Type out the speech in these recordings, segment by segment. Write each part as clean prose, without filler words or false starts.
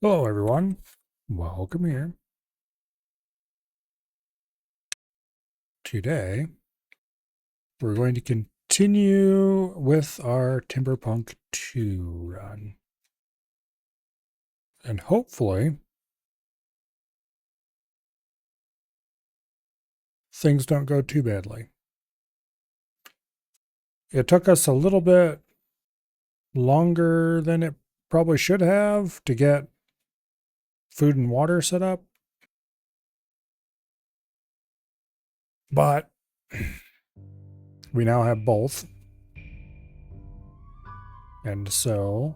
Hello everyone, welcome here. Today, we're going to continue with our Timberpunk 2 run. And hopefully, things don't go too badly. It took us a little bit longer than it probably should have to get food and water set up. But we now have both. And so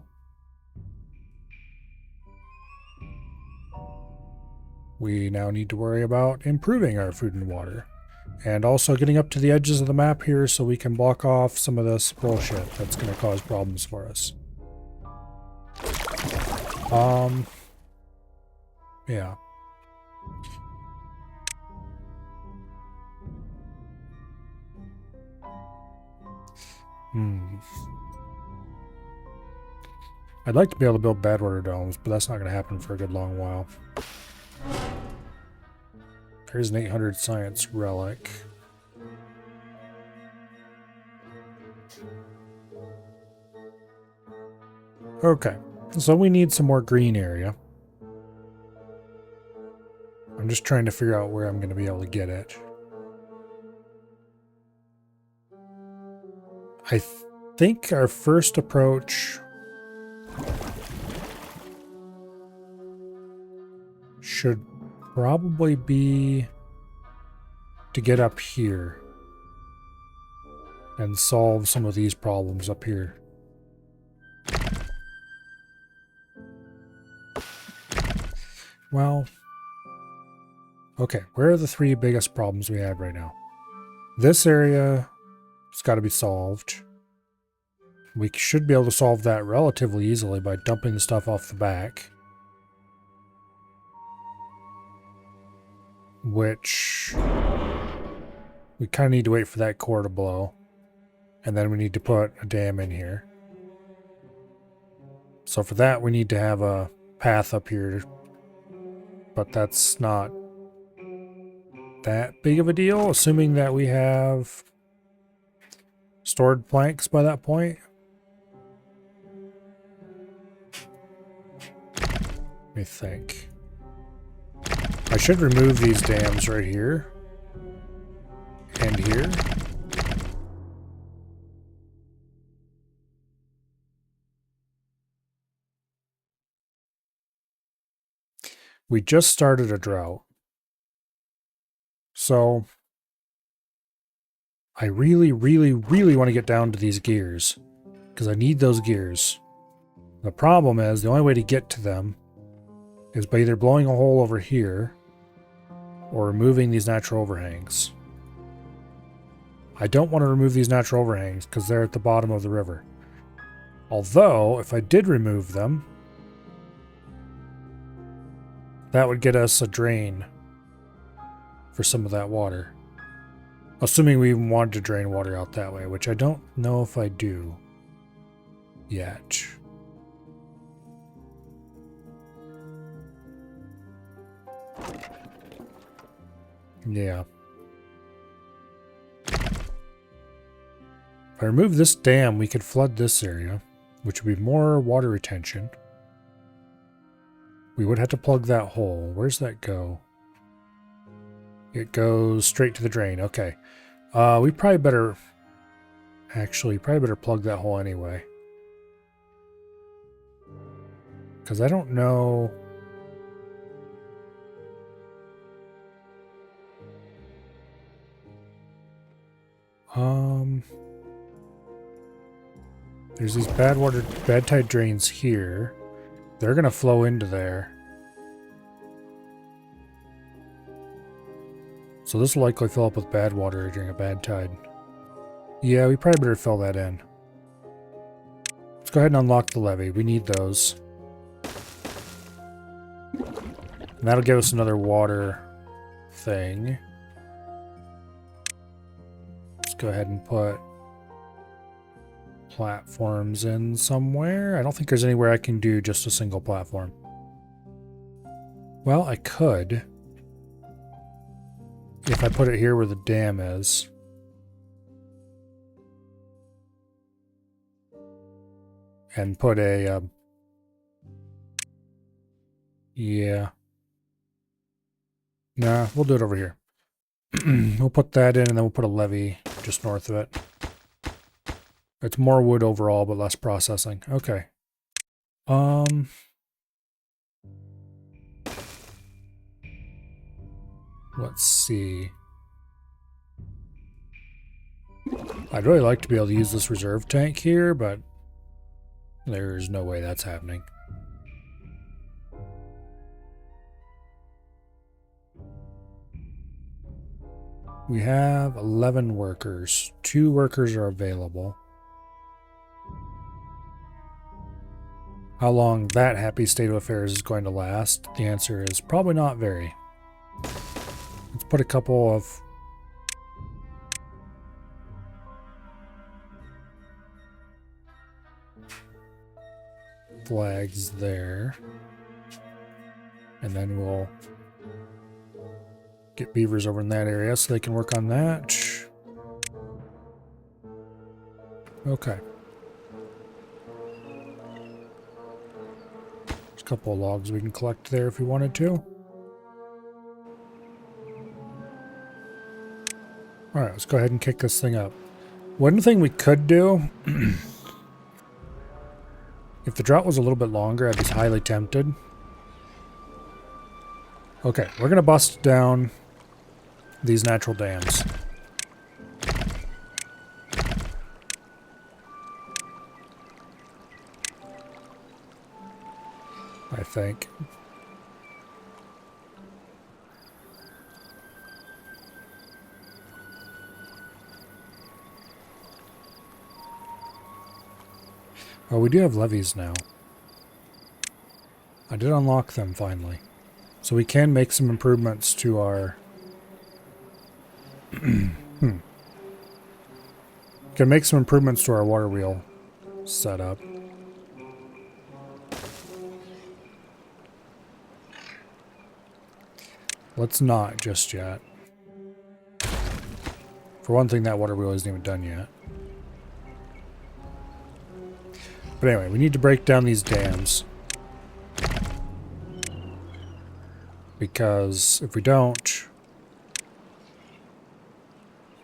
we now need to worry about improving our food and water. And also getting up to the edges of the map here so we can block off some of this bullshit that's going to cause problems for us. Yeah. I'd like to be able to build badwater domes, but that's not going to happen for a good long while. There's an 800 science relic. Okay, so we need some more green area. I'm just trying to figure out where I'm going to be able to get it. I think our first approach should probably be to get up here and solve some of these problems up here. Well, okay, where are the three biggest problems we have right now? This area has got to be solved. We should be able to solve that relatively easily by dumping the stuff off the back. Which we kind of need to wait for that core to blow. And then we need to put a dam in here. So for that we need to have a path up here. But that's not that big of a deal, assuming that we have stored planks by that point. Let me think. I should remove these dams right here and here. We just started a drought. So I really want to get down to these gears because I need those gears. The problem is the only way to get to them is by either blowing a hole over here or removing these natural overhangs. I don't want to remove these natural overhangs because they're at the bottom of the river. Although, if I did remove them, that would get us a drain for some of that water. Assuming we even wanted to drain water out that way, which I don't know if I do yet. Yeah. If I remove this dam, we could flood this area, which would be more water retention. We would have to plug that hole. Where's that go? It goes straight to the drain. Okay. We probably better... Actually, probably better plug that hole anyway. Because I don't know... There's these bad tide drains here. They're going to flow into there. So this will likely fill up with bad water during a bad tide. Yeah, we probably better fill that in. Let's go ahead and unlock the levee. We need those. And that'll give us another water thing. Let's go ahead and put platforms in somewhere. I don't think there's anywhere I can do just a single platform. Well, I could. If I put it here where the dam is. And put a... yeah. Nah, we'll do it over here. We'll put that in and then we'll put a levee just north of it. It's more wood overall, but less processing. Okay. Let's see. I'd really like to be able to use this reserve tank here, but there's no way that's happening. We have 11 workers. 2 workers are available. How long that happy state of affairs is going to last? The answer is probably not very. Let's put a couple of flags there. And then we'll get beavers over in that area so they can work on that. Okay. There's a couple of logs we can collect there if we wanted to. Alright, let's go ahead and kick this thing up. One thing we could do, if the drought was a little bit longer, I'd be highly tempted. Okay, we're going to bust down these natural dams. I think. Oh, we do have levees now. I did unlock them finally. So we can make some improvements to our... Can make some improvements to our water wheel setup. Let's not just yet. For one thing, that water wheel isn't even done yet. But anyway, we need to break down these dams. Because if we don't,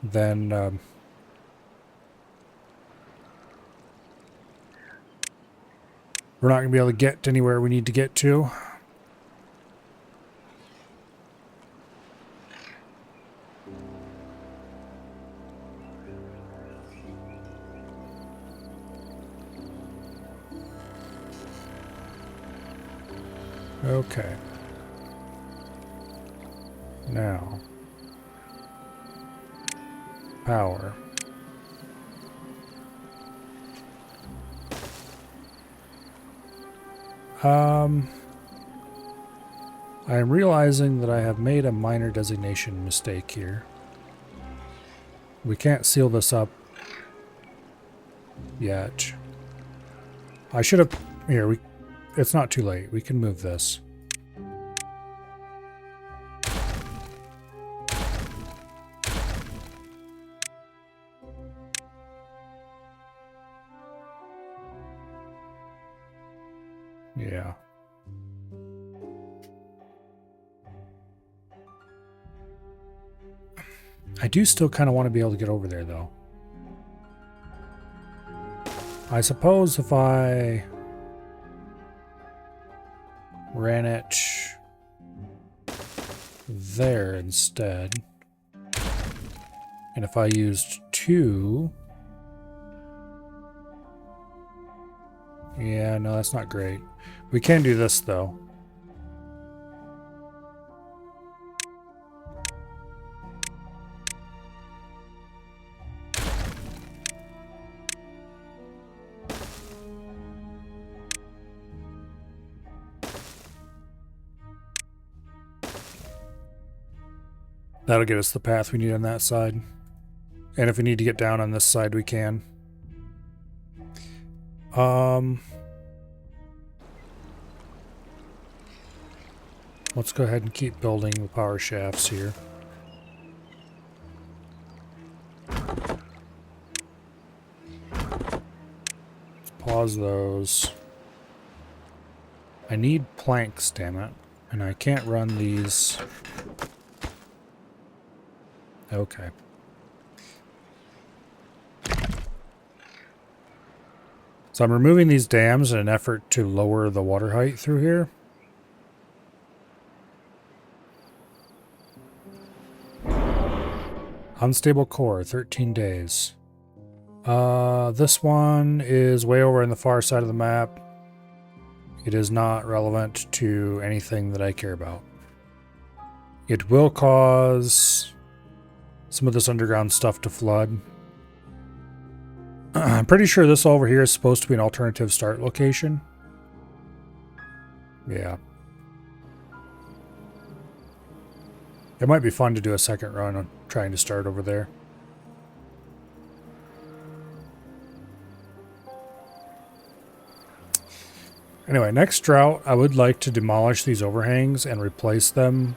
then we're not going to be able to get to anywhere we need to get to. Okay. Now, power. I am realizing that I have made a minor designation mistake here. We can't seal this up yet. I should have... Here, it's not too late. We can move this. Yeah. I do still kind of want to be able to get over there, though. I suppose if I ran it there instead, and if I used 2... Yeah, no, that's not great. We can do this, though. That'll get us the path we need on that side. And if we need to get down on this side, we can. Let's go ahead and keep building the power shafts here. Let's pause those. I need planks, damn it. And I can't run these. Okay. So I'm removing these dams in an effort to lower the water height through here. Unstable core, 13 days. This one is way over on the far side of the map. It is not relevant to anything that I care about. It will cause some of this underground stuff to flood. I'm pretty sure this over here is supposed to be an alternative start location. Yeah. It might be fun to do a second run on trying to start over there. Anyway, next drought, I would like to demolish these overhangs and replace them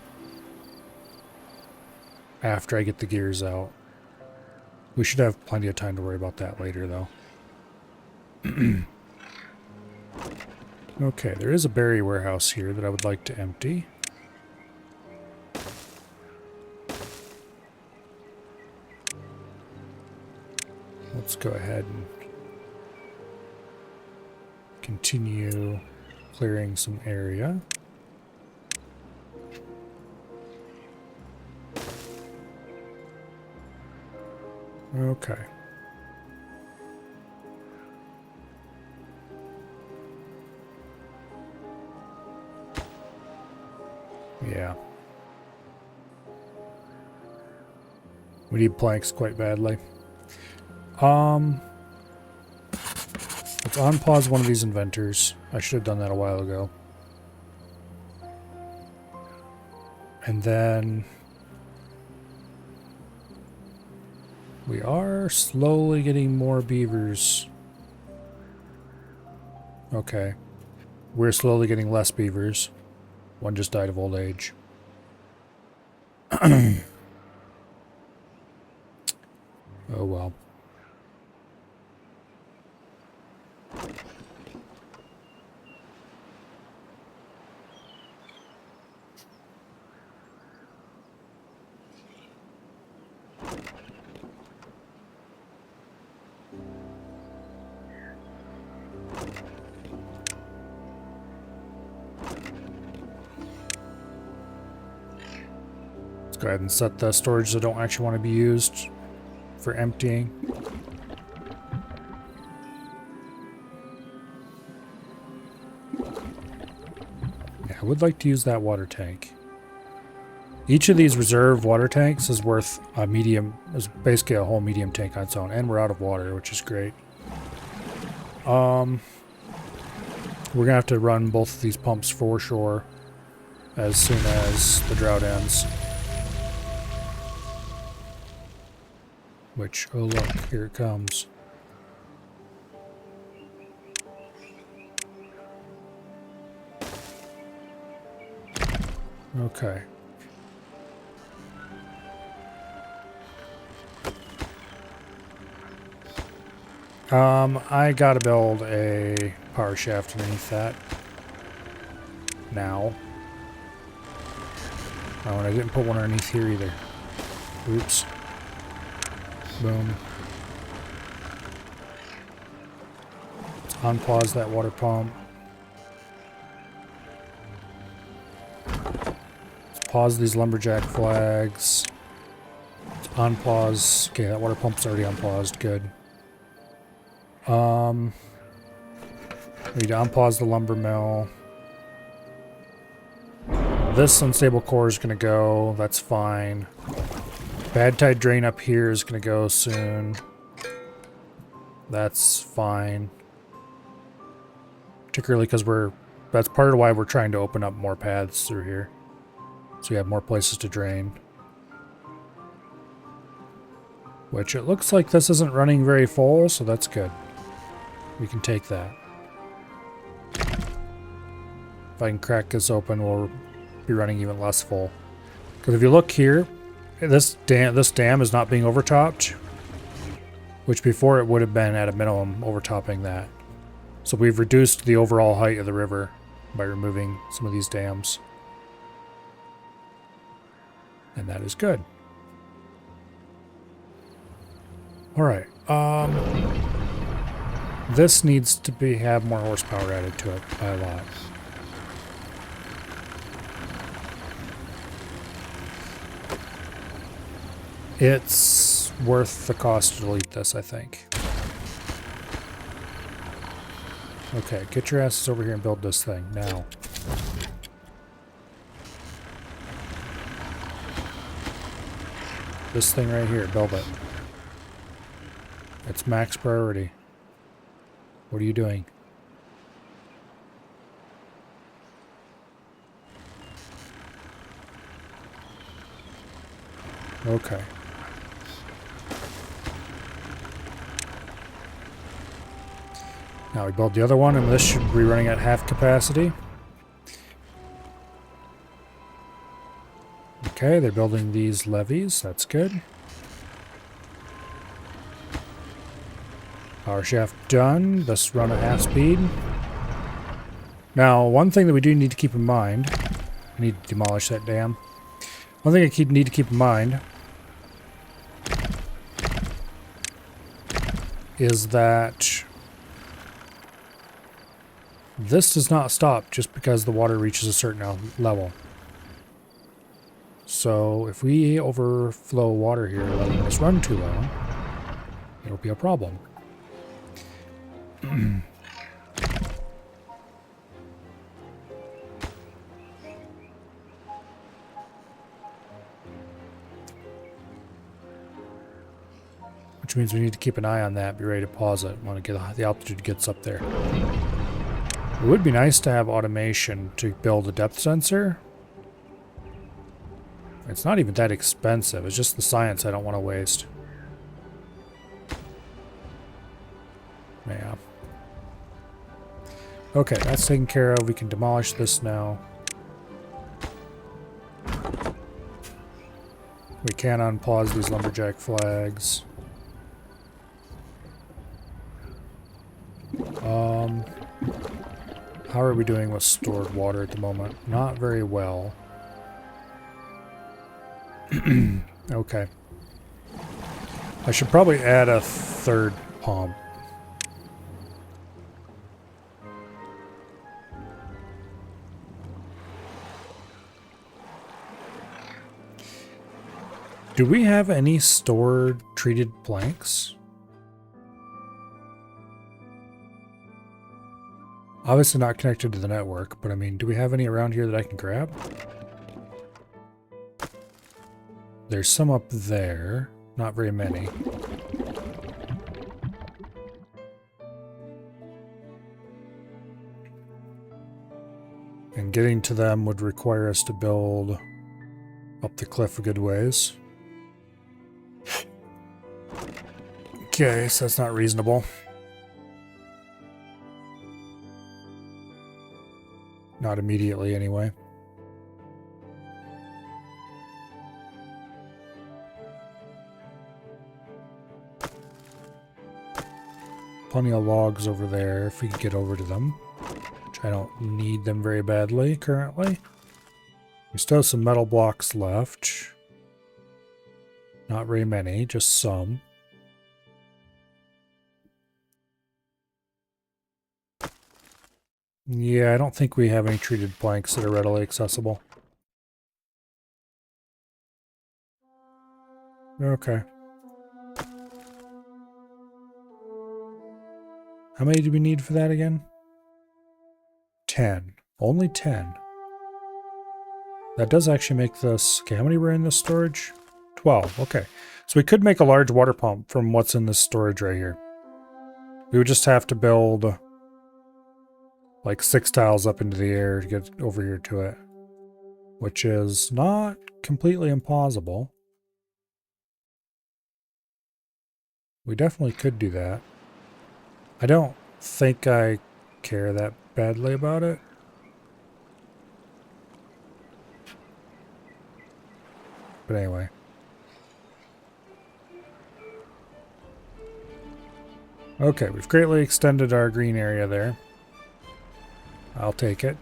after I get the gears out. We should have plenty of time to worry about that later, though. Okay, there is a berry warehouse here that I would like to empty. Let's go ahead and continue clearing some area. Okay. Yeah. We need planks quite badly. Let's unpause one of these inventors. I should have done that a while ago. And then we are slowly getting more beavers. Okay. We're slowly getting less beavers. One just died of old age. Oh well. Let's go ahead and set the storage that don't actually want to be used for emptying. Yeah, I would like to use that water tank. Each of these reserve water tanks is worth a medium, is basically a whole medium tank on its own, and we're out of water, which is great. We're gonna have to run both of these pumps for sure as soon as the drought ends. Which, oh look, here it comes. Okay. I gotta build a power shaft underneath that. Now. Oh, and I didn't put one underneath here either. Oops. Boom. Let's unpause that water pump. Let's pause these lumberjack flags. Let's unpause. Okay, that water pump's already unpaused. Good. We need to unpause the lumber mill. This unstable core is going to go. That's fine. Bad tide drain up here is going to go soon. That's fine. Particularly because that's part of why we're trying to open up more paths through here. So we have more places to drain. Which it looks like this isn't running very full, so that's good. We can take that. If I can crack this open, we'll be running even less full. Because if you look here, this dam is not being overtopped, which before it would have been at a minimum overtopping that. So we've reduced the overall height of the river by removing some of these dams. And that is good. Alright, this needs to have more horsepower added to it by a lot. It's worth the cost to delete this, I think. Okay, get your asses over here and build this thing, now. This thing right here, build it. It's max priority. What are you doing? Okay. Now we build the other one, and this should be running at half capacity. Okay, they're building these levees. That's good. Power shaft done. Let's run at half speed. Now, one thing that we do need to keep in mind, I need to demolish that dam. One thing I need to keep in mind is that this does not stop just because the water reaches a certain level. So if we overflow water here, letting this run too long, it'll be a problem. Which means we need to keep an eye on that, be ready to pause it when the altitude gets up there. It would be nice to have automation to build a depth sensor. It's not even that expensive, it's just the science I don't want to waste. Yeah. Okay, that's taken care of. We can demolish this now. We can unpause these lumberjack flags. How are we doing with stored water at the moment? Not very well. Okay. I should probably add a third pump. Do we have any stored treated planks? Obviously not connected to the network, but I mean, do we have any around here that I can grab? There's some up there. Not very many. And getting to them would require us to build up the cliff a good ways. Okay, so that's not reasonable. Not immediately, anyway. Plenty of logs over there if we could get over to them. Which I don't need them very badly currently. We still have some metal blocks left. Not very many, just some. Yeah, I don't think we have any treated planks that are readily accessible. Okay. How many do we need for that again? 10. Only 10. That does actually make this... Okay, how many were in this storage? 12. Okay. So we could make a large water pump from what's in this storage right here. We would just have to build like 6 tiles up into the air to get over here to it, which is not completely impossible. We definitely could do that. I don't think I care that badly about it. But anyway. Okay, we've greatly extended our green area there. I'll take it.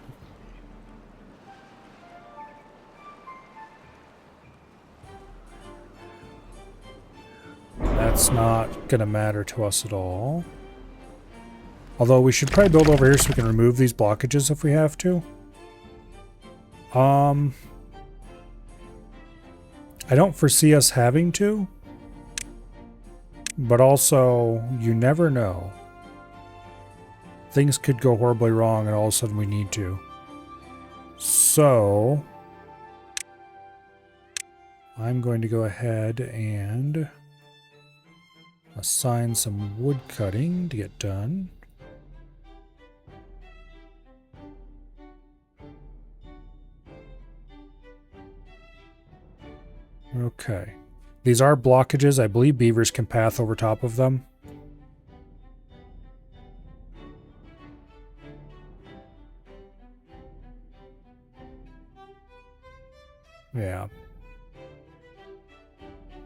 That's not going to matter to us at all. Although we should probably build over here so we can remove these blockages if we have to. I don't foresee us having to. But also, you never know. Things could go horribly wrong and all of a sudden we need to. So, I'm going to go ahead and assign some wood cutting to get done. Okay. These are blockages. I believe beavers can path over top of them. Yeah.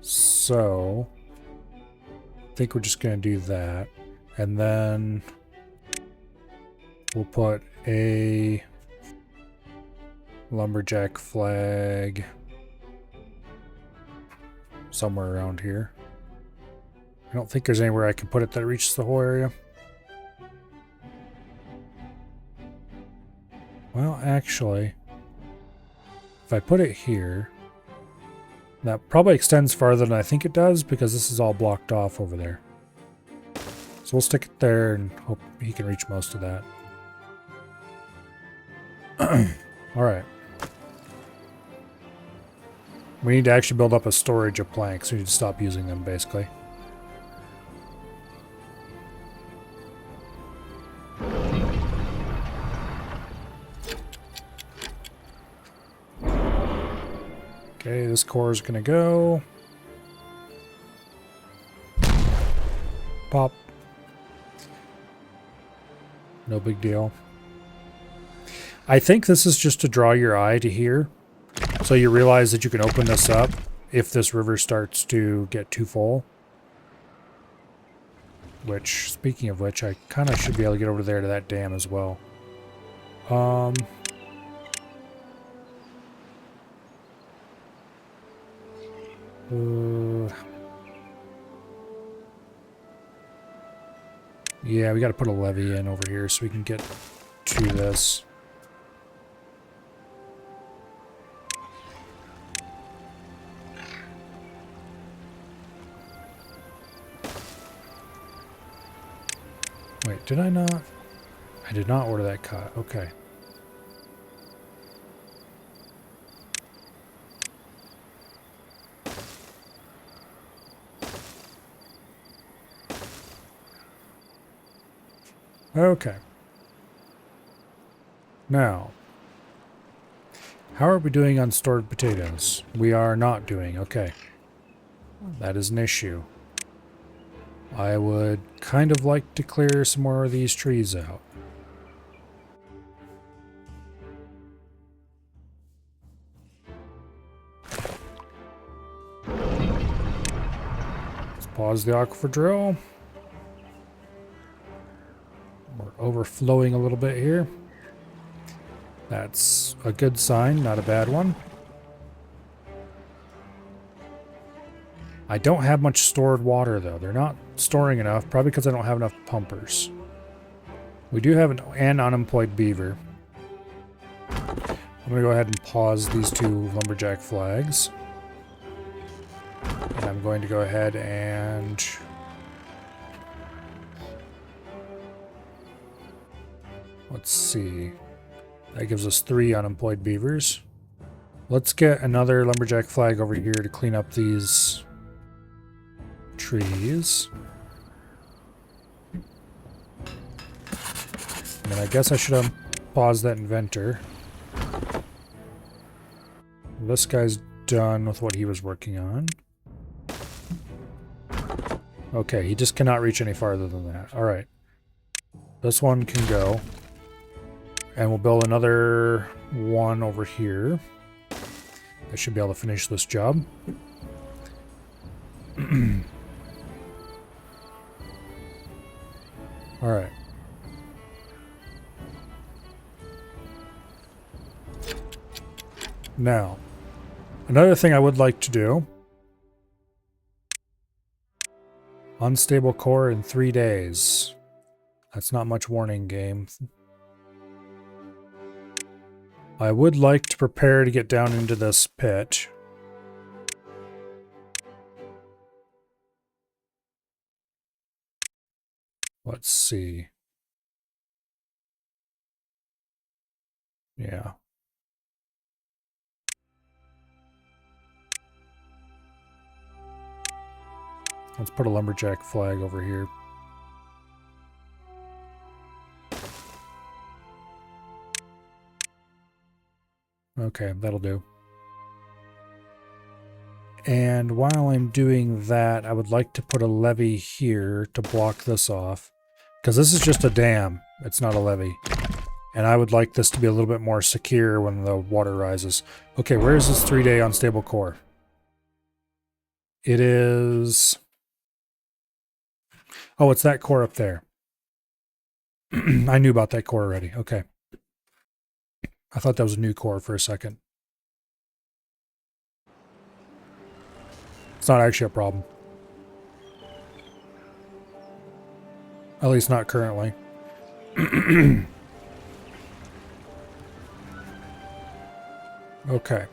So, I think we're just going to do that. And then we'll put a lumberjack flag somewhere around here. I don't think there's anywhere I can put it that reaches the whole area. Well, actually, if I put it here, that probably extends farther than I think it does because this is all blocked off over there. So we'll stick it there and hope he can reach most of that. Alright. We need to actually build up a storage of planks. We need to stop using them, basically. Okay, this core is going to go. Pop. No big deal. I think this is just to draw your eye to here. So you realize that you can open this up if this river starts to get too full. Which, speaking of which, I kind of should be able to get over there to that dam as well. Yeah, we got to put a levee in over here so we can get to this. Wait, did I not? I did not order that cut. Okay. Okay. Now, how are we doing on stored potatoes? We are not doing. Okay. That is an issue. I would kind of like to clear some more of these trees out. Let's pause the aquifer drill. We're overflowing a little bit here. That's a good sign, not a bad one. I don't have much stored water, though. They're not storing enough, probably because I don't have enough pumpers. We do have an unemployed beaver. I'm going to go ahead and pause these two lumberjack flags. And I'm going to go ahead and... let's see. That gives us 3 unemployed beavers. Let's get another lumberjack flag over here to clean up these trees. And then I guess I should have paused that inventor. This guy's done with what he was working on. Okay, he just cannot reach any farther than that. Alright. This one can go. And we'll build another one over here. I should be able to finish this job. Alright. Now, another thing I would like to do. Unstable core in 3 days. That's not much warning, game. I would like to prepare to get down into this pit. Let's see. Yeah. Let's put a lumberjack flag over here. Okay, that'll do. And while I'm doing that, I would like to put a levee here to block this off. Because this is just a dam. It's not a levee. And I would like this to be a little bit more secure when the water rises. Okay, where is this 3-day unstable core? It is... Oh, it's that core up there. I knew about that core already. Okay. I thought that was a new core for a second. It's not actually a problem. At least not currently. Okay.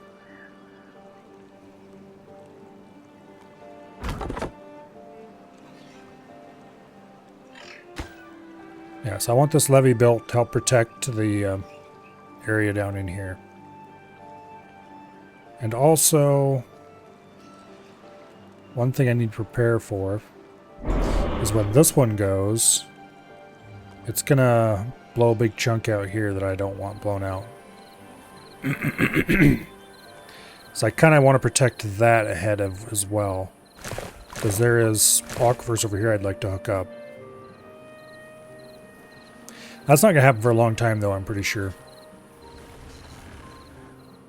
Yeah, so I want this levee built to help protect the area down in here. And also, one thing I need to prepare for is when this one goes, it's gonna blow a big chunk out here that I don't want blown out. So I kind of want to protect that ahead of as well. Because there is aquifers over here I'd like to hook up. That's not going to happen for a long time though, I'm pretty sure.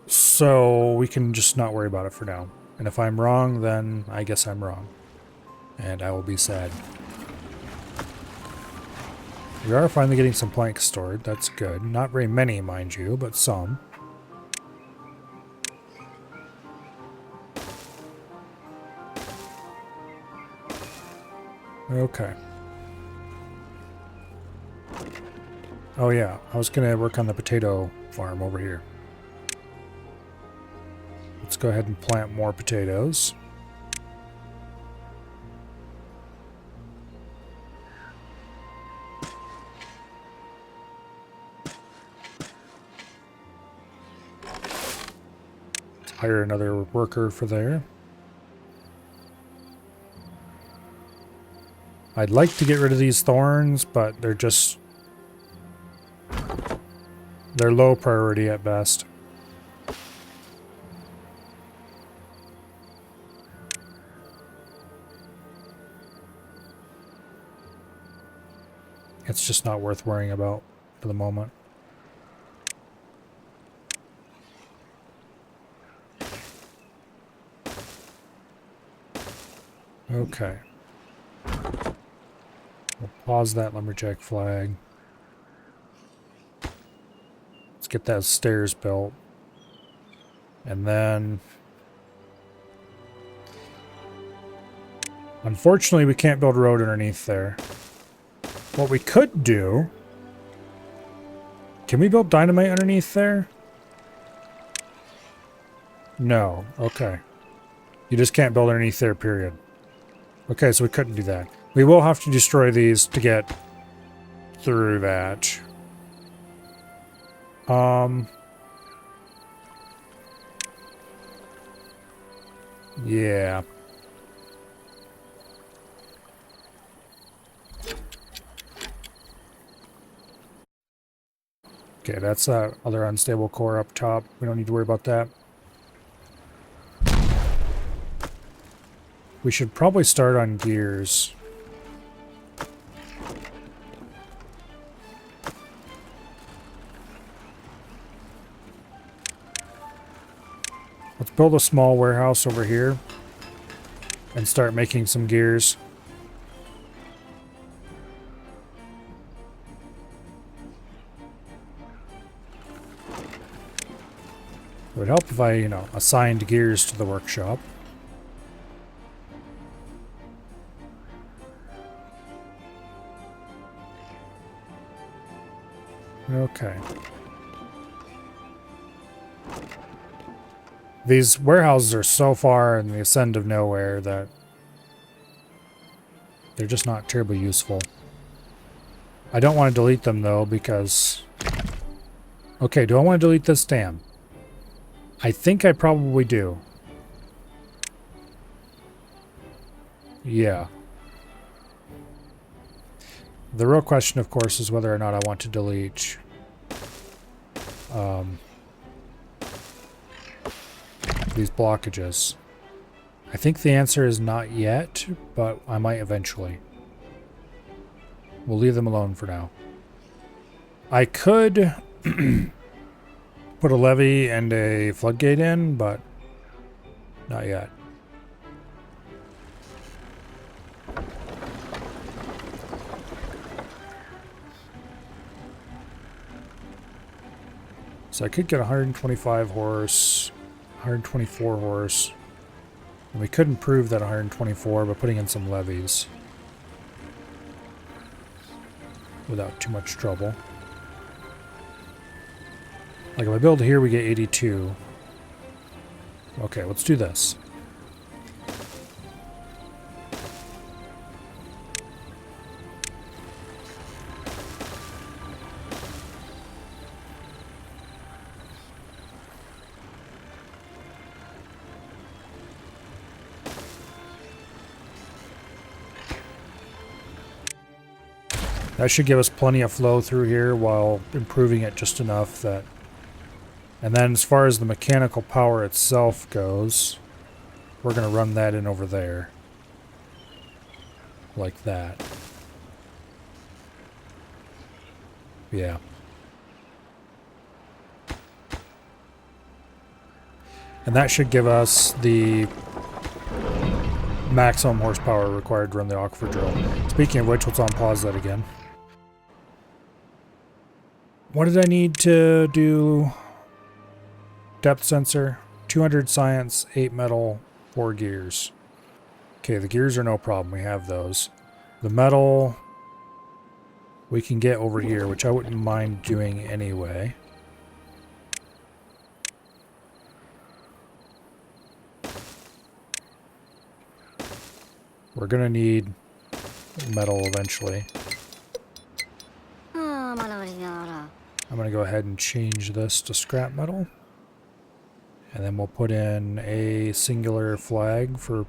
So we can just not worry about it for now. And if I'm wrong, then I guess I'm wrong. And I will be sad. We are finally getting some planks stored. That's good. Not very many, mind you, but some. Okay. Oh yeah, I was going to work on the potato farm over here. Let's go ahead and plant more potatoes. Let's hire another worker for there. I'd like to get rid of these thorns, but they're just... they're low priority at best. It's just not worth worrying about for the moment. Okay. We'll pause that lumberjack flag. Let's get that stairs built. And then... unfortunately, we can't build a road underneath there. What we could do... can we build dynamite underneath there? No. Okay. You just can't build underneath there, period. Okay, so we couldn't do that. We will have to destroy these to get through that. Yeah. Okay, that's that other unstable core up top. We don't need to worry about that. We should probably start on gears. Let's build a small warehouse over here and start making some gears. It would help if I, assigned gears to the workshop. Okay. These warehouses are so far in the ascent of nowhere that they're just not terribly useful. I don't want to delete them though because... Okay, do I want to delete this dam? I think I probably do. Yeah. The real question, of course, is whether or not I want to delete these blockages. I think the answer is not yet, but I might eventually. We'll leave them alone for now. I could put a levee and a floodgate in, but not yet. So I could get 125 horse, 124 horse. And we could improve that 124 by putting in some levees. Without too much trouble. Like if I build here, we get 82. Okay, let's do this. That should give us plenty of flow through here while improving it just enough that... And then as far as the mechanical power itself goes, we're going to run that in over there. Like that. Yeah. And that should give us the maximum horsepower required to run the aquifer drill. Speaking of which, let's unpause that again. What did I need to do? Depth sensor, 200 science, 8 metal, 4 gears. Okay, the gears are no problem. We have those. The metal we can get over here, which I wouldn't mind doing anyway. We're gonna need metal eventually. I'm going to go ahead and change this to scrap metal. And then we'll put in a singular flag for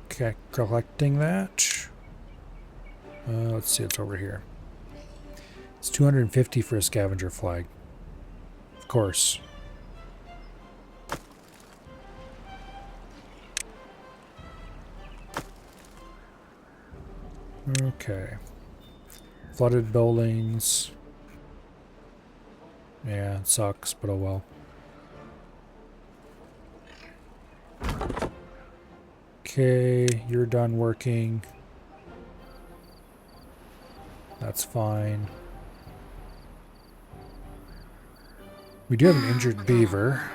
collecting that. Let's see, it's over here. It's 250 for a scavenger flag. Of course. Okay. Flooded buildings. Yeah, it sucks, but oh well. Okay, you're done working. That's fine. We do have an injured beaver.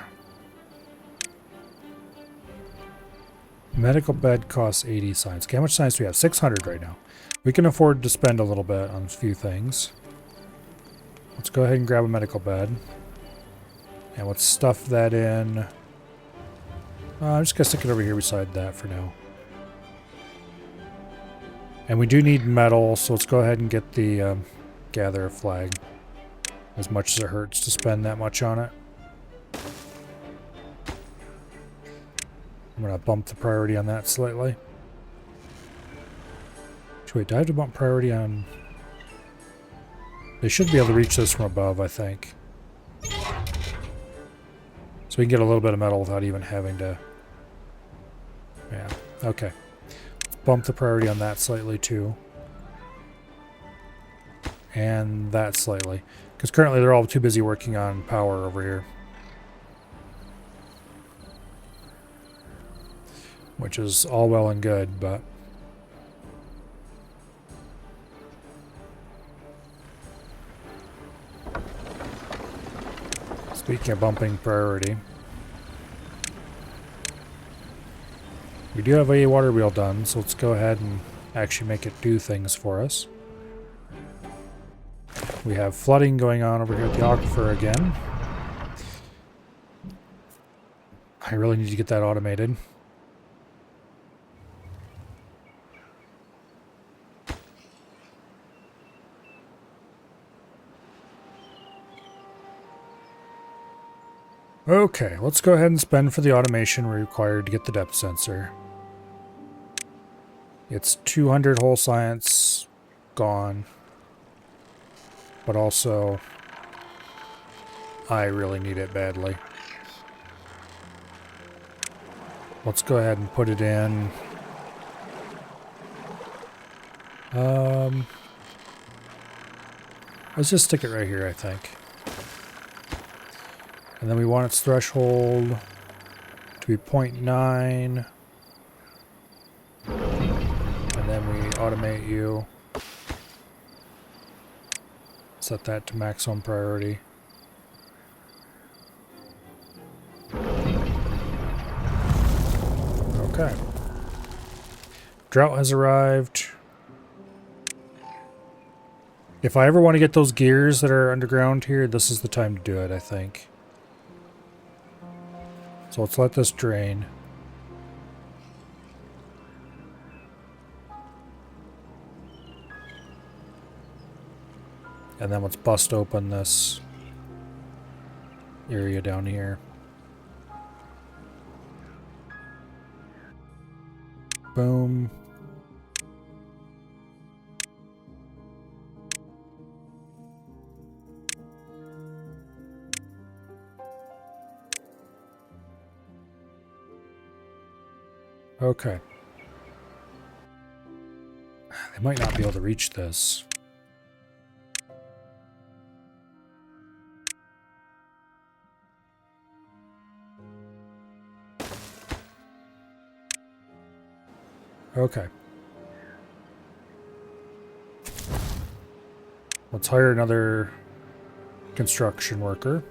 Medical bed costs 80 science. Okay, how much science do we have? 600 right now. We can afford to spend a little bit on a few things. Let's go ahead and grab a medical bed. And let's stuff that in. I'm just going to stick it over here beside that for now. And we do need metal, so let's go ahead and get the gather a flag. As much as it hurts to spend that much on it. I'm going to bump the priority on that slightly. Wait, do I have to bump priority on... They should be able to reach this from above, I think. So we can get a little bit of metal without even having to... Yeah, okay. Bump the priority on that slightly too. And that slightly. Because currently they're all too busy working on power over here. which is all well and good, but speaking of bumping priority, we do have a water wheel done, so let's go ahead and actually make it do things for us. We have flooding going on over here at the aquifer again. I really need to get that automated. Okay, let's go ahead and spend for the automation required to get the depth sensor. It's 200 whole science gone. But also, I really need it badly. Let's go ahead and put it in. Let's just stick it right here, I think. And then we want its threshold to be 0.9. And then we automate you. Set that to maximum priority. Okay. Drought has arrived. If I ever want to get those gears that are underground here, this is the time to do it, I think. So let's let this drain. And then let's bust open this area down here. Boom. Okay. They might not be able to reach this. Okay. Let's hire another construction worker.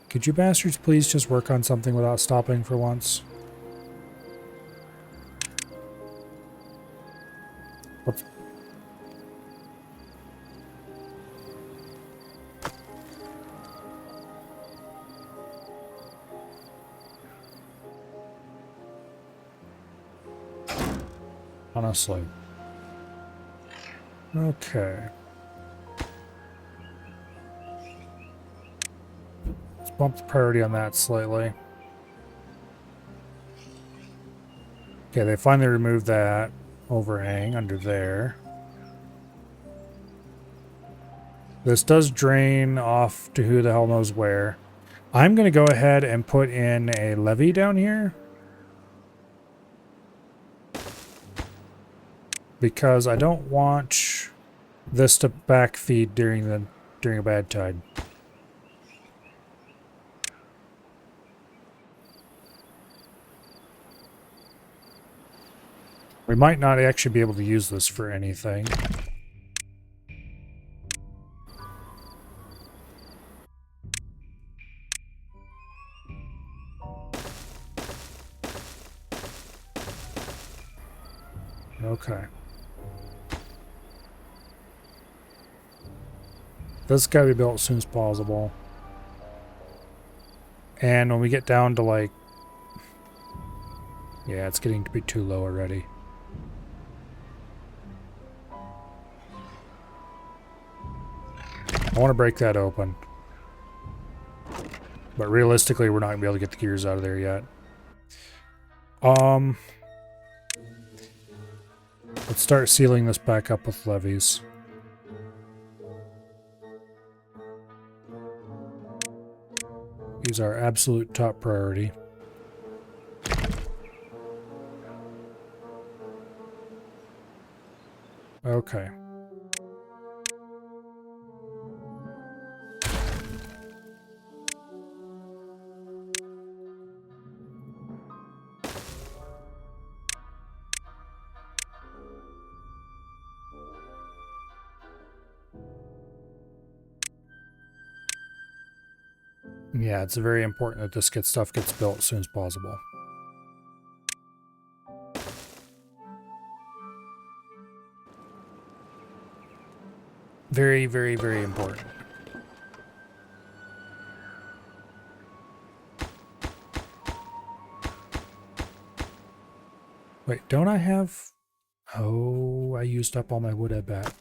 Could you bastards please just work on something without stopping for once? Whoops. Honestly. Okay. Let's bump the priority on that slightly. Okay, they finally removed that overhang under there. This does drain off to who the hell knows where. I'm going to go ahead and put in a levee down here. Because I don't want this to backfeed during a bad tide. We might not actually be able to use this for anything. Okay. This has got to be built as soon as possible. And when we get down to like... Yeah, it's getting to be too low already. I want to break that open. But realistically, we're not going to be able to get the gears out of there yet. Let's start sealing this back up with levees. These are absolute top priority. Okay. Yeah, it's very important that this stuff gets built as soon as possible. Very, very, very important. Wait, don't I have... Oh, I used up all my wood, I bet.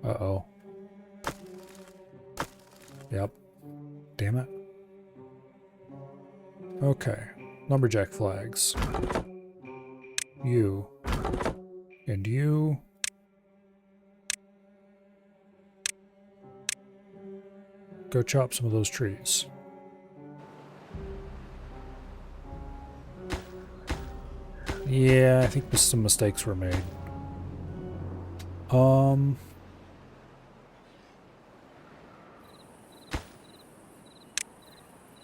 Uh-oh. Yep. Damn it. Okay. Lumberjack flags. You. And you. Go chop some of those trees. Yeah, I think some mistakes were made.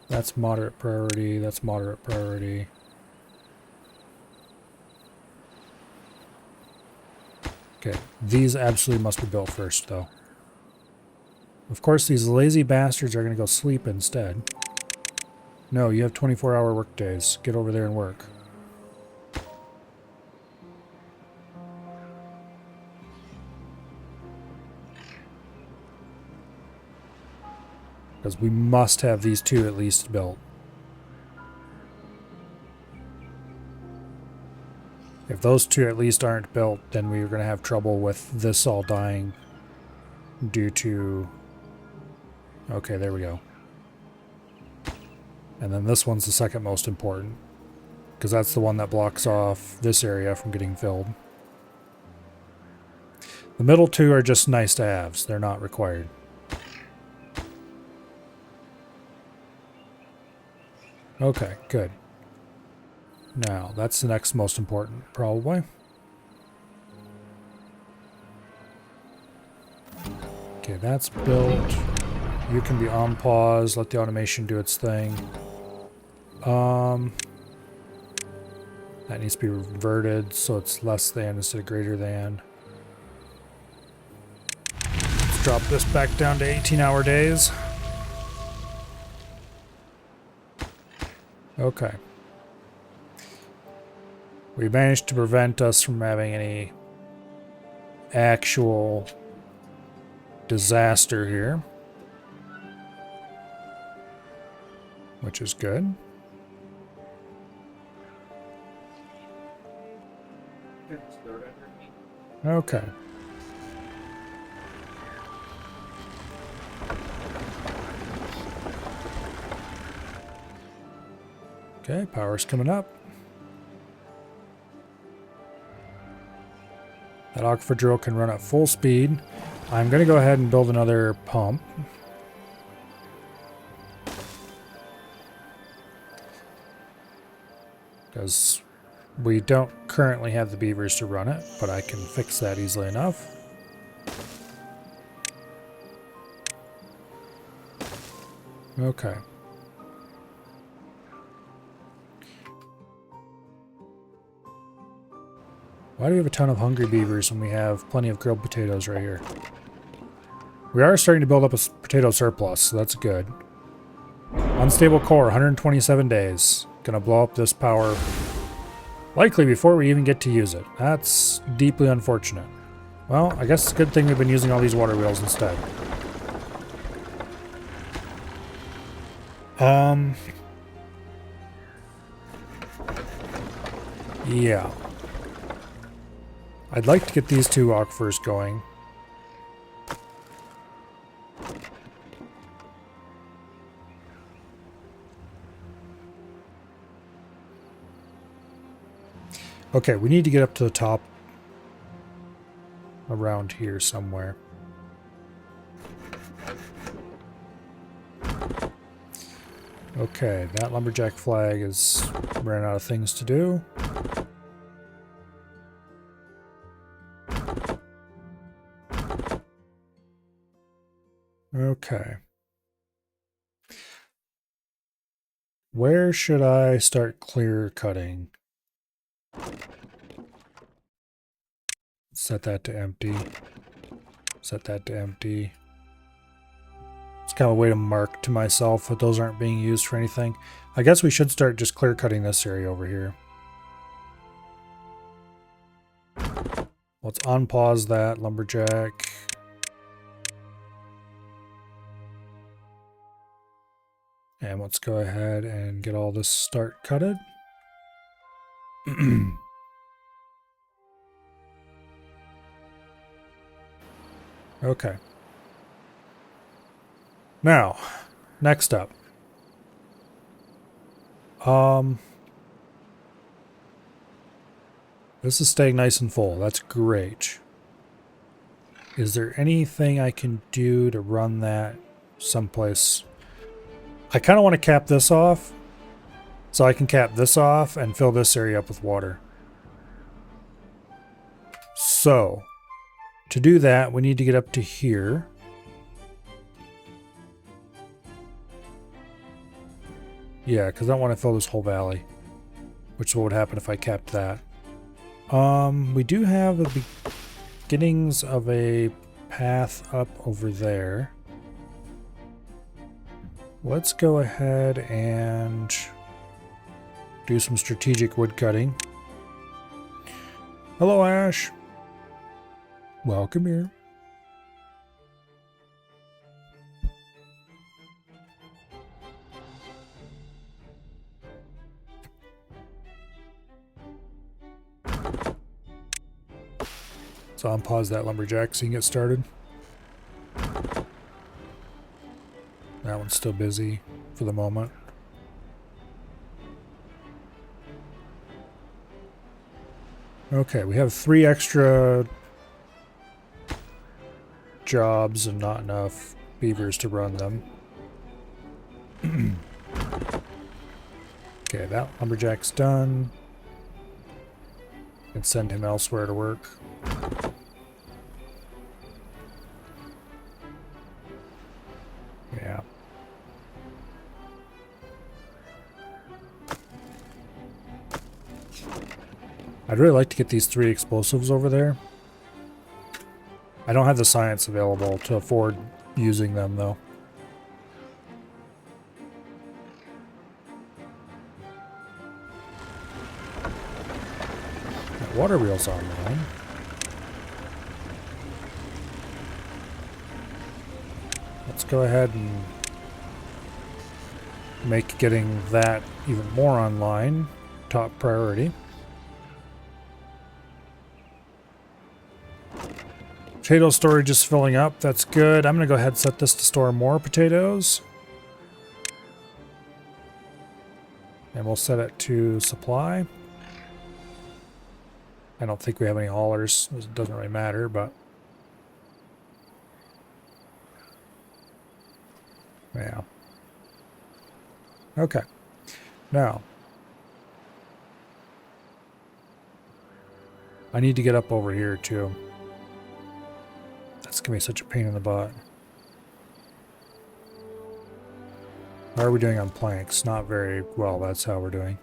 That's moderate priority, that's moderate priority. Okay, these absolutely must be built first, though. Of course, these lazy bastards are going to go sleep instead. No, you have 24-hour work days. Get over there and work. Because we must have these two at least built. If those two at least aren't built, then we're going to have trouble with this all dying due to... Okay, there we go. And then this one's the second most important, because that's the one that blocks off this area from getting filled. The middle two are just nice to haves. They're not required. Okay, good. Now, that's the next most important, probably. Okay, that's built. You can be on pause, let the automation do its thing. That needs to be reverted, so it's less than instead of greater than. Let's drop this back down to 18-hour days. Okay. We managed to prevent us from having any actual disaster here, which is good. Okay. Okay, power's coming up. That aquifer drill can run at full speed. I'm going to go ahead and build another pump. Because we don't currently have the beavers to run it, but I can fix that easily enough. Okay. Why do we have a ton of hungry beavers when we have plenty of grilled potatoes right here? We are starting to build up a potato surplus, so that's good. Unstable core, 127 days. Gonna blow up this power likely before we even get to use it. That's deeply unfortunate. Well, I guess it's a good thing we've been using all these water wheels instead. Yeah. I'd like to get these two aquifers going. Okay, we need to get up to the top around here somewhere. Okay, that lumberjack flag is running out of things to do. Okay. Where should I start clear cutting? Set that to empty. Set that to empty. Let's kind of a way to mark to myself that those aren't being used for anything. I guess we should start just clear cutting this area over here. Let's unpause that lumberjack. And let's go ahead and get all this start cutted. Okay. Now, next up. This is staying nice and full. That's great. Is there anything I can do to run that someplace? I kind of want to cap this off, so I can cap this off and fill this area up with water. So, to do that, we need to get up to here. Yeah, because I don't want to fill this whole valley, which is what would happen if I capped that. We do have the beginnings of a path up over there. Let's go ahead and do some strategic wood cutting. Hello, Ash. Welcome here. So I'll pause that lumberjack so you can get started. That one's still busy for the moment. Okay, we have 3 extra jobs and not enough beavers to run them. Okay, that lumberjack's done. And send him elsewhere to work. Yeah. I'd really like to get these 3 explosives over there. I don't have the science available to afford using them, though. That water wheel's online. Let's go ahead and make getting that even more online top priority. Potato storage is filling up. That's good. I'm going to go ahead and set this to store more potatoes. And we'll set it to supply. I don't think we have any haulers. It doesn't really matter, but... yeah. Okay. Now. I need to get up over here, too. That's going to be such a pain in the butt. How are we doing on planks? Not very well, that's how we're doing.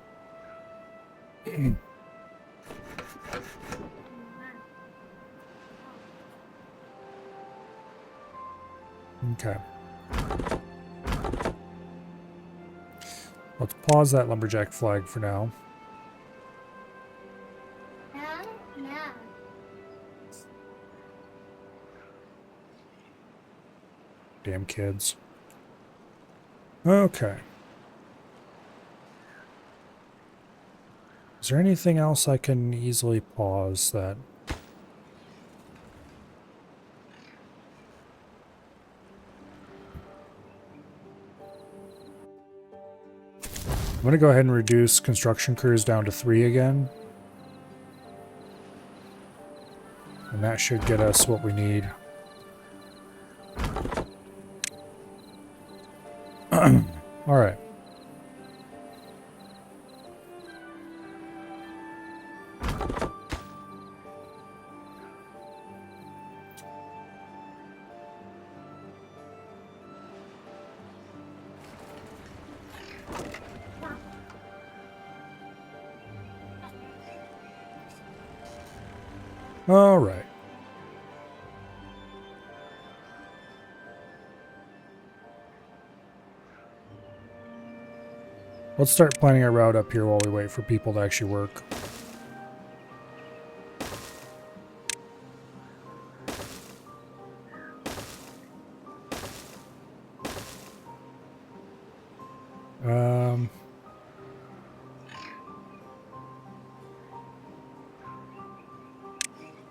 Okay. Let's pause that lumberjack flag for now. Damn kids. Okay. Is there anything else I can easily pause that... I'm going to go ahead and reduce construction crews down to 3 again. And that should get us what we need. All right. All right. Let's start planning our route up here while we wait for people to actually work.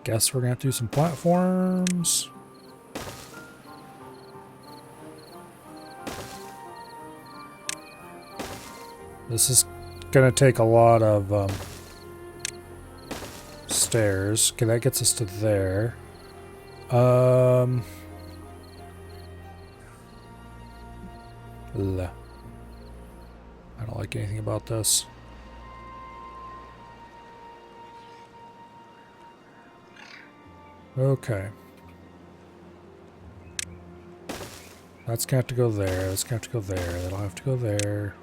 Guess we're gonna have to do some platforms. This is gonna take a lot of stairs. Okay, that gets us to there. Ugh. I don't like anything about this. Okay. That's gonna have to go there. That's gonna have to go there. That'll have to go there.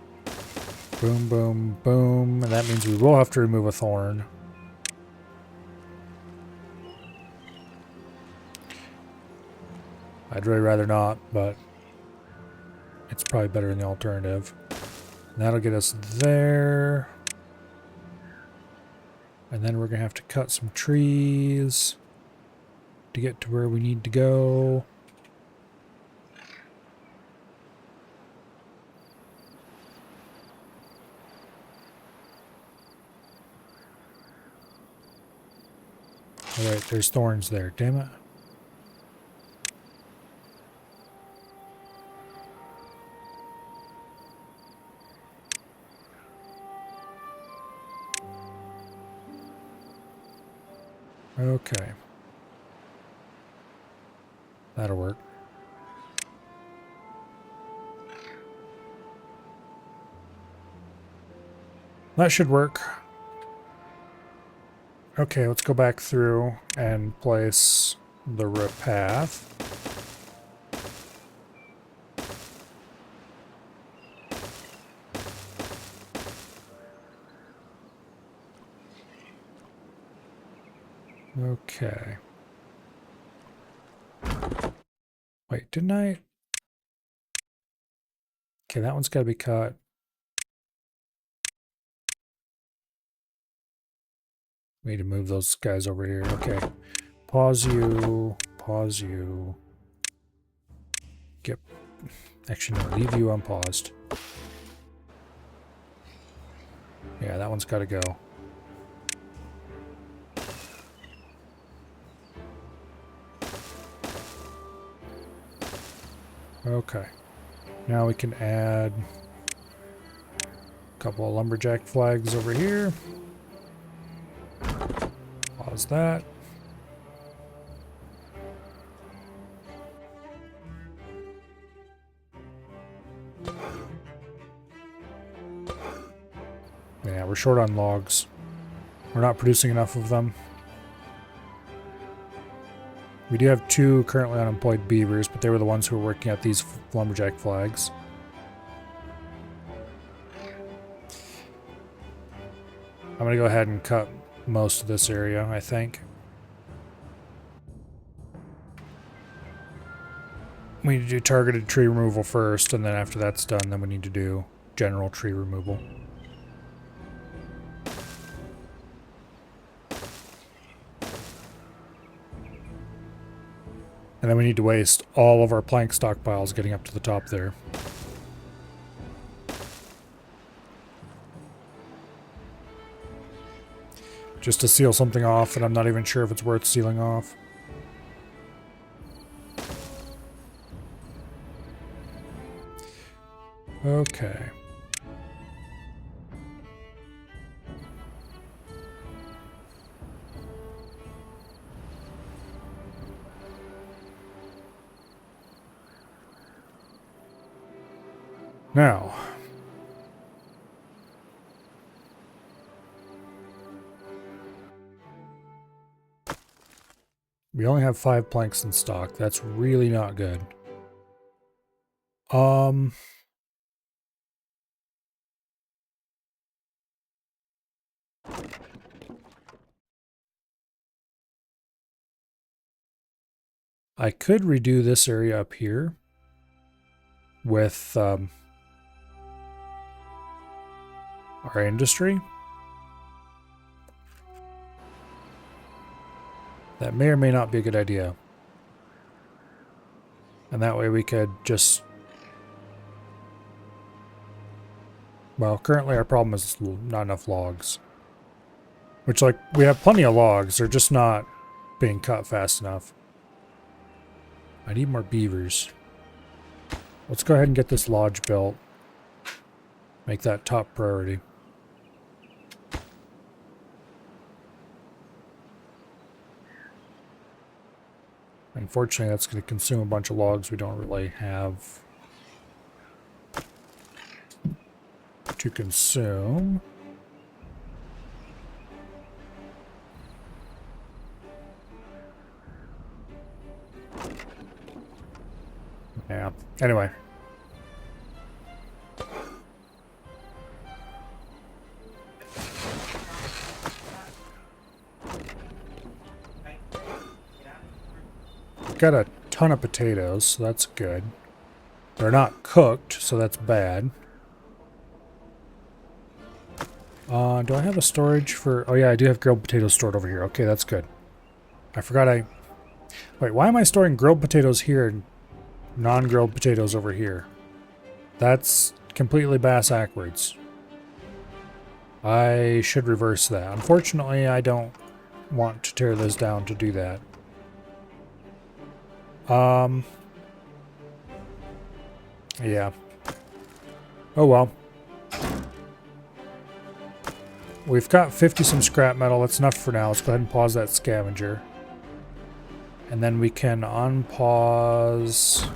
Boom, boom, boom. And that means we will have to remove a thorn. I'd really rather not, but it's probably better than the alternative. And that'll get us there. And then we're gonna have to cut some trees to get to where we need to go. Alright, there's thorns there, damn it. Okay. That'll work. That should work. Okay, let's go back through and place the root path. Okay. Wait, didn't I? Okay, that one's got to be cut. We need to move those guys over here. Okay. Pause you. Pause you. Get. Actually, no, leave you unpaused. Yeah, that one's got to go. Okay. Now we can add a couple of lumberjack flags over here. Pause that. Yeah, we're short on logs. We're not producing enough of them. We do have 2 currently unemployed beavers, but they were the ones who were working at these lumberjack flags. I'm going to go ahead and cut most of this area, I think. We need to do targeted tree removal first, and then after that's done, then we need to do general tree removal. And then we need to waste all of our plank stockpiles getting up to the top there. Just to seal something off, and I'm not even sure if it's worth sealing off. Okay. Now, we only have 5 planks in stock. That's really not good. I could redo this area up here with our industry. That may or may not be a good idea. And that way we could just... Well, currently our problem is not enough logs. Which, like, we have plenty of logs. They're just not being cut fast enough. I need more beavers. Let's go ahead and get this lodge built. Make that top priority. Unfortunately, that's going to consume a bunch of logs we don't really have to consume. Yeah. Anyway. We've got a ton of potatoes, so that's good. They're not cooked, so that's bad. Do I have a storage for... Oh yeah, I do have grilled potatoes stored over here. Okay, that's good. I forgot I... Wait, why am I storing grilled potatoes here and non-grilled potatoes over here? That's completely bass-ackwards. I should reverse that. Unfortunately, I don't want to tear this down to do that. Yeah. Oh well. We've got 50 some scrap metal. That's enough for now. Let's go ahead and pause that scavenger. And then we can unpause...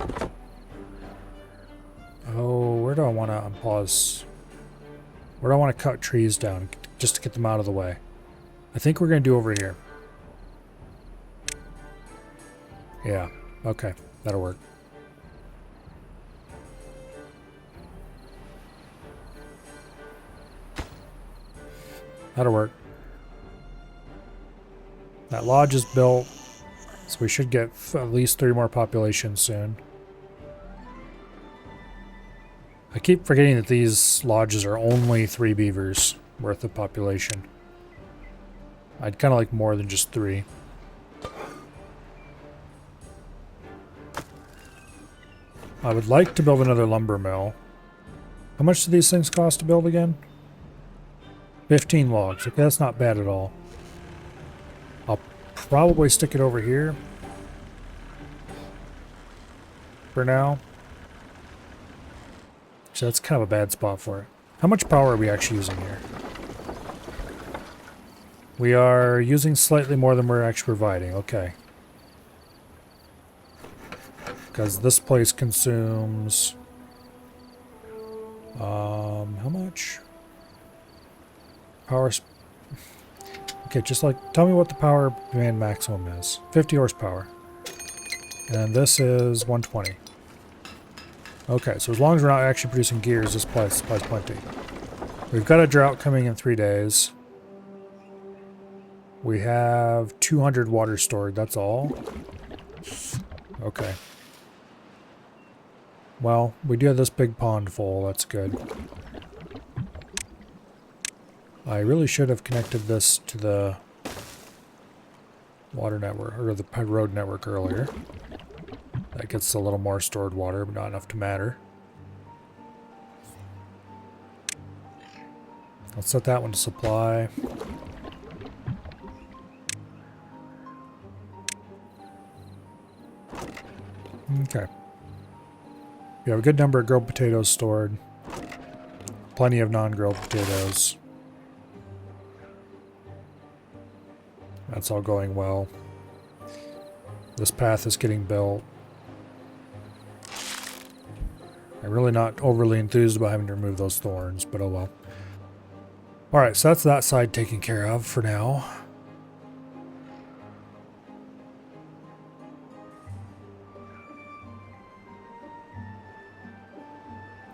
Oh, where do I want to unpause? Where do I want to cut trees down just to get them out of the way? I think we're going to do over here. Yeah, okay. That'll work. That'll work. That lodge is built, so we should get at least 3 more populations soon. I keep forgetting that these lodges are only 3 beavers worth of population. I'd kind of like more than just 3. I would like to build another lumber mill. How much do these things cost to build again? 15 logs. Okay, that's not bad at all. I'll probably stick it over here for now. So that's kind of a bad spot for it. How much power are we actually using here? We are using slightly more than we're actually providing. Okay. Because this place consumes... how much? Power... Okay, just like... Tell me what the power demand maximum is. 50 horsepower. And this is 120. Okay, so as long as we're not actually producing gears, this supplies plenty. We've got a drought coming in 3 days. We have 200 water stored, that's all. Okay. Well, we do have this big pond full, that's good. I really should have connected this to the water network, or the road network earlier. That gets a little more stored water, but not enough to matter. Let's set that one to supply. Okay. We have a good number of grilled potatoes stored. Plenty of non-grilled potatoes. That's all going well. This path is getting built. I'm really not overly enthused about having to remove those thorns, but oh well. Alright, so that's that side taken care of for now.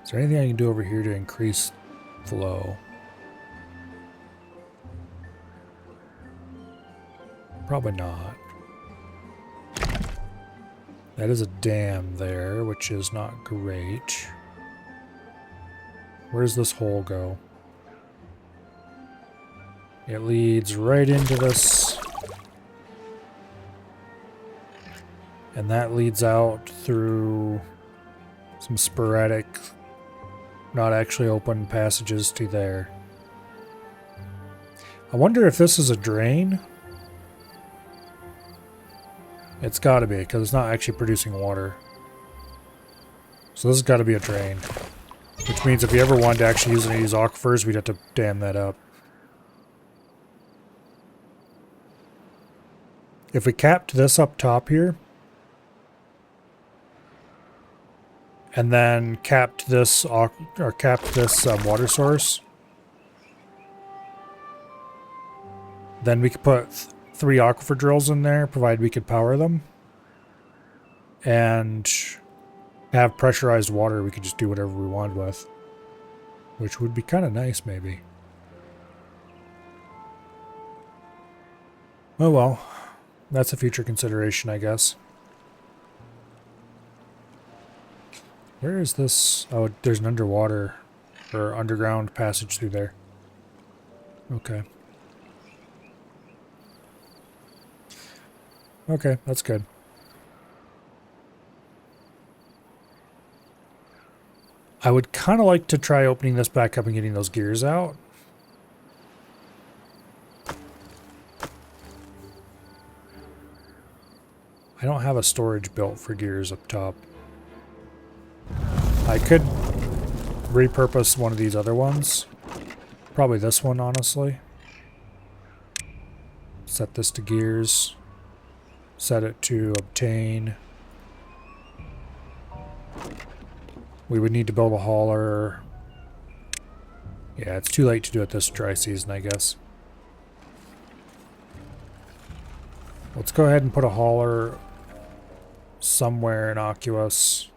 Is there anything I can do over here to increase flow? Probably not. That is a dam there, which is not great. Where does this hole go? It leads right into this. And that leads out through some sporadic, not actually open passages to there. I wonder if this is a drain. It's gotta be, because it's not actually producing water. So this has got to be a drain. Which means if you ever wanted to actually use any of these aquifers, we'd have to dam that up. If we capped this up top here, and then capped this water source, then we could put 3 aquifer drills in there, provided we could power them, and have pressurized water we could just do whatever we wanted with, which would be kind of nice, maybe. Oh well, that's a future consideration, I guess. Where is this? Oh, there's an underwater or underground passage through there. Okay. Okay, that's good. I would kind of like to try opening this back up and getting those gears out. I don't have a storage built for gears up top. I could repurpose one of these other ones. Probably this one, honestly. Set this to gears. Set it to obtain. We would need to build a hauler. Yeah, it's too late to do it this dry season, I guess. Let's go ahead and put a hauler somewhere innocuous.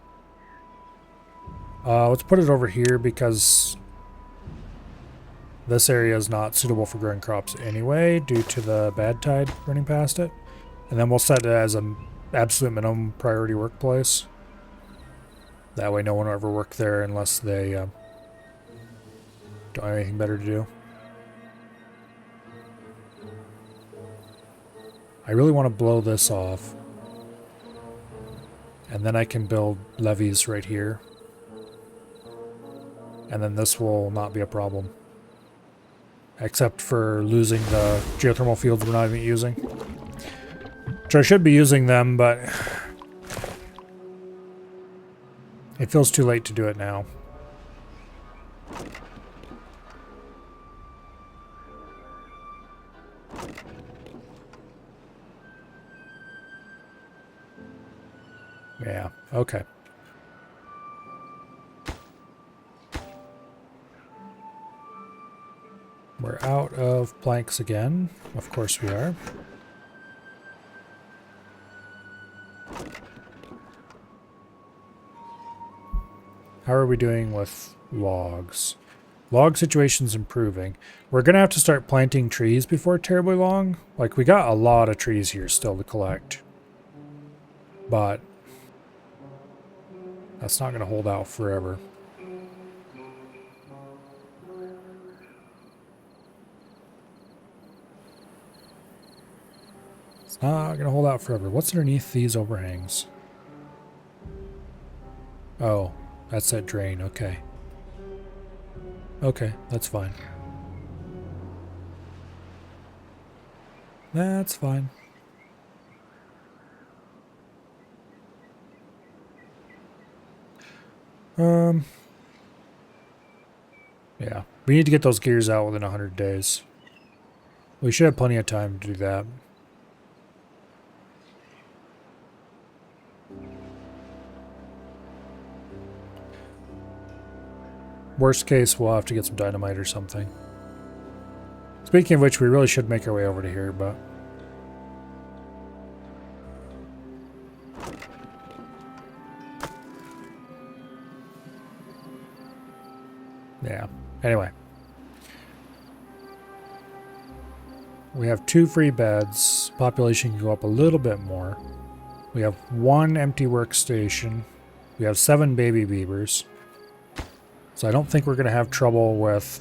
Let's put it over here because this area is not suitable for growing crops anyway due to the bad tide running past it. And then we'll set it as an absolute minimum priority workplace. That way no one will ever work there unless they don't have anything better to do. I really want to blow this off. And then I can build levees right here. And then this will not be a problem. Except for losing the geothermal fields we're not even using. Which I should be using them, but it feels too late to do it now. Yeah, okay. We're out of planks again. Of course we are. How are we doing with logs? Log situation's improving. We're going to have to start planting trees before terribly long. Like, we got a lot of trees here still to collect. But that's not going to hold out forever. It's not going to hold out forever. What's underneath these overhangs? Oh, that's that drain. Okay. Okay, that's fine. That's fine. Yeah. We need to get those gears out within 100 days. We should have plenty of time to do that. Worst case, we'll have to get some dynamite or something. Speaking of which, we really should make our way over to here, but... yeah. Anyway. We have 2 free beds. Population can go up a little bit more. We have 1 empty workstation. We have 7 baby beavers. So I don't think we're going to have trouble with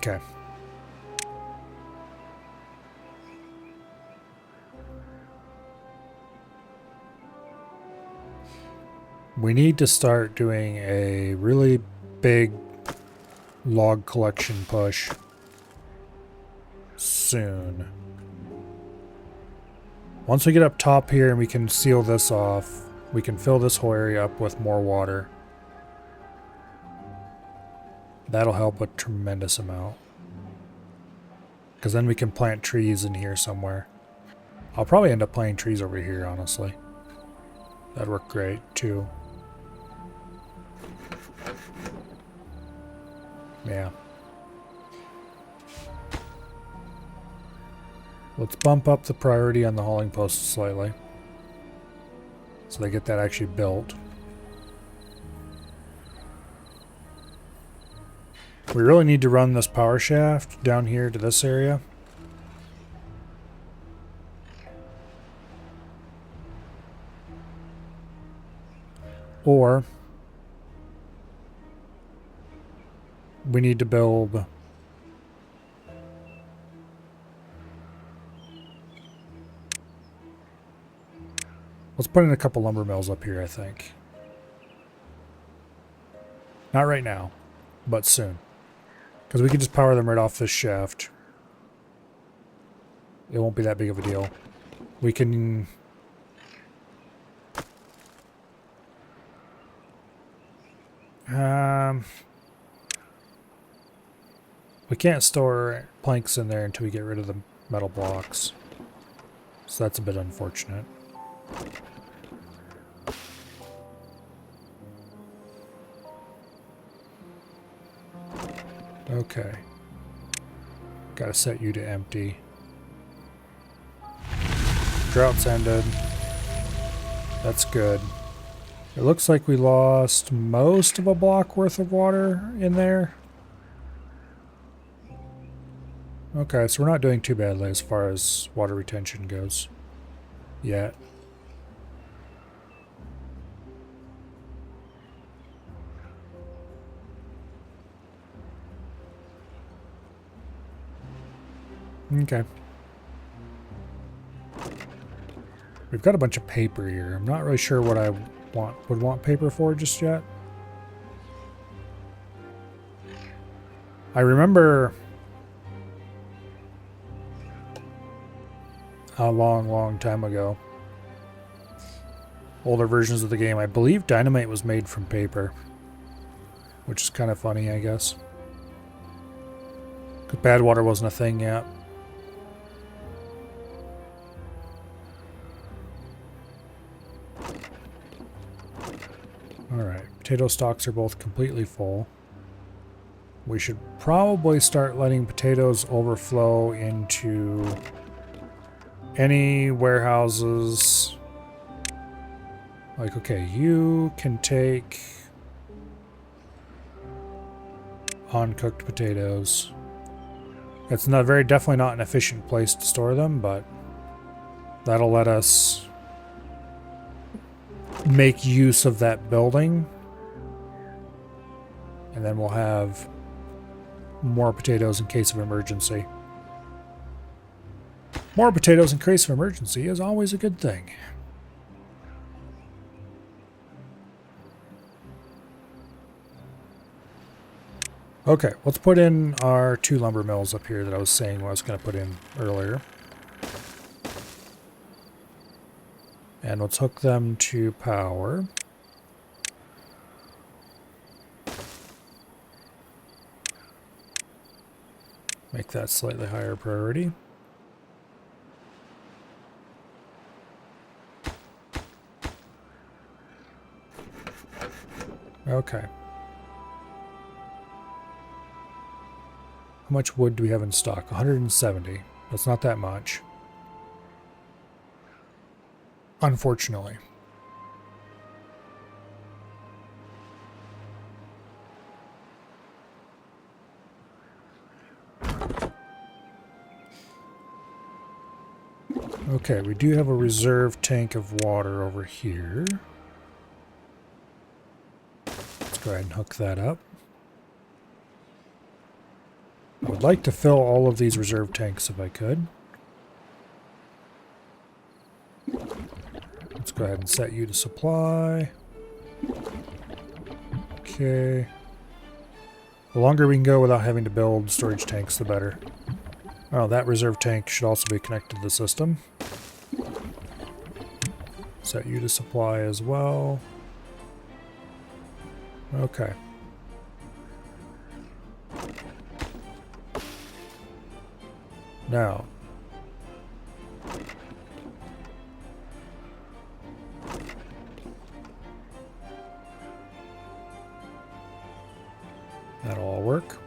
Okay. We need to start doing a really big log collection push soon. Once we get up top here and we can seal this off, we can fill this whole area up with more water. That'll help a tremendous amount. Because then we can plant trees in here somewhere. I'll probably end up planting trees over here, honestly. That'd work great, too. Yeah. Let's bump up the priority on the hauling posts slightly. So they get that actually built. We really need to run this power shaft down here to this area. Or we need to build let's put in a couple lumber mills up here, I think. Not right now, but soon. Because we can just power them right off this shaft. It won't be that big of a deal. We can... we can't store planks in there until we get rid of the metal blocks. So that's a bit unfortunate. Okay. Gotta set you to empty. Drought's ended. That's good. It looks like we lost most of a block worth of water in there. Okay, so we're not doing too badly as far as water retention goes yet. Okay. We've got a bunch of paper here. I'm not really sure what I would want paper for just yet. I remember a long time ago, older versions of the game, I believe dynamite was made from paper, which is kind of funny, I guess. Because bad water wasn't a thing yet. Alright, potato stalks are both completely full. We should probably start letting potatoes overflow into any warehouses. Like, okay, you can take uncooked potatoes. It's not definitely not an efficient place to store them, but that'll let us make use of that building, and then we'll have more potatoes in case of emergency. More potatoes in case of emergency is always a good thing. Okay, let's put in our 2 lumber mills up here that I was saying I was going to put in earlier. And let's hook them to power. Make that slightly higher priority. Okay. How much wood do we have in stock? 170. That's not that much. Unfortunately. Okay, we do have a reserve tank of water over here. Let's go ahead and hook that up. I would like to fill all of these reserve tanks if I could. Let's go ahead and set you to supply. Okay. The longer we can go without having to build storage tanks, the better. Oh, that reserve tank should also be connected to the system. Set you to supply as well. Okay. Now. That'll all work.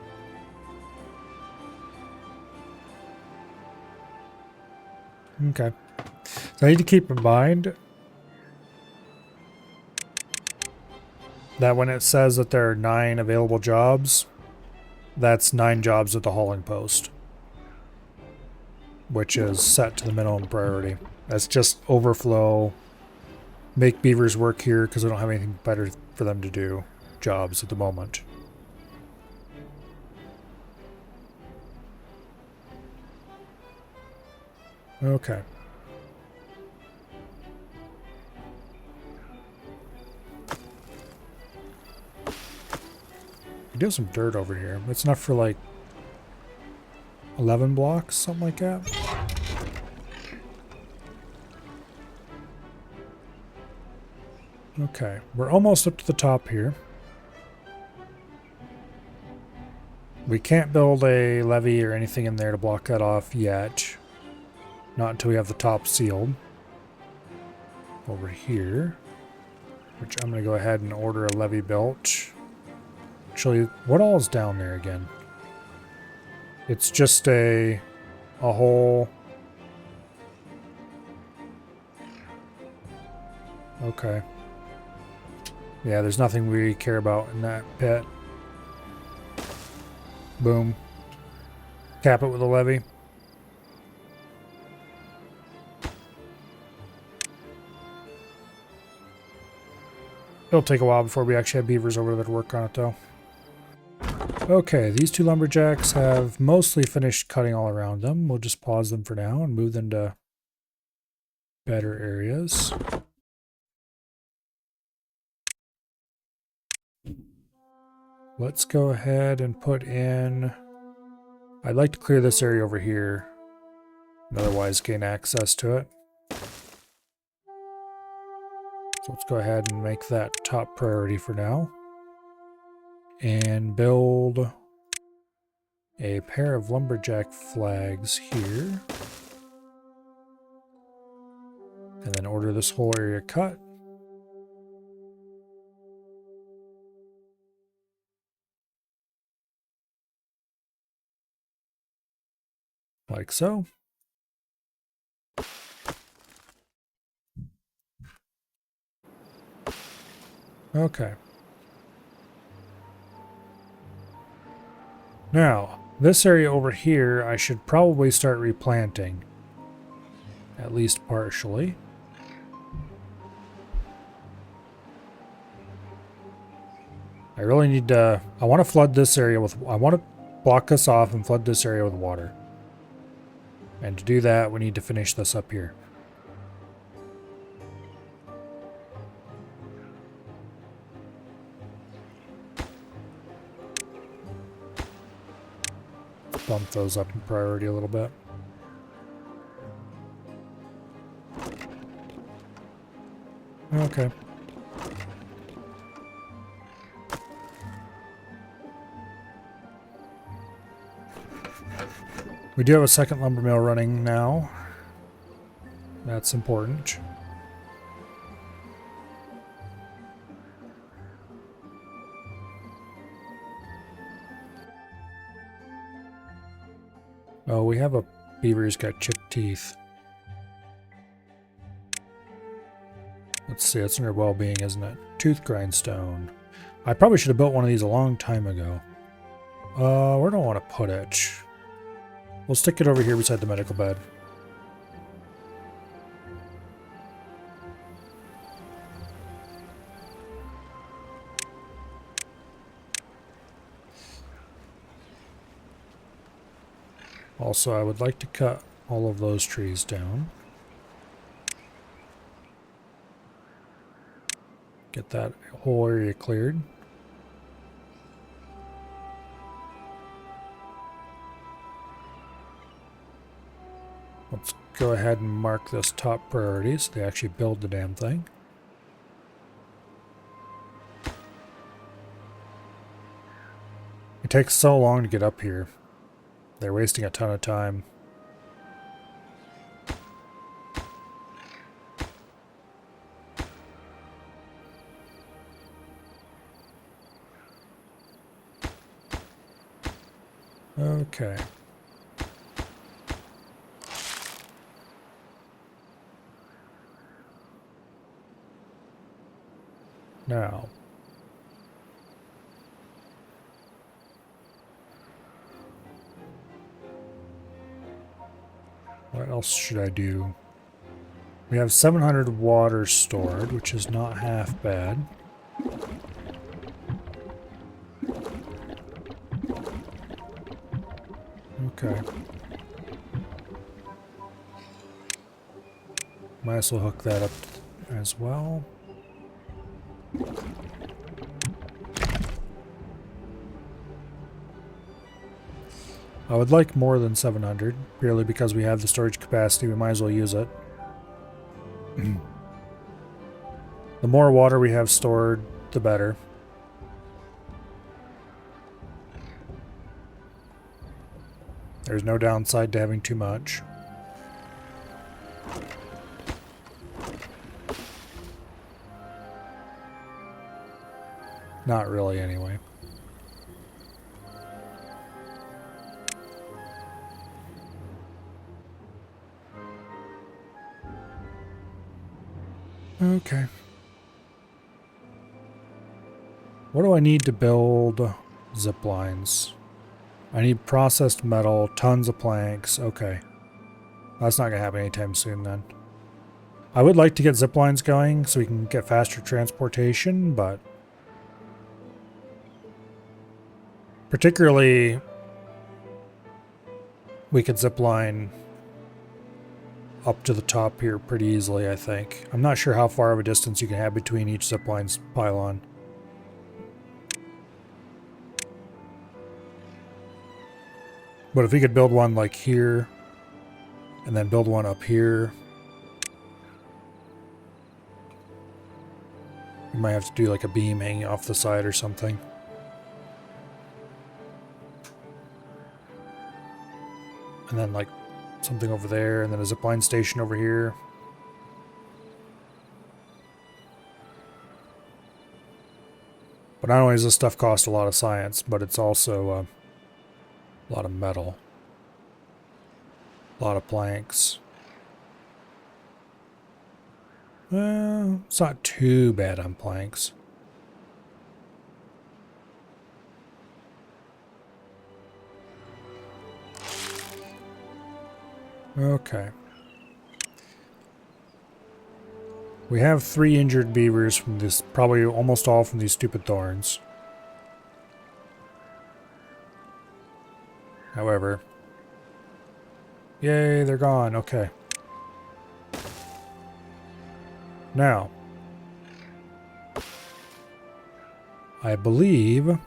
Okay. So I need to keep in mind that when it says that there are 9 available jobs, that's 9 jobs at the hauling post, which is set to the minimum priority. That's just overflow, make beavers work here because I don't have anything better for them to do jobs at the moment. Okay. We do have some dirt over here. It's enough for like 11 blocks, something like that. Okay, we're almost up to the top here. We can't build a levee or anything in there to block that off yet. Not until we have the top sealed. Over here. Which I'm going to go ahead and order a levee built. Actually, what all is down there again? It's just a hole. Okay. Yeah, there's nothing we care about in that pit. Boom. Cap it with a levee. It'll take a while before we actually have beavers over there to work on it, though. Okay, these 2 lumberjacks have mostly finished cutting all around them. We'll just pause them for now and move them to better areas. Let's go ahead and put in... I'd like to clear this area over here, and otherwise gain access to it. So let's go ahead and make that top priority for now. And build a pair of lumberjack flags here. And then order this whole area cut. Like so. Okay. Now, this area over here, I should probably start replanting. At least partially. I really need to... I want to flood this area with... I want to block this off and flood this area with water. And to do that, we need to finish this up here. Bump those up in priority a little bit. Okay. We do have a second lumber mill running now. That's important. Oh, we have a beaver who's got chipped teeth. Let's see, it's under well-being, isn't it? Tooth grindstone. I probably should have built one of these a long time ago. Where do I want to put it? We'll stick it over here beside the medical bed. Also, I would like to cut all of those trees down. Get that whole area cleared. Let's go ahead and mark this top priority so they actually build the damn thing. It takes so long to get up here. They're wasting a ton of time. Okay. Now. What else should I do? We have 700 water stored, which is not half bad. Okay. Might as well hook that up as well. I would like more than 700, purely because we have the storage capacity, we might as well use it. The more water we have stored, the better. There's no downside to having too much. Not really, anyway. Okay. What do I need to build zip lines? I need processed metal, tons of planks. Okay. That's not going to happen anytime soon then. I would like to get zip lines going so we can get faster transportation, but particularly we could zip line up to the top here pretty easily, I think. I'm not sure how far of a distance you can have between each zip line's pylon. But if we could build one like here, and then build one up here, we might have to do like a beam hanging off the side or something. And then like something over there, and then a zipline station over here. But not only does this stuff cost a lot of science, but it's also a lot of metal. A lot of planks. It's not too bad on planks. Okay. We have 3 injured beavers from this, probably almost all from these stupid thorns. However, yay, they're gone. Okay. Now, I believe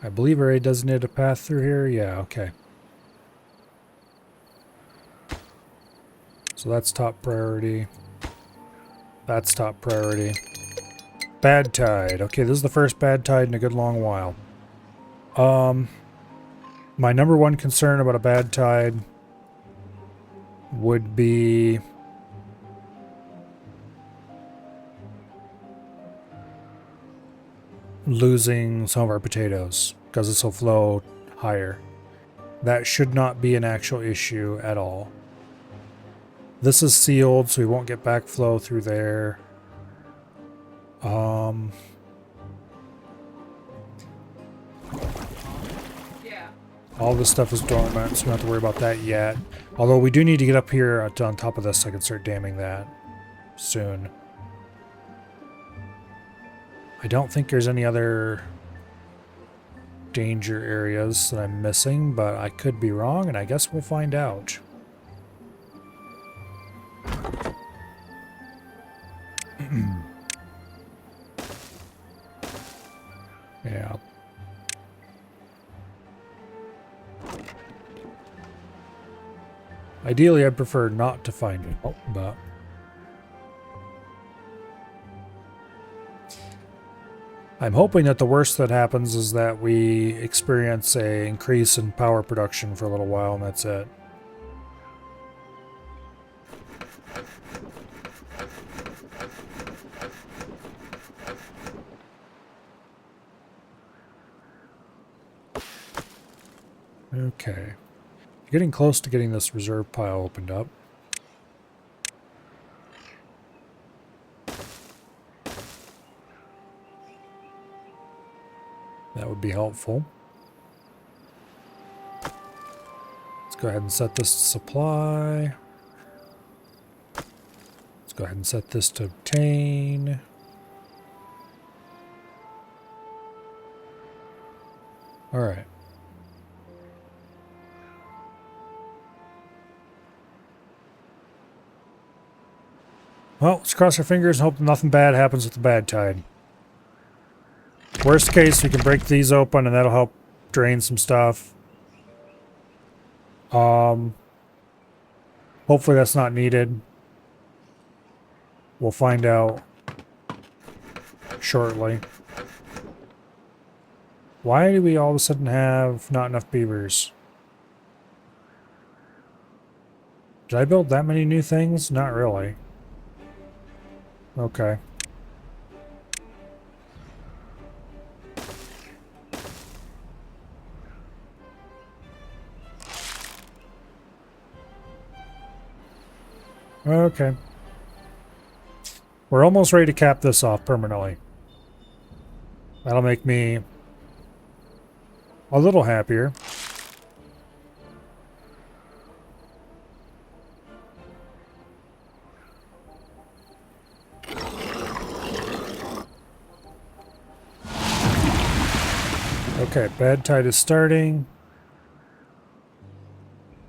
I already designated a path through here. Yeah, okay. So that's top priority. That's top priority. Bad tide. Okay, this is the first bad tide in a good long while. My number one concern about a bad tide would be losing some of our potatoes because this will flow higher. That should not be an actual issue at all. This is sealed, so we won't get backflow through there. All this stuff is dormant, so we don't have to worry about that yet. Although we do need to get up here on top of this so I can start damming that. soon. I don't think there's any other danger areas that I'm missing, but I could be wrong, and I guess we'll find out. Yeah. Ideally, I'd prefer not to find it, but I'm hoping that the worst that happens is that we experience an increase in power production for a little while, and that's it. Okay. Getting close to getting this reserve pile opened up. That would be helpful. Let's go ahead and set this to supply. Let's go ahead and set this to obtain. All right. Well, let's cross our fingers and hope nothing bad happens with the bad tide. Worst case, we can break these open and that'll help drain some stuff. Hopefully that's not needed. We'll find out shortly. Why do we all of a sudden have not enough beavers? Did I build that many new things? Not really. Okay. Okay. We're almost ready to cap this off permanently. That'll make me a little happier. Okay, bad tide is starting.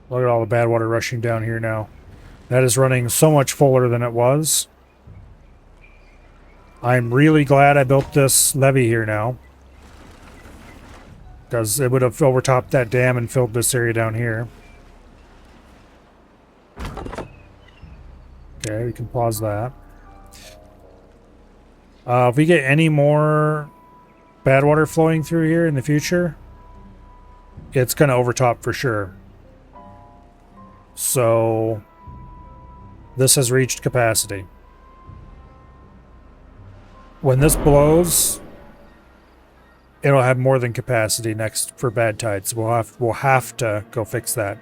Look at all the bad water rushing down here now. That is running so much fuller than it was. I'm really glad I built this levee here now, because it would have overtopped that dam and filled this area down here. Okay, we can pause that. If we get any more bad water flowing through here in the future, it's going to overtop for sure. So this has reached capacity. When this blows, it'll have more than capacity next for bad tides. We'll have to go fix that.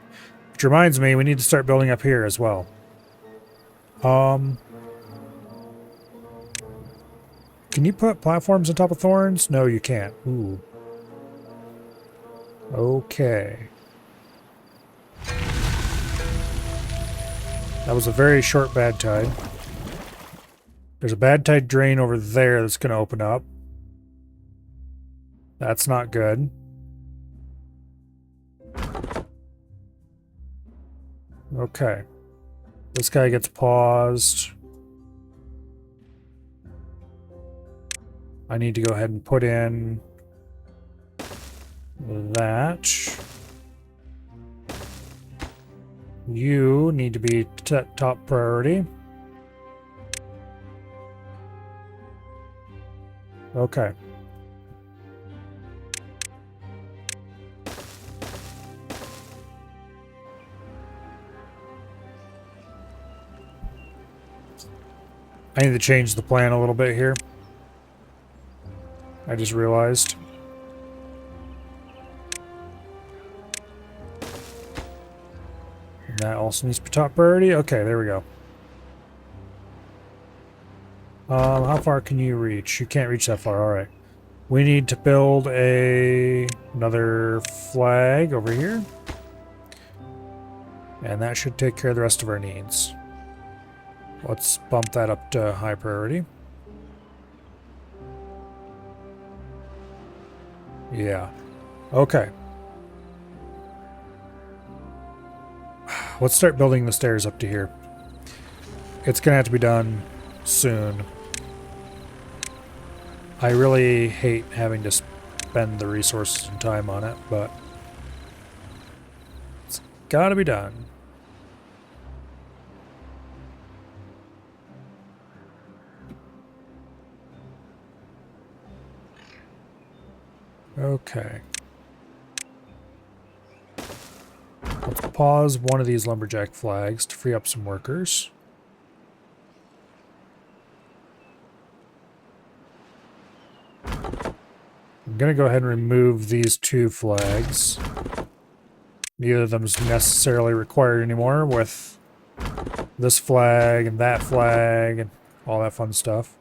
Which reminds me, we need to start building up here as well. Can you put platforms on top of thorns? No, you can't. Ooh. Okay. That was a very short bad tide. There's a bad tide drain over there that's going to open up. That's not good. Okay. This guy gets paused. I need to go ahead and put in that. You need to be top priority. Okay. I need to change the plan a little bit here. I just realized. And that also needs to be top priority. Okay, there we go. How far can you reach? You can't reach that far. All right. We need to build another flag over here. And that should take care of the rest of our needs. Let's bump that up to high priority. Yeah. Okay. Let's start building the stairs up to here. It's gonna have to be done soon. I really hate having to spend the resources and time on it, but it's gotta be done. Okay. Let's pause one of these lumberjack flags to free up some workers. I'm going to go ahead and remove these two flags. Neither of them is necessarily required anymore with this flag and that flag and all that fun stuff.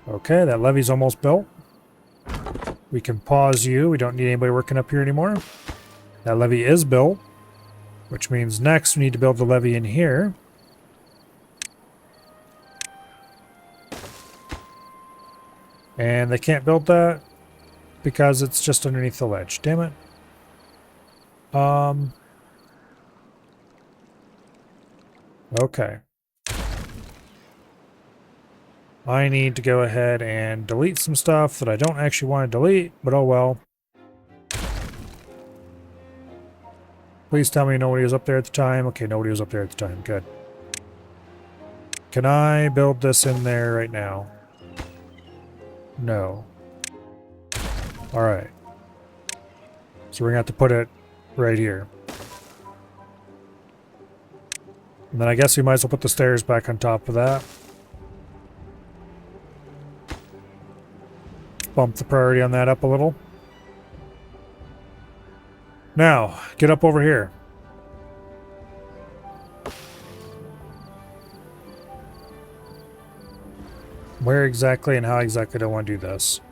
Okay, that levee's almost built. We can pause you. We don't need anybody working up here anymore. That levee is built, which means next we need to build the levee in here. And they can't build that because it's just underneath the ledge. Damn it. Okay. I need to go ahead and delete some stuff that I don't actually want to delete, but oh well. Please tell me nobody was up there at the time. Okay, nobody was up there at the time. Good. Can I build this in there right now? No. Alright. So we're going to have to put it right here. And then I guess we might as well put the stairs back on top of that. Bump the priority on that up a little. Now, get up over here. Where exactly and how exactly do I want to do this?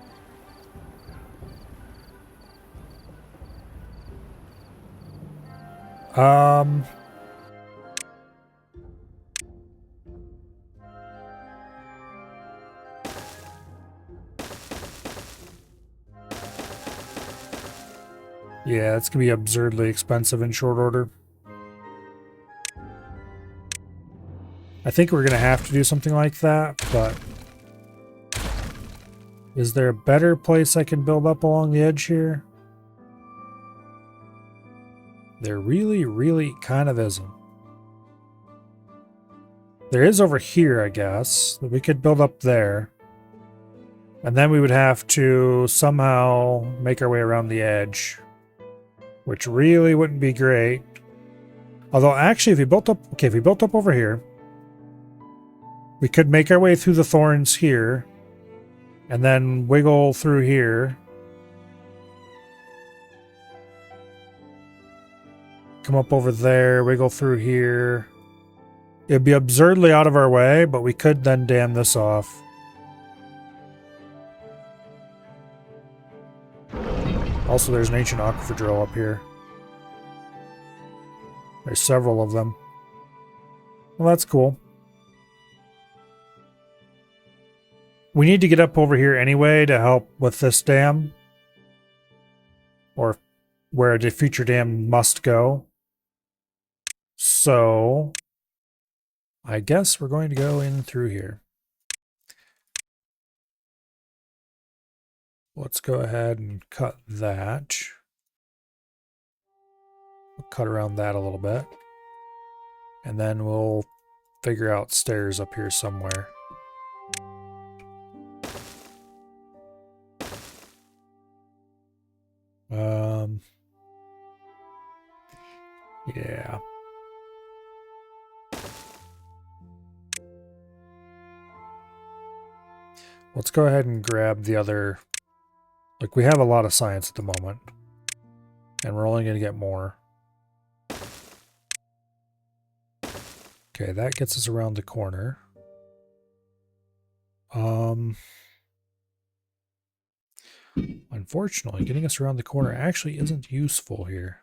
Yeah, it's going to be absurdly expensive in short order. I think we're going to have to do something like that, but is there a better place I can build up along the edge here? There really, really kind of isn't. There is over here, I guess, that we could build up there. And then we would have to somehow make our way around the edge, which really wouldn't be great. Although actually, if we built up, okay, if we built up over here, we could make our way through the thorns here, and then wiggle through here. Come up over there, wiggle through here. It'd be absurdly out of our way, but we could then dam this off. Also, there's an ancient aquifer drill up here. There's several of them. Well, that's cool. We need to get up over here anyway to help with this dam. Or where the future dam must go. So, I guess we're going to go in through here. Let's go ahead and cut that. We'll cut around that a little bit. And then we'll figure out stairs up here somewhere. Yeah. Let's go ahead and grab the other. Like, we have a lot of science at the moment. And we're only going to get more. Okay, that gets us around the corner. Unfortunately, getting us around the corner actually isn't useful here.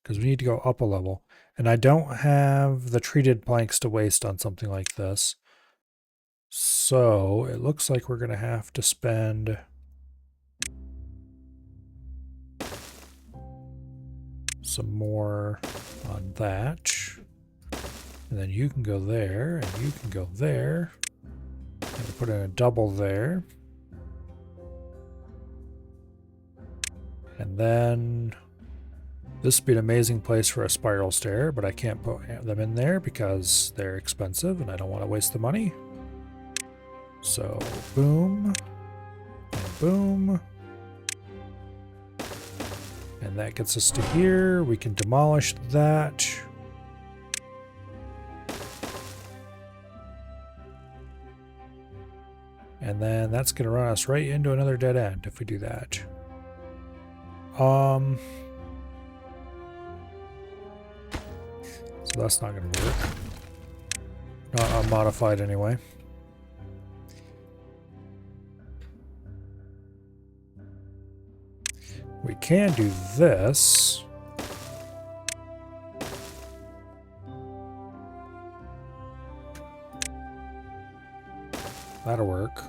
Because we need to go up a level. And I don't have the treated planks to waste on something like this. So it looks like we're going to have to spend some more on that. And then you can go there, and you can go there. And put in a double there. And then this would be an amazing place for a spiral stair, but I can't put them in there because they're expensive and I don't want to waste the money. So boom, and boom. And that gets us to here. We can demolish that. And then that's going to run us right into another dead end if we do that. So that's not going to work. Not unmodified anyway. We can do this. That'll work.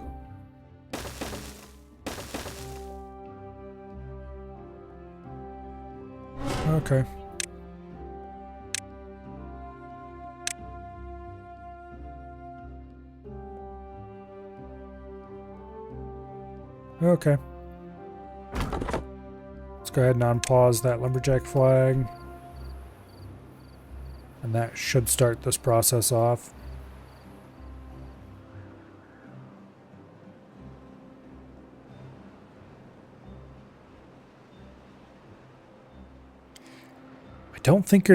Okay. Okay. Let's go ahead and unpause that lumberjack flag. And that should start this process off. I don't think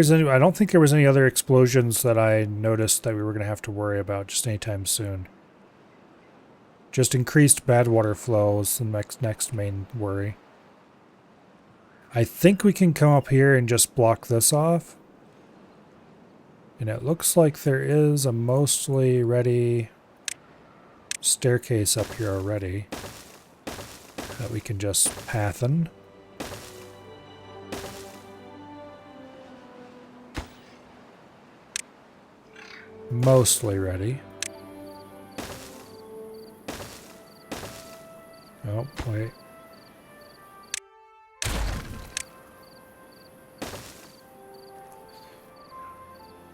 there was any other explosions that I noticed that we were going to have to worry about just anytime soon. Just increased bad water flow is the next main worry. I think we can come up here and just block this off. And it looks like there is a mostly ready staircase up here already that we can just pathen. Mostly ready. Oh, wait.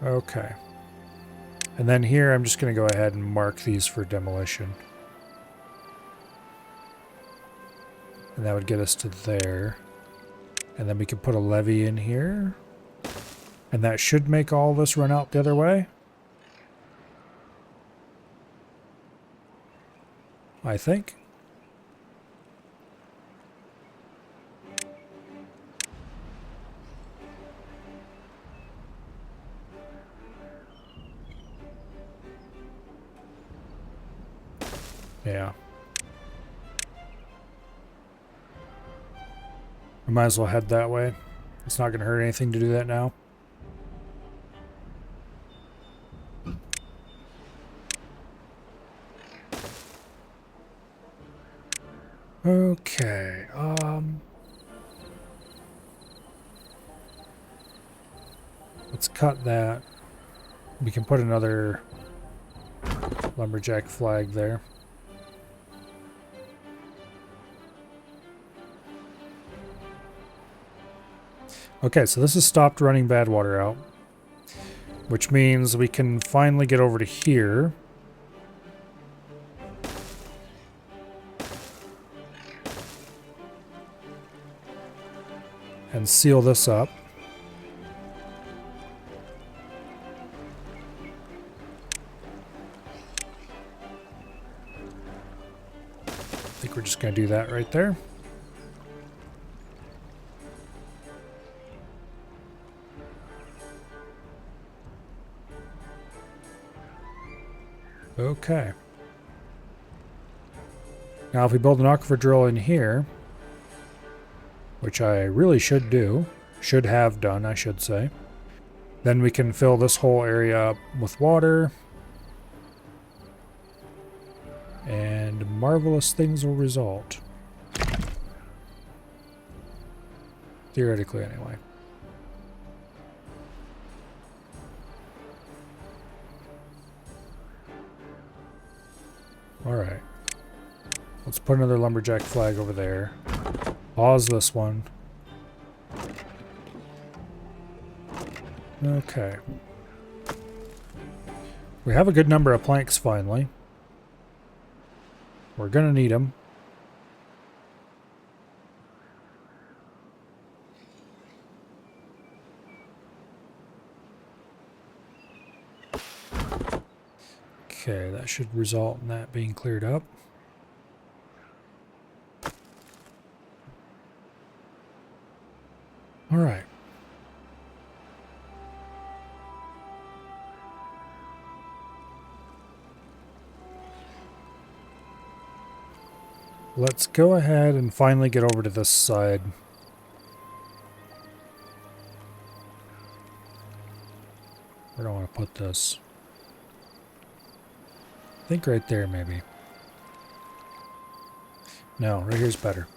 Okay. And then here I'm just going to go ahead and mark these for demolition. And that would get us to there. And then we can put a levee in here. And that should make all this run out the other way. I think. Yeah. We might as well head that way. It's not going to hurt anything to do that now. Okay, let's cut that. We can put another lumberjack flag there. Okay, so this has stopped running bad water out, which means we can finally get over to here. And seal this up. I think we're just going to do that right there. Okay. Now if we build an aquifer drill in here, which I really should do, should have done, I should say, then we can fill this whole area up with water. And marvelous things will result. Theoretically, anyway. Alright. Let's put another lumberjack flag over there. Pause this one. Okay. We have a good number of planks finally. We're gonna need them. Okay, that should result in that being cleared up. All right. Let's go ahead and finally get over to this side. Where do I want to put this? I think right there, maybe. No, right here's better.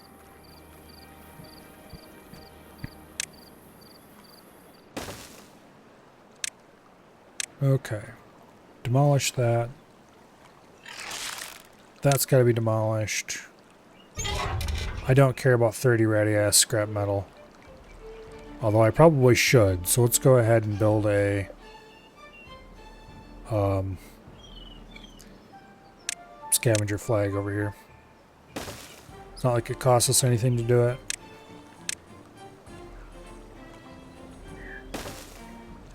Okay. Demolish that. That's got to be demolished. I don't care about 30 ratty ass scrap metal. Although I probably should. So let's go ahead and build a scavenger flag over here. It's not like it costs us anything to do it.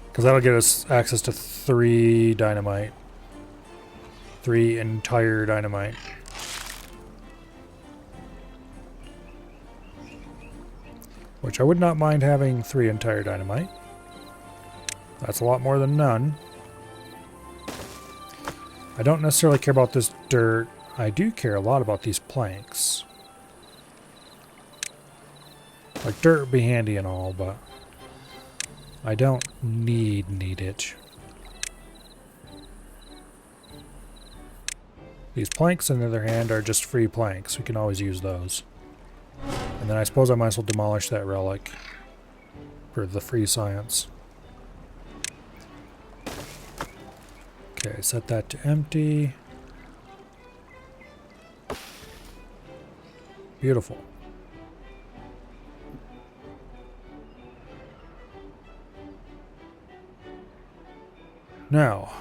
Because that'll get us access to 3 dynamite. 3 entire dynamite. Which I would not mind having 3 entire dynamite. That's a lot more than none. I don't necessarily care about this dirt. I do care a lot about these planks. Like, dirt would be handy and all, but I don't need it. These planks, on the other hand, are just free planks. We can always use those. And then I suppose I might as well demolish that relic for the free science. Okay, set that to empty. Beautiful. Now,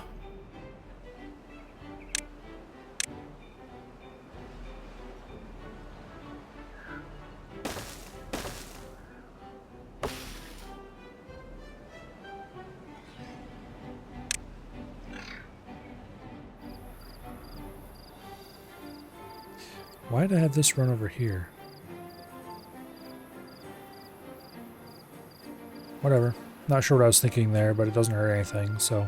why did I have this run over here? Whatever. Not sure what I was thinking there, but it doesn't hurt anything, so.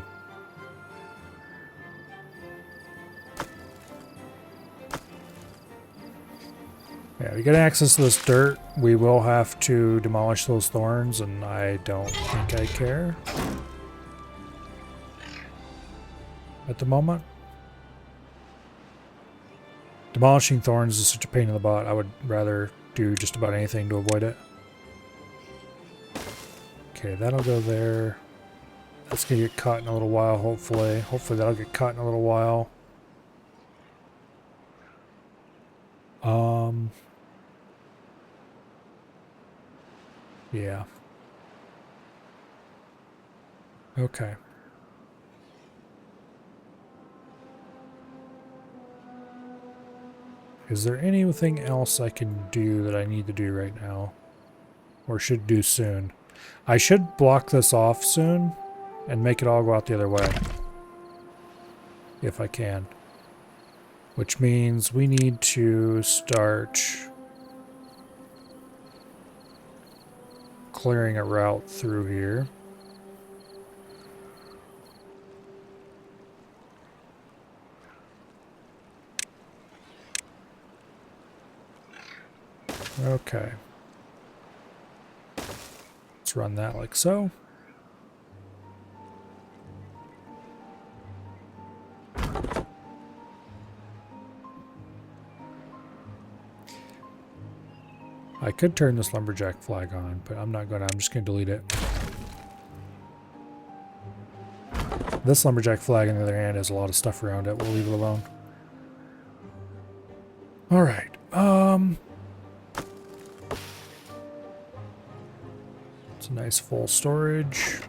Yeah, to get access to this dirt, we will have to demolish those thorns, and I don't think I care at the moment. Demolishing thorns is such a pain in the butt. I would rather do just about anything to avoid it. Okay, that'll go there. That's gonna get caught in a little while, hopefully. Hopefully that'll get caught in a little while. Yeah. Okay. Is there anything else I can do that I need to do right now? Or should do soon? I should block this off soon and make it all go out the other way. If I can. Which means we need to start clearing a route through here. Okay. Let's run that like so. I could turn this lumberjack flag on, but I'm not gonna. I'm just gonna delete it. This lumberjack flag, on the other hand, has a lot of stuff around it. We'll leave it alone. Alright, it's a nice full storage.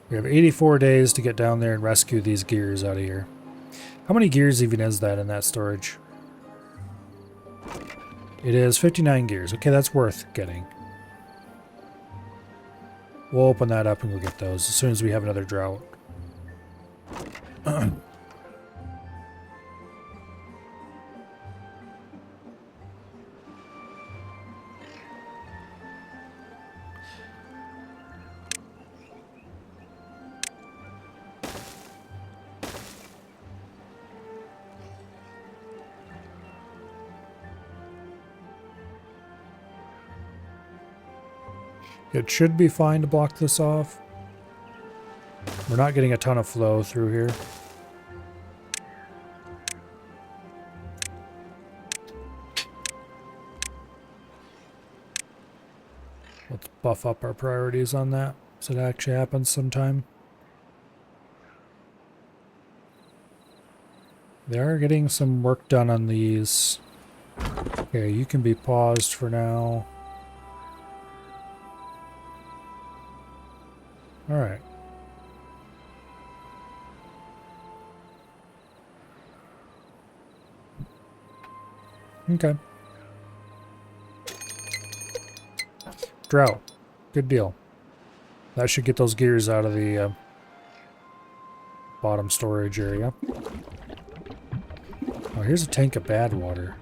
We have 84 days to get down there and rescue these gears out of here. How many gears even is that in that storage? It is 59 gears. Okay, that's worth getting. We'll open that up and go get those as soon as we have another drought. It should be fine to block this off. We're not getting a ton of flow through here. Let's buff up our priorities on that so it actually happens sometime. They are getting some work done on these. Okay, you can be paused for now. Alright. Okay. Drought. Good deal. That should get those gears out of the bottom storage area. Oh, here's a tank of bad water.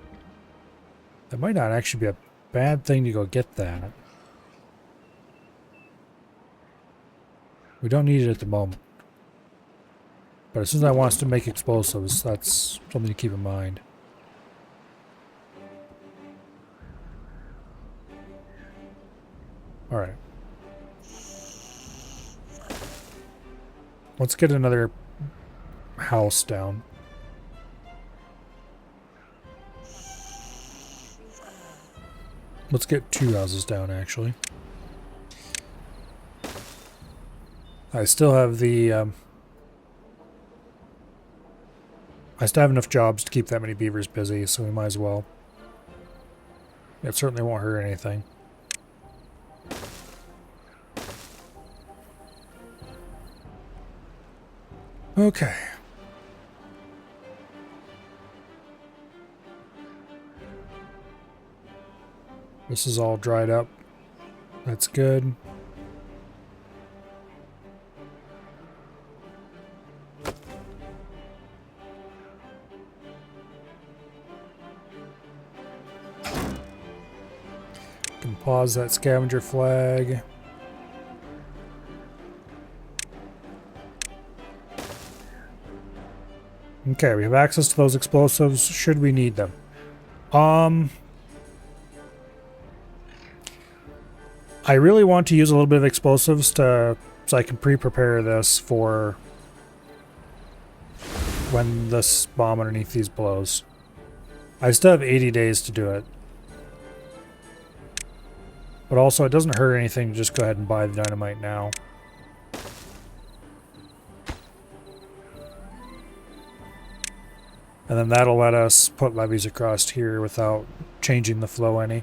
That might not actually be a bad thing to go get that. We don't need it at the moment. But as soon as I want us to make explosives, that's something to keep in mind. Alright. Let's get another house down. Let's get 2 houses down, actually. I still have the, I still have enough jobs to keep that many beavers busy, so we might as well. It certainly won't hurt anything. Okay. This is all dried up. That's good. Can pause that scavenger flag. Okay, we have access to those explosives should we need them. I really want to use a little bit of explosives so I can pre-prepare this for when this bomb underneath these blows. I still have 80 days to do it. But also, it doesn't hurt anything to just go ahead and buy the dynamite now. And then that'll let us put levees across here without changing the flow any.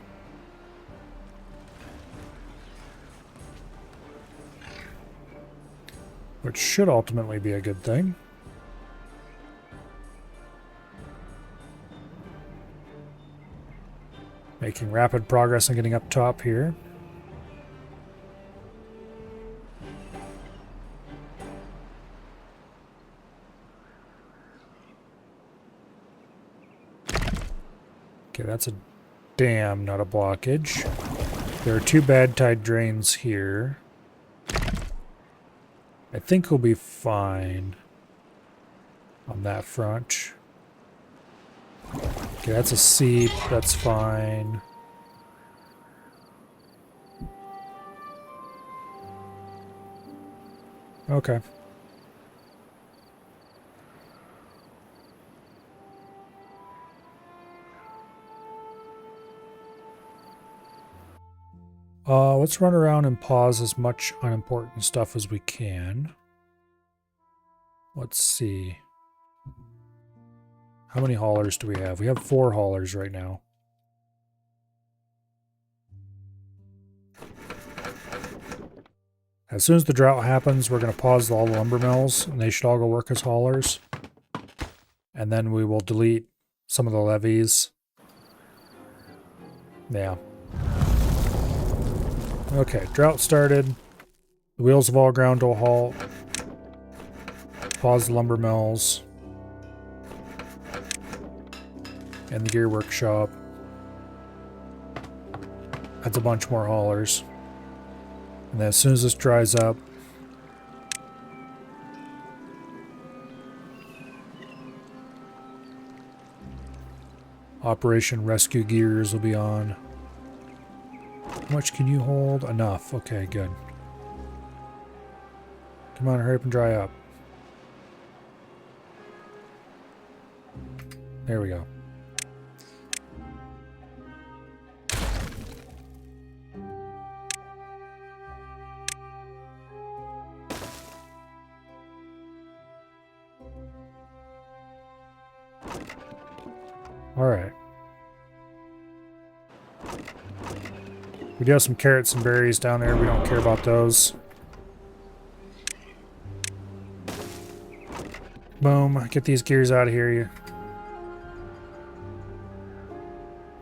Which should ultimately be a good thing. Making rapid progress on getting up top here. Okay, that's a dam, not a blockage. There are 2 bad tide drains here. I think we'll be fine on that front. Okay, that's a seep, that's fine. Okay. Let's run around and pause as much unimportant stuff as we can. Let's see. How many haulers do we have? We have 4 haulers right now. As soon as the drought happens, we're going to pause all the lumber mills, and they should all go work as haulers. And then we will delete some of the levees. Yeah. Okay, drought started. The wheels have all ground to a halt. Pause the lumber mills. And the gear workshop. That's a bunch more haulers. And then as soon as this dries up, Operation Rescue Gears will be on. How much can you hold? Enough. Okay, good. Come on, hurry up and dry up. There we go. All right. We do have some carrots and berries down there. We don't care about those. Boom. Get these gears out of here, you.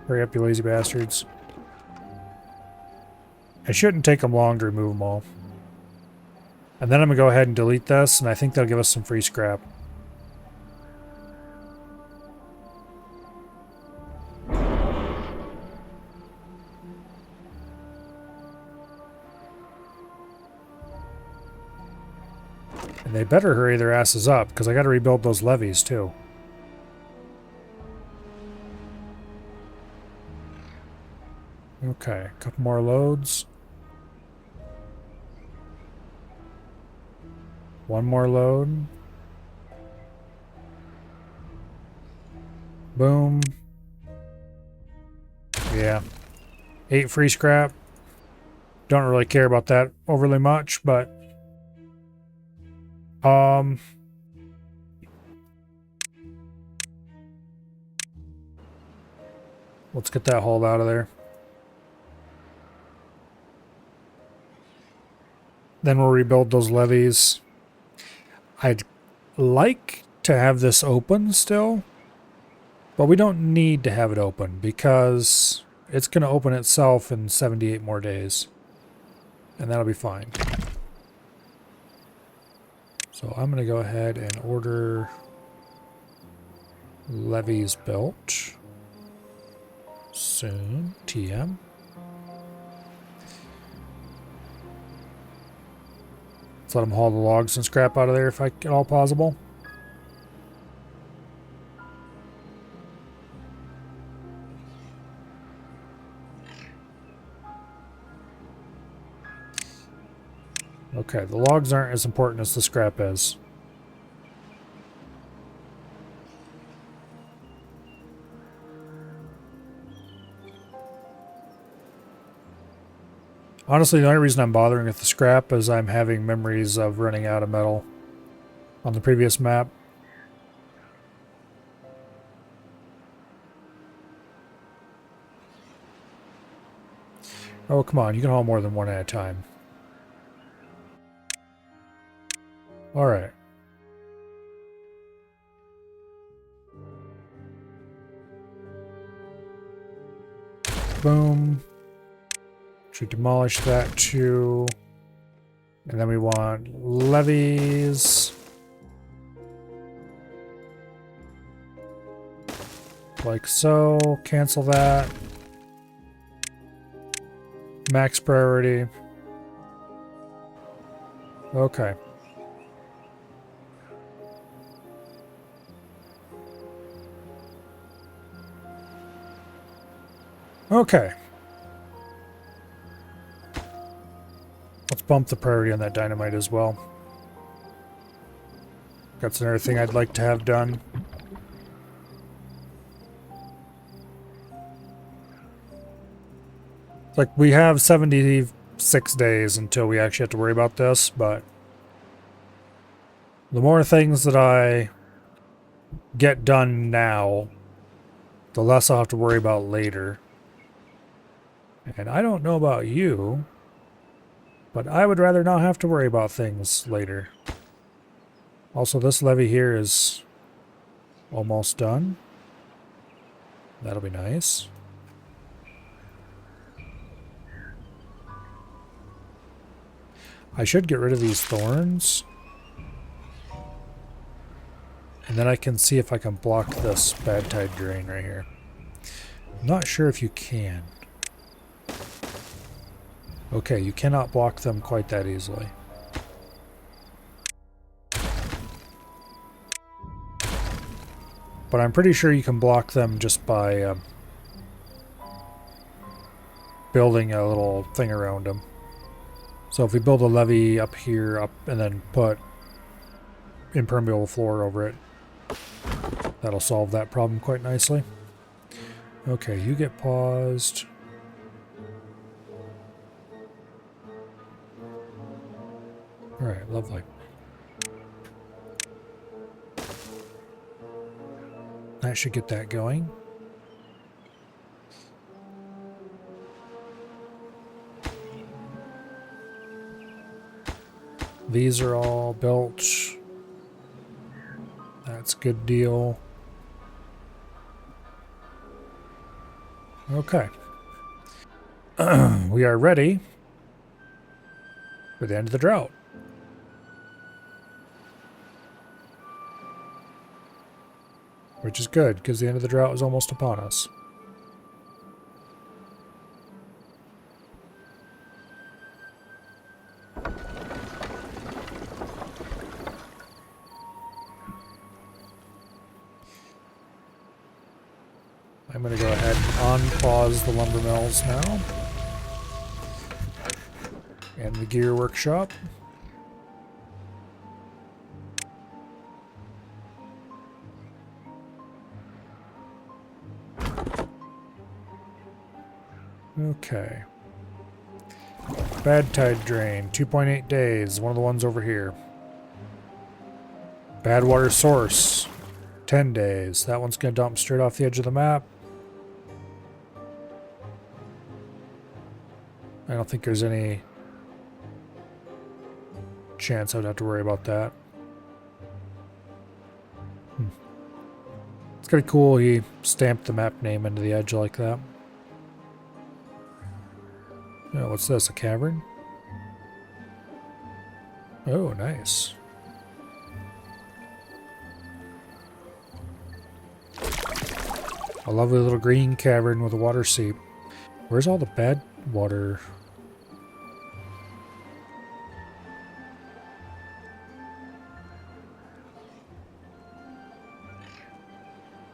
Hurry up, you lazy bastards. It shouldn't take them long to remove them all. And then I'm going to go ahead and delete this, and I think that'll give us some free scrap. And they better hurry their asses up, because I got to rebuild those levees, too. Okay, a couple more loads. One more load. Boom. Yeah. 8 free scrap. Don't really care about that overly much, but let's get that hauled out of there. Then we'll rebuild those levees. I'd like to have this open still, but we don't need to have it open because it's going to open itself in 78 more days. And that'll be fine. So I'm going to go ahead and order levees built soon. TM. Let's let them haul the logs and scrap out of there if at all possible. Okay, the logs aren't as important as the scrap is. Honestly, the only reason I'm bothering with the scrap is I'm having memories of running out of metal on the previous map. Oh, come on, you can haul more than one at a time. Alright. Boom. Should demolish that too. And then we want levees. Like so. Cancel that. Max priority. Okay. Okay. Let's bump the priority on that dynamite as well. That's another thing I'd like to have done. It's like we have 76 days until we actually have to worry about this, but the more things that I get done now, the less I'll have to worry about later. And I don't know about you, but I would rather not have to worry about things later. Also, this levee here is almost done. That'll be nice. I should get rid of these thorns. And then I can see if I can block this bad tide drain right here. I'm not sure if you can. Okay, you cannot block them quite that easily. But I'm pretty sure you can block them just by building a little thing around them. So if we build a levee up here, and then put impermeable floor over it, that'll solve that problem quite nicely. Okay, you get paused. Alright, lovely. That should get that going. These are all built. That's a good deal. Okay. We are ready for the end of the drought. Which is good, because the end of the drought is almost upon us. I'm going to go ahead and unpause the lumber mills now. And the gear workshop. Okay. Bad tide drain, 2.8 days, one of the ones over here. Bad water source, 10 days. That one's going to dump straight off the edge of the map. I don't think there's any chance I'd have to worry about that. It's kind of cool he stamped the map name into the edge like that. Oh, what's this? A cavern? Oh, nice. A lovely little green cavern with a water seep. Where's all the bad water?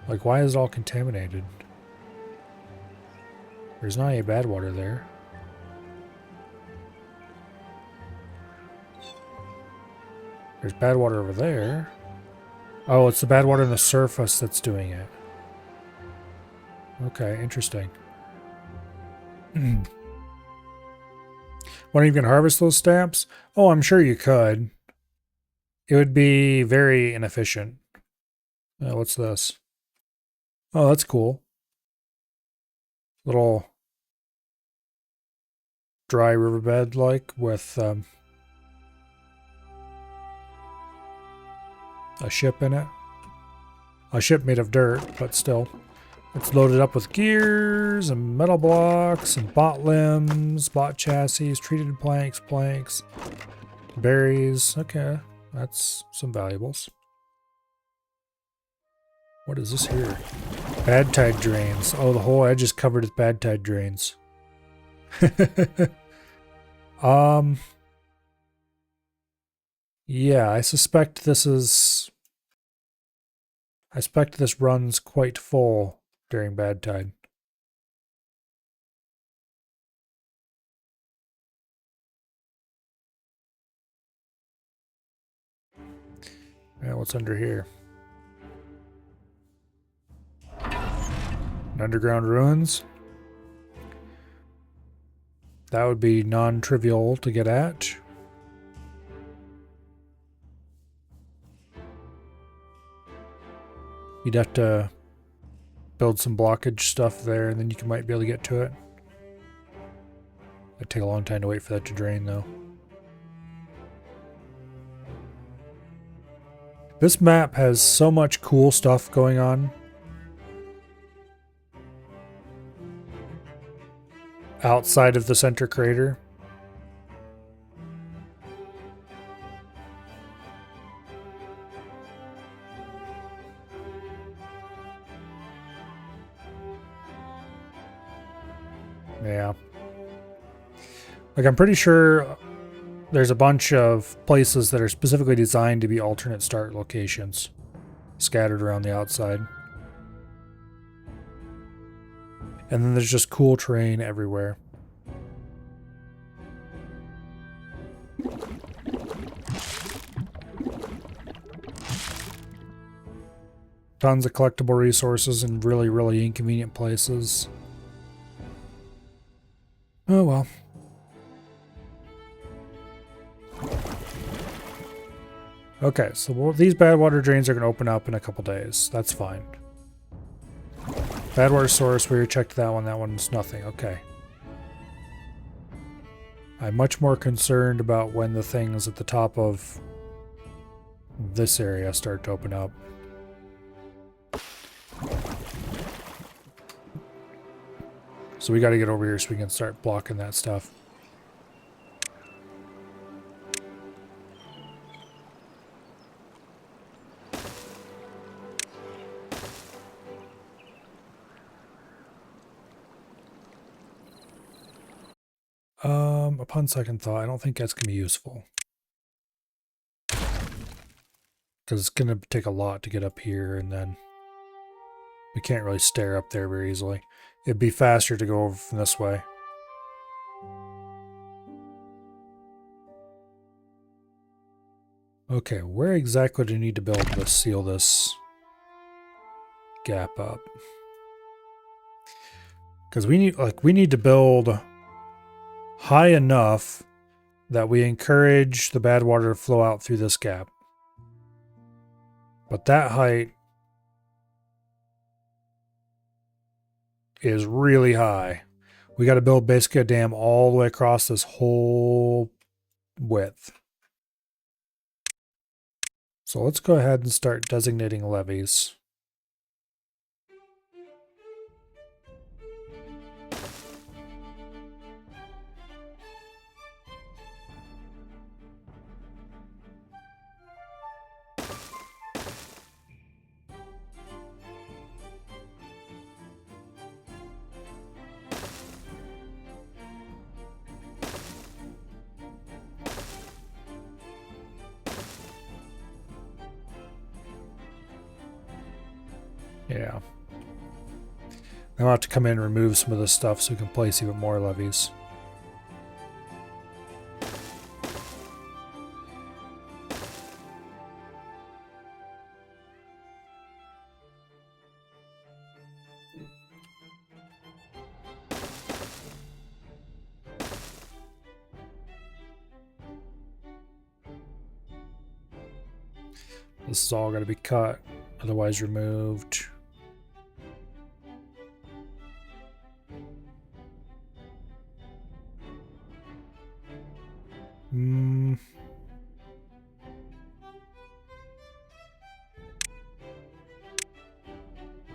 Like, why is it all contaminated? There's not any bad water there. There's bad water over there. Oh, it's the bad water in the surface that's doing it. Okay, interesting. When are you going to harvest those stamps? Oh, I'm sure you could. It would be very inefficient. What's this? Oh, that's cool. Little dry riverbed like with a ship in it. A ship made of dirt, but still. It's loaded up with gears and metal blocks and bot limbs, bot chassis, treated planks, berries. Okay, that's some valuables. What is this here? Bad tide drains. Oh, the whole edge is covered with bad tide drains. Yeah, I suspect this runs quite full during bad tide. Yeah, what's under here? Underground ruins. That would be non-trivial to get at. You'd have to build some blockage stuff there, and then you might be able to get to it. It'd take a long time to wait for that to drain, though. This map has so much cool stuff going on. Outside of the center crater. Yeah. Like, I'm pretty sure there's a bunch of places that are specifically designed to be alternate start locations scattered around the outside. And then there's just cool terrain everywhere. Tons of collectible resources in really, really inconvenient places. Oh well. Okay, so these bad water drains are going to open up in a couple days. That's fine. Bad water source, we already checked that one. That one's nothing. Okay. I'm much more concerned about when the things at the top of this area start to open up. So we got to get over here so we can start blocking that stuff. Upon second thought, I don't think that's going to be useful. Because it's going to take a lot to get up here, and then we can't really stair up there very easily. It'd be faster to go over from this way. Okay, where exactly do you need to build to seal this gap up? Because we need to build high enough that we encourage the bad water to flow out through this gap. But that height is really high. We got to build basically a dam all the way across this whole width. So let's go ahead and start designating levees. Yeah. I'll have to come in and remove some of this stuff so we can place even more levees. This is all going to be cut, otherwise removed.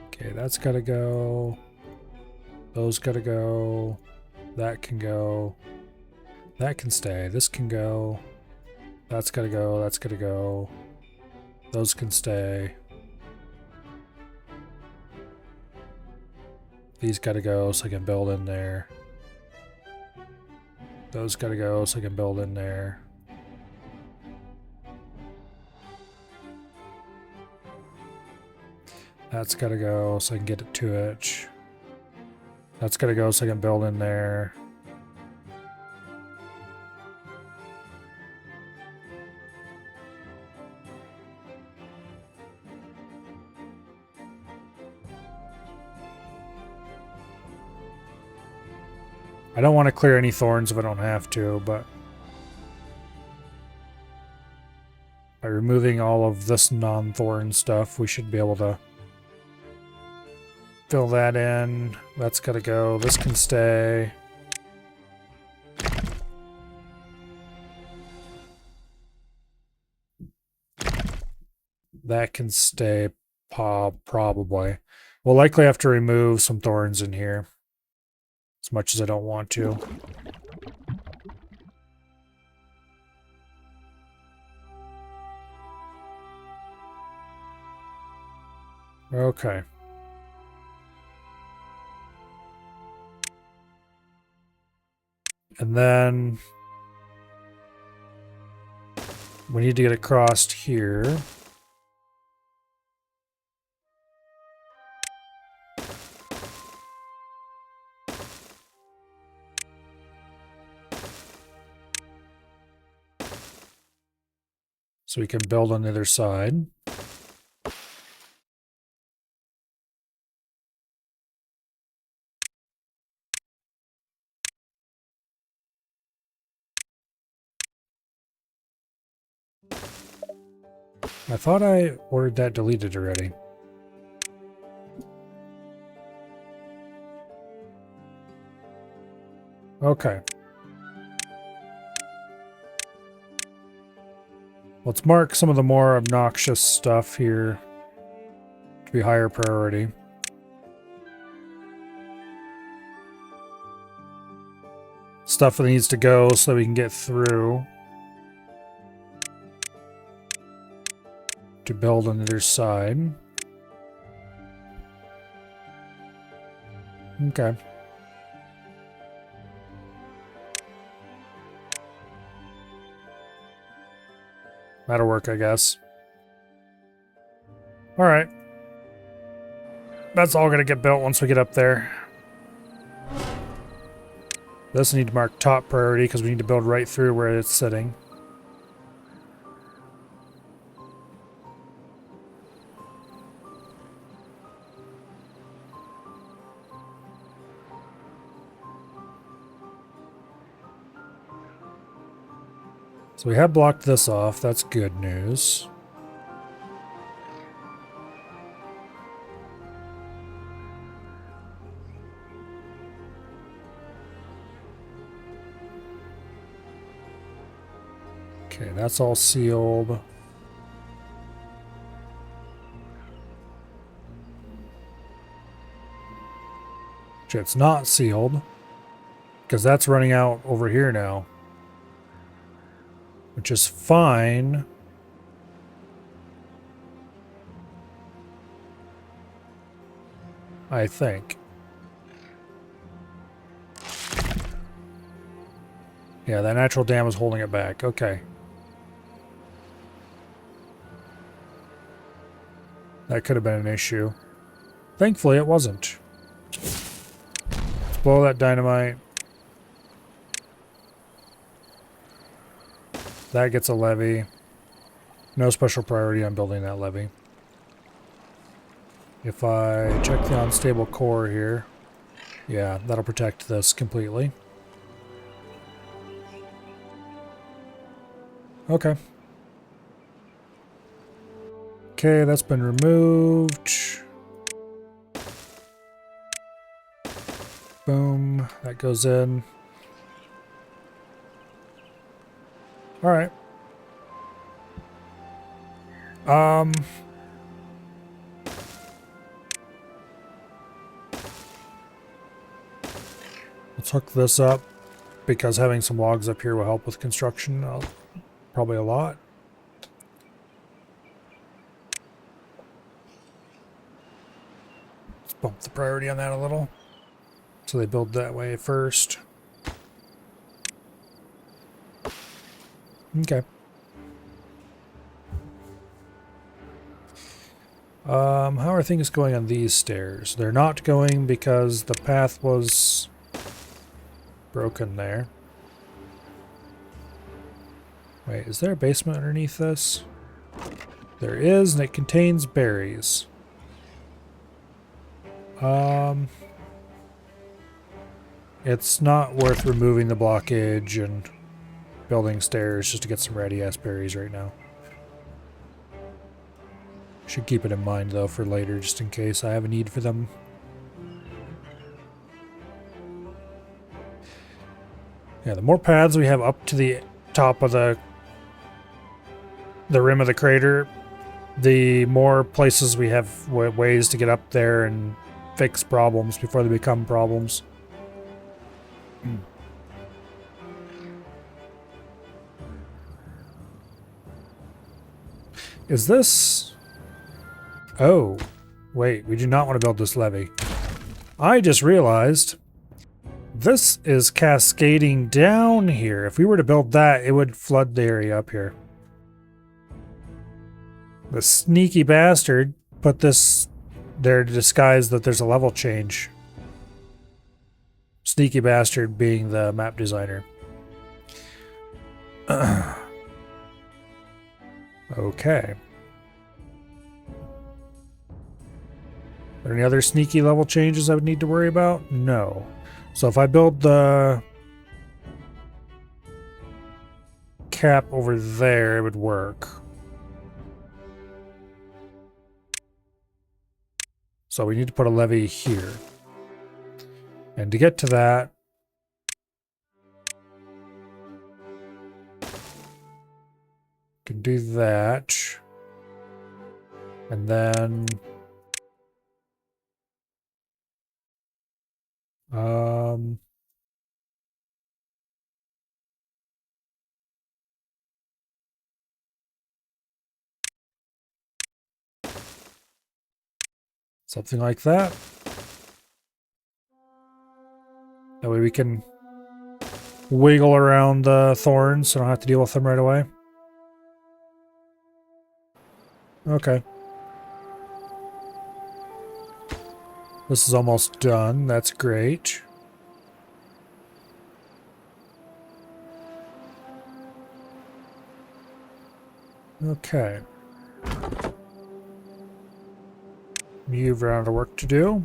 Okay, that's got to go. Those got to go. That can go. That can stay. This can go. That's got to go. That's got to go. Those can stay. These got to go so I can build in there. Those got to go so I can build in there. That's got to go so I can get it to it. That's got to go so I can build in there. I don't want to clear any thorns if I don't have to, but by removing all of this non-thorn stuff, we should be able to fill that in. That's got to go. This can stay. That can stay, probably. We'll likely have to remove some thorns in here, as much as I don't want to. Okay. And then we need to get across here. So we can build on the other side. I thought I ordered that deleted already. Okay. Let's mark some of the more obnoxious stuff here to be higher priority. Stuff that needs to go so we can get through to build on the other side. Okay. That'll work, I guess. Alright. That's all gonna get built once we get up there. This I need to mark top priority because we need to build right through where it's sitting. So we have blocked this off. That's good news. Okay, that's all sealed. Actually, it's not sealed because that's running out over here now. Which is fine. I think. Yeah, that natural dam is holding it back. Okay. That could have been an issue. Thankfully, it wasn't. Let's blow that dynamite. That gets a levee. No special priority on building that levee. If I check the unstable core here, yeah, that'll protect this completely. Okay. Okay, that's been removed. Boom, that goes in. All right. Let's hook this up because having some logs up here will help with construction, probably a lot. Let's bump the priority on that a little. So they build that way first. Okay. How are things going on these stairs? They're not going because the path was broken there. Wait, is there a basement underneath this? There is, and it contains berries. It's not worth removing the blockage and building stairs just to get some ready-ass berries right now. Should keep it in mind, though, for later, just in case I have a need for them. Yeah, the more paths we have up to the top of the rim of the crater, the more places we have ways to get up there and fix problems before they become problems. Is this... Oh, wait, we do not want to build this levee. I just realized this is cascading down here. If we were to build that, it would flood the area up here. The sneaky bastard put this there to disguise that there's a level change. Sneaky bastard being the map designer. Okay. Are there any other sneaky level changes I would need to worry about? No. So if I build the cap over there, it would work. So we need to put a levee here. And to get to that, can do that. And then something like that. That way we can wiggle around the thorns so I don't have to deal with them right away. Okay. This is almost done. That's great. Okay. You've run out of work to do.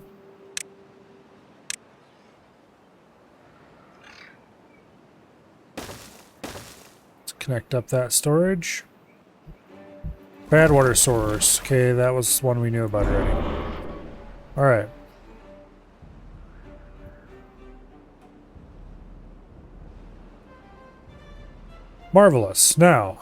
Let's connect up that storage. Bad water source. Okay, that was one we knew about already. Alright. Marvelous. Now,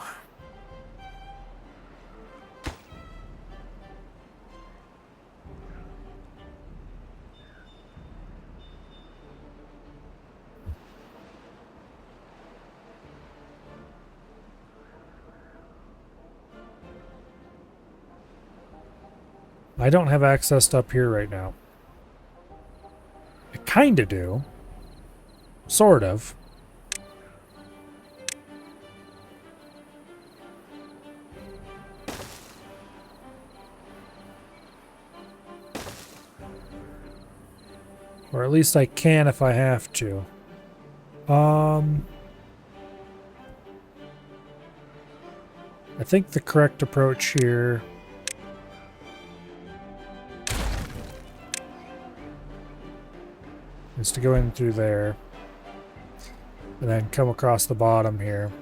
I don't have access to up here right now. I kinda do. Sort of. Or at least I can if I have to. I think the correct approach here is to go in through there and then come across the bottom here.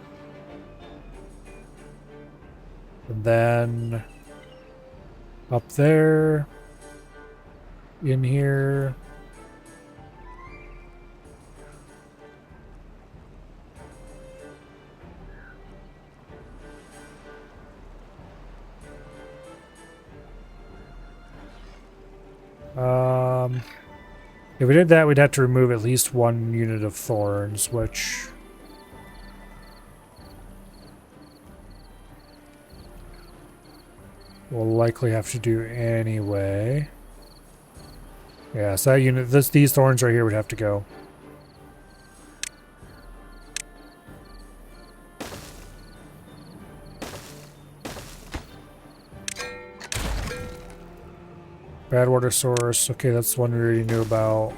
And then up there, in here. If we did that, we'd have to remove at least one unit of thorns, which we'll likely have to do anyway. Yeah, so that unit, these thorns right here would have to go. Bad water source. Okay, that's one we already knew about.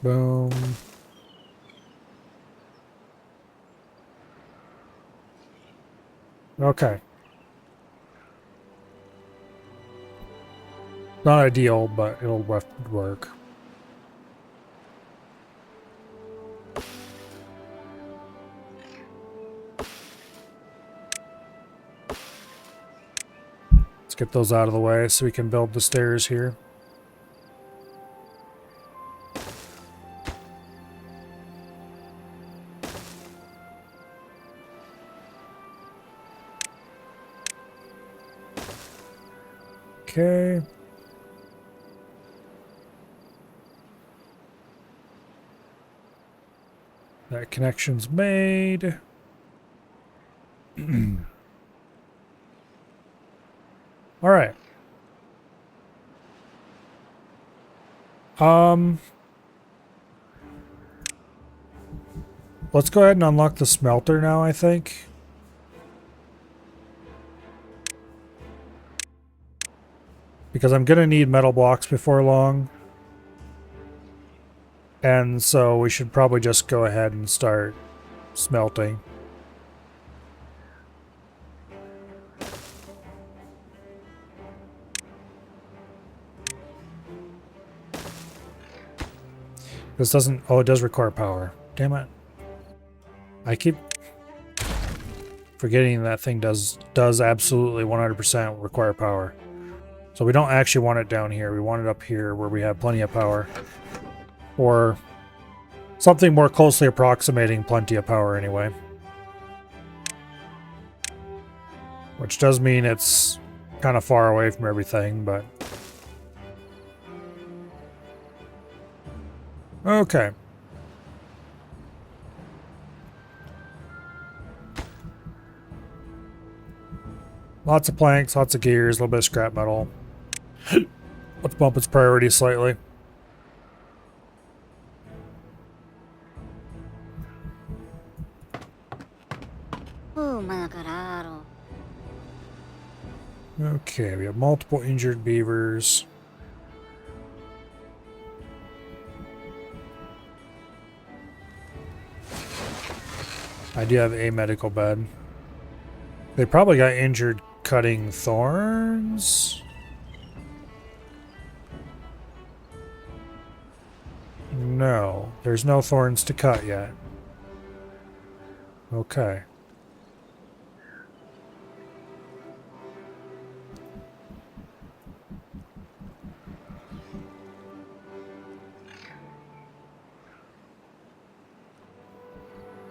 Boom. Okay. Not ideal, but it'll work. Let's get those out of the way so we can build the stairs here. Okay. That connection's made. All right. Let's go ahead and unlock the smelter now, I think. Because I'm going to need metal blocks before long. And so we should probably just go ahead and start smelting. This doesn't... Oh, it does require power. Damn it. I keep forgetting that thing does absolutely 100% require power. So we don't actually want it down here. We want it up here where we have plenty of power. Or something more closely approximating plenty of power anyway. Which does mean it's kind of far away from everything, but... Okay. Lots of planks, lots of gears, a little bit of scrap metal. Let's bump its priority slightly. Okay, we have multiple injured beavers. I do have a medical bed. They probably got injured cutting thorns. No, there's no thorns to cut yet. Okay.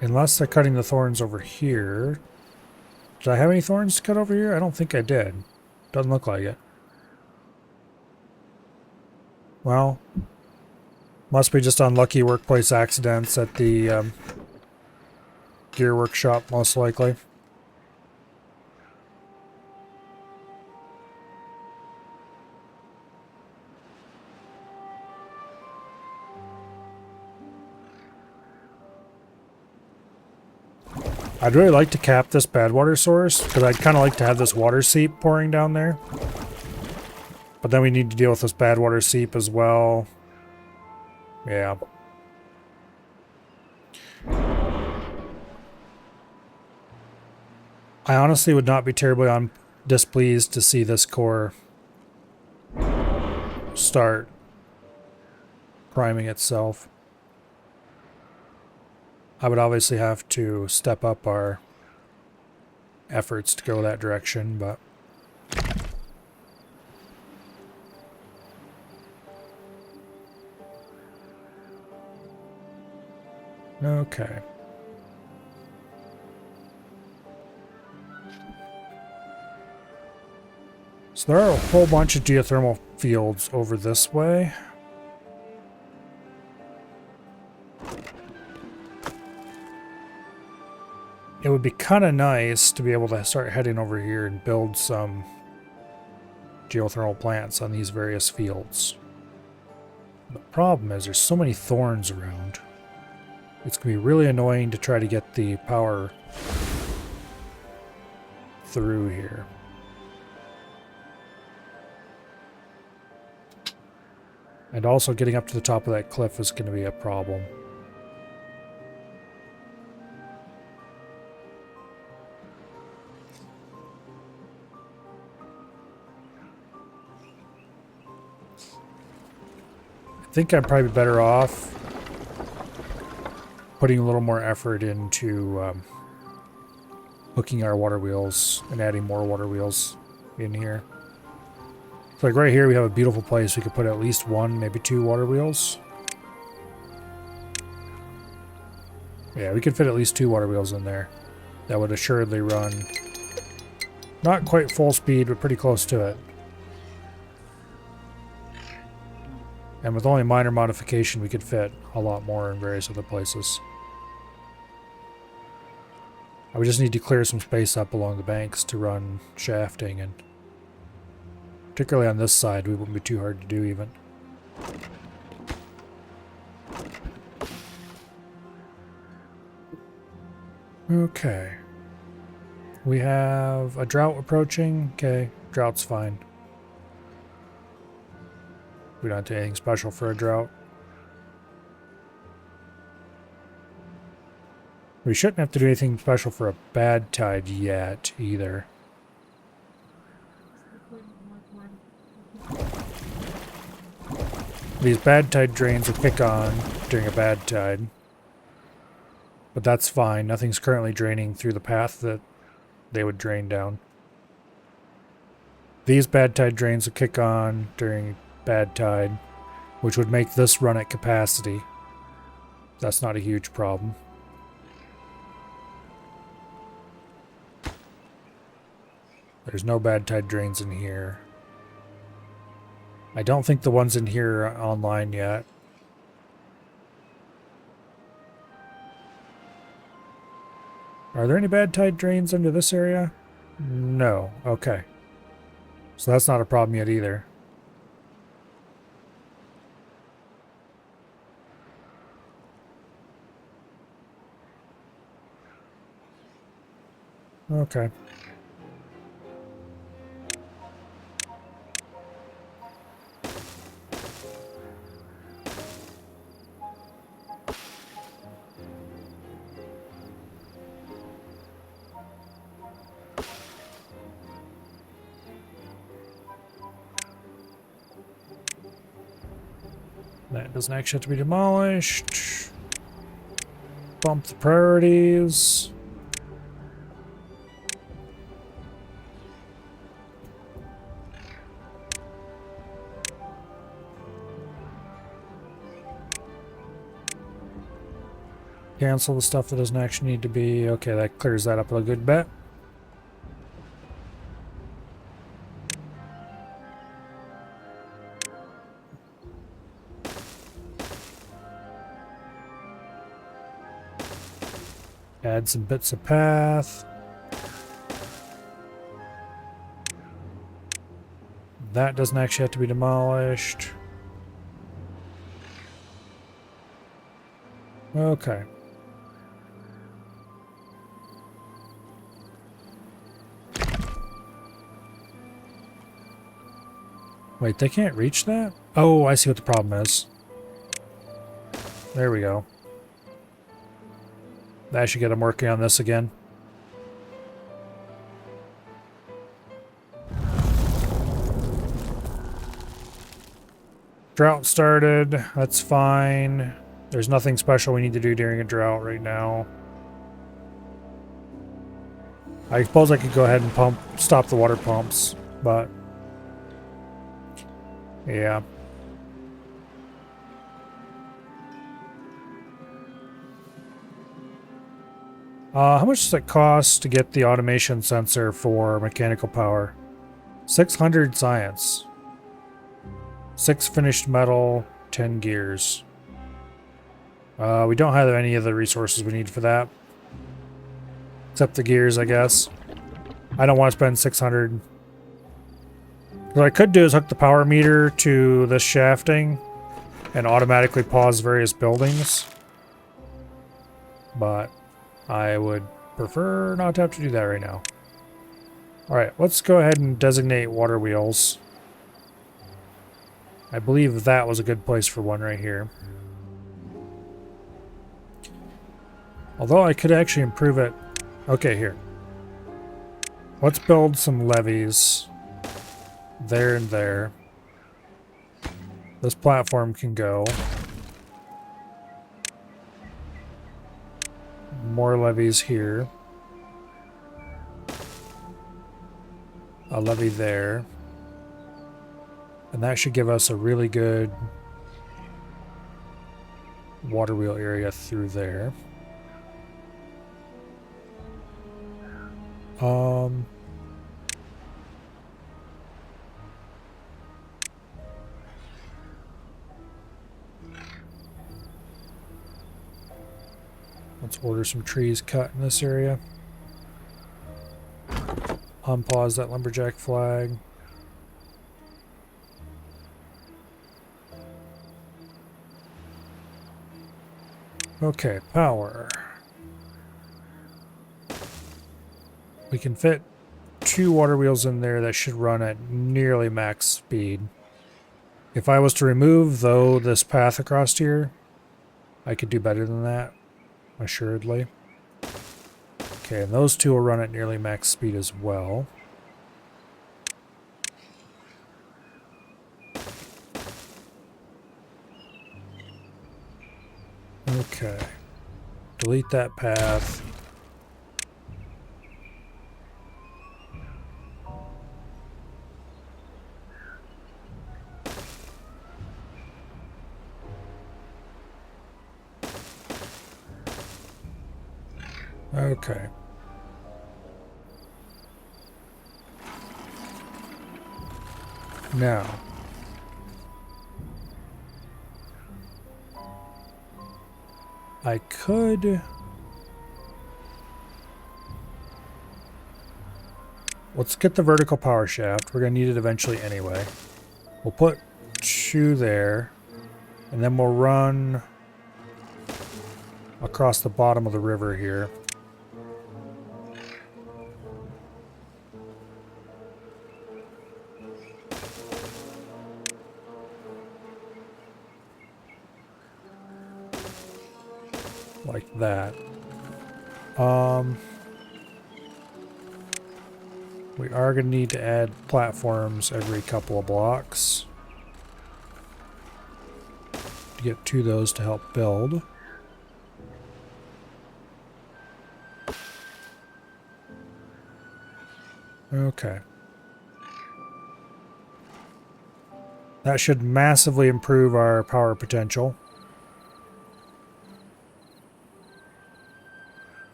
Unless they're cutting the thorns over here. Did I have any thorns to cut over here? I don't think I did. Doesn't look like it. Well, must be just unlucky workplace accidents at the gear workshop, most likely. I'd really like to cap this bad water source, because I'd kind of like to have this water seep pouring down there. But then we need to deal with this bad water seep as well. Yeah. I honestly would not be terribly displeased to see this core start priming itself. I would obviously have to step up our efforts to go that direction, but... Okay. So there are a whole bunch of geothermal fields over this way. It would be kind of nice to be able to start heading over here and build some geothermal plants on these various fields. The problem is there's so many thorns around. It's going to be really annoying to try to get the power through here. And also getting up to the top of that cliff is going to be a problem. think I'd probably be better off putting a little more effort into hooking our water wheels and adding more water wheels in here. So like right here we have a beautiful place. We could put at least one, maybe two water wheels. Yeah, we could fit at least two water wheels in there. That would assuredly run not quite full speed, but pretty close to it. And with only minor modification, we could fit a lot more in various other places. I would just need to clear some space up along the banks to run shafting, and particularly on this side, we wouldn't be too hard to do even. Okay. We have a drought approaching. Okay, drought's fine. We don't do anything special for a drought. We shouldn't have to do anything special for a bad tide yet, either. These bad tide drains will kick on during a bad tide. But that's fine. Nothing's currently draining through the path that they would drain down. These bad tide drains will kick on during bad tide, which would make this run at capacity. That's not a huge problem. There's no bad tide drains in here. I don't think the ones in here are online yet. Are there any bad tide drains under this area? No. Okay. So that's not a problem yet either. Okay. That doesn't actually have to be demolished. Bump the priorities. Cancel the stuff that doesn't actually need to be. Okay, that clears that up a good bit. Add some bits of path. That doesn't actually have to be demolished. Okay. Wait, they can't reach that? Oh, I see what the problem is. There we go. I should get them working on this again. Drought started. That's fine. There's nothing special we need to do during a drought right now. I suppose I could go ahead and stop the water pumps, but yeah. How much does it cost to get the automation sensor for mechanical power? 600 science. 6 finished metal, 10 gears. We don't have any of the resources we need for that. Except the gears, I guess. I don't want to spend 600. What I could do is hook the power meter to this shafting and automatically pause various buildings. But I would prefer not to have to do that right now. Alright, let's go ahead and designate water wheels. I believe that was a good place for one right here. Although I could actually improve it. Okay, here. Let's build some levees there and there. This platform can go. More levees here. A levee there. And that should give us a really good water wheel area through there. Let's order some trees cut in this area. Unpause that lumberjack flag. Okay, power. We can fit 2 water wheels in there that should run at nearly max speed. If I was to remove, though, this path across here, I could do better than that, assuredly. Okay, and those 2 will run at nearly max speed as well. Okay. Delete that path. Okay. Now. I could... Let's get the vertical power shaft. We're going to need it eventually anyway. We'll put 2 there. And then we'll run across the bottom of the river here. Like that. We are going to need to add platforms every couple of blocks to get 2 of those to help build. Okay. That should massively improve our power potential.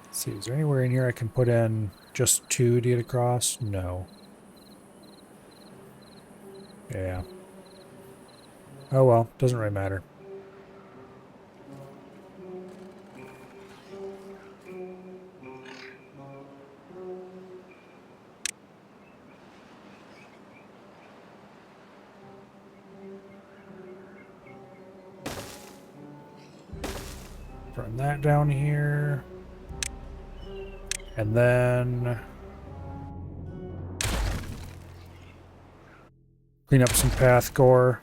Let's see, is there anywhere in here I can put in just 2 to get across? No. Yeah. Oh well, doesn't really matter. Run that down here. And then clean up some path gore.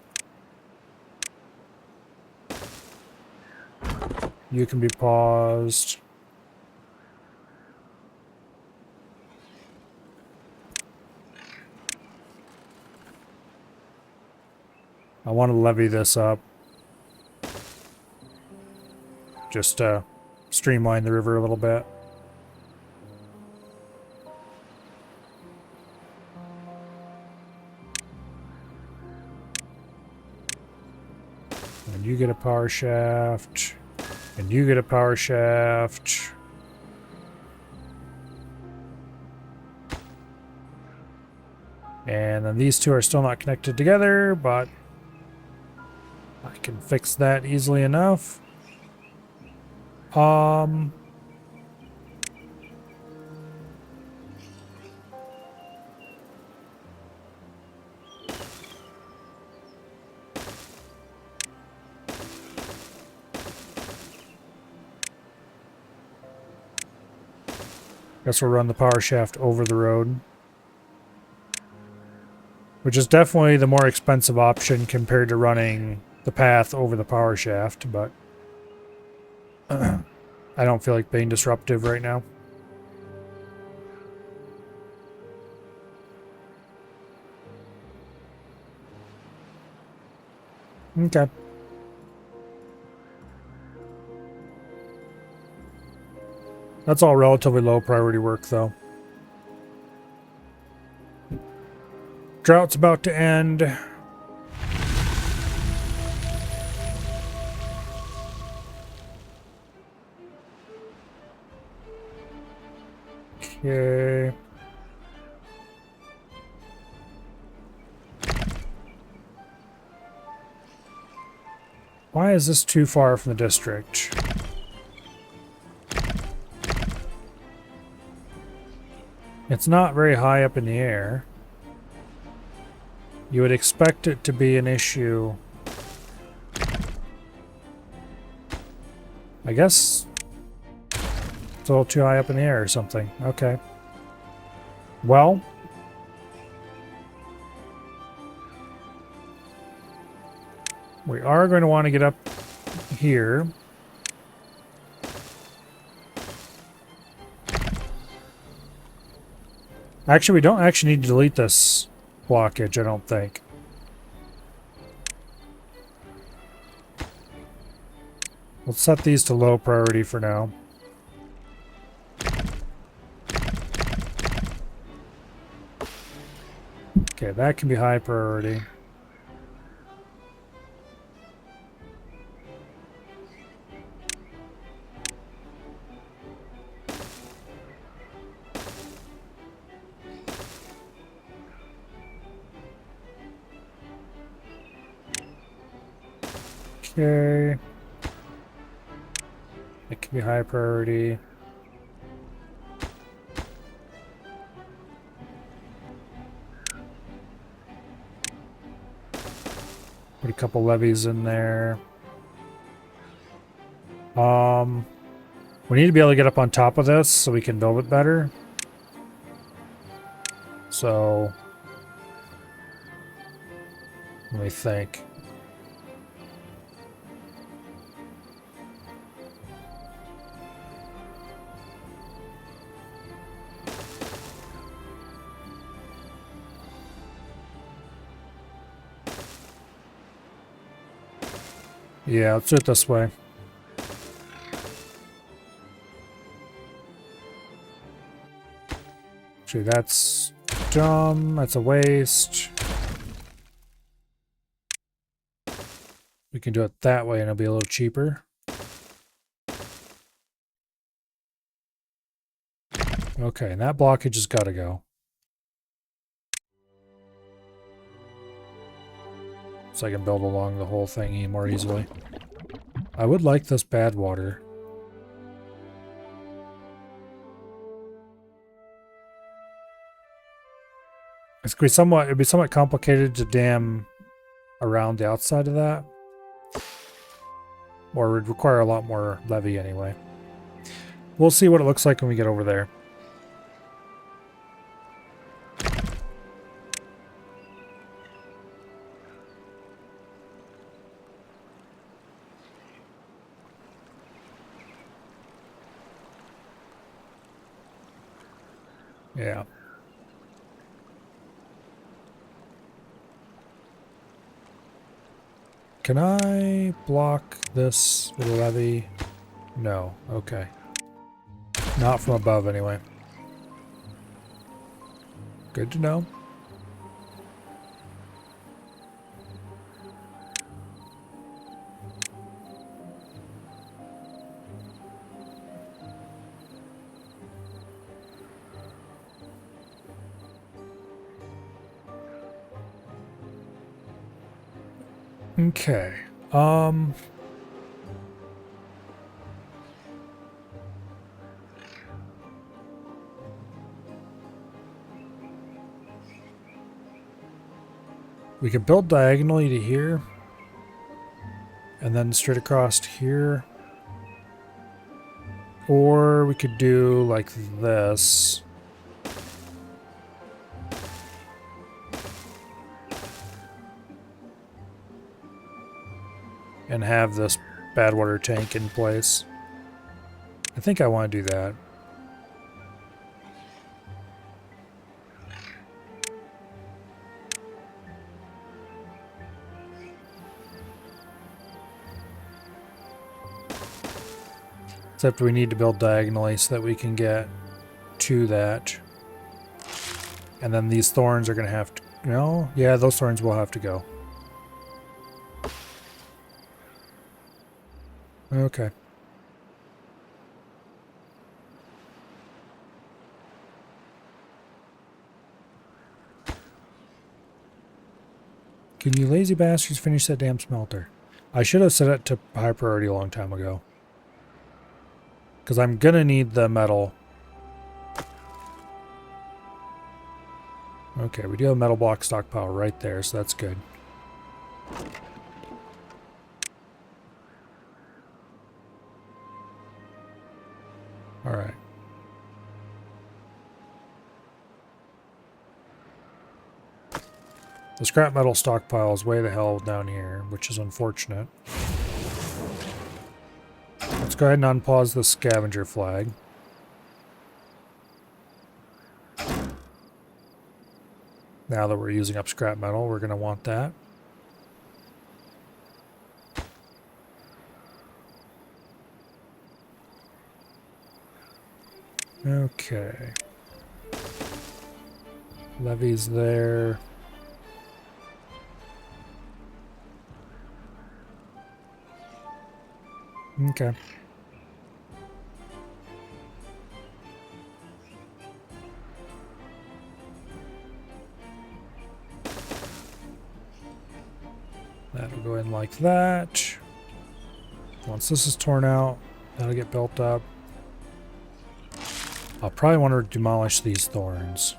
You can be paused. I want to levy this up. Just to streamline the river a little bit. And you get a power shaft. And you get a power shaft. And then these 2 are still not connected together, but I can fix that easily enough. Guess we'll run the power shaft over the road. Which is definitely the more expensive option compared to running the path over the power shaft, but I don't feel like being disruptive right now. Okay. That's all relatively low priority work, though. Drought's about to end. Okay. Why is this too far from the district? It's not very high up in the air. You would expect it to be an issue. I guess it's a little too high up in the air or something. Okay. Well, we are going to want to get up here. Actually, we don't actually need to delete this blockage, I don't think. Let's set these to low priority for now. Okay, that can be high priority. Okay. It can be high priority. Put a couple levees in there. We need to be able to get up on top of this so we can build it better. So, let me think. Yeah, let's do it this way. Actually, that's dumb. That's a waste. We can do it that way and it'll be a little cheaper. Okay, and that blockage has got to go. So I can build along the whole thing more easily. I would like this bad water. It'd be somewhat complicated to dam around the outside of that. Or it would require a lot more levee anyway. We'll see what it looks like when we get over there. Yeah. Can I block this with a levee? No. Okay. Not from above, anyway. Good to know. Okay. We could build diagonally to here. And then straight across to here. Or we could do like this. And have this bad water tank in place. I think I want to do that. Except we need to build diagonally so that we can get to that. And then these thorns are going to have to... No? Yeah, those thorns will have to go. Okay. Can you lazy bastards finish that damn smelter? I should have set it to high priority a long time ago. Because I'm going to need the metal. Okay, we do have a metal block stockpile right there, so that's good. Alright. The scrap metal stockpile is way the hell down here, which is unfortunate. Let's go ahead and unpause the scavenger flag. Now that we're using up scrap metal, we're going to want that. Okay. Levees there. Okay. That'll go in like that. Once this is torn out, that'll get built up. I'll probably want to demolish these thorns.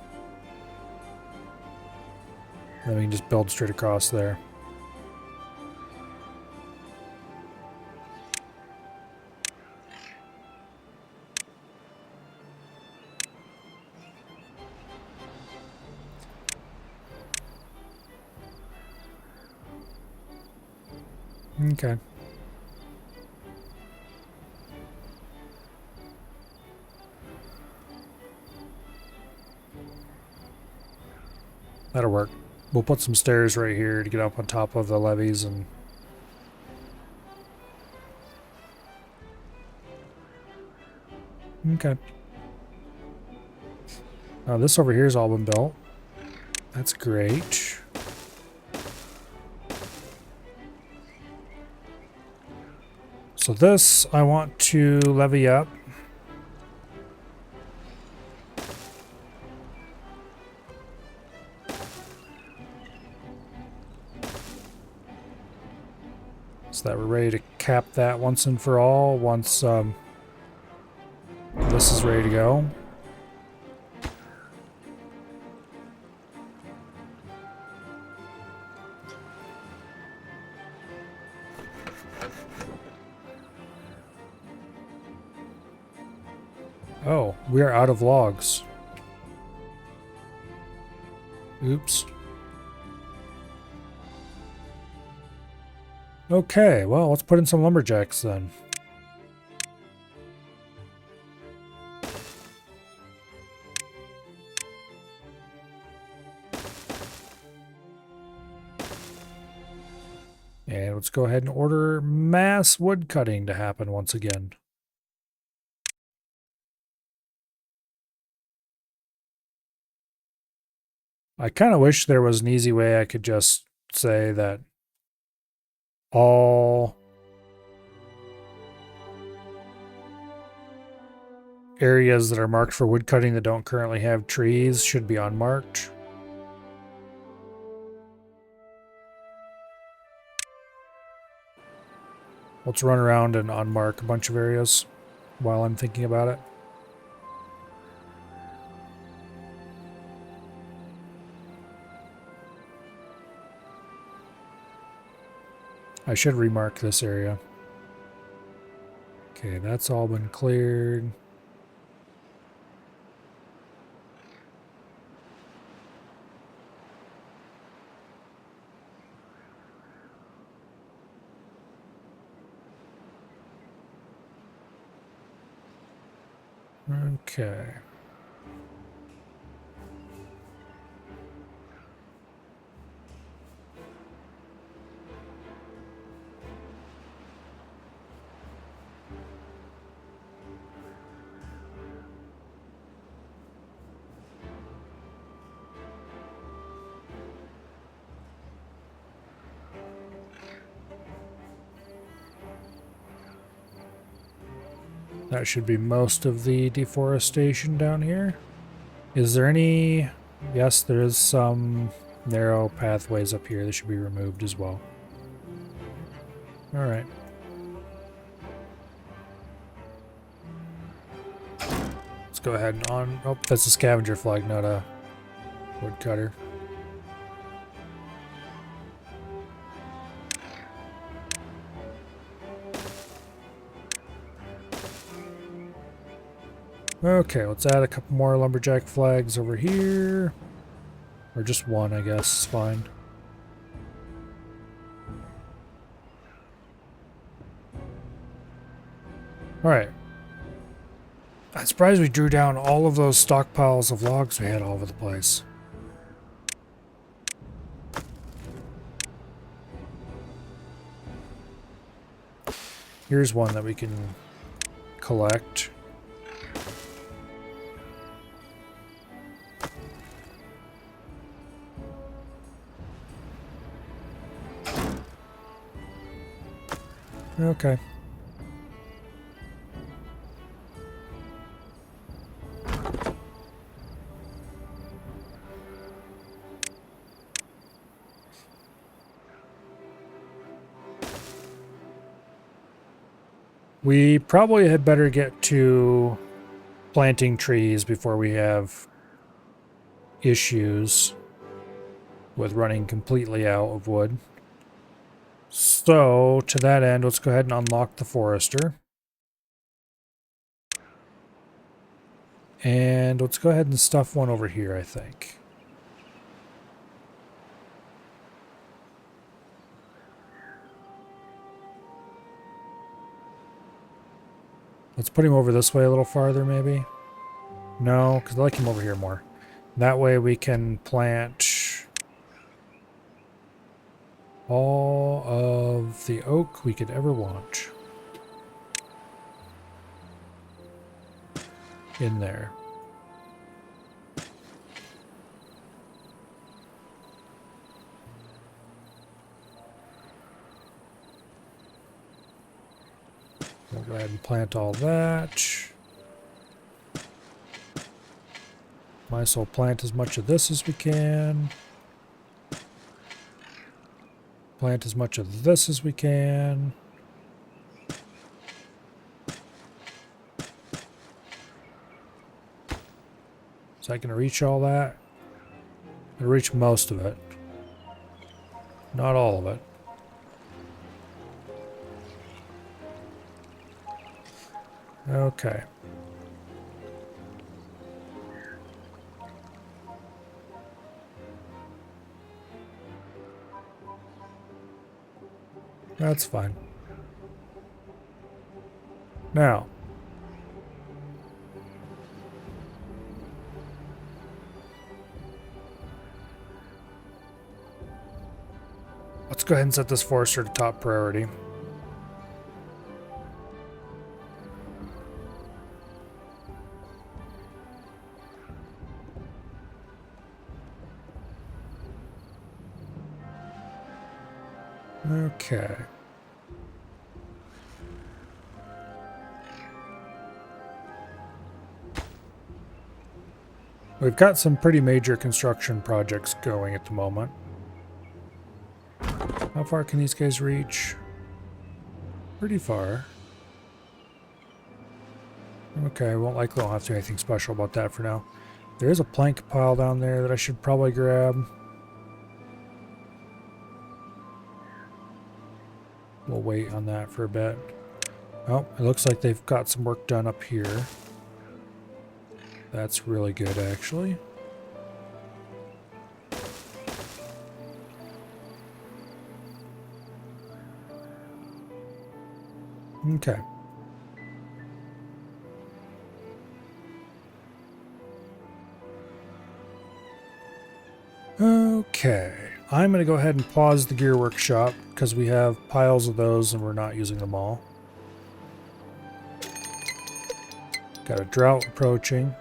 Then we can just build straight across there. Okay. That'll work. We'll put some stairs right here to get up on top of the levees and... Okay. Now this over here has all been built. That's great. So this I want to levy up. So that we're ready to cap that once and for all, once this is ready to go. Oh, we are out of logs. Oops. Okay, well, let's put in some lumberjacks then. And let's go ahead and order mass wood cutting to happen once again. I kind of wish there was an easy way I could just say that all areas that are marked for wood cutting that don't currently have trees should be unmarked. Let's run around and unmark a bunch of areas while I'm thinking about it. I should remark this area. Okay, that's all been cleared. Okay. That should be most of the deforestation down here. Is there any... Yes, there is some narrow pathways up here that should be removed as well. Alright. Let's go ahead and on... Oh, that's a scavenger flag, not a woodcutter. Okay, let's add a couple more lumberjack flags over here. Or just one, I guess, is fine. Alright. I'm surprised we drew down all of those stockpiles of logs we had all over the place. Here's one that we can collect. Okay. We probably had better get to planting trees before we have issues with running completely out of wood. So, to that end, let's go ahead and unlock the forester. And let's go ahead and stuff one over here, I think. Let's put him over this way a little farther, maybe. No, because I like him over here more. That way we can plant all of the oak we could ever want in there. We'll go ahead and plant all that. Might as well plant as much of this as we can. Plant as much of this as we can. Is that going to reach all that? It'll reach most of it. Not all of it. Okay. That's fine. Now, let's go ahead and set this forester to top priority. Okay. We've got some pretty major construction projects going at the moment. How far can these guys reach? Pretty far. Okay, won't have to do anything special about that for now. There is a plank pile down there that I should probably grab. We'll wait on that for a bit. Oh, it looks like they've got some work done up here. That's really good, actually. Okay. Okay. I'm going to go ahead and pause the gear workshop because we have piles of those and we're not using them all. Got a drought approaching.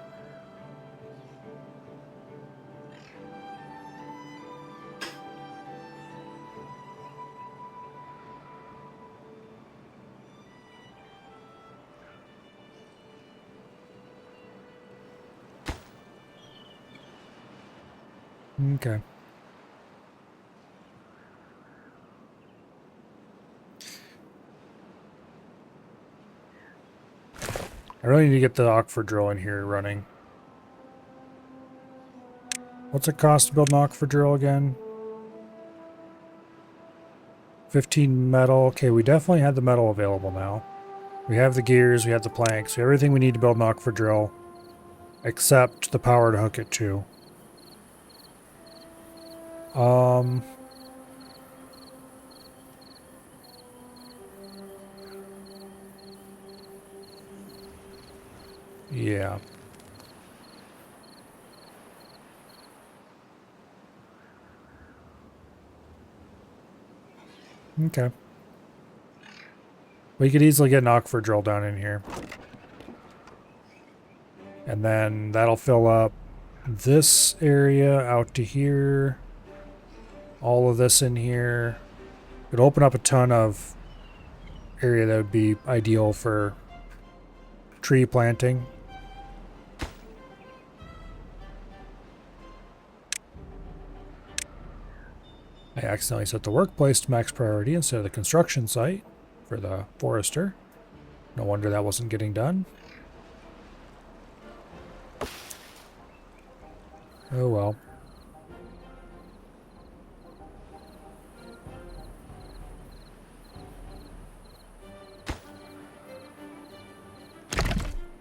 Okay. I really need to get the aquifer drill in here running. What's it cost to build an aquifer drill again? 15 metal. Okay, we definitely had the metal available now. We have the gears, we have the planks, we have everything we need to build an aquifer drill, except the power to hook it to. Yeah. Okay. We could easily get an aquifer drill down in here. And then that'll fill up this area out to here. All of this in here. It'll open up a ton of area that would be ideal for tree planting. I accidentally set the workplace to max priority instead of the construction site for the forester. No wonder that wasn't getting done. Oh well.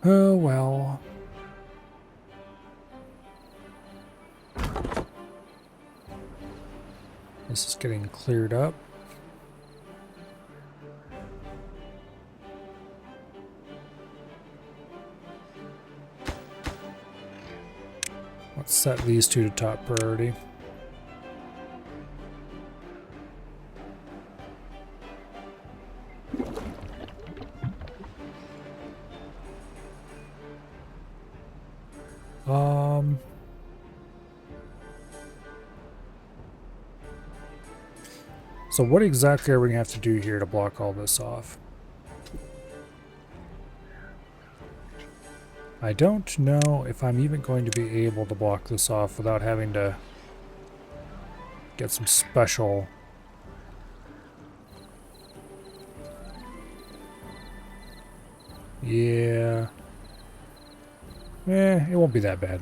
Oh well. This is getting cleared up. Let's set these two to top priority. So what exactly are we gonna have to do here to block all this off? I don't know if I'm even going to be able to block this off without having to get some special... Yeah. It won't be that bad.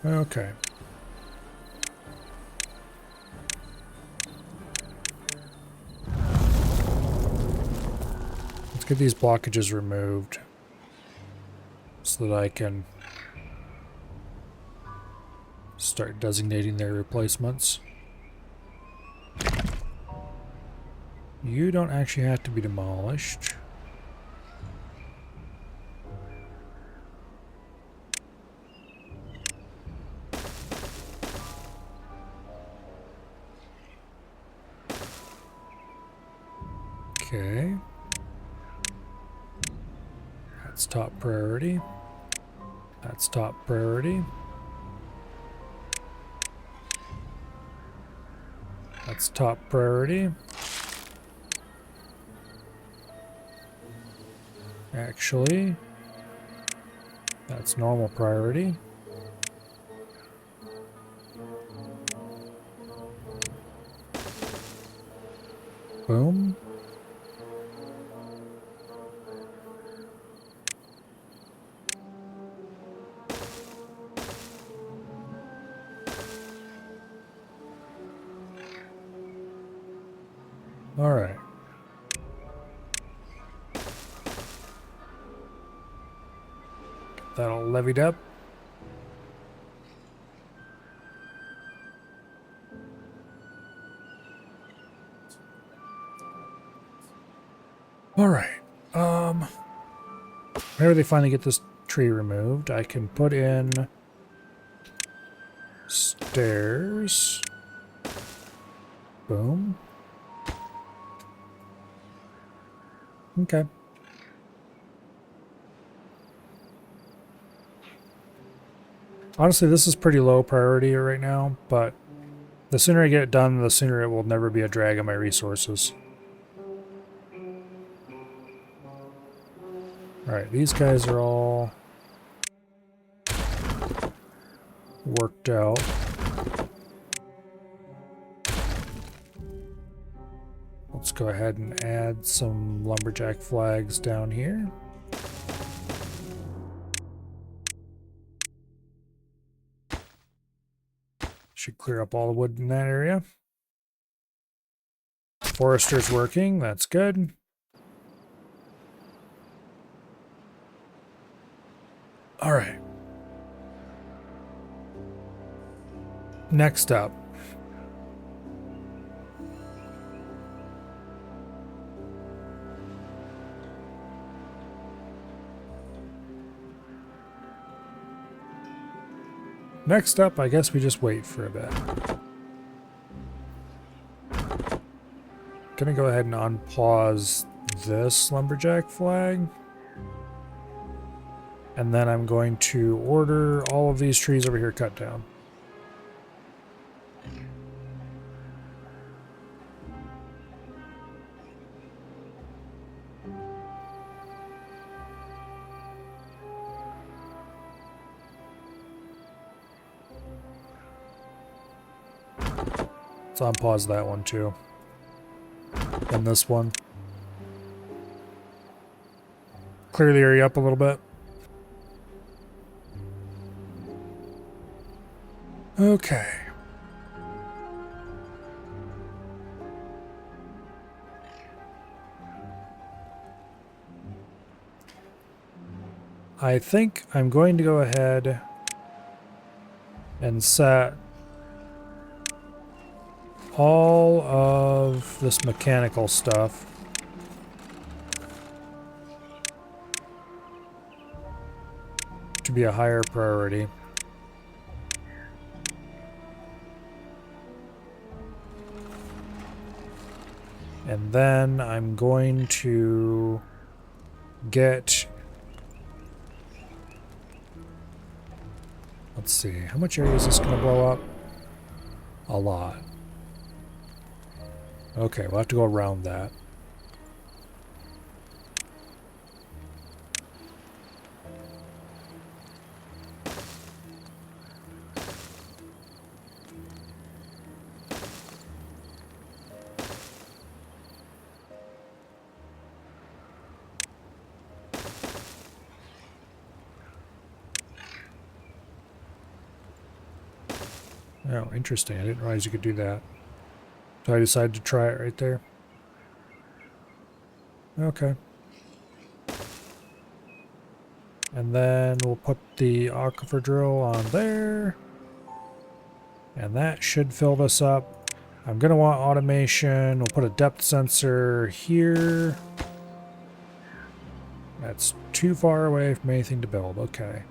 Okay. Let's get these blockages removed so that I can start designating their replacements. You don't actually have to be demolished. Okay. That's top priority. That's top priority. That's top priority. Actually, that's normal priority. Boom. All right. Get that all levied up. All right. Whenever they finally get this tree removed, I can put in stairs. Boom. Okay. Honestly, this is pretty low priority right now, but the sooner I get it done, the sooner it will never be a drag on my resources. Alright, these guys are all worked out. Let's go ahead and add some lumberjack flags down here. Should clear up all the wood in that area. Forester's working, that's good. Alright. Next up. Next up, I guess we just wait for a bit. Gonna go ahead and unpause this lumberjack flag. And then I'm going to order all of these trees over here cut down. Let's unpause that one too. And this one. Clear the area up a little bit. Okay. I think I'm going to go ahead and set all of this mechanical stuff to be a higher priority. And then I'm going to get, let's see, how much area is this going to blow up? A lot. Okay, we'll have to go around that. Oh, interesting. I didn't realize you could do that. So I decided to try it right there. Okay. And then we'll put the aquifer drill on there. And that should fill this up. I'm going to want automation. We'll put a depth sensor here. That's too far away from anything to build. Okay.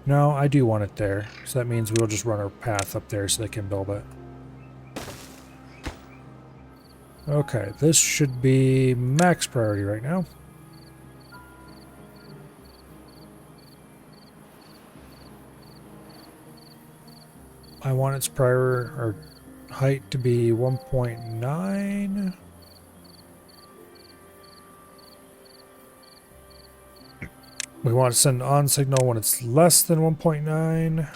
No, I do want it there. So that means we'll just run our path up there so they can build it. Okay, this should be max priority right now. I want its height to be 1.9. We want to send on signal when it's less than 1.9.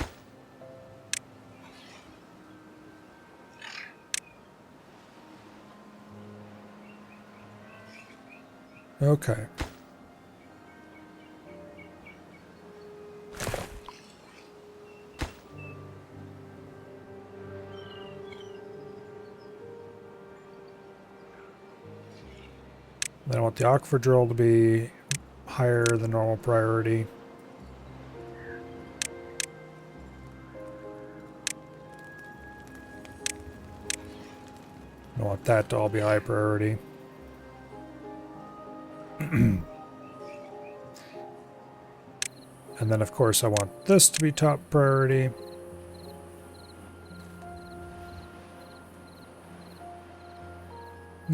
Okay. Then I want the aquifer drill to be higher than normal priority. I want that to all be high priority. And then of course I want this to be top priority.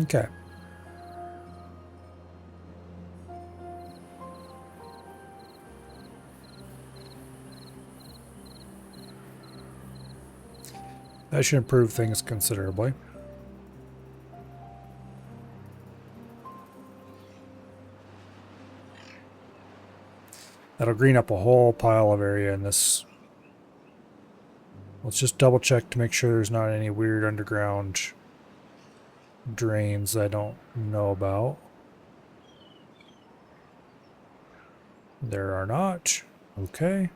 Okay. That should improve things considerably. That'll green up a whole pile of area in this. Let's just double check to make sure there's not any weird underground drains I don't know about. There are not. Okay.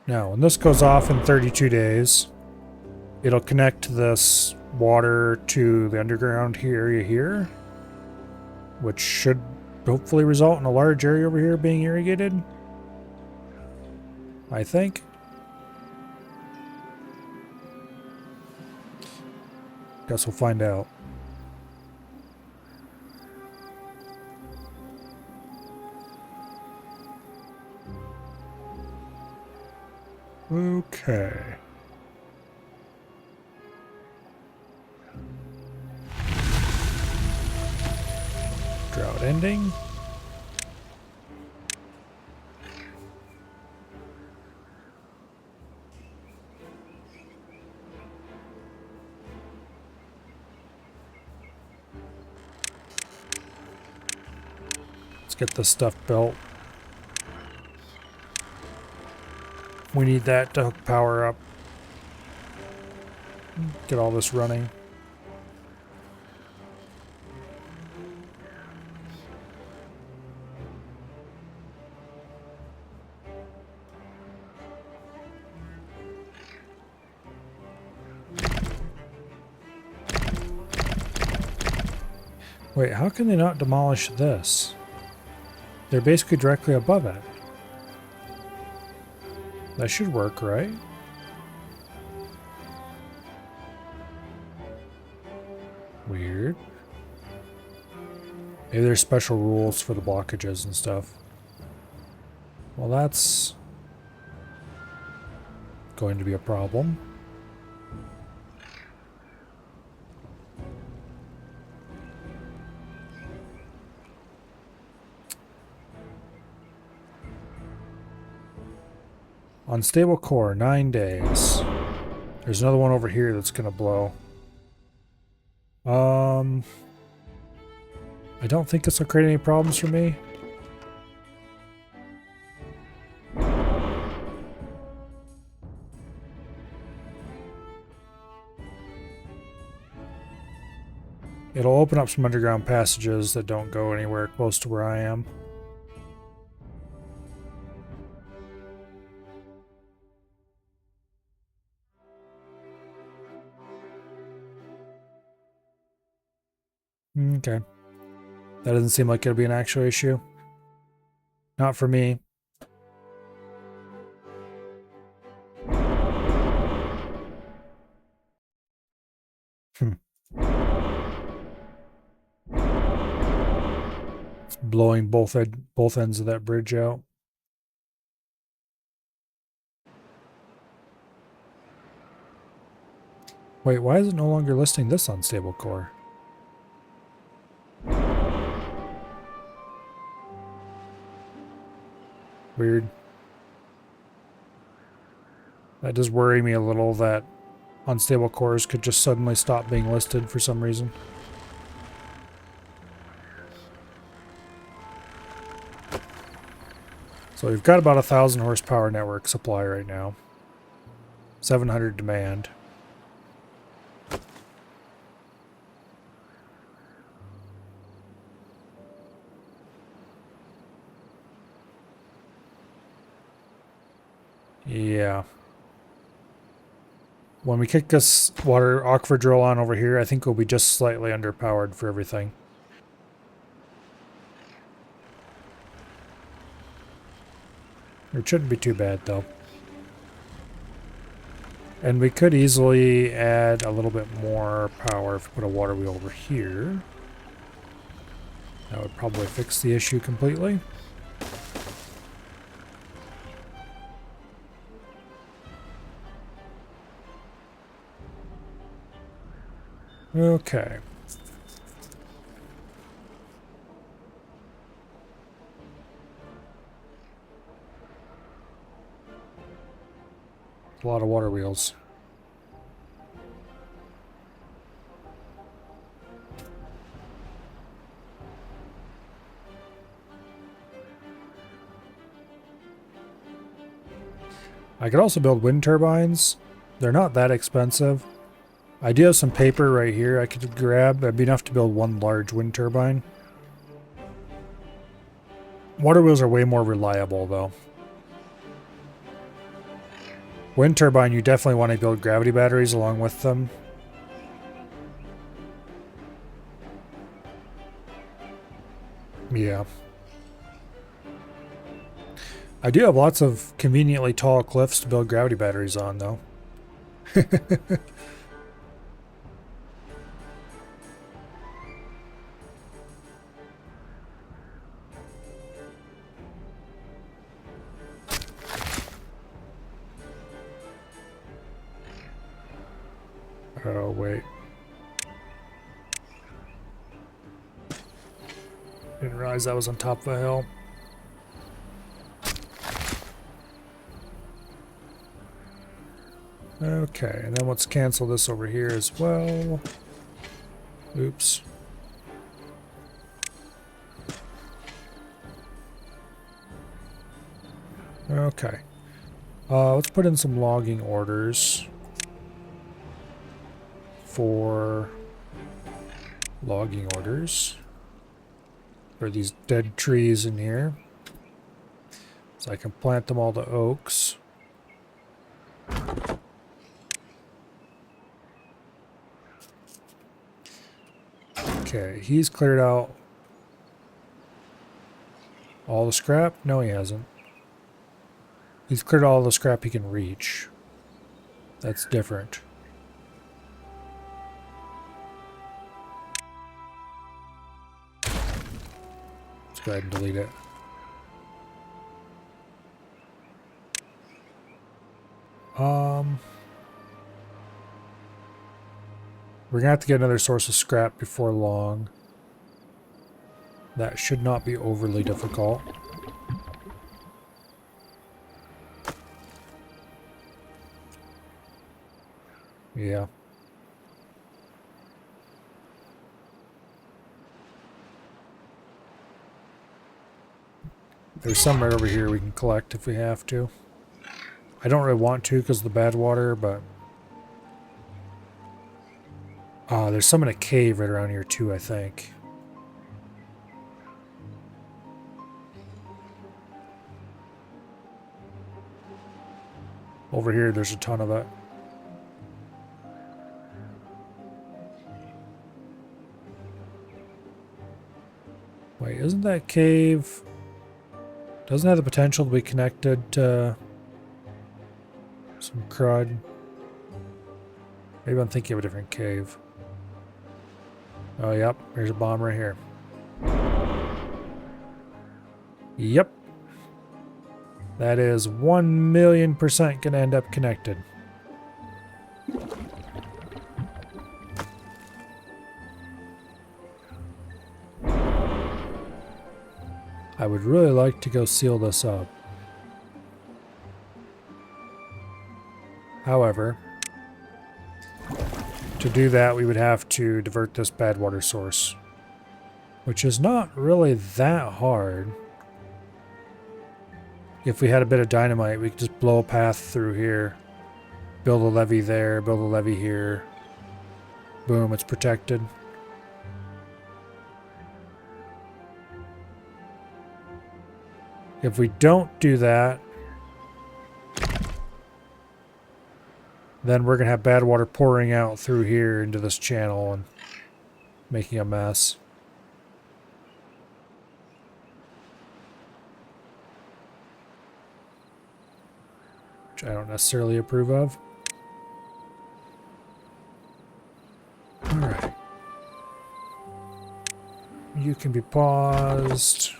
Now, when this goes off in 32 days, it'll connect this water to the underground area here, which should hopefully result in a large area over here being irrigated, I think. Guess we'll find out. Okay. Drought ending. Let's get this stuff built. We need that to hook power up. Get all this running. Wait, how can they not demolish this? They're basically directly above it. That should work, right? Weird. Maybe there's special rules for the blockages and stuff. Well, that's going to be a problem. Unstable core, 9 days. There's another one over here that's gonna blow. I don't think this will create any problems for me. It'll open up some underground passages that don't go anywhere close to where I am. Okay. That doesn't seem like it'll be an actual issue. Not for me. It's blowing both ends of that bridge out. Wait, why is it no longer listing this unstable core? Weird. That does worry me a little that unstable cores could just suddenly stop being listed for some reason. So we've got about 1,000 horsepower network supply right now. 700 demand. Yeah. When we kick this water aquifer drill on over here, I think we'll be just slightly underpowered for everything. It shouldn't be too bad though. And we could easily add a little bit more power if we put a water wheel over here. That would probably fix the issue completely. Okay. A lot of water wheels. I could also build wind turbines. They're not that expensive. I do have some paper right here I could grab. That'd be enough to build one large wind turbine. Water wheels are way more reliable, though. Wind turbine, you definitely want to build gravity batteries along with them. Yeah. I do have lots of conveniently tall cliffs to build gravity batteries on, though. Oh, wait. Didn't realize that was on top of a hill. Okay, and then let's cancel this over here as well. Oops. Okay. Let's put in some logging orders for these dead trees in here. So I can plant them all to oaks. Okay, he's cleared out all the scrap? No, he hasn't. He's cleared all the scrap he can reach. That's different. Let's go ahead and delete it. We're gonna have to get another source of scrap before long. That should not be overly difficult. Yeah. There's some right over here we can collect if we have to. I don't really want to because of the bad water, but... there's some in a cave right around here too, I think. Over here, there's a ton of it. Wait, isn't that cave... doesn't have the potential to be connected to some crud? Maybe I'm thinking of a different cave. Oh, yep. There's a bomb right here. Yep. That is 1,000,000% going to end up connected. I would really like to go seal this up. However, to do that, we would have to divert this bad water source, which is not really that hard. If we had a bit of dynamite, we could just blow a path through here, build a levee there, build a levee here. Boom, it's protected. If we don't do that, then we're going to have bad water pouring out through here into this channel and making a mess. Which I don't necessarily approve of. Alright. You can be paused.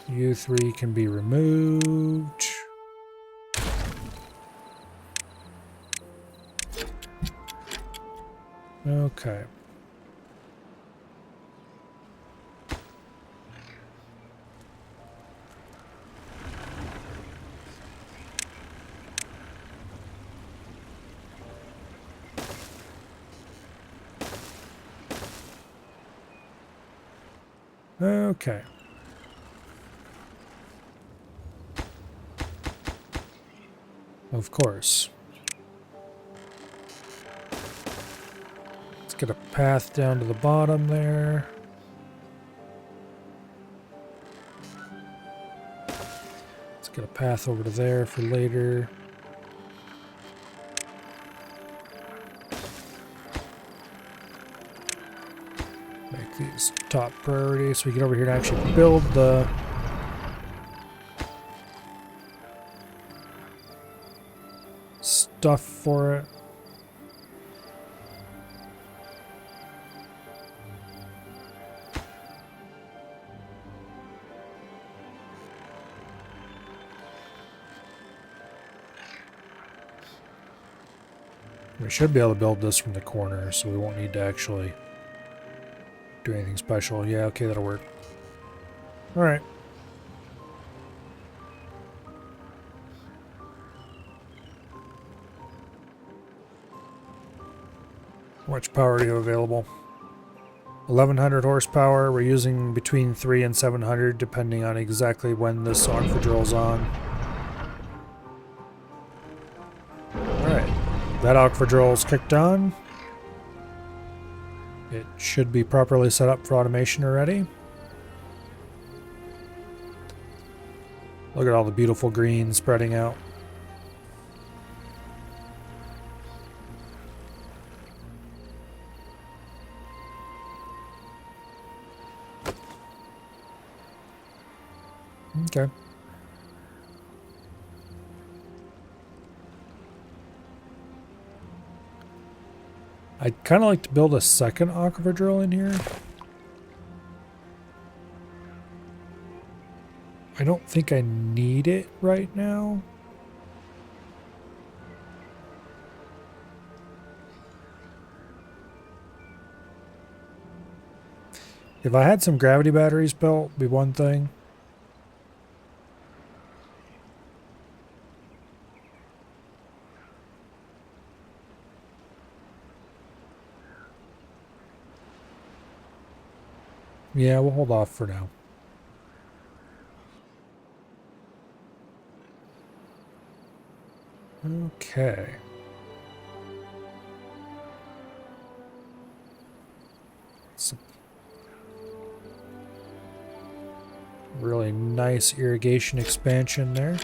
You three can be removed. Okay. Okay. Of course. Let's get a path down to the bottom there. Let's get a path over to there for later. Make these top priority so we get over here to actually build the stuff for it. We should be able to build this from the corner, so we won't need to actually do anything special. Yeah, okay, that'll work. Alright. How much power do you have available? 1100 horsepower. We're using between 3 and 700 depending on exactly when this aquadrill's on. Alright. That aquadrill's kicked on. It should be properly set up for automation already. Look at all the beautiful green spreading out. Okay. I'd kind of like to build a second aquifer drill in here. I don't think I need it right now. If I had some gravity batteries built, it'd be one thing. Yeah, we'll hold off for now. Okay. It's a really nice irrigation expansion there.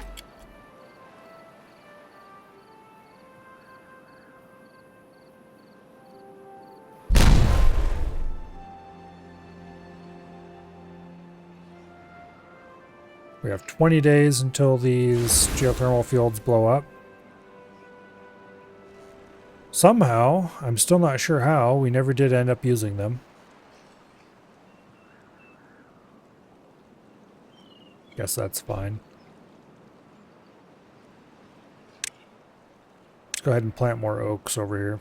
We have 20 days until these geothermal fields blow up. Somehow, I'm still not sure how, we never did end up using them. Guess that's fine. Let's go ahead and plant more oaks over here.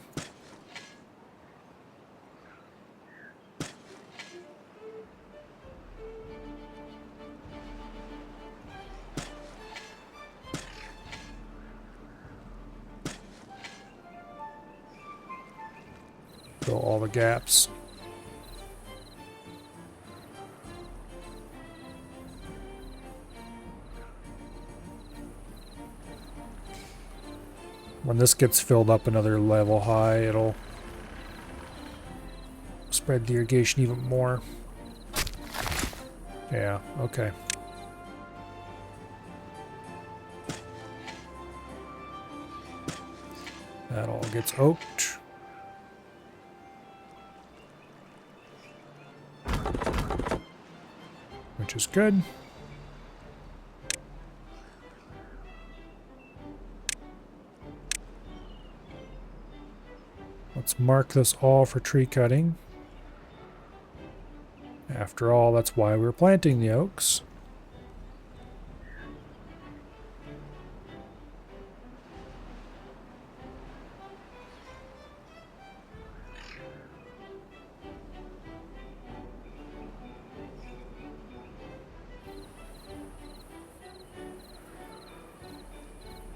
Fill all the gaps. When this gets filled up another level high, it'll spread the irrigation even more. Yeah, okay. That all gets oaked. Which is good. Let's mark this all for tree cutting. After all, that's why we're planting the oaks.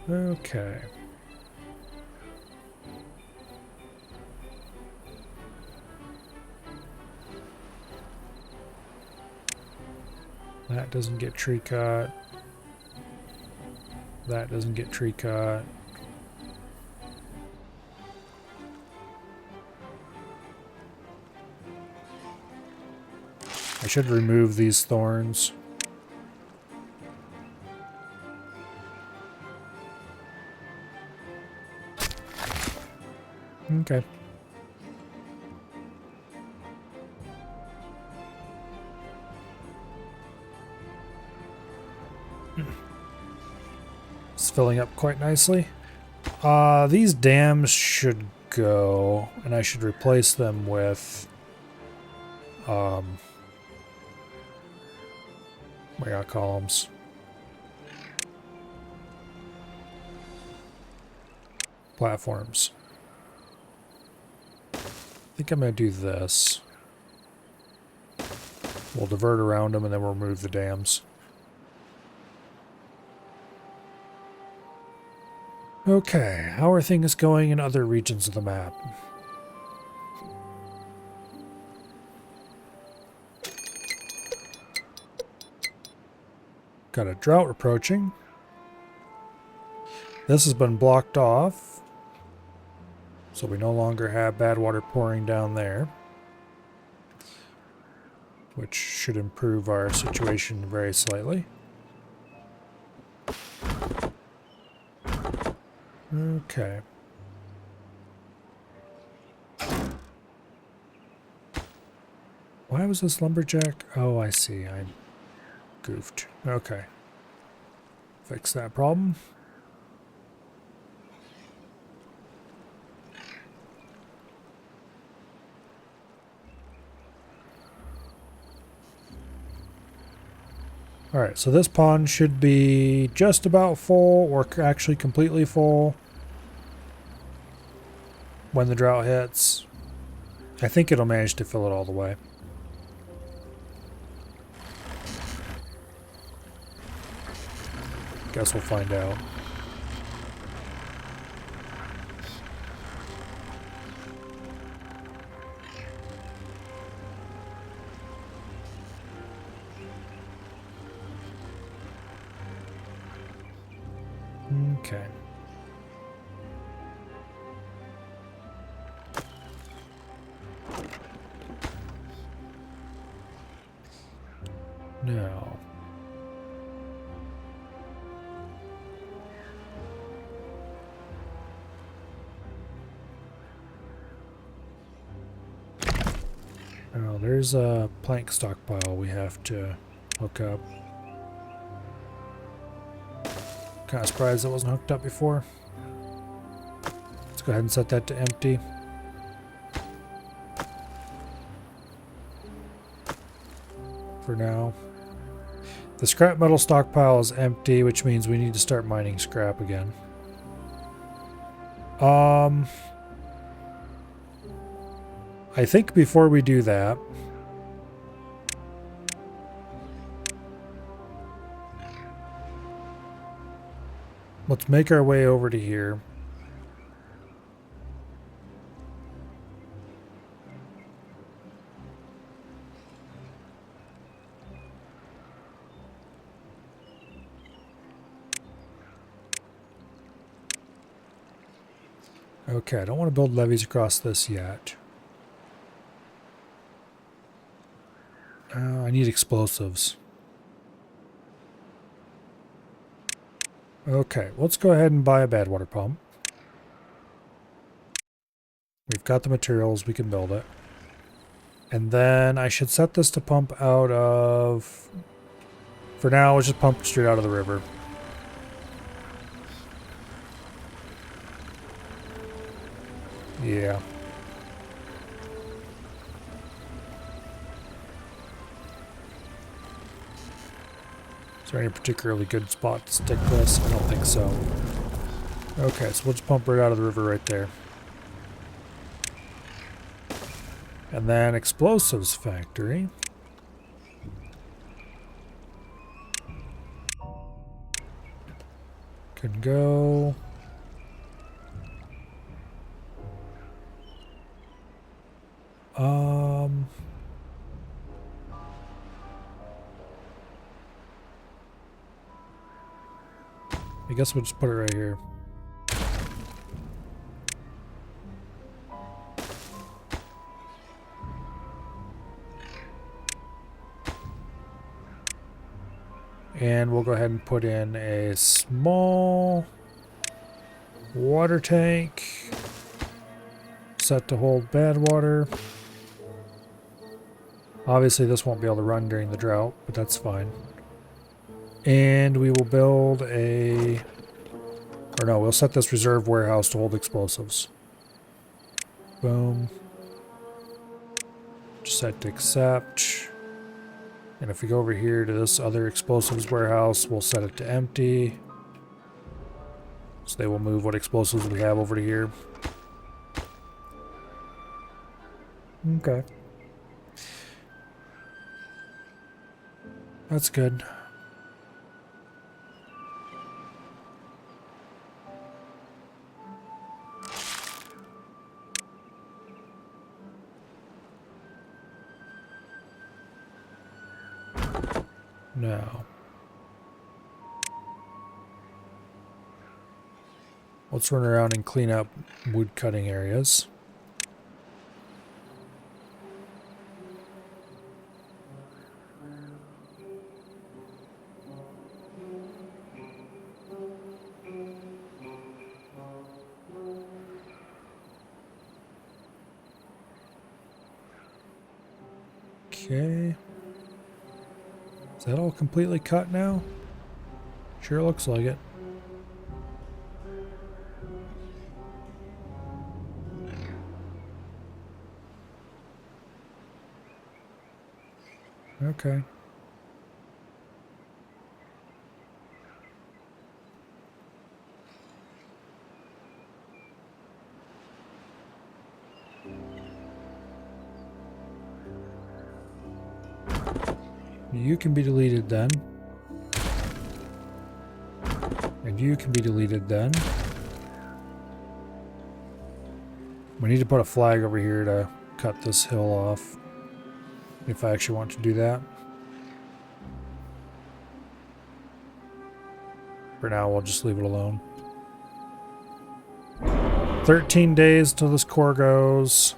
Okay. That doesn't get tree cut. That doesn't get tree cut. should remove these thorns. Okay. It's filling up quite nicely. These dams should go, and I should replace them with what do I call them? Platforms. I think I'm going to do this. We'll divert around them and then we'll remove the dams. Okay, how are things going in other regions of the map? Got a drought approaching. This has been blocked off, so we no longer have bad water pouring down there, which should improve our situation very slightly. Okay. Why was this lumberjack? Oh, I see. I goofed. Okay. Fix that problem. Alright, so this pond should be just about full, or actually completely full when the drought hits. I think it'll manage to fill it all the way. Guess we'll find out. Okay. Now. Oh, there's a plank stockpile we have to hook up. Kind of surprised it wasn't hooked up before. Let's go ahead and set that to empty. For now. The scrap metal stockpile is empty, which means we need to start mining scrap again. I think before we do that, let's make our way over to here. Okay, I don't want to build levees across this yet. I need explosives. Okay, let's go ahead and buy a bad water pump. We've got the materials, we can build it. And then I should set this to pump out of... For now, let's just pump straight out of the river. Yeah. Is there any particularly good spot to stick this? I don't think so. Okay, so we'll just pump right out of the river right there. And then explosives factory. Can go... I guess we'll just put it right here. And we'll go ahead and put in a small water tank set to hold bad water. Obviously this won't be able to run during the drought, but that's fine. And we will build a... Or no, we'll set this reserve warehouse to hold explosives. Boom. Just set to accept. And if we go over here to this other explosives warehouse, we'll set it to empty. So they will move what explosives we have over to here. Okay. That's good. Now, let's run around and clean up wood cutting areas. Okay. Is that all completely cut now? Sure looks like it. Okay. You can be deleted then. And you can be deleted then. We need to put a flag over here to cut this hill off. If I actually want to do that. For now, we'll just leave it alone. 13 days till this core goes.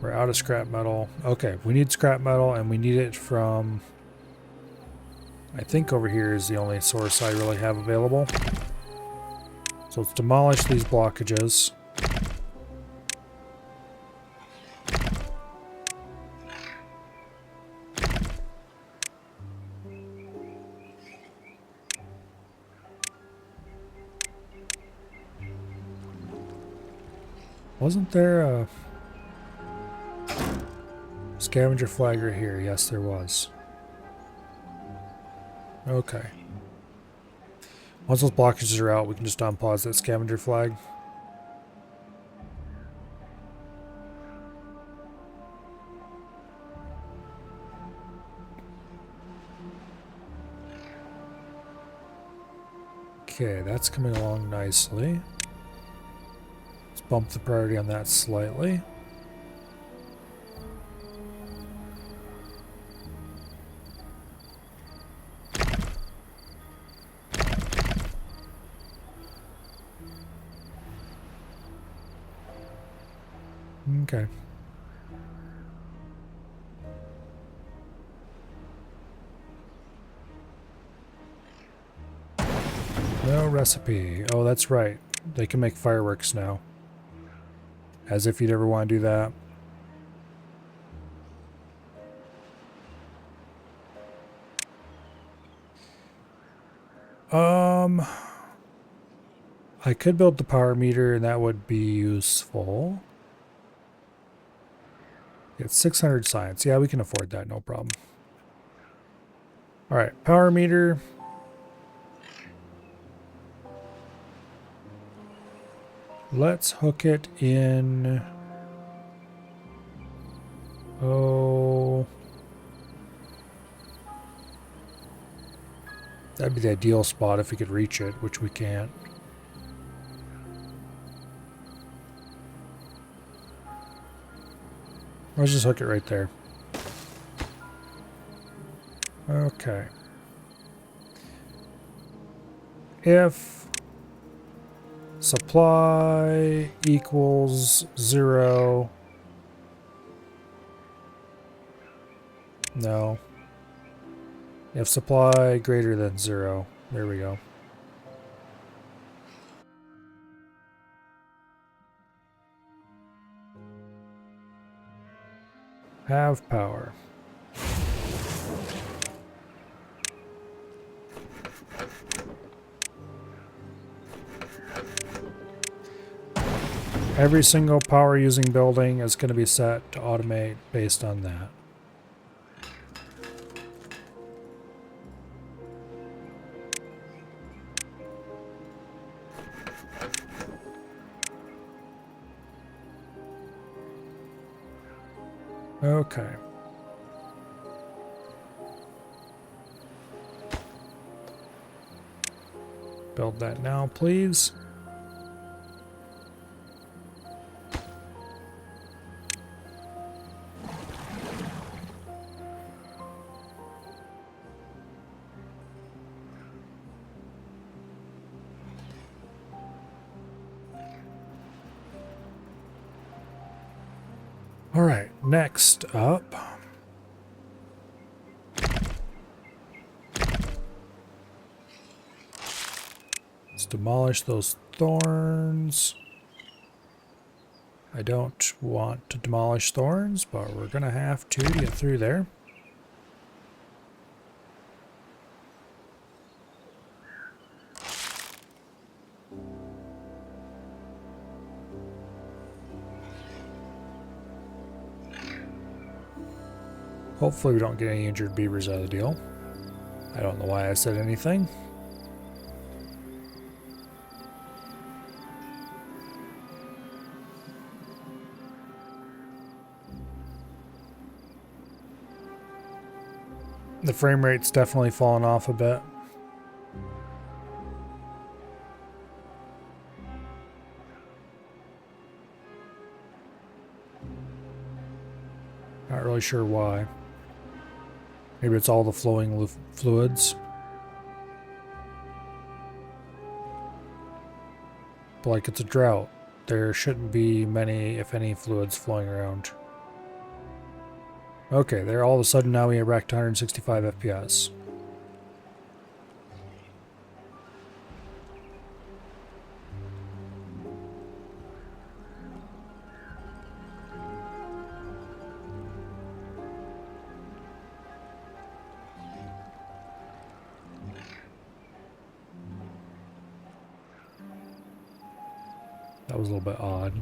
We're out of scrap metal. Okay, we need scrap metal and we need it from... I think over here is the only source I really have available. So let's demolish these blockages. Wasn't there a scavenger flag right here? Yes, there was. Okay. Once those blockages are out, we can just unpause that scavenger flag. Okay, that's coming along nicely. Let's bump the priority on that slightly. Okay. No recipe. Oh, that's right. They can make fireworks now. As if you'd ever want to do that. I could build the power meter and that would be useful. It's 600 science. Yeah, we can afford that, no problem. Alright, power meter. Let's hook it in. Oh. That'd be the ideal spot if we could reach it, which we can't. Let's just hook it right there. Okay. If supply equals 0, No. If supply greater than 0. There we go. Have power. Every single power using building is going to be set to automate based on that. Okay. Build that now, please. All right, next up. Let's demolish those thorns. I don't want to demolish thorns, but we're gonna have to get through there. Hopefully we don't get any injured beavers out of the deal. I don't know why I said anything. The frame rate's definitely fallen off a bit. Not really sure why. Maybe it's all the flowing fluids. But like it's a drought. There shouldn't be many, if any, fluids flowing around. Okay, there all of a sudden now we erect 165 FPS. That was a little bit odd.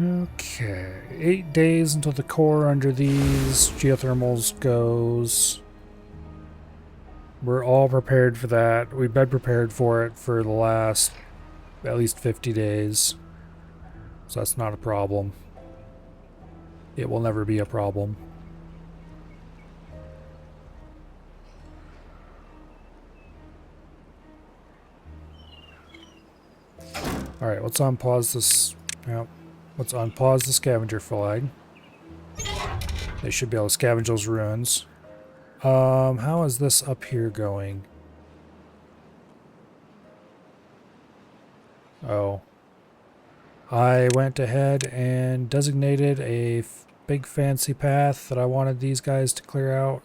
Okay, 8 days until the core under these geothermals goes. We're all prepared for that. We've been prepared for it for the last at least 50 days. So that's not a problem. It will never be a problem. Alright, let's unpause this. Yep. Let's unpause the scavenger flag. They should be able to scavenge those ruins. How is this up here going? Oh. I went ahead and designated a big fancy path that I wanted these guys to clear out.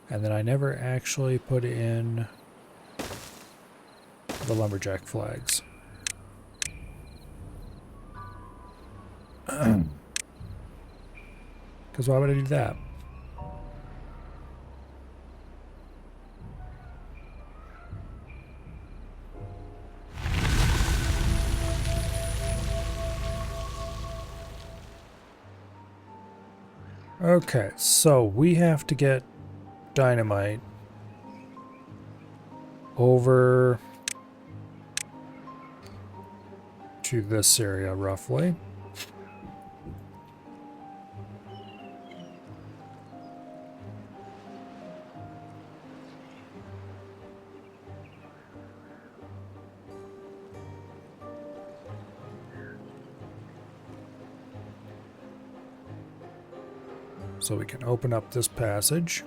And then I never actually put in the lumberjack flags. Because why would I do that? Okay, so we have to get dynamite over to this area roughly. So we can open up this passage.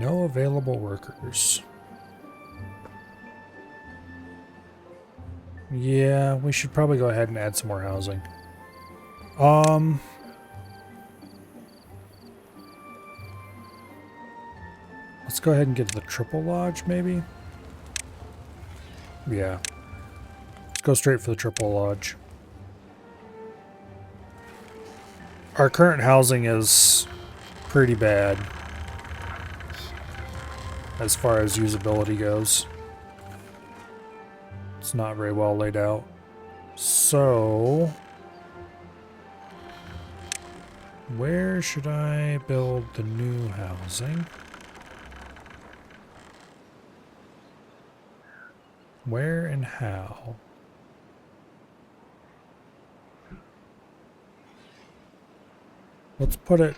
No available workers. Yeah, we should probably go ahead and add some more housing. Let's go ahead and get to the triple lodge, maybe? Yeah. Let's go straight for the triple lodge. Our current housing is pretty bad as far as usability goes. It's not very well laid out. So, where should I build the new housing? Where and how? Let's put it...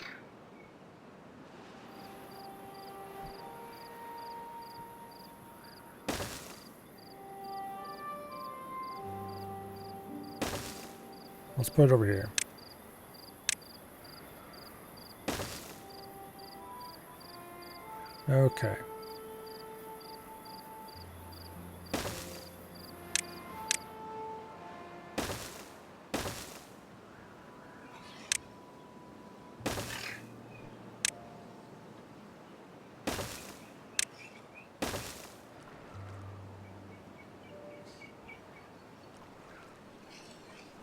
Let's put it over here. Okay.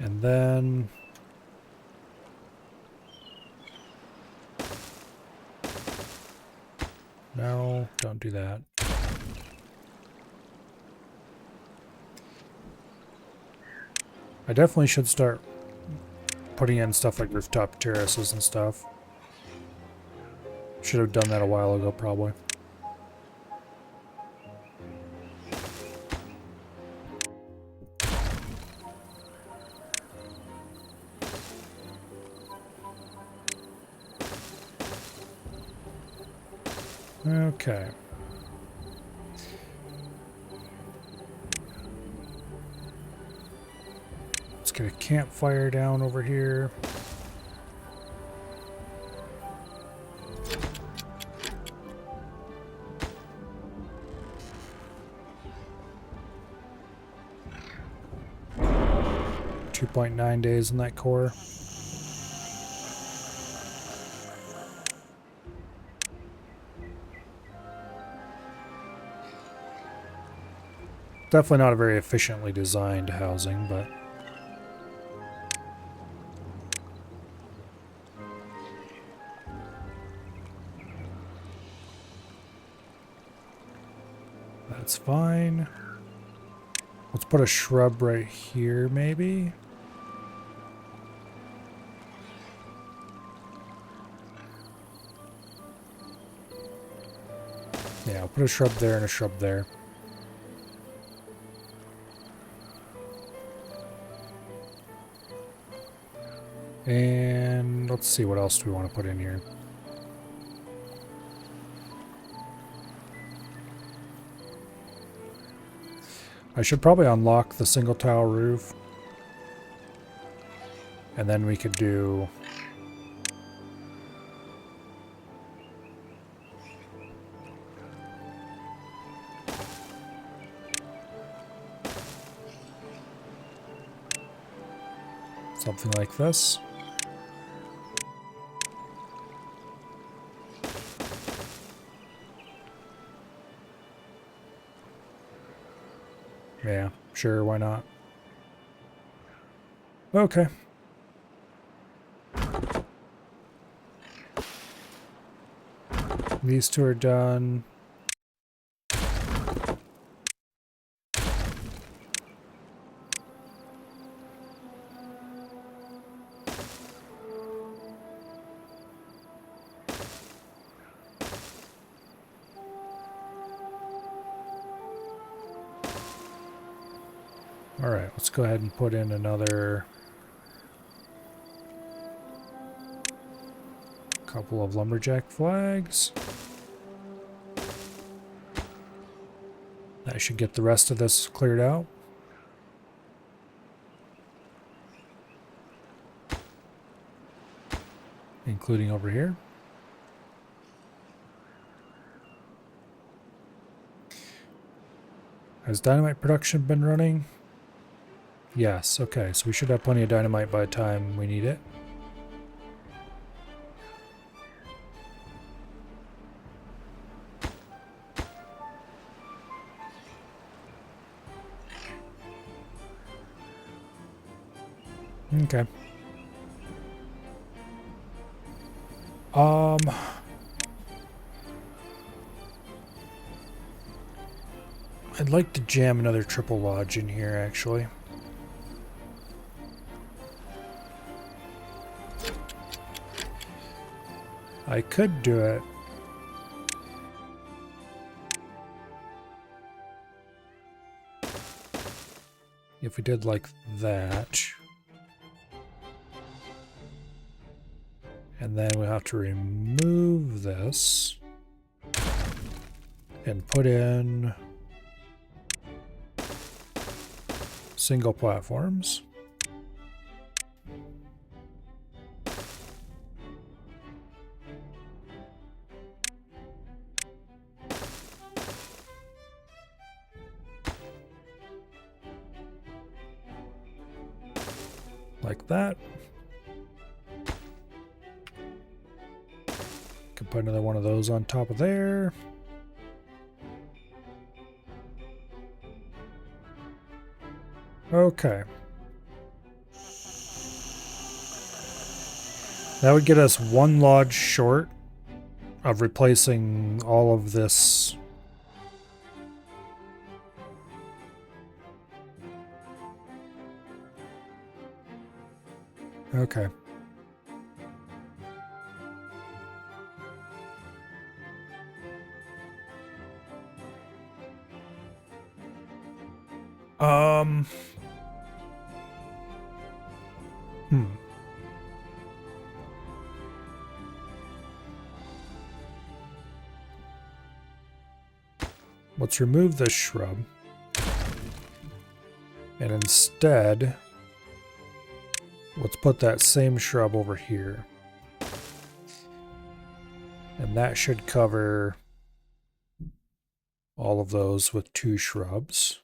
And then... No, don't do that. I definitely should start putting in stuff like rooftop terraces and stuff. Should have done that a while ago, probably. Okay. Let's get a campfire down over here. .9 days in that core. Definitely not a very efficiently designed housing, but that's fine. Let's put a shrub right here, maybe. Yeah, I'll put a shrub there and a shrub there. And let's see, what else do we want to put in here? I should probably unlock the single tile roof. And then we could do... something like this. Yeah, sure, why not? Okay. These two are done. All right, let's go ahead and put in another couple of lumberjack flags. That should get the rest of this cleared out. Including over here. Has dynamite production been running? Yes, okay, so we should have plenty of dynamite by the time we need it. Okay. I'd like to jam another triple lodge in here, actually. I could do it. If we did like that. And then we have to remove this and put in single platforms. Like that. Can put another one of those on top of there. Okay. That would get us one lodge short of replacing all of this. Okay. Let's remove this shrub. And instead, let's put that same shrub over here. And that should cover all of those with 2 shrubs.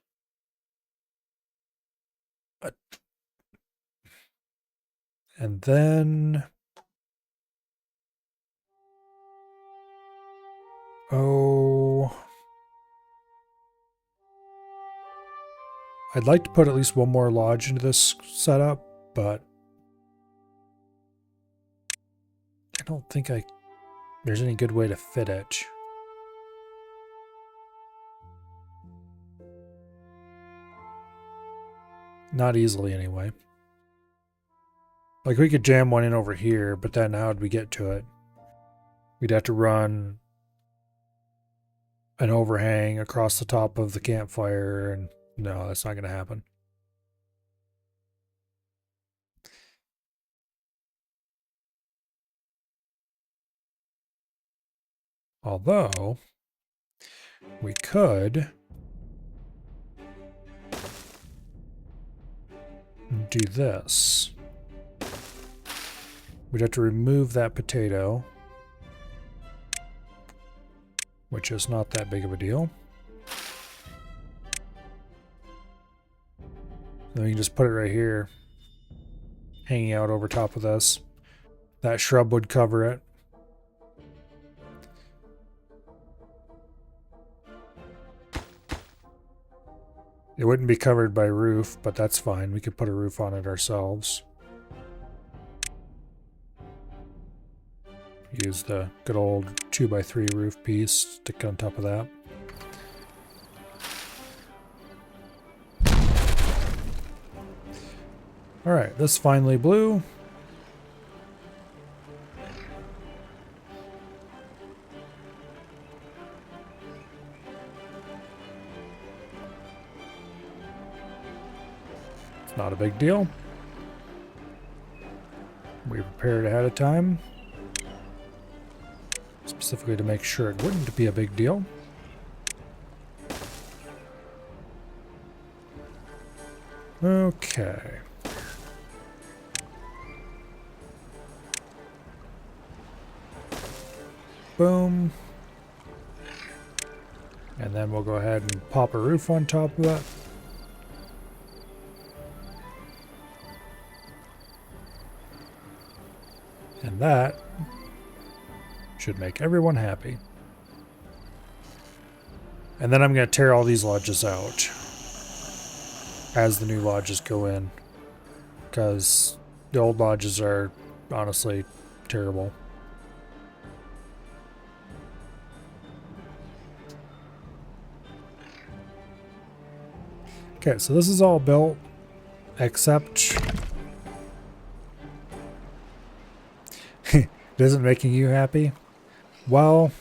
And then... oh... I'd like to put at least one more lodge into this setup, but I don't think there's any good way to fit it. Not easily, anyway. Like, we could jam one in over here, but then how would we get to it? We'd have to run an overhang across the top of the campfire, and no, that's not going to happen. Although, we could do this. We'd have to remove that potato, which is not that big of a deal. Then we can just put it right here, hanging out over top of this. That shrub would cover it. It wouldn't be covered by roof, but that's fine. We could put a roof on it ourselves. Use the good old 2x3 roof piece, stick on top of that. Alright, this finally blew. It's not a big deal. We prepared ahead of time, specifically to make sure it wouldn't be a big deal. Okay. Boom. And then we'll go ahead and pop a roof on top of it. And that should make everyone happy. And then I'm going to tear all these lodges out as the new lodges go in, because the old lodges are honestly terrible. Okay, so this is all built except it isn't making you happy. Well,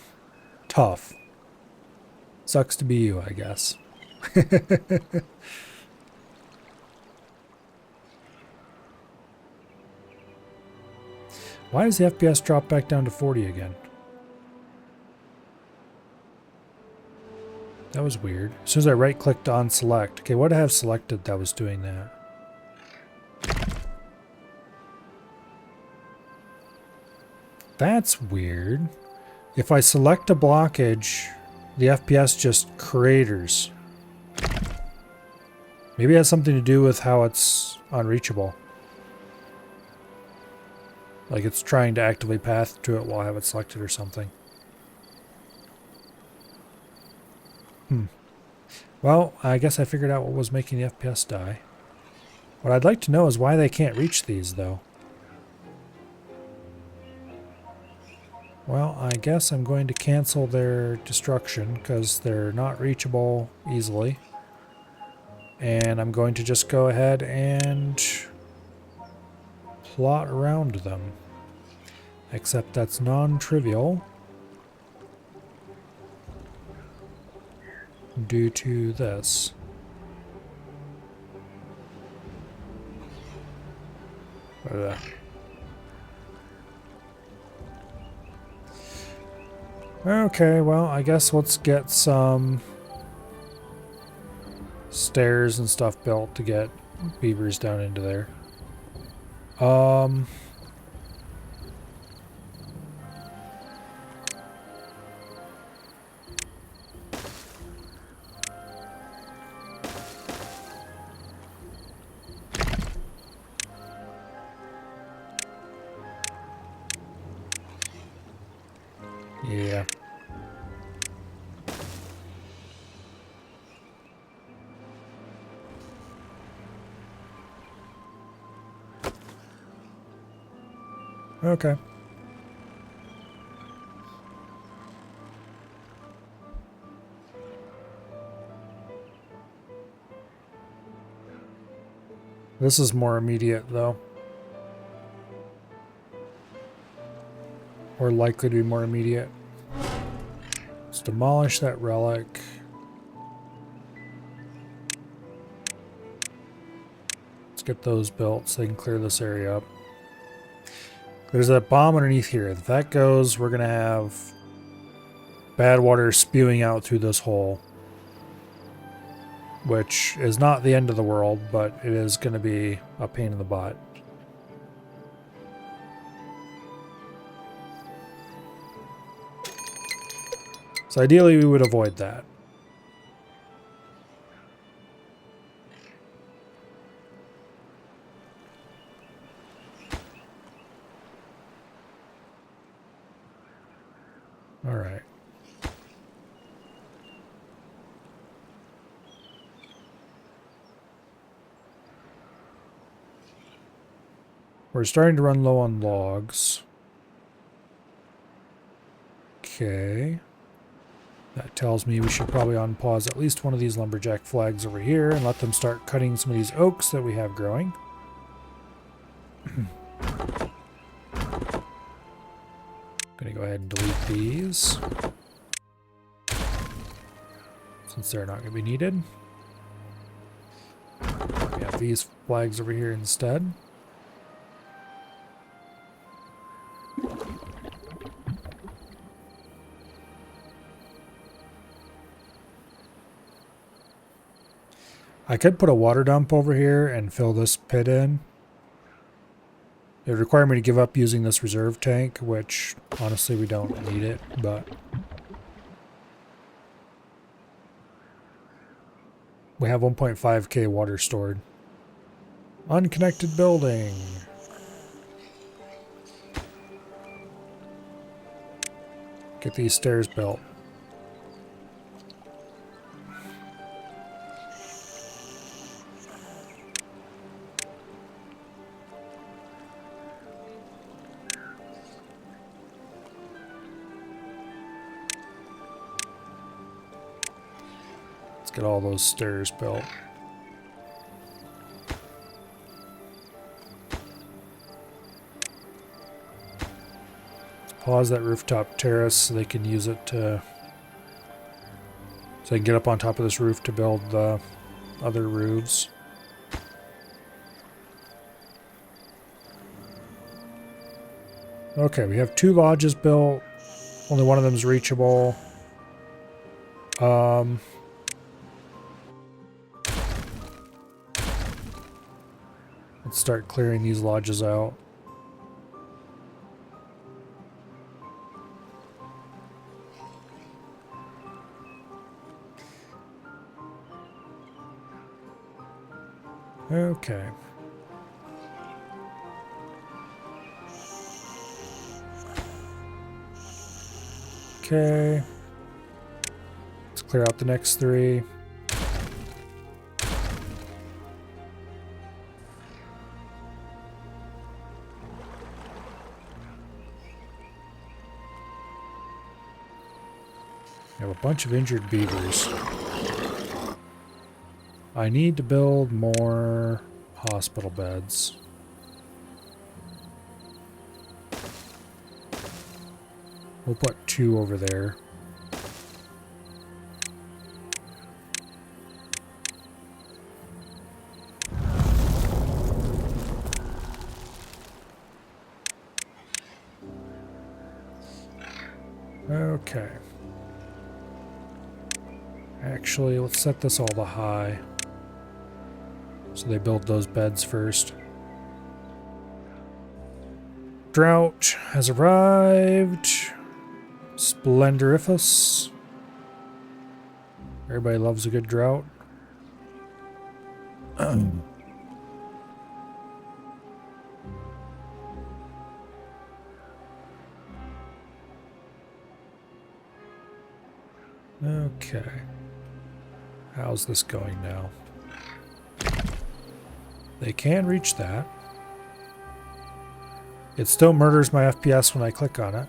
tough. Sucks to be you, I guess. Why does the FPS drop back down to 40 again? That was weird. As soon as I right-clicked on select. Okay, what did I have selected that was doing that? That's weird. If I select a blockage, the FPS just craters. Maybe it has something to do with how it's unreachable. Like it's trying to actively path to it while I have it selected or something. Well, I guess I figured out what was making the FPS die. What I'd like to know is why they can't reach these, though. Well, I guess I'm going to cancel their destruction because they're not reachable easily. And I'm going to just go ahead and plot around them. Except that's non-trivial due to this. Okay, well, I guess let's get some stairs and stuff built to get beavers down into there. Yeah. Okay. This is more immediate, though. Or likely to be more immediate. Let's demolish that relic. Let's get those built so they can clear this area up. There's that bomb underneath here. If that goes, we're going to have bad water spewing out through this hole. Which is not the end of the world, but it is going to be a pain in the butt. So ideally we would avoid that. All right. We're starting to run low on logs. Okay. That tells me we should probably unpause at least one of these lumberjack flags over here and let them start cutting some of these oaks that we have growing. Gonna go ahead and delete these, since they're not gonna be needed. We have these flags over here instead. I could put a water dump over here and fill this pit in. It would require me to give up using this reserve tank, which honestly we don't need it, but We have 1.5k water stored. Unconnected building. Get these stairs built. Let's get all those stairs built. Pause that rooftop terrace so they can use it to... so they can get up on top of this roof to build the other roofs. Okay, we have 2 lodges built. Only one of them is reachable. Let's start clearing these lodges out. Okay. Okay. Let's clear out the next 3. We have a bunch of injured beavers. I need to build more hospital beds. We'll put 2 over there. Okay. Actually, let's set this all to high. So they build those beds first. Drought has arrived. Splendoriferous. Everybody loves a good drought. Okay. How's this going now? They can reach that. It still murders my FPS when I click on it.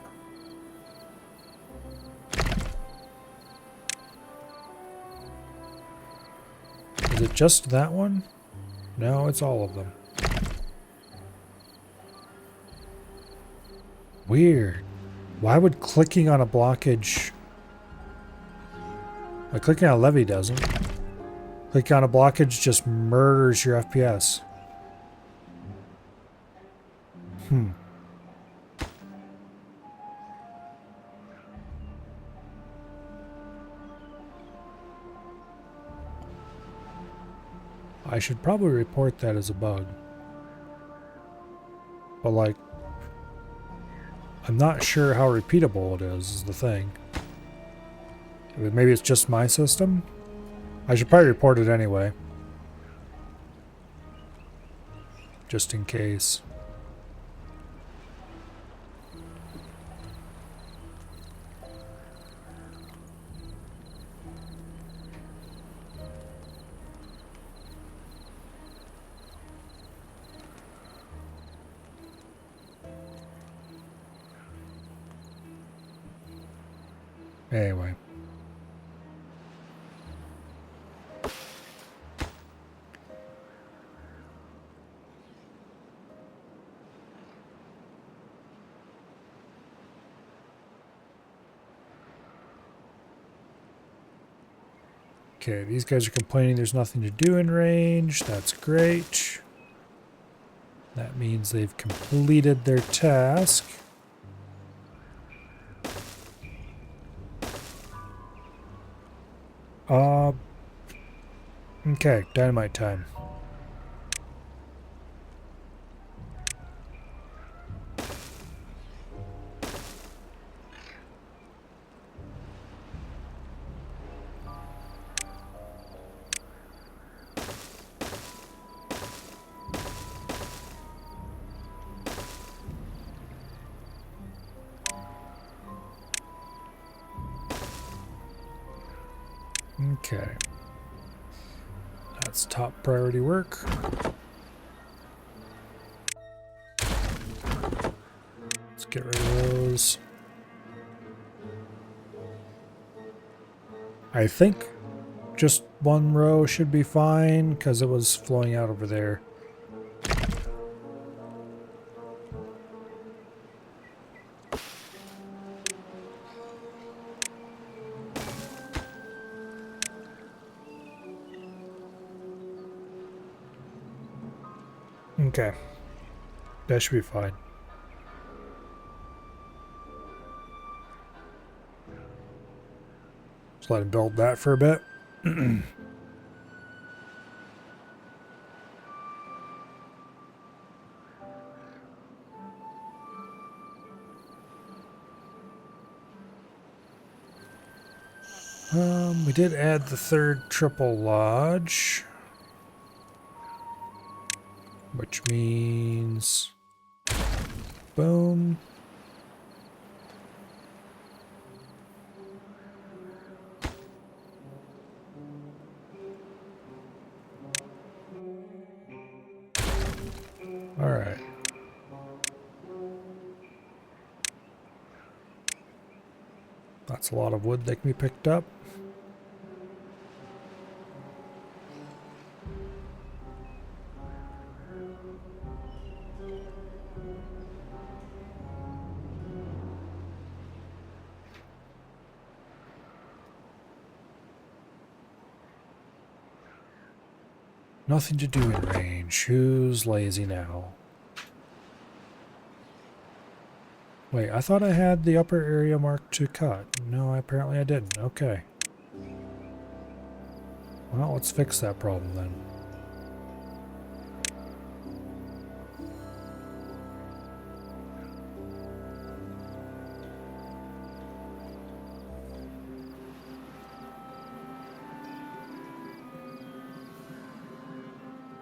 Is it just that one? No, it's all of them. Weird. Why would clicking on a blockage... Like clicking on a levee doesn't. Clicking on a blockage just murders your FPS. I should probably report that as a bug. But like, I'm not sure how repeatable it is the thing. Maybe it's just my system? I should probably report it anyway. Just in case. Anyway. Okay, these guys are complaining there's nothing to do in range. That's great. That means they've completed their task. Okay, dynamite time. Okay. That's top priority work. Let's get rid of those. I think just one row should be fine because it was flowing out over there. Okay. That should be fine. Just let him build that for a bit. We did add the third triple lodge, which means boom. All right. That's a lot of wood that can be picked up. Nothing to do in range. Who's lazy now? Wait, I thought I had the upper area marked to cut. No, apparently I didn't. Okay. Well, let's fix that problem then.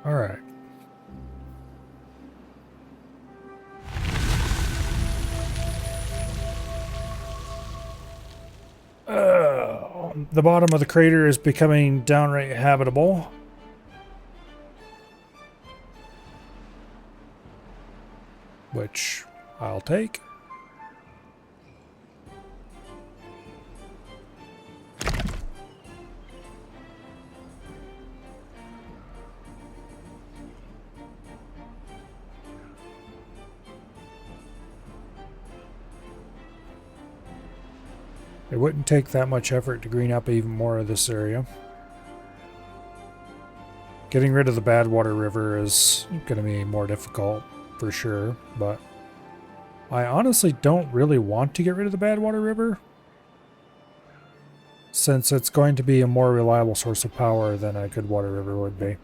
All right. The bottom of the crater is becoming downright habitable. Which I'll take. It wouldn't take that much effort to green up even more of this area. Getting rid of the Badwater River is going to be more difficult for sure, but I honestly don't really want to get rid of the Badwater River since it's going to be a more reliable source of power than a Goodwater River would be.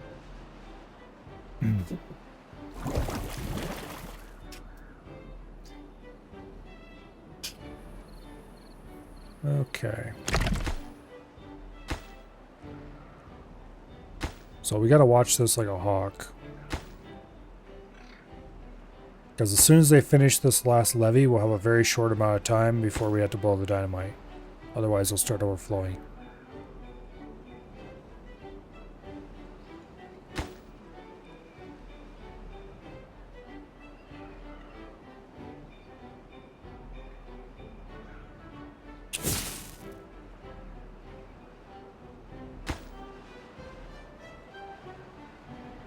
Okay. So we gotta watch this like a hawk. Because as soon as they finish this last levee, we'll have a very short amount of time before we have to blow the dynamite. Otherwise, it'll start overflowing.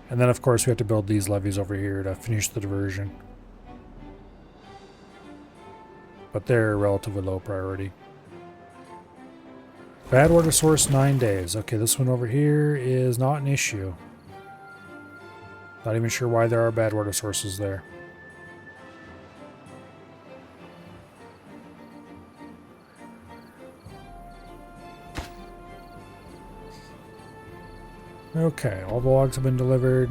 And then, of course, we have to build these levees over here to finish the diversion. But they're relatively low priority. Bad water source, 9 days. Okay, this one over here is not an issue. Not even sure why there are bad water sources there. Okay, all the logs have been delivered.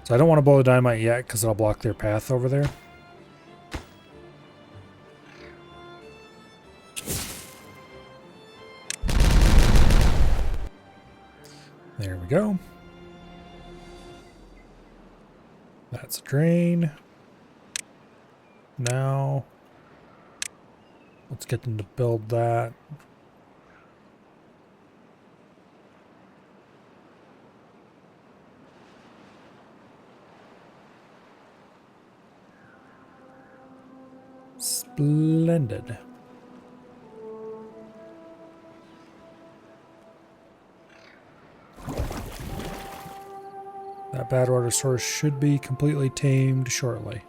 So I don't want to blow the dynamite yet because it'll block their path over there. There we go. That's a drain. Now, let's get them to build that. Splendid. That bad water source should be completely tamed shortly.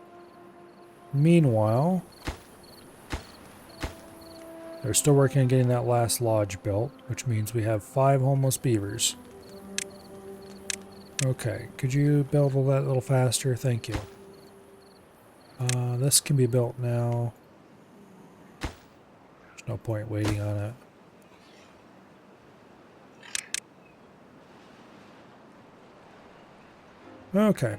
Meanwhile, they're still working on getting that last lodge built, which means we have 5 homeless beavers. Okay, could you build that a little faster? Thank you. This can be built now. There's no point waiting on it. Okay.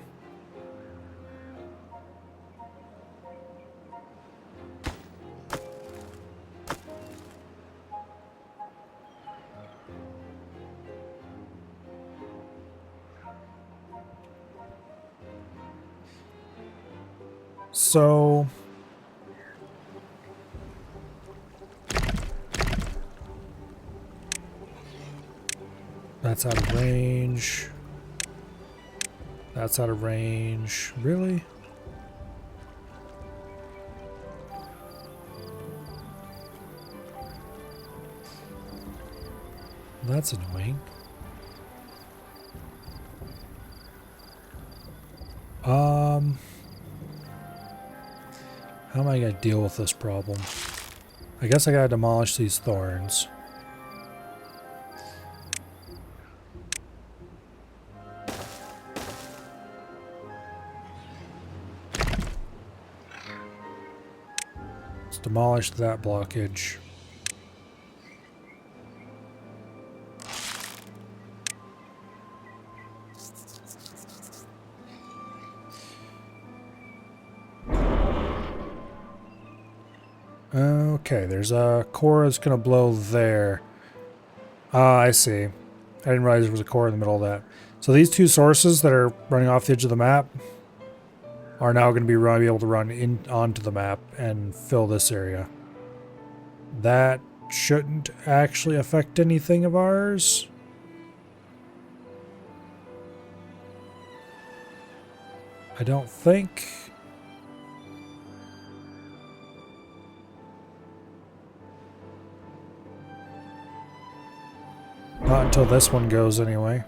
So that's out of range. That's out of range. Really? That's annoying. How am I going to deal with this problem? I guess I got to demolish these thorns. Let's demolish that blockage. Okay, there's a core that's going to blow there. Ah, I see. I didn't realize there was a core in the middle of that. So these 2 sources that are running off the edge of the map are now going to be able to run in onto the map and fill this area. That shouldn't actually affect anything of ours. I don't think. Not until this one goes anyway.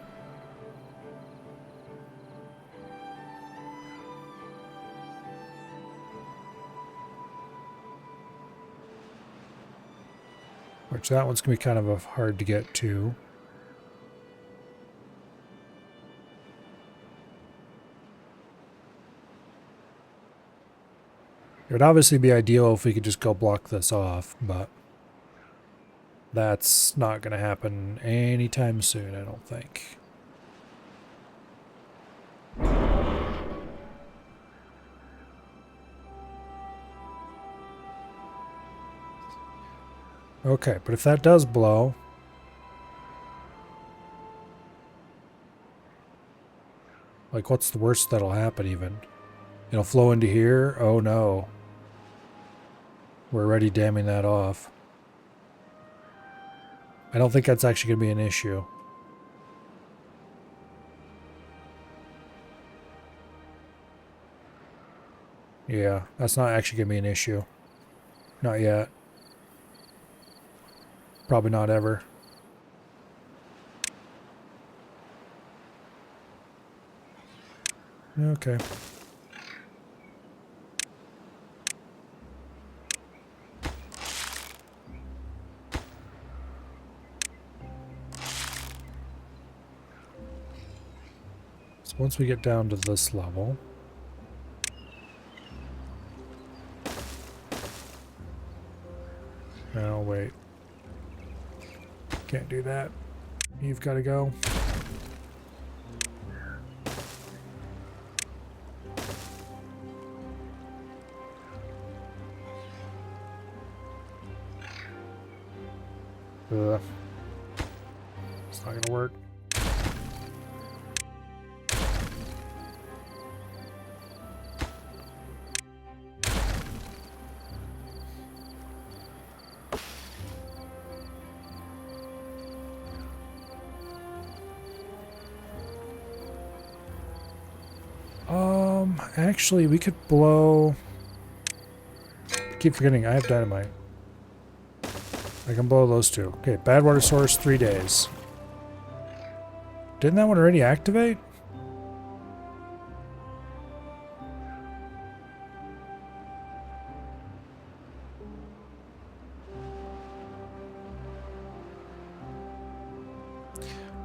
Which that one's going to be kind of hard to get to. It would obviously be ideal if we could just go block this off, but that's not going to happen anytime soon, I don't think. Okay, but if that does blow, like what's the worst that'll happen even? It'll flow into here? Oh no. We're already damming that off. I don't think that's actually going to be an issue. Yeah, that's not actually going to be an issue. Not yet. Probably not ever. Okay. So once we get down to this level, no, wait. Can't do that. You've got to go. Ugh. It's not going to work. Actually, we could blow keep forgetting I have dynamite. I can blow those two. Okay, bad water source, 3 days. Didn't that one already activate?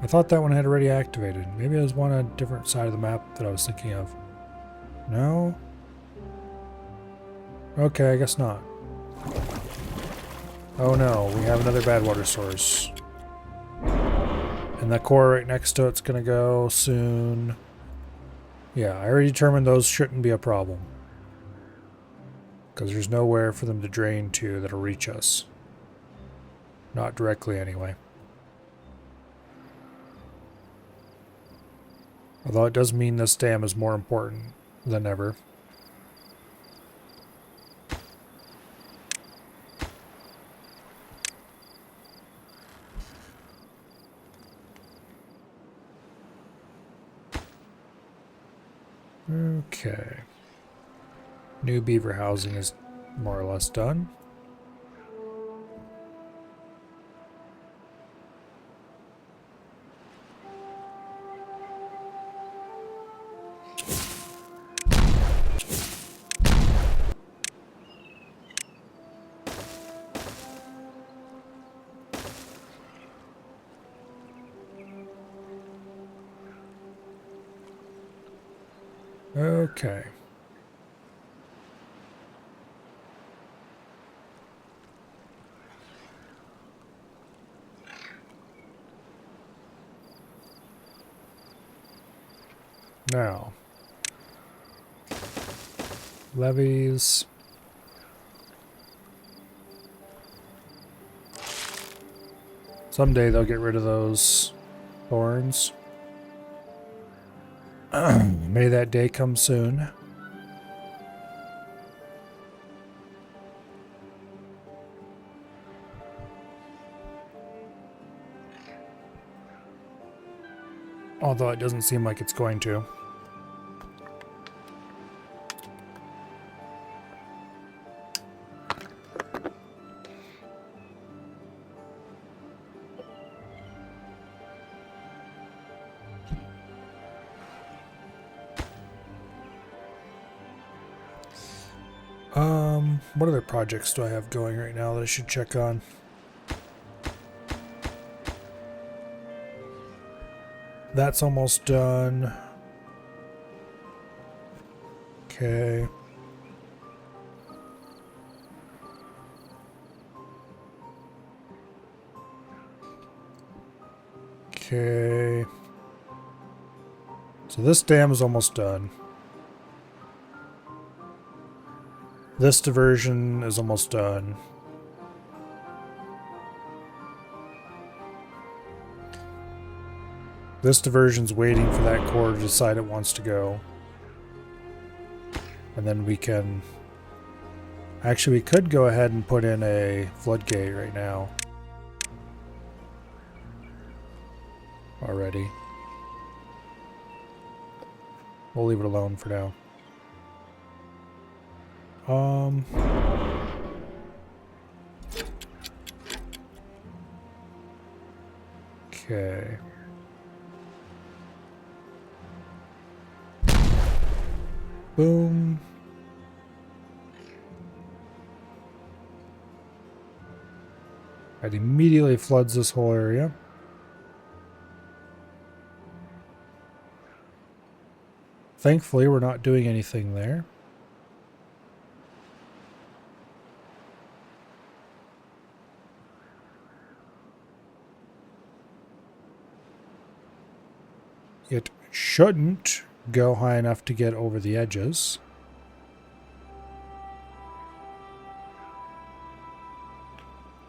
I thought that one had already activated. Maybe it was one on a different side of the map that I was thinking of. No? Okay, I guess not. Oh no, we have another bad water source. And that core right next to it's gonna go soon. Yeah, I already determined those shouldn't be a problem. Because there's nowhere for them to drain to that'll reach us. Not directly anyway. Although it does mean this dam is more important than ever. Okay. New beaver housing is more or less done. Okay. Now, levees. Someday they'll get rid of those thorns. May that day come soon. Although it doesn't seem like it's going to. What other projects do I have going right now that I should check on? That's almost done. Okay. Okay. So this dam is almost done. This diversion is almost done. This diversion's waiting for that core to decide it wants to go. And then we can... Actually, we could go ahead and put in a floodgate right now. Already. We'll leave it alone for now. Okay. Boom. It immediately floods this whole area. Thankfully, we're not doing anything there. It shouldn't go high enough to get over the edges.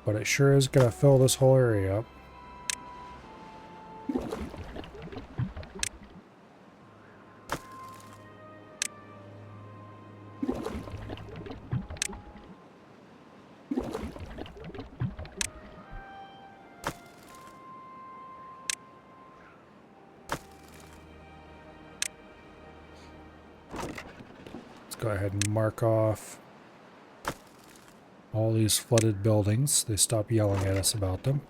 But it sure is going to fill this whole area up. Go ahead and mark off All these flooded buildings, they stop yelling at us about them.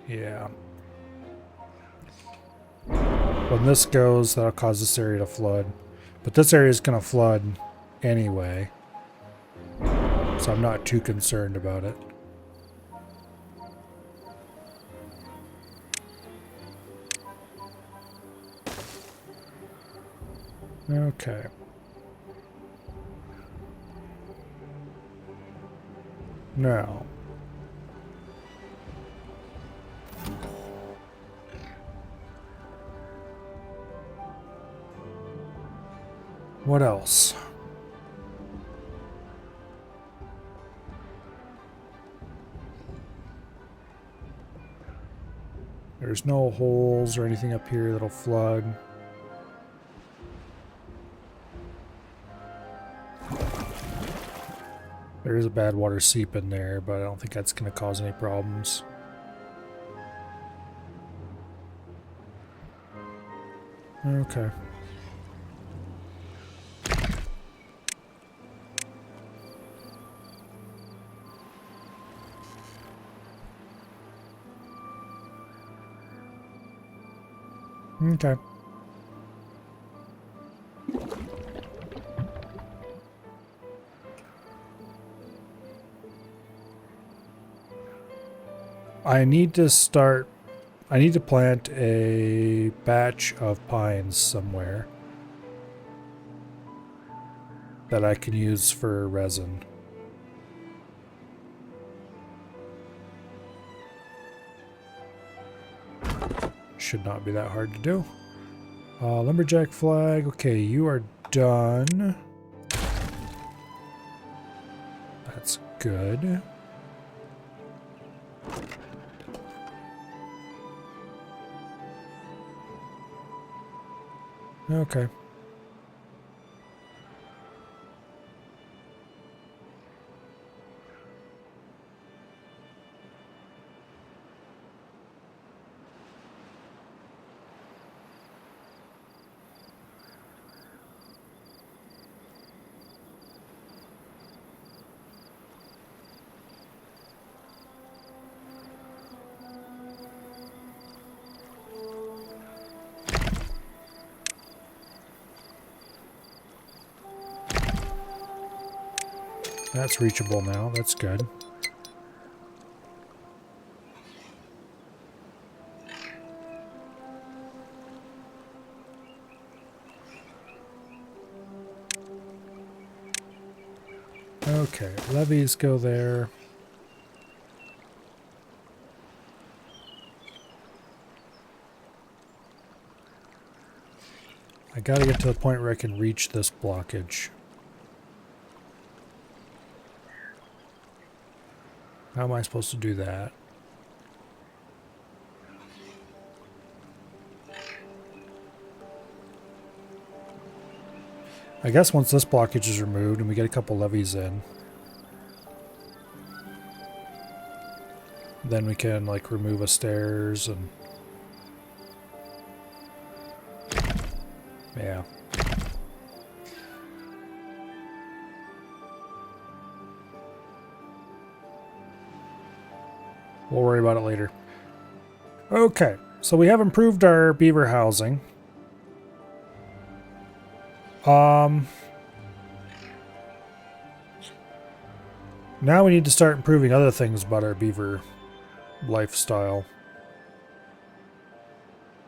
Yeah. When this goes, that'll cause this area to flood. But this area is going to flood anyway. So I'm not too concerned about it. Okay. Now. What else? There's no holes or anything up here that'll flood. There is a bad water seep in there, but I don't think that's going to cause any problems. Okay. Okay. I need to plant a batch of pines somewhere that I can use for resin. Should not be that hard to do. Lumberjack flag. Okay, you are done. That's good. Okay. That's reachable now. That's good. Okay, levees go there. I gotta get to the point where I can reach this blockage. How am I supposed to do that? I guess once this blockage is removed and we get a couple levees in, then we can like remove a stairs and yeah. We'll worry about it later. Okay, so we have improved our beaver housing. Now we need to start improving other things about our beaver lifestyle.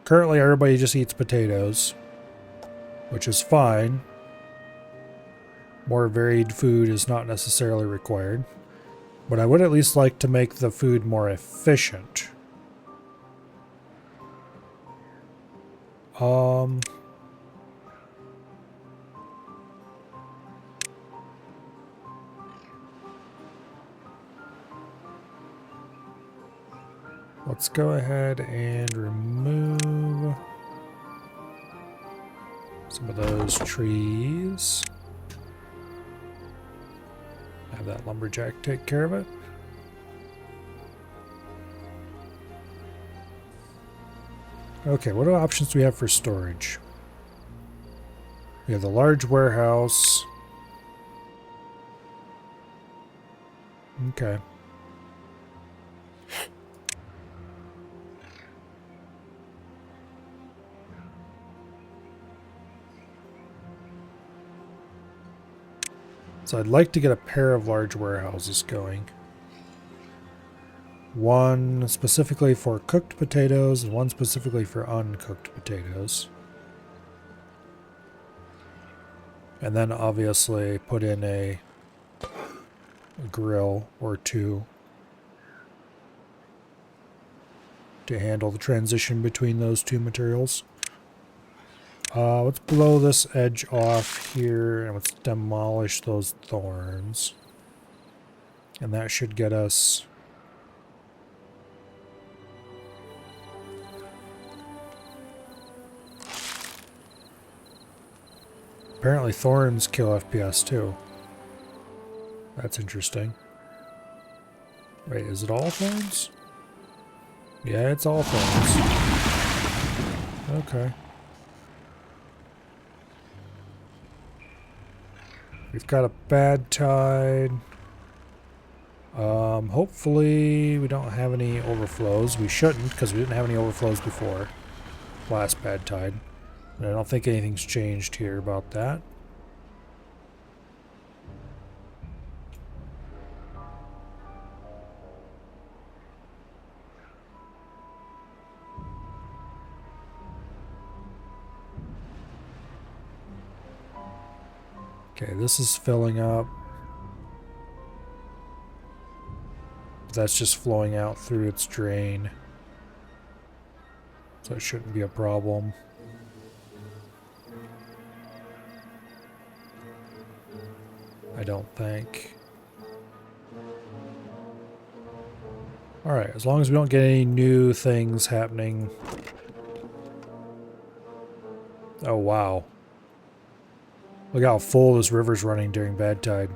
Currently, everybody just eats potatoes, which is fine. More varied food is not necessarily required. But I would at least like to make the food more efficient. Let's go ahead and remove some of those trees. Have that lumberjack take care of it. Okay, what options do we have for storage? We have the large warehouse. Okay. So I'd like to get a pair of large warehouses going. One specifically for cooked potatoes and one specifically for uncooked potatoes. And then obviously put in a grill or two to handle the transition between those two materials. Let's blow this edge off here and let's demolish those thorns. And that should get us apparently thorns kill FPS too. That's interesting. Wait, is it all thorns? Yeah, it's all thorns. Okay. We've got a bad tide. Hopefully we don't have any overflows. We shouldn't, because we didn't have any overflows before last bad tide. And I don't think anything's changed here about that. Okay, this is filling up. That's just flowing out through its drain. So it shouldn't be a problem. I don't think. Alright, as long as we don't get any new things happening. Oh, wow. Look how full this river's running during bad tide.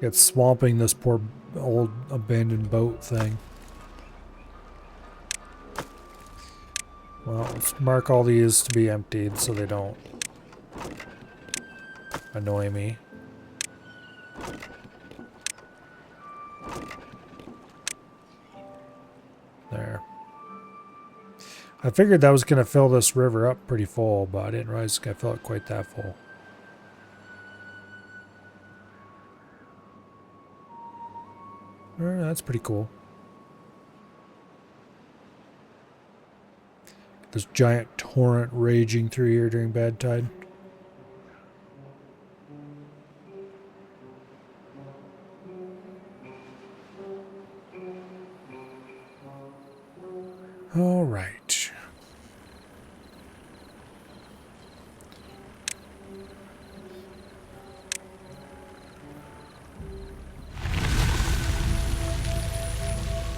It's swamping this poor old abandoned boat thing. Well, let's mark all these to be emptied so they don't annoy me. There. I figured that was going to fill this river up pretty full, but I didn't realize it's going to fill it quite that full. That's pretty cool. This giant torrent raging through here during bad tide. All right.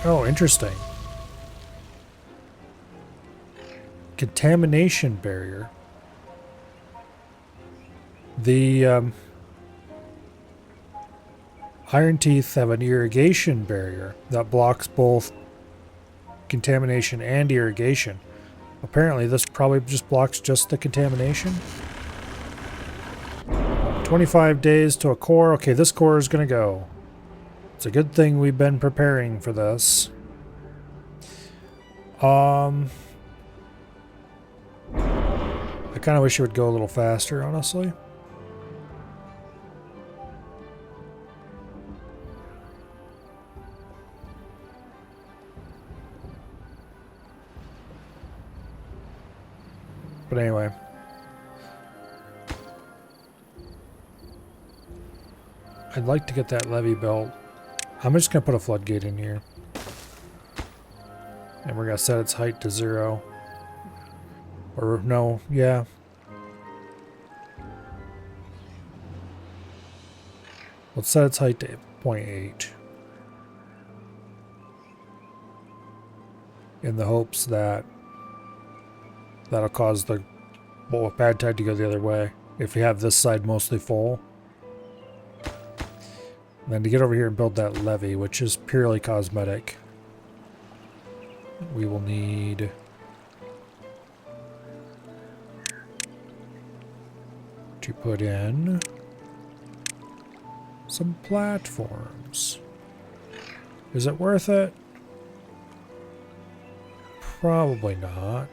Oh, interesting. Contamination barrier. The iron teeth have an irrigation barrier that blocks both contamination and irrigation. Apparently this probably just blocks just the contamination. 25 days to a core. Okay, this core is going to go. It's a good thing we've been preparing for this. I kind of wish it would go a little faster, honestly. But anyway. I'd like to get that levee built. I'm just going to put a floodgate in here. And we're going to set its height to 0. Or no, yeah. Let's set its height to 0.8. In the hopes that that'll cause the bad tide to go the other way. If we have this side mostly full. And then to get over here and build that levee, which is purely cosmetic, we will need to put in some platforms. Is it worth it? Probably not.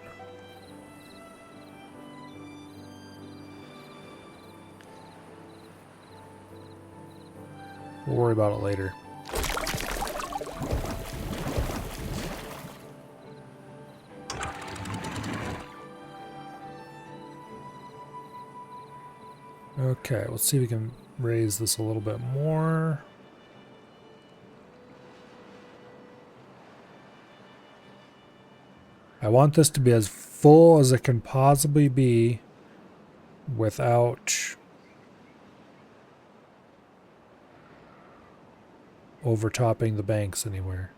We'll worry about it later. Okay, let's see if we can raise this a little bit more. I want this to be as full as it can possibly be without overtopping the banks anywhere.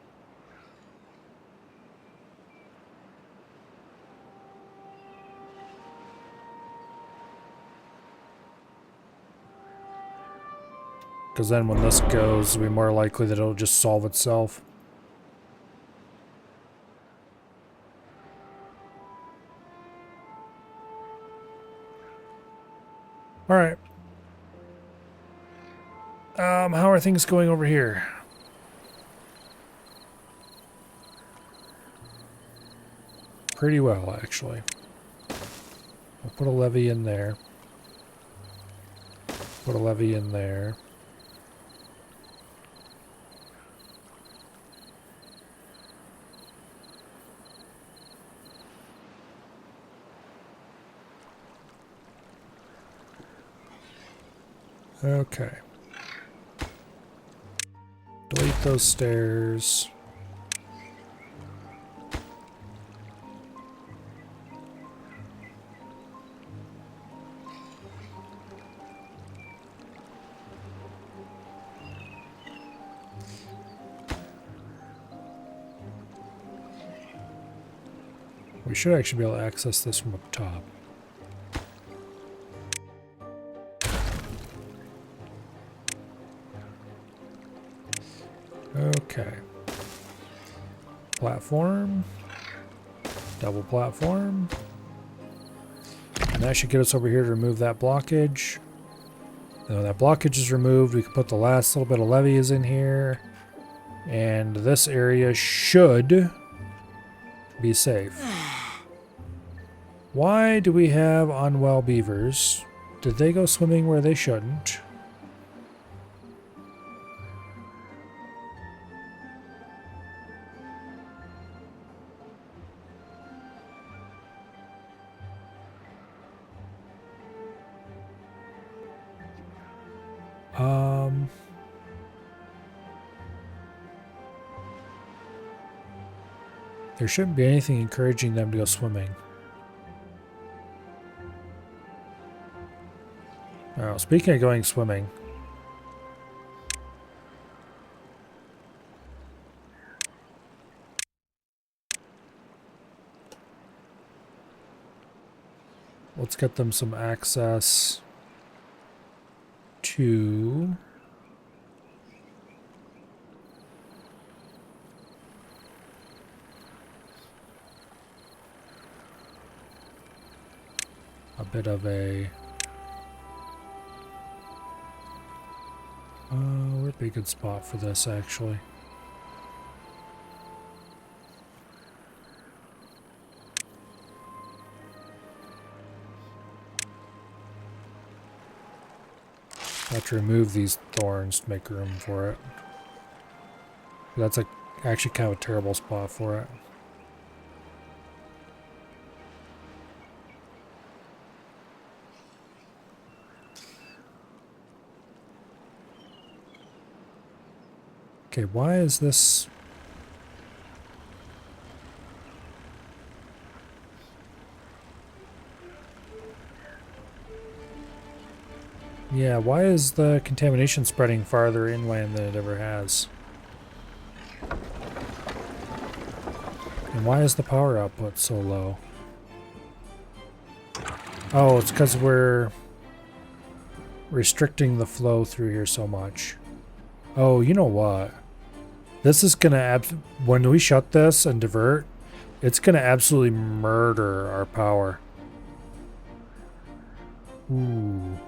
Because then when this goes, it'll be more likely that it'll just solve itself. Alright. How are things going over here? Pretty well, actually. I'll put a levee in there. Put a levee in there. Okay. Delete those stairs. We should actually be able to access this from up top. Okay. Platform. Double platform. And that should get us over here to remove that blockage. Now that blockage is removed, we can put the last little bit of levees in here. And this area should be safe. Why do we have unwell beavers? Did they go swimming where they shouldn't? There shouldn't be anything encouraging them to go swimming. Oh, speaking of going swimming. Let's get them some access to a bit of a would be a good spot for this actually. I have to remove these thorns to make room for it. That's actually kind of a terrible spot for it. Okay, why is this? Yeah, why is the contamination spreading farther inland than it ever has? And why is the power output so low? Oh, it's because we're restricting the flow through here so much. Oh, you know what? This is gonna when we shut this and divert, it's gonna absolutely murder our power. Ooh.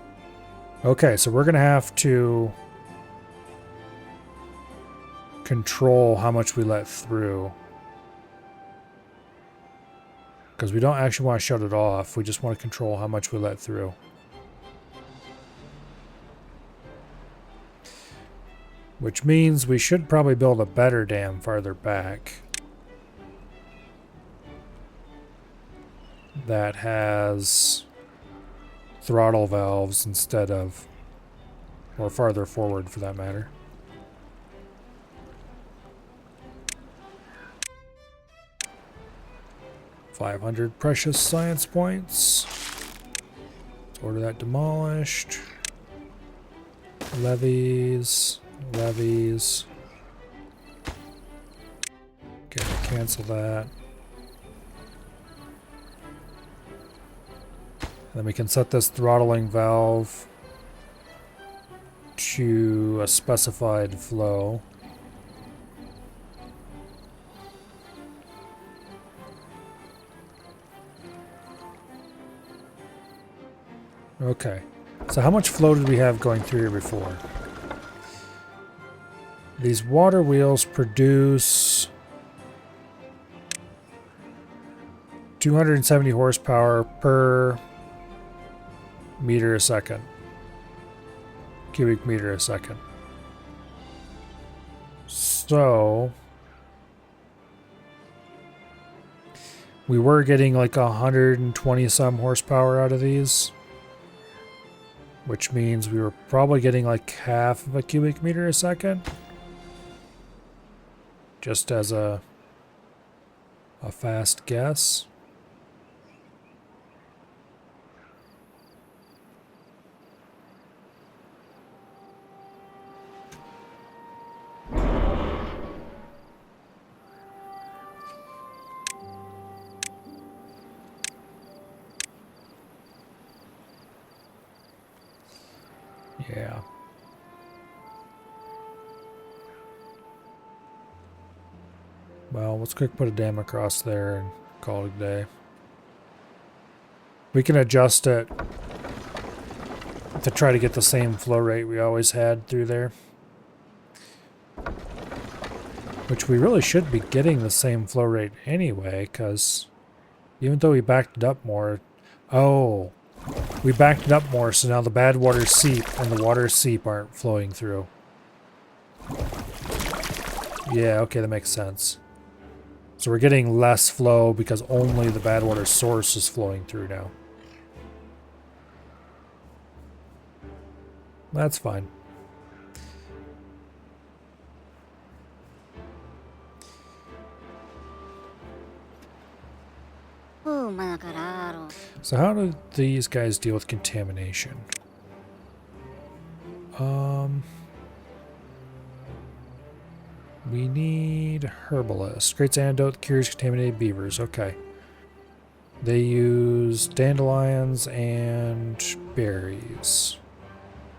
Okay, so we're going to have to control how much we let through. Because we don't actually want to shut it off. We just want to control how much we let through. Which means we should probably build a better dam farther back. That has throttle valves instead of, or farther forward for that matter. $500 precious science points. Let's order that demolished. Levies. Levies. Okay, cancel that. Then we can set this throttling valve to a specified flow. Okay, so how much flow did we have going through here before? These water wheels produce 270 horsepower per meter a second. Cubic meter a second. So we were getting like 120 some horsepower out of these, which means we were probably getting like half of a cubic meter a second, just as a fast guess. Yeah. Well, let's quick put a dam across there and call it a day. We can adjust it to try to get the same flow rate we always had through there. Which we really should be getting the same flow rate anyway, because even though we backed it up more... Oh, we backed it up more, so now the bad waters seep and the waters seep aren't flowing through. Yeah, okay, that makes sense. So we're getting less flow because only the bad water source is flowing through now. That's fine. So how do these guys deal with contamination? We need herbalist. Creates antidote, cures contaminated beavers. Okay. They use dandelions and berries.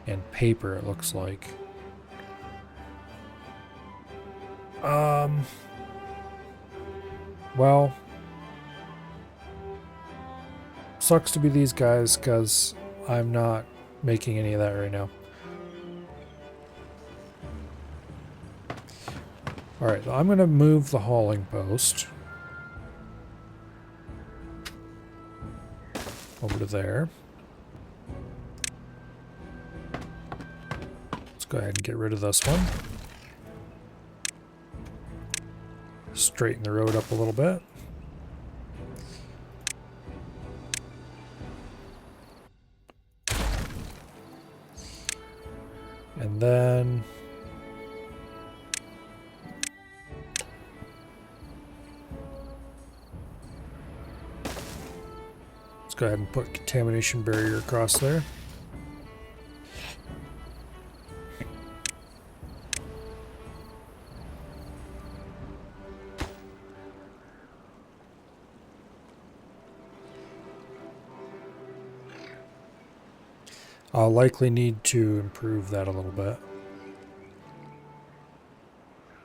And paper, it looks like. Well, sucks to be these guys because I'm not making any of that right now. Alright, I'm going to move the hauling post over to there. Let's go ahead and get rid of this one. Straighten the road up a little bit. And then let's go ahead and put contamination barrier across there. I'll likely need to improve that a little bit.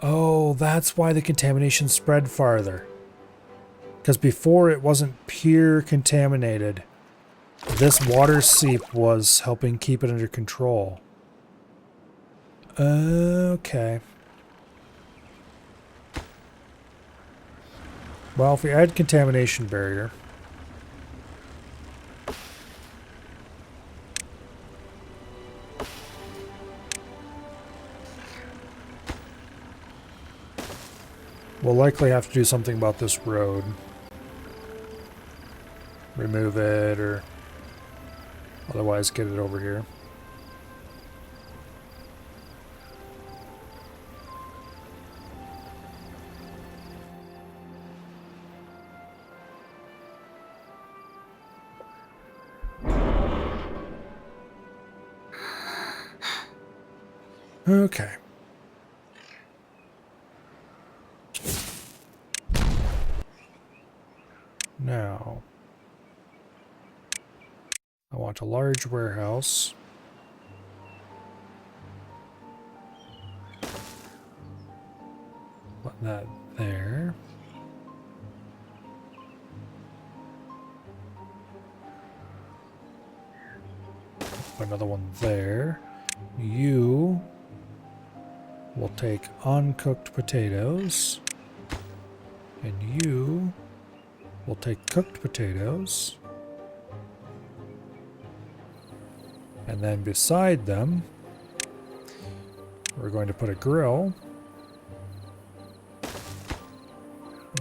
Oh, that's why the contamination spread farther. Because before it wasn't pure contaminated. This water seep was helping keep it under control. Okay. Well, if we add contamination barrier, we'll likely have to do something about this road. Remove it or otherwise get it over here. Okay. Now, I want a large warehouse. Put that there. Put another one there. You will take uncooked potatoes. And you will take cooked potatoes. And then beside them, we're going to put a grill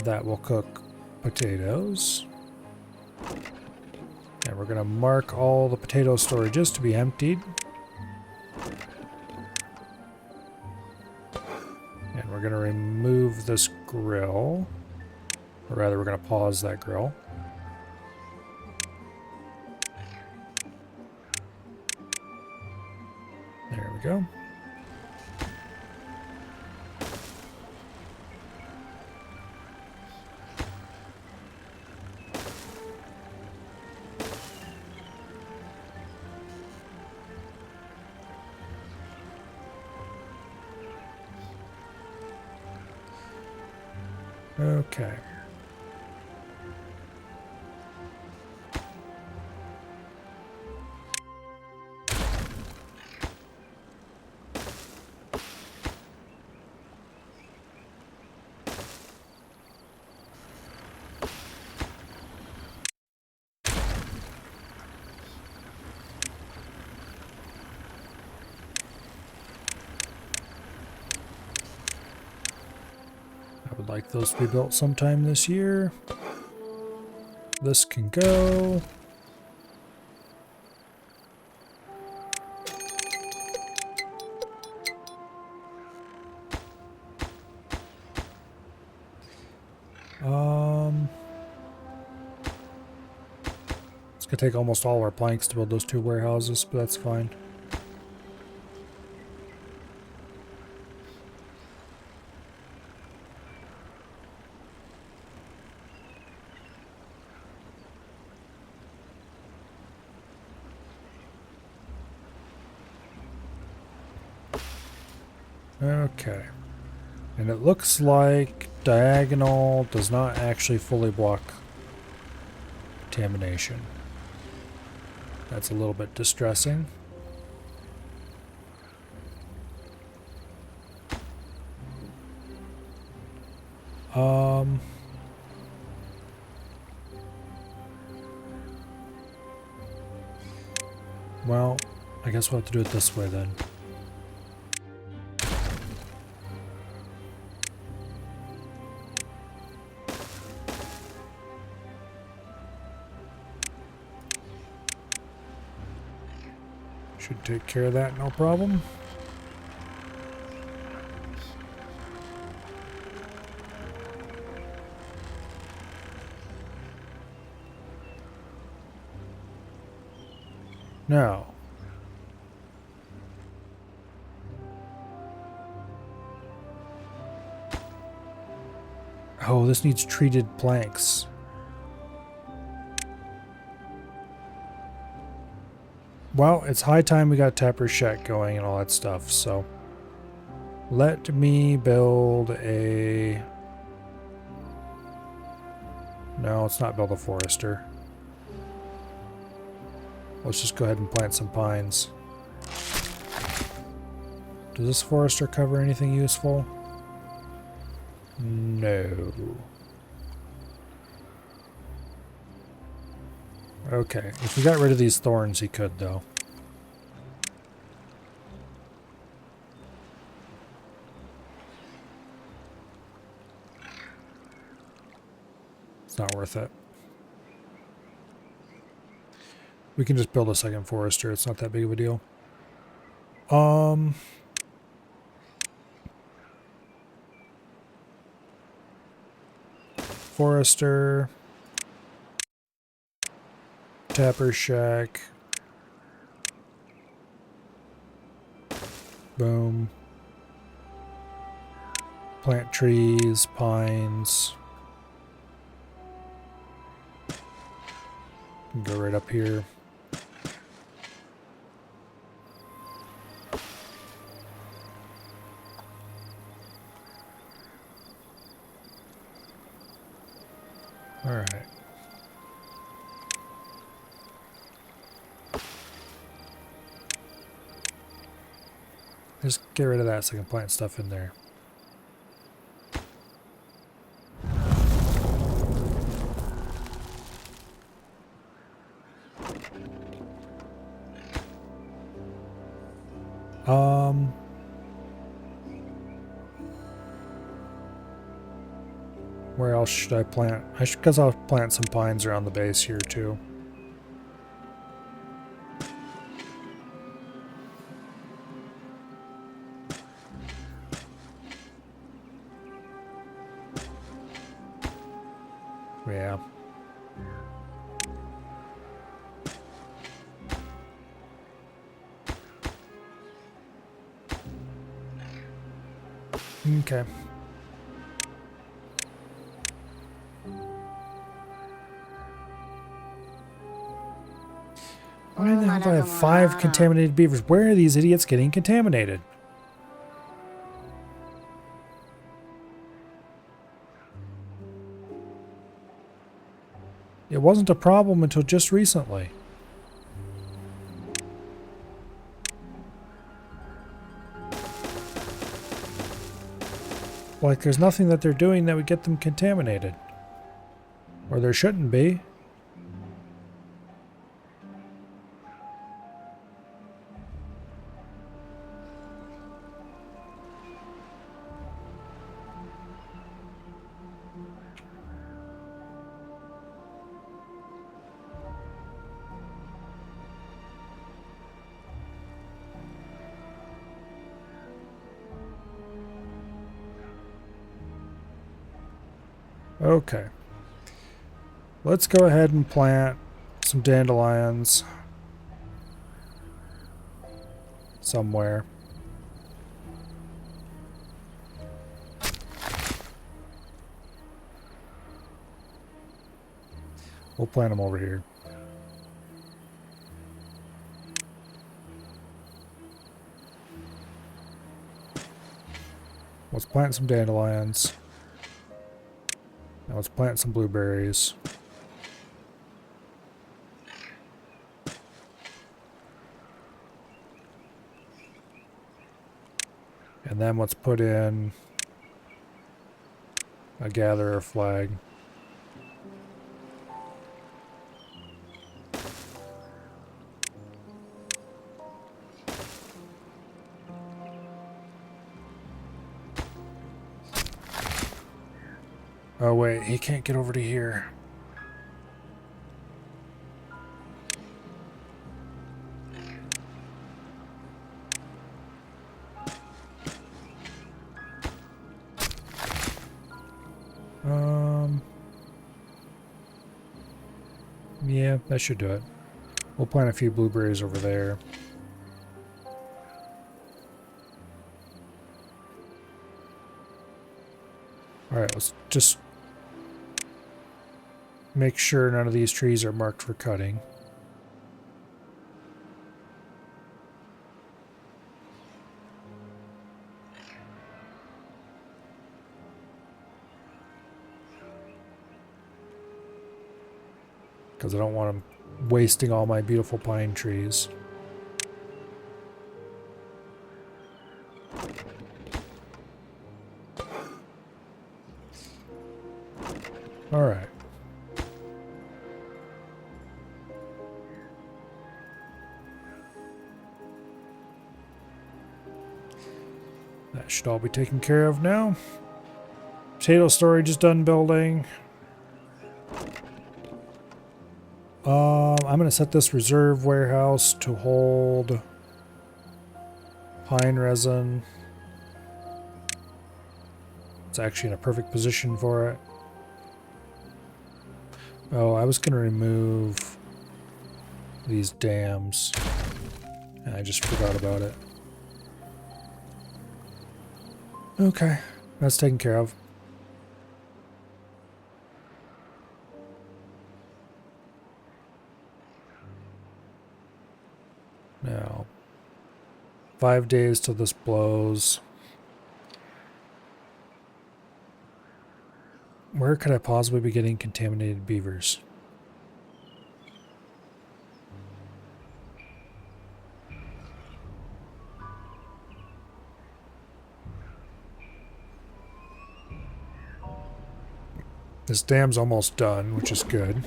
that will cook potatoes. And we're going to mark all the potato storages to be emptied. And we're going to remove this grill. Or rather, we're going to pause that grill. There we go. Okay. I would like those to be built sometime this year. This can go. It's gonna take almost all our planks to build those two warehouses, but that's fine. Okay. And it looks like diagonal does not actually fully block contamination. That's a little bit distressing. Well, I guess we'll have to do it this way then. Should take care of that, no problem. Now, oh, this needs treated planks. Well, it's high time we got Tapper Shack going and all that stuff, so let me build a... No, let's not build a forester. Let's just go ahead and plant some pines. Does this forester cover anything useful? No. Okay, if we got rid of these thorns, he could, though. It's not worth it. We can just build a second forester. It's not that big of a deal. Forester. Tapper shack. Boom. Plant trees, pines. Go right up here. All right. Just get rid of that so I can plant stuff in there. Where else should I plant? Because I'll plant some pines around the base here too. Yeah. Okay. Why the hell do I have 5 contaminated beavers? Where are these idiots getting contaminated? It wasn't a problem until just recently. Like, there's nothing that they're doing that would get them contaminated. Or there shouldn't be. Okay. Let's go ahead and plant some dandelions somewhere. We'll plant them over here. Let's plant some dandelions. Now let's plant some blueberries. And then let's put in a gatherer flag. Oh wait, he can't get over to here. Yeah, that should do it. We'll plant a few blueberries over there. Alright, let's just make sure none of these trees are marked for cutting. Because I don't want them wasting all my beautiful pine trees. All right. That should all be taken care of now. Potato storage is done building. I'm going to set this reserve warehouse to hold pine resin. It's actually in a perfect position for it. Oh, I was going to remove these dams, and I just forgot about it. Okay, that's taken care of. Now, 5 days till this blows. Where could I possibly be getting contaminated beavers? This dam's almost done, which is good.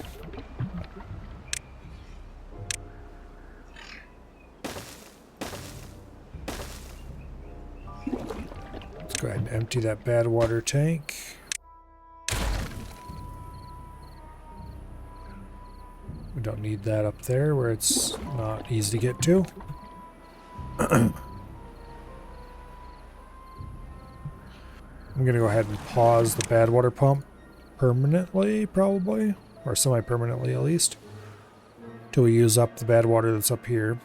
Let's go ahead and empty that bad water tank. We don't need that up there where it's not easy to get to. I'm going to go ahead and pause the bad water pump permanently, probably, or semi-permanently at least, till we use up the bad water that's up here.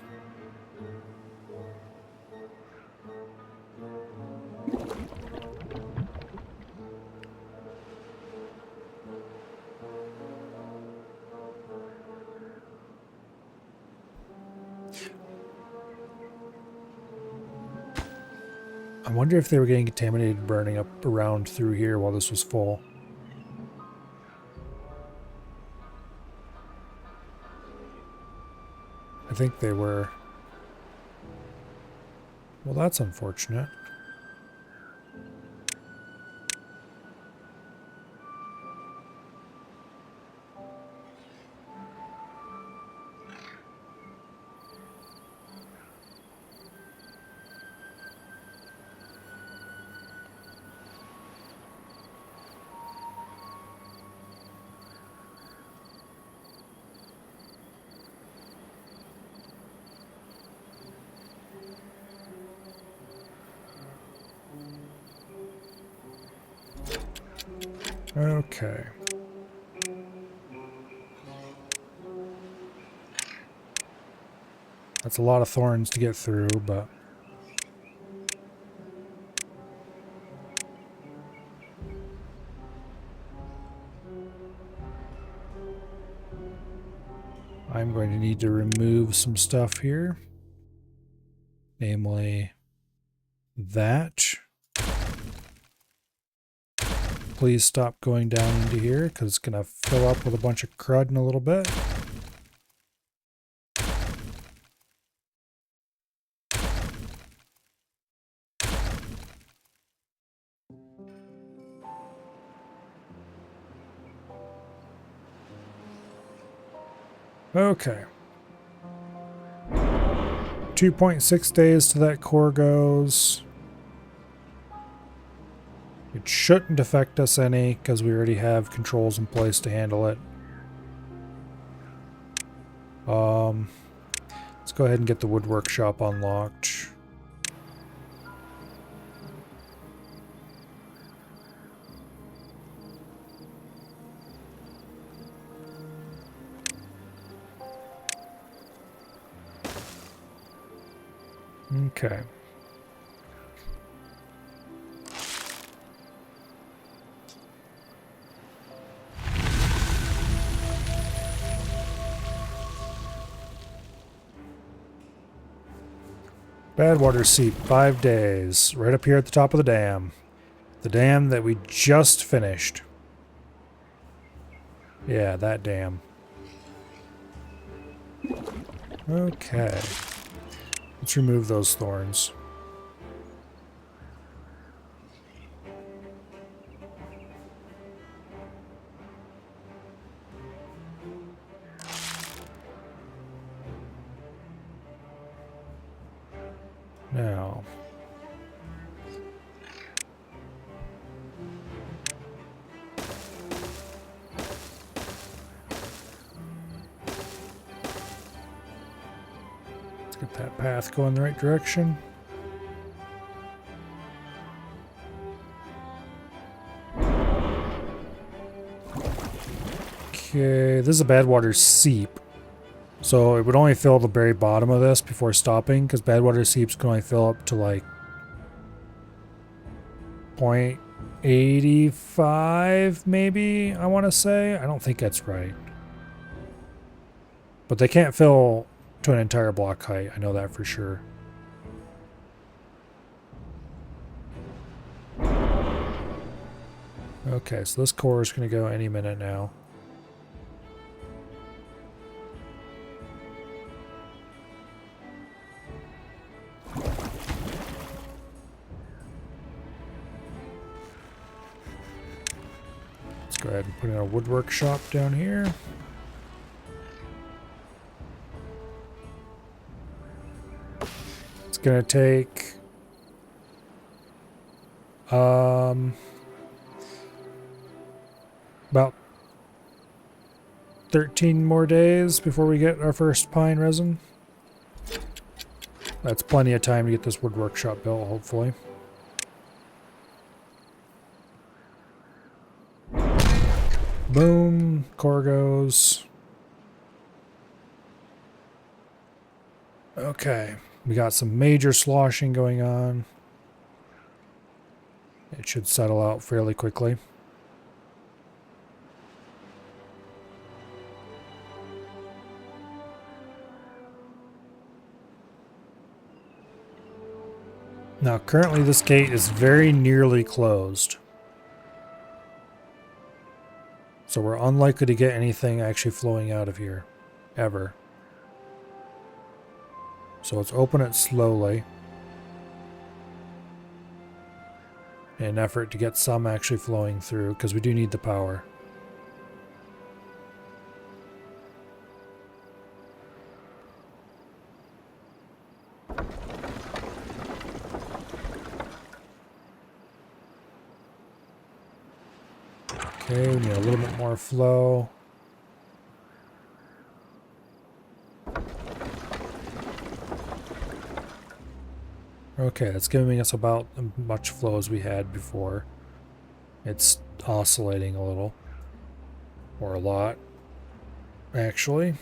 I wonder if they were getting contaminated burning up around through here while this was full. I think they were. Well, that's unfortunate. Okay. That's a lot of thorns to get through, but I'm going to need to remove some stuff here. Namely, that. Please stop going down into here because it's going to fill up with a bunch of crud in a little bit. Okay. 2.6 days till that core goes. It shouldn't affect us any because we already have controls in place to handle it. Let's go ahead and get the wood workshop unlocked. Okay. Bad water seep, 5 days. Right up here at the top of the dam. The dam that we just finished. Yeah, that dam. Okay. Let's remove those thorns. Now, let's get that path going the right direction. Okay, this is a Badwater Seep. So it would only fill the very bottom of this before stopping, because Badwater Seeps can only fill up to like 0.85 maybe, I want to say. I don't think that's right. But they can't fill to an entire block height. I know that for sure. Okay, so this core is going to go any minute now. Let's go ahead and put in a woodwork shop down here. It's going to take about 13 more days before we get our first pine resin. That's plenty of time to get this wood workshop built, hopefully. Boom, core goes. Okay, we got some major sloshing going on. It should settle out fairly quickly. Now, currently this gate is very nearly closed. So we're unlikely to get anything actually flowing out of here, ever. So let's open it slowly, in an effort to get some actually flowing through, because we do need the power. Okay, we need a little bit more flow. Okay, that's giving us about as much flow as we had before. It's oscillating a little. Or a lot, actually.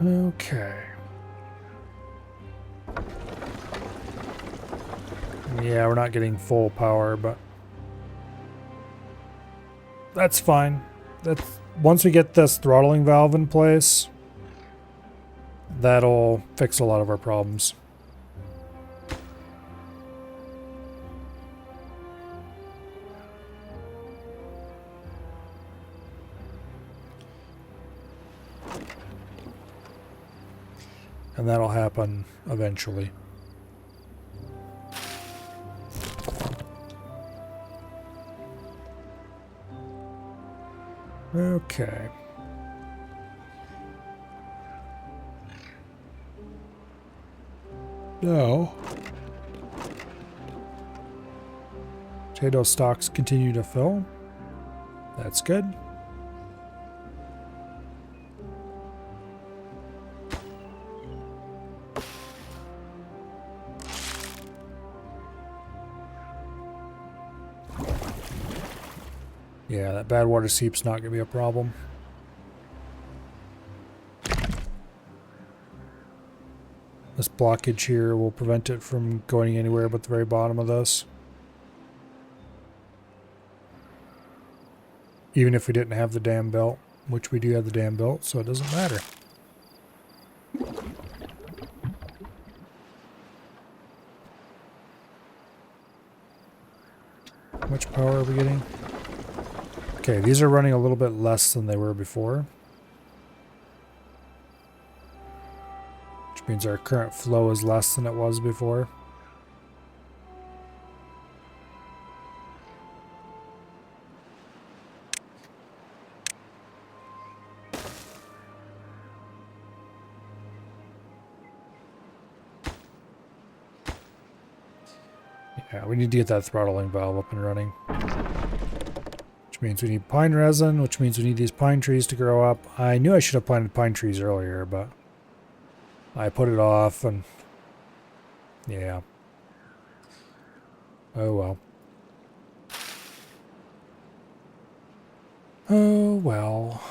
Okay. Yeah, we're not getting full power, but that's fine. That's once we get this throttling valve in place, that'll fix a lot of our problems. And that'll happen eventually. Okay. Now, potato stalks continue to fill. That's good. Yeah, that bad water seep's not going to be a problem. This blockage here will prevent it from going anywhere but the very bottom of this. Even if we didn't have the dam belt, which we do have the dam belt, so it doesn't matter. Okay, these are running a little bit less than they were before. Which means our current flow is less than it was before. Yeah, we need to get that throttling valve up and running. Which means we need pine resin, which means we need these pine trees to grow up. I knew I should have planted pine trees earlier, but I put it off and yeah. Oh well. Oh well.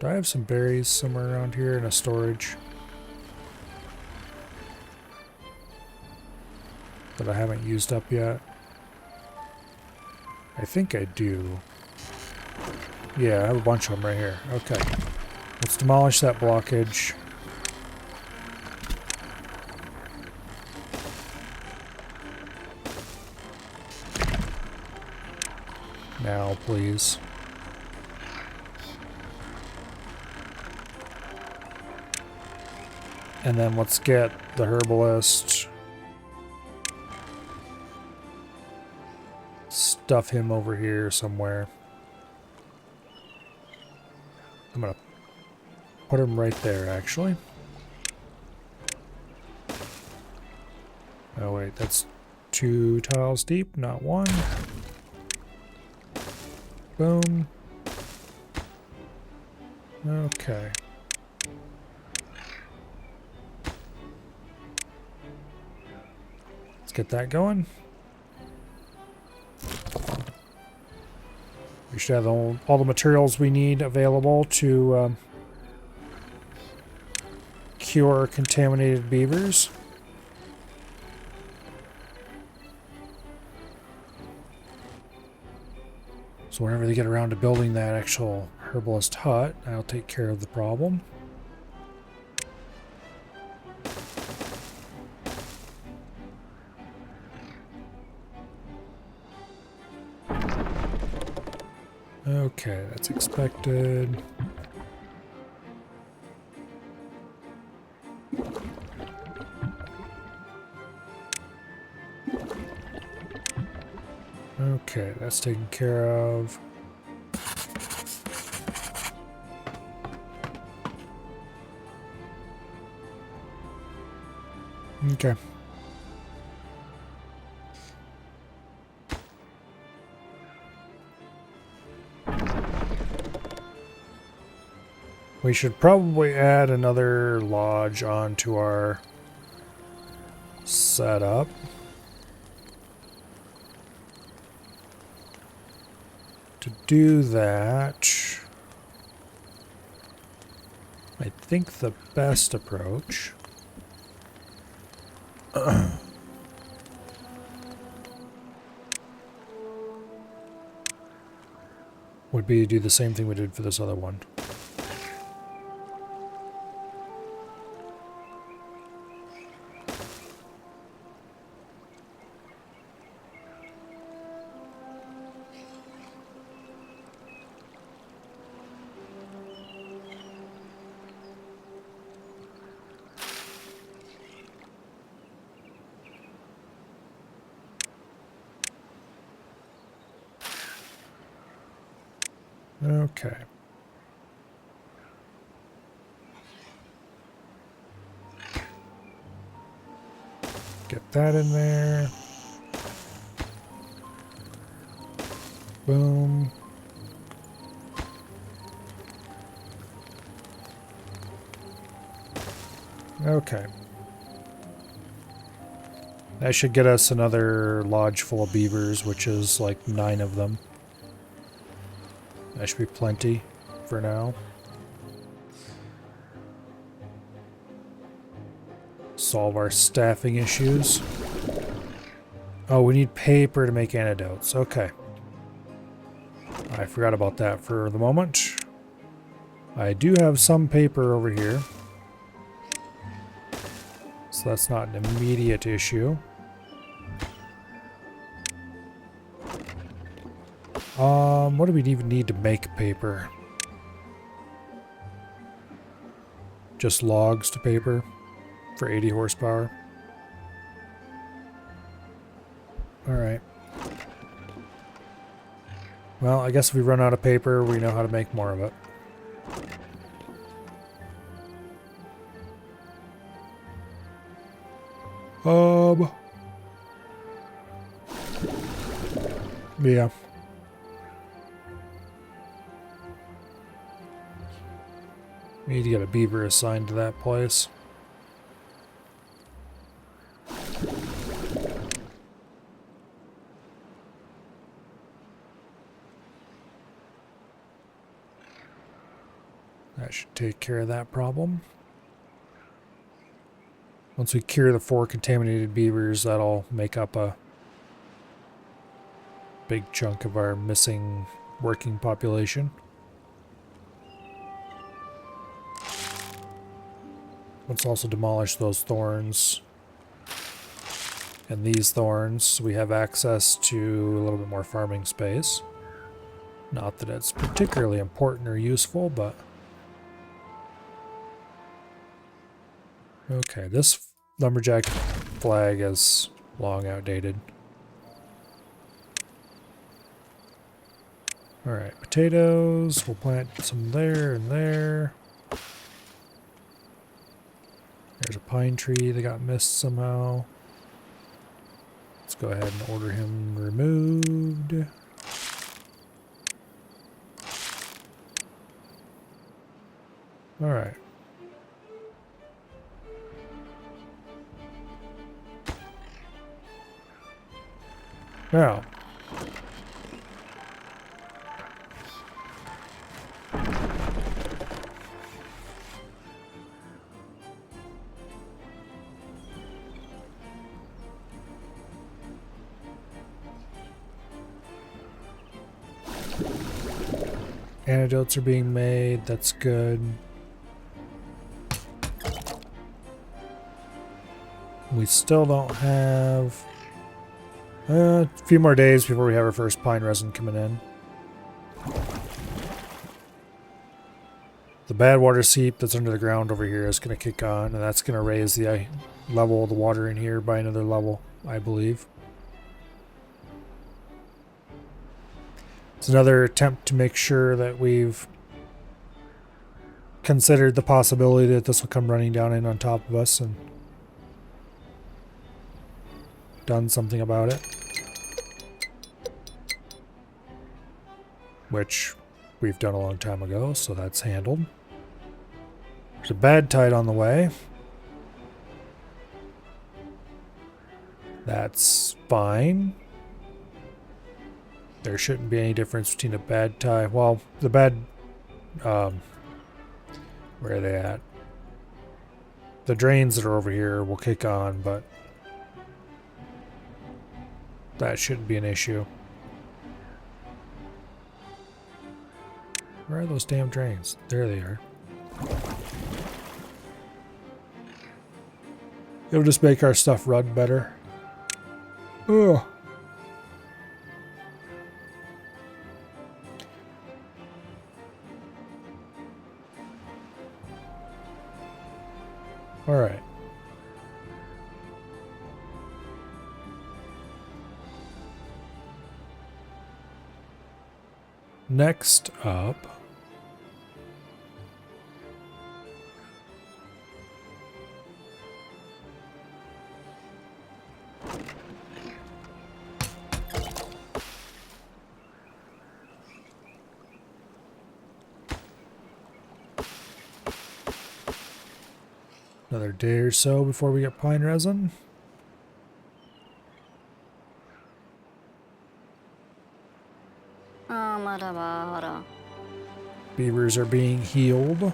Do I have some berries somewhere around here in a storage that I haven't used up yet? I think I do. Yeah, I have a bunch of them right here. Okay. Let's demolish that blockage. Now, please. And then let's get the herbalist. Stuff him over here somewhere. I'm gonna put him right there, actually. Oh wait, that's 2 tiles deep, not 1. Boom. Okay. Let's get that going. We should have all the materials we need available to cure contaminated beavers. So whenever they get around to building that actual herbalist hut, I'll take care of the problem. Okay, that's expected. Okay, that's taken care of. Okay. We should probably add another lodge onto our setup. To do that, I think the best approach would be to do the same thing we did for this other one. Okay. Get that in there. Boom. Okay. That should get us another lodge full of beavers, which is like 9 of them. That should be plenty for now. Solve our staffing issues. Oh, we need paper to make antidotes. Okay. I forgot about that for the moment. I do have some paper over here, so that's not an immediate issue. What do we even need to make paper? Just logs to paper for 80 horsepower. Alright. Well, I guess if we run out of paper, we know how to make more of it. Yeah. We need to get a beaver assigned to that place. That should take care of that problem. Once we cure the 4 contaminated beavers, that'll make up a big chunk of our missing working population. Let's also demolish those thorns and these thorns so we have access to a little bit more farming space. Not that it's particularly important or useful, but... Okay, this lumberjack flag is long outdated. Alright, potatoes. We'll plant some there and there. There's a pine tree that got missed somehow. Let's go ahead and order him removed. Alright. Now. Antidotes are being made, that's good. We still don't have a few more days before we have our first pine resin coming in. The bad water seep that's under the ground over here is going to kick on, and that's going to raise the level of the water in here by another level, I believe. It's another attempt to make sure that we've considered the possibility that this will come running down in on top of us and done something about it. Which we've done a long time ago, so that's handled. There's a bad tide on the way. That's fine. There shouldn't be any difference between a bad tide. Well, the bad... where are they at? The drains that are over here will kick on, but that shouldn't be an issue. Where are those damn drains? There they are. It'll just make our stuff run better. Ugh. All right. Next up, another day or so before we get pine resin. Beavers are being healed.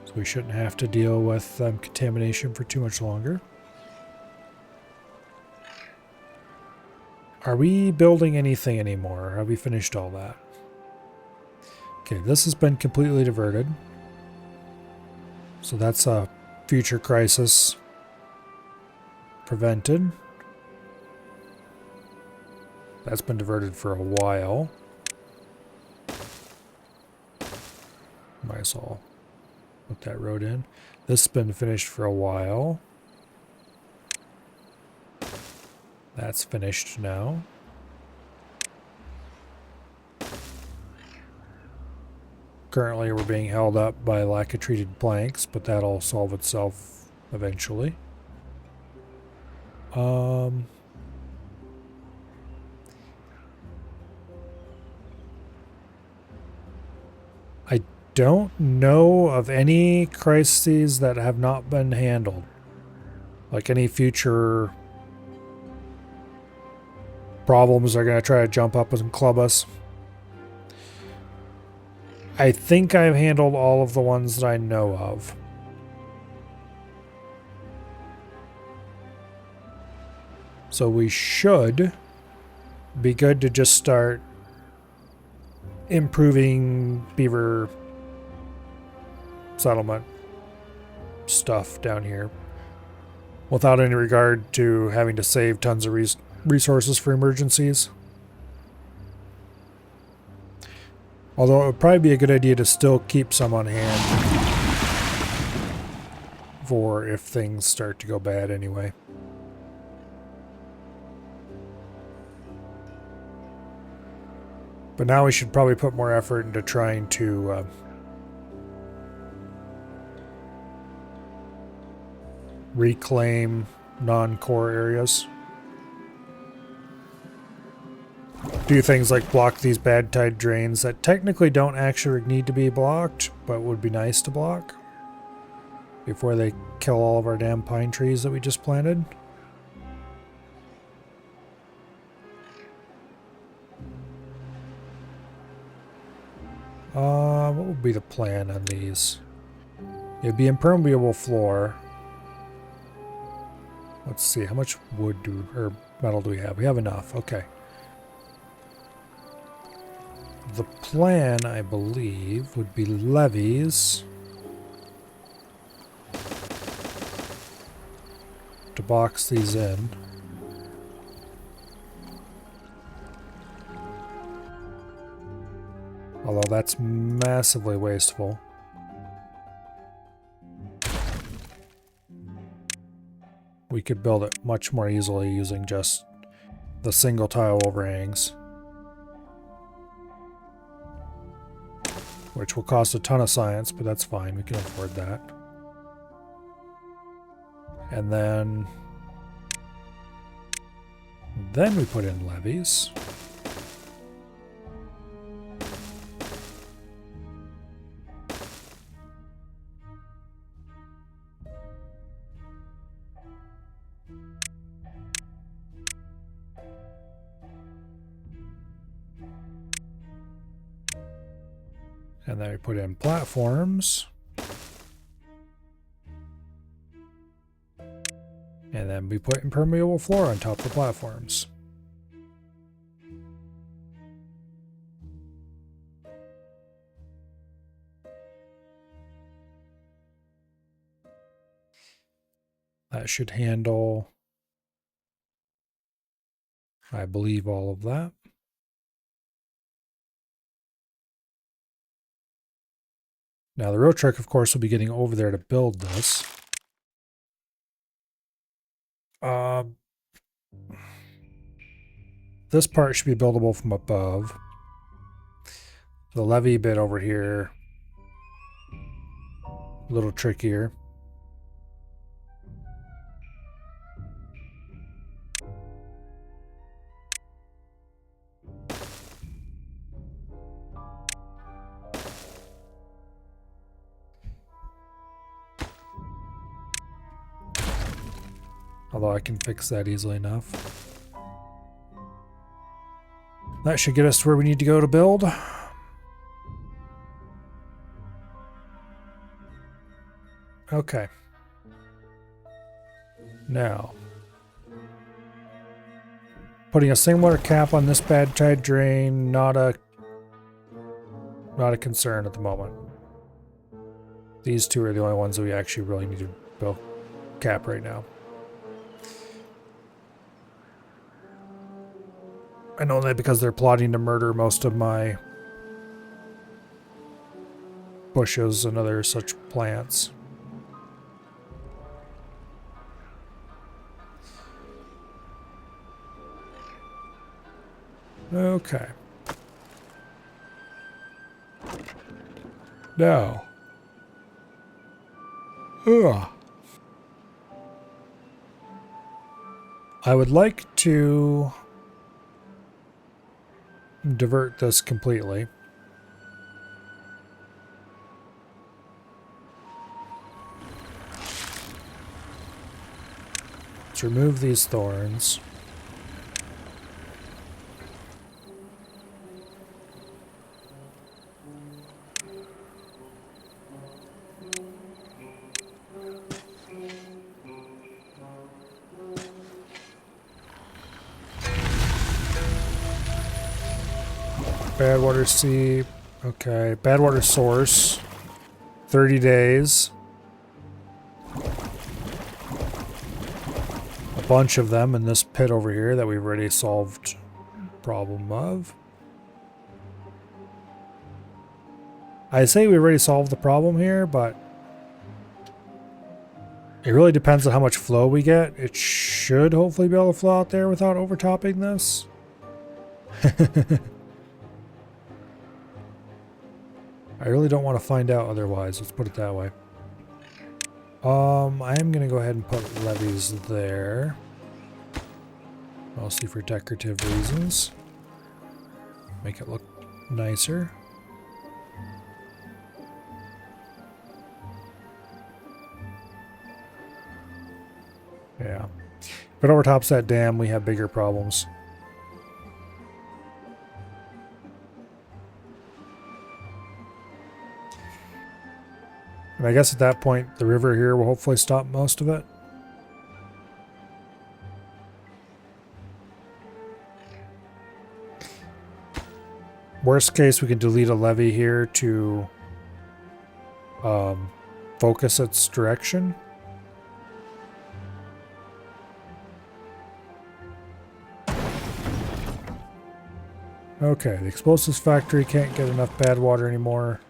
So we shouldn't have to deal with contamination for too much longer. Are we building anything anymore? Have we finished all that? Okay, this has been completely diverted. So that's a future crisis prevented. That's been diverted for a while. Might as well put that road in. This has been finished for a while. That's finished now. Currently we're being held up by lack of treated planks, but that'll solve itself eventually. I don't know of any crises that have not been handled. Like any future problems are going to try to jump up and club us. I think I've handled all of the ones that I know of. So we should be good to just start improving beaver settlement stuff down here without any regard to having to save tons of resources for emergencies. Although it would probably be a good idea to still keep some on hand for if things start to go bad anyway. But now we should probably put more effort into trying to reclaim non-core areas. Do things like block these bad tide drains that technically don't actually need to be blocked, but would be nice to block before they kill all of our damn pine trees that we just planted. What would be the plan on these? It'd be impermeable floor. Let's see, how much wood or metal do we have? We have enough, okay. The plan, I believe, would be levees to box these in. Although that's massively wasteful. We could build it much more easily using just the single tile overhangs, which will cost a ton of science, but that's fine. We can afford that. And then we put in levees. And then we put in platforms. And then we put impermeable floor on top of the platforms. That should handle, I believe, all of that. Now the real trick, of course, will be getting over there to build this. This part should be buildable from above. The levee bit over here, a little trickier. Although I can fix that easily enough. That should get us to where we need to go to build. Okay. Now, putting a similar cap on this bad tide drain, not a concern at the moment. These two are the only ones that we actually really need to build cap right now. I know that because they're plotting to murder most of my bushes and other such plants. Okay. Now. Ugh. I would like to divert this completely. Let's remove these thorns. Bad water seep. Okay. Bad water source. 30 days. A bunch of them in this pit over here that we've already solved problem of. I say we already solved the problem here, but it really depends on how much flow we get. It should hopefully be able to flow out there without overtopping this. I really don't want to find out otherwise, let's put it that way. I am going to go ahead and put levees there. Mostly for decorative reasons. Make it look nicer. Yeah. If it overtops that dam, we have bigger problems. And I guess at that point, the river here will hopefully stop most of it. Worst case, we can delete a levee here to focus its direction. Okay, the explosives factory can't get enough bad water anymore.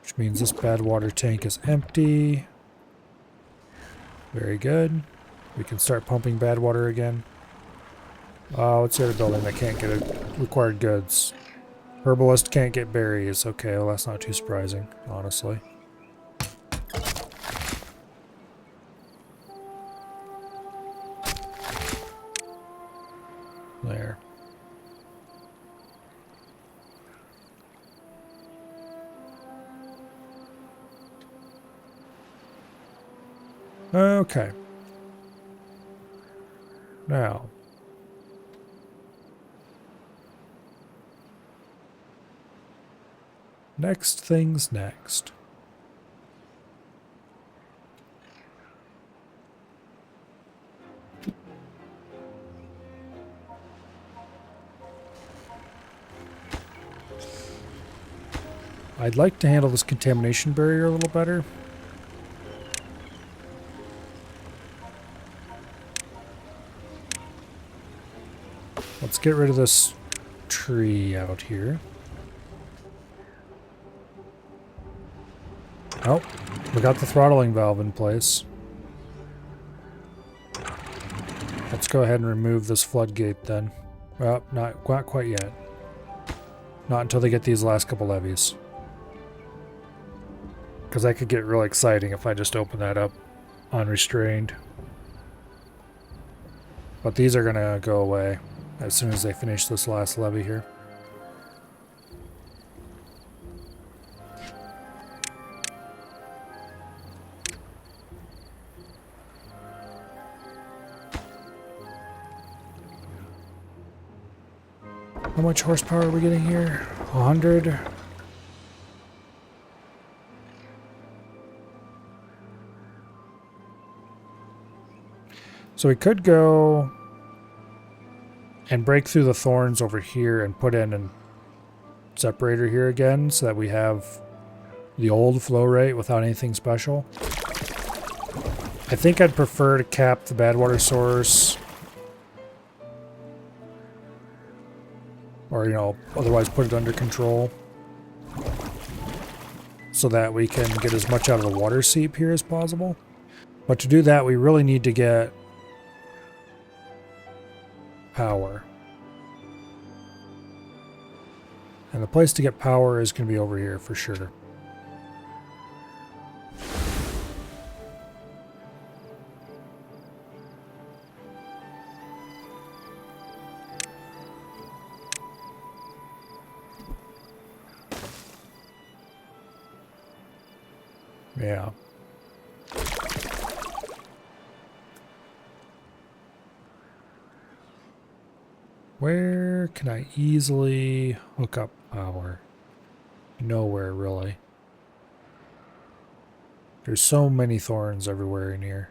Which means this bad water tank is empty. Very good. We can start pumping bad water again. What's the other building that can't get required goods? Herbalist can't get berries. Okay, well that's not too surprising, honestly. There. Okay. Now. Next things next. I'd like to handle this contamination barrier a little better. Let's get rid of this tree out here. Oh, we got the throttling valve in place. Let's go ahead and remove this floodgate then. Well, not quite yet. Not until they get these last couple levees. Because that could get really exciting if I just open that up unrestrained. But these are going to go away as soon as they finish this last levee here. How much horsepower are we getting here? 100. So we could go and break through the thorns over here and put in a separator here again so that we have the old flow rate without anything special. I think I'd prefer to cap the bad water source Or, you know, otherwise put it under control. So that we can get as much out of the water seep here as possible. But to do that, we really need to get power. And the place to get power is going to be over here for sure. Yeah. Where can I easily hook up power? Nowhere, really. There's so many thorns everywhere in here.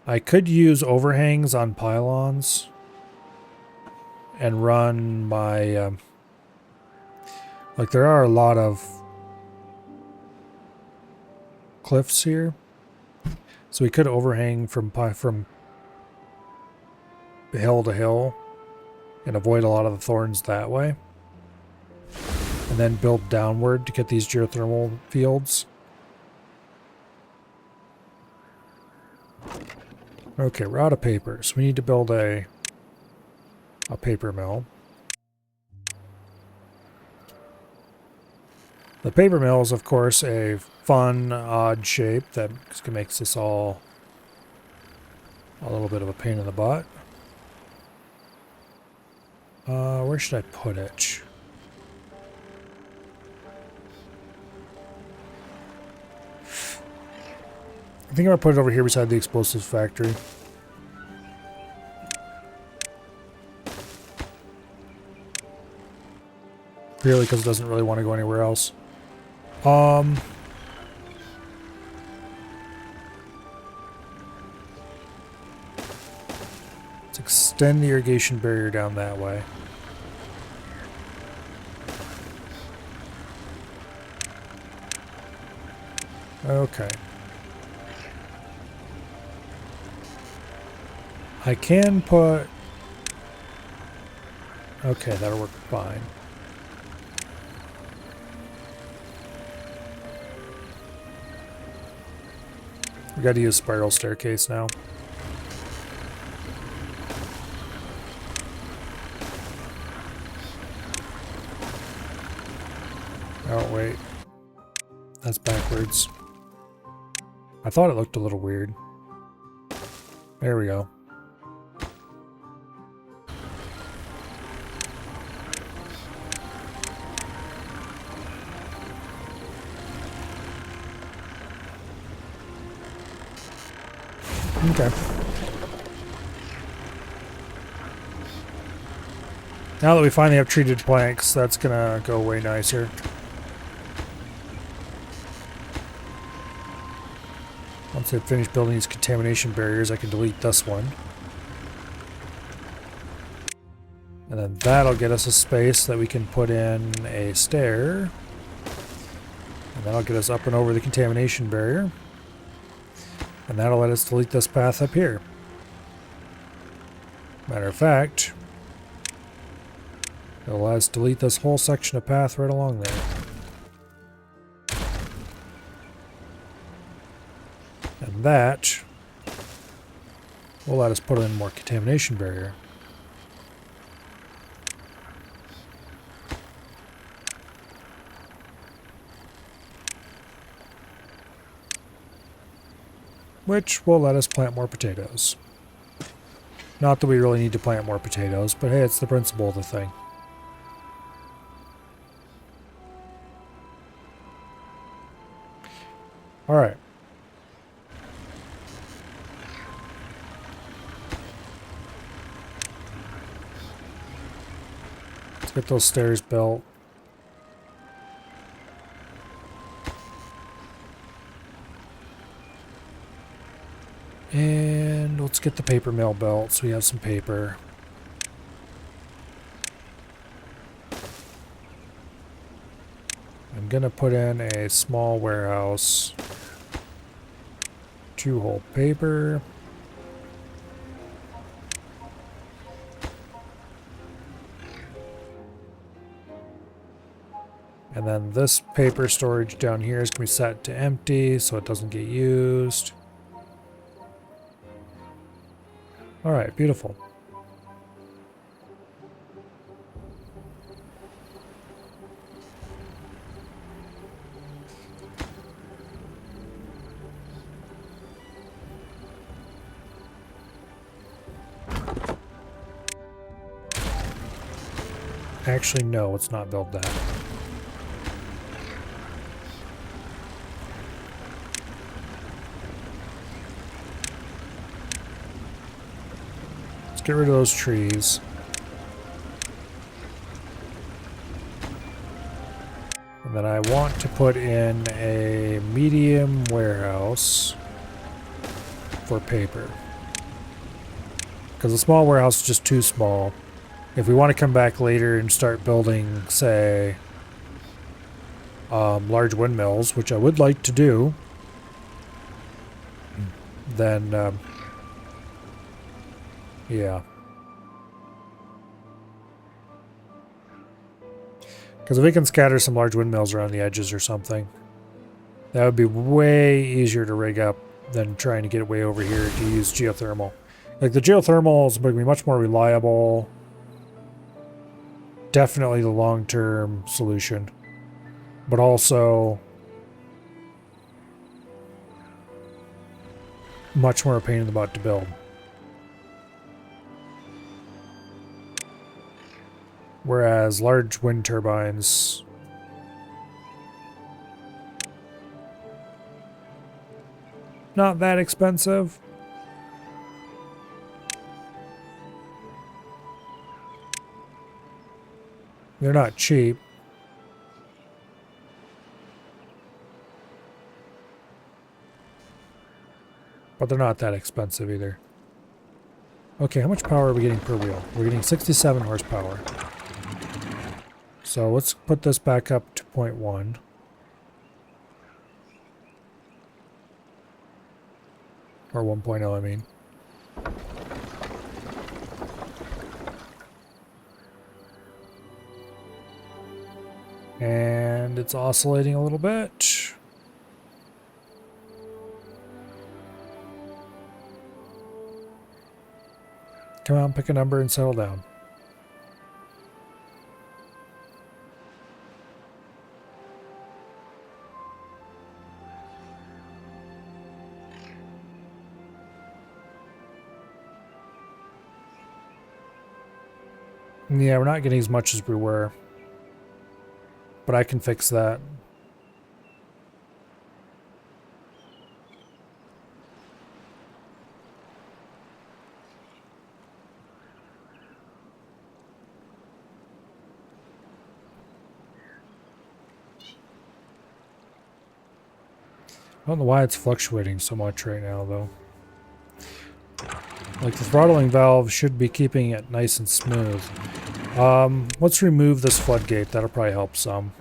I could use overhangs on pylons and run my... like, there are a lot of cliffs here. So we could overhang from hill to hill and avoid a lot of the thorns that way. And then build downward to get these geothermal fields. Okay, we're out of paper, so we need to build a paper mill. The paper mill is, of course, a fun, odd shape that makes this all a little bit of a pain in the butt. Where should I put it? I think I'm going to put it over here beside the explosives factory. Purely because it doesn't really want to go anywhere else. Let's extend the irrigation barrier down that way. Okay. I can put... okay, that'll work fine. We got to use spiral staircase now. Oh, wait. That's backwards. I thought it looked a little weird. There we go. Okay. Now that we finally have treated planks, that's gonna go way nicer. Once I've finished building these contamination barriers, I can delete this one. And then that'll get us a space that we can put in a stair. And that'll get us up and over the contamination barrier. And that'll let us delete this path up here. Matter of fact, it'll let us delete this whole section of path right along there. And that will let us put in more contamination barrier. Which will let us plant more potatoes. Not that we really need to plant more potatoes, but hey, it's the principle of the thing. Alright. Let's get those stairs built. And let's get the paper mill built so we have some paper. I'm gonna put in a small warehouse to hold paper. And then this paper storage down here is going to be set to empty so it doesn't get used. Alright, beautiful. Actually, no, let's not build that. Let's get rid of those trees. And then I want to put in a medium warehouse for paper. Because the small warehouse is just too small. If we want to come back later and start building, say, large windmills, which I would like to do, then, yeah. Because if we can scatter some large windmills around the edges or something, that would be way easier to rig up than trying to get it way over here to use geothermal. Like, the geothermal is going to be much more reliable. Definitely the long-term solution, but also much more a pain in the butt to build. Whereas large wind turbines not that expensive. They're not cheap. But they're not that expensive either. Okay, how much power are we getting per wheel? We're getting 67 horsepower. So let's put this back up to 0.1. Or 1.0, I mean. And it's oscillating a little bit. Come on, pick a number and settle down. Yeah, we're not getting as much as we were. But I can fix that. I don't know why it's fluctuating so much right now, though. Like, the throttling valve should be keeping it nice and smooth. Let's remove this floodgate. That'll probably help some.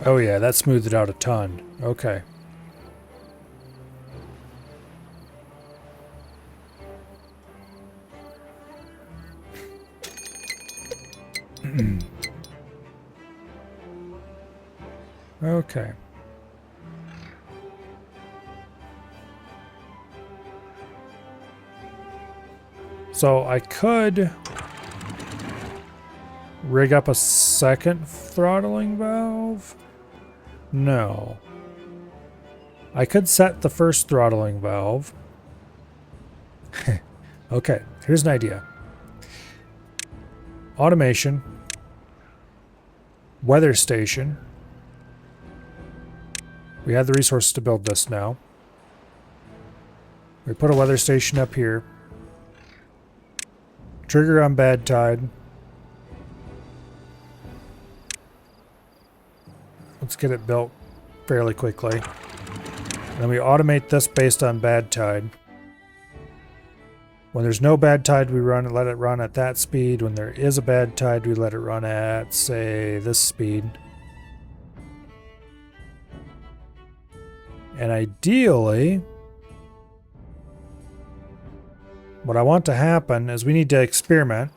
Oh yeah, that smoothed it out a ton. Okay. Okay. So I could rig up a second throttling valve. No. I could set the first throttling valve. Okay, here's an idea. Automation. Weather station. We have the resources to build this now. We put a weather station up here. Trigger on bad tide. Let's get it built fairly quickly. And then we automate this based on bad tide. When there's no bad tide, we let it run at that speed. When there is a bad tide, we let it run at, say, this speed. And ideally, what I want to happen is we need to experiment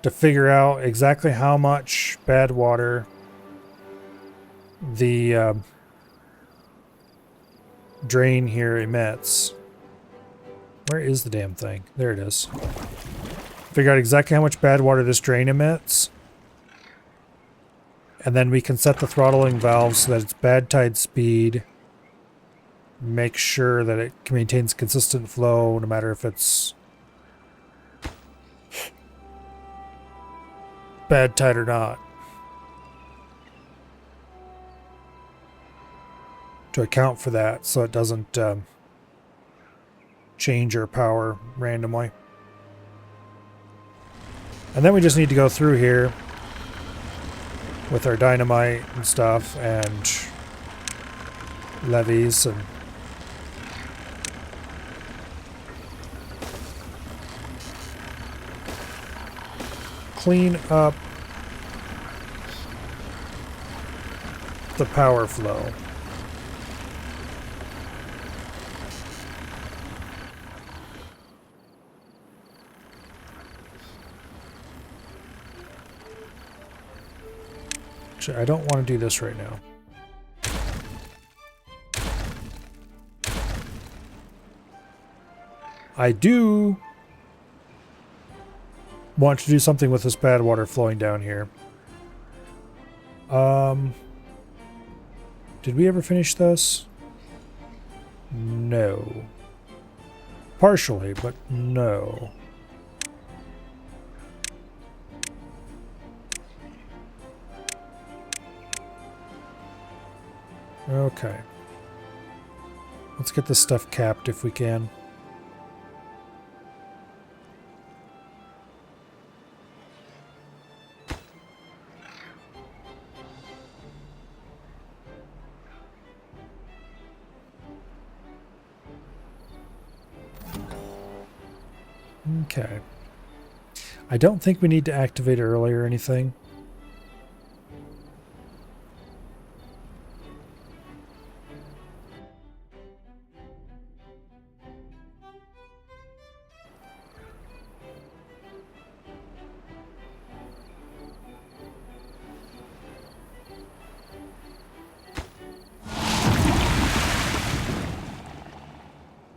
to figure out exactly how much bad water the drain here emits. Where is the damn thing? There it is. Figure out exactly how much bad water this drain emits. And then we can set the throttling valve so that it's bad tide speed. Make sure that it maintains consistent flow no matter if it's bad tide or not. To account for that so it doesn't change our power randomly. And then we just need to go through here with our dynamite and stuff and levees and clean up the power flow. Actually, I don't want to do this right now. I do want to do something with this bad water flowing down here. Did we ever finish this? No. Partially, but no. Okay. Let's get this stuff capped if we can. Okay. I don't think we need to activate it early or anything.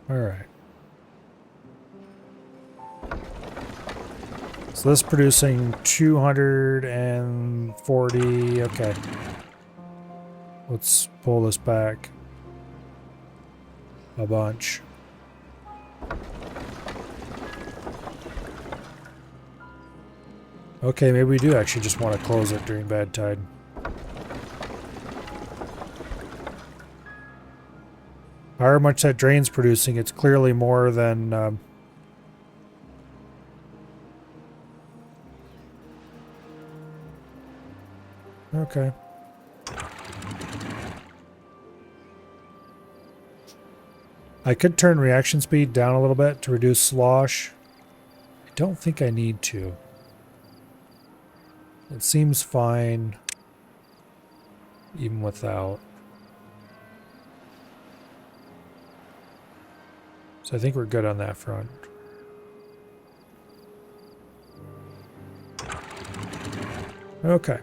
All right. So this producing 240. Okay. Let's pull this back a bunch. Okay, maybe we do actually just want to close it during bad tide. However much that drain's producing, it's clearly more than okay. I could turn reaction speed down a little bit to reduce slosh. I don't think I need to. It seems fine even without. So I think we're good on that front. Okay.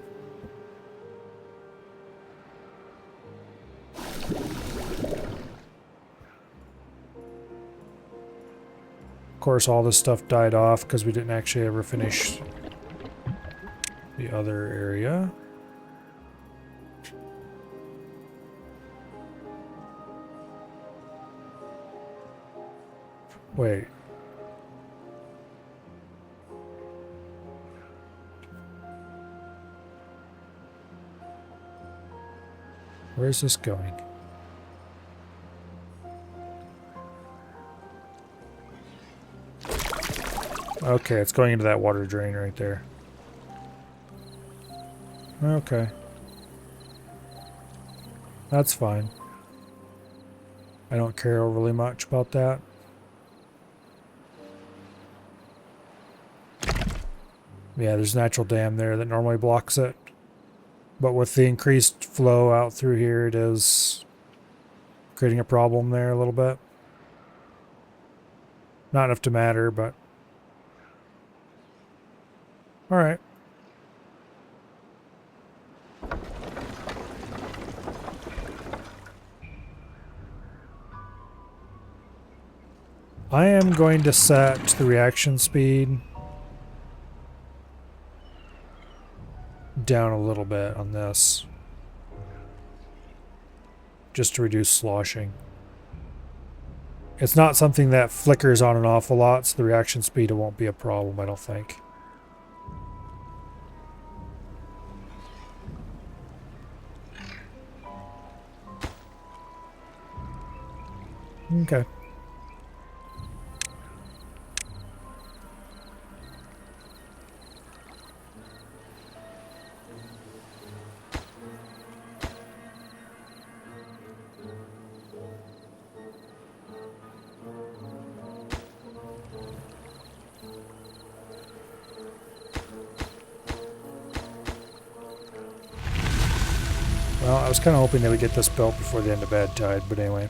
Of course, all this stuff died off because we didn't actually ever finish the other area. Wait. Where's this going? Okay, it's going into that water drain right there. Okay. That's fine. I don't care overly much about that. Yeah, there's a natural dam there that normally blocks it. But with the increased flow out through here, it is creating a problem there a little bit. Not enough to matter, but... Alright. I am going to set the reaction speed down a little bit on this, just to reduce sloshing. It's not something that flickers on and off a lot, so the reaction speed won't be a problem, I don't think. Okay. Well, I was kind of hoping they would get this built before the end of bad tide, but anyway.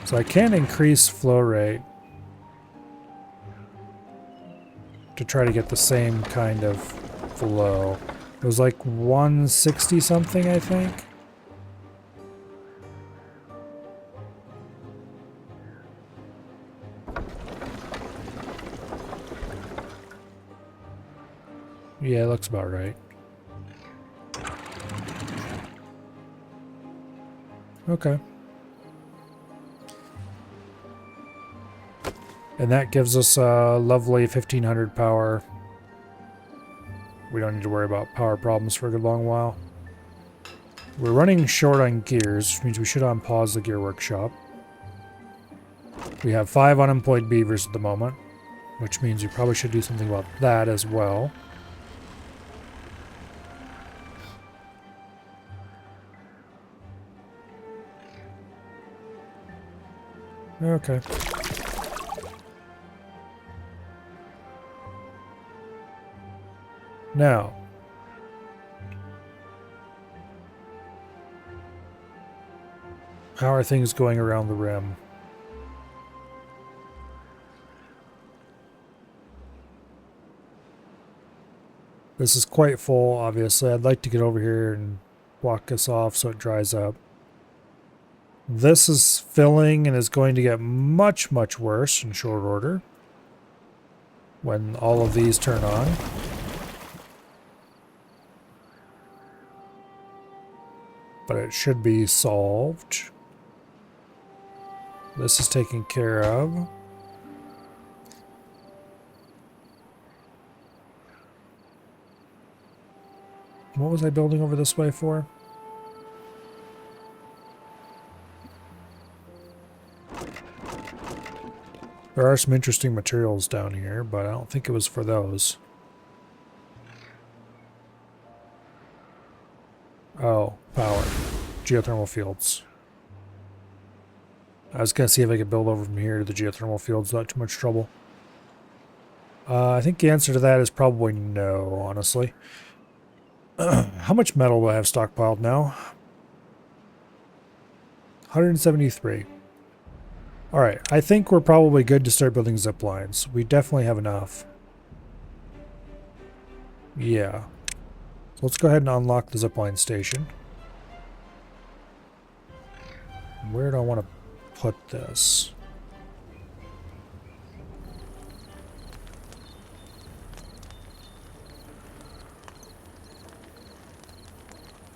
So I can increase flow rate to try to get the same kind of flow. It was like 160 something, I think. Yeah, it looks about right. Okay. And that gives us a lovely 1500 power. We don't need to worry about power problems for a good long while. We're running short on gears, which means we should unpause the gear workshop. We have 5 unemployed beavers at the moment, which means we probably should do something about that as well. Okay. Now, how are things going around the rim? This is quite full, obviously. I'd like to get over here and block this off so it dries up. This is filling and is going to get much, much worse in short order when all of these turn on. But it should be solved. This is taken care of. What was I building over this way for? There are some interesting materials down here, but I don't think it was for those. Oh, power. Geothermal fields. I was going to see if I could build over from here to the geothermal fields without too much trouble. I think the answer to that is probably no, honestly. How much metal do I have stockpiled now? 173. Alright, I think we're probably good to start building zip lines. We definitely have enough. Yeah. So let's go ahead and unlock the zipline station. Where do I want to put this?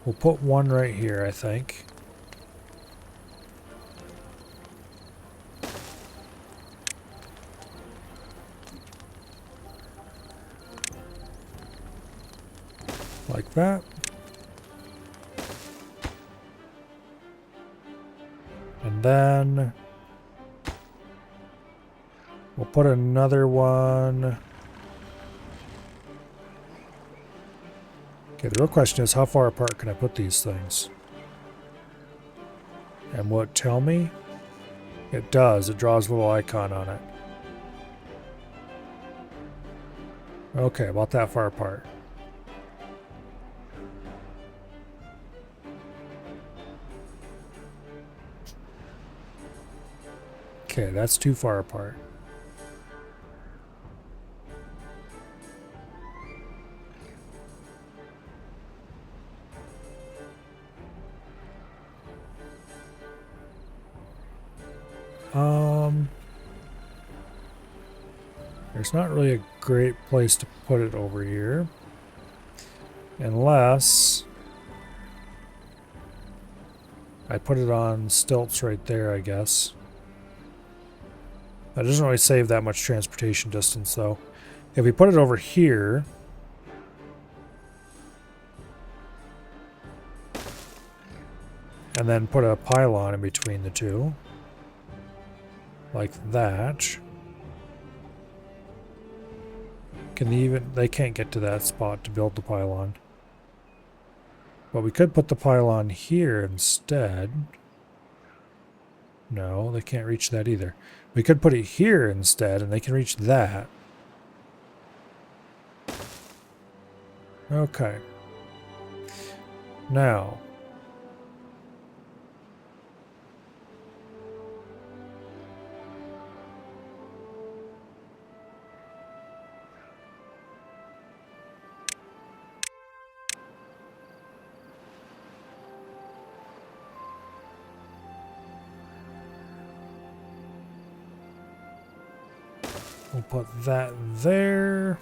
We'll put one right here, I think. Like that. And then we'll put another one. Okay, the real question is how far apart can I put these things? And what, tell me? It does. It draws a little icon on it. Okay, about that far apart. Okay, that's too far apart. There's not really a great place to put it over here. Unless I put it on stilts right there, I guess. That doesn't really save that much transportation distance, though. If we put it over here, and then put a pylon in between the two, like that, they can't get to that spot to build the pylon. But we could put the pylon here instead. No, they can't reach that either. We could put it here instead, and they can reach that. Okay. Now. We'll put that there.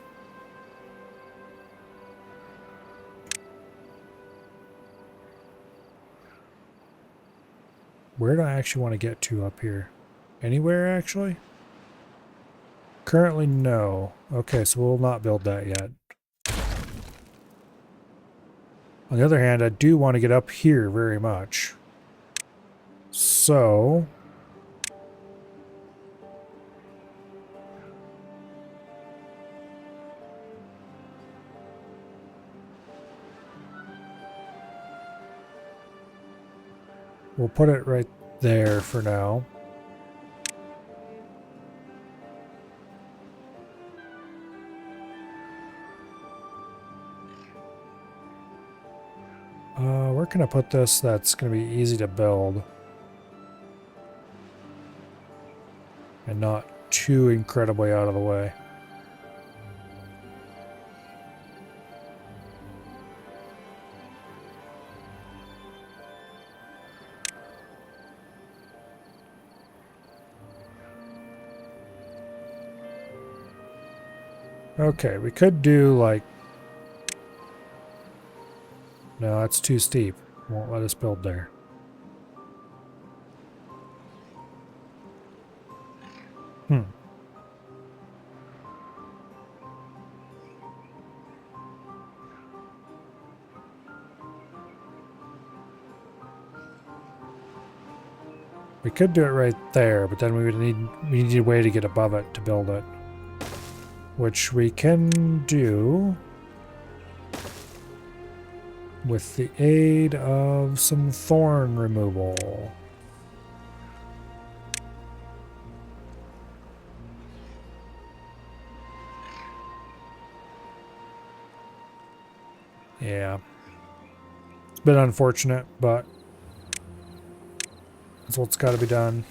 Where do I actually want to get to up here? Anywhere, actually? Currently, no. Okay, so we'll not build that yet. On the other hand, I do want to get up here very much. So... we'll put it right there for now. Where can I put this that's going to be easy to build? And not too incredibly out of the way. Okay, we could do like... No, that's too steep. Won't let us build there. We could do it right there, but then we need a way to get above it to build it. Which we can do with the aid of some thorn removal. Yeah. It's been unfortunate, but that's what's got to be done.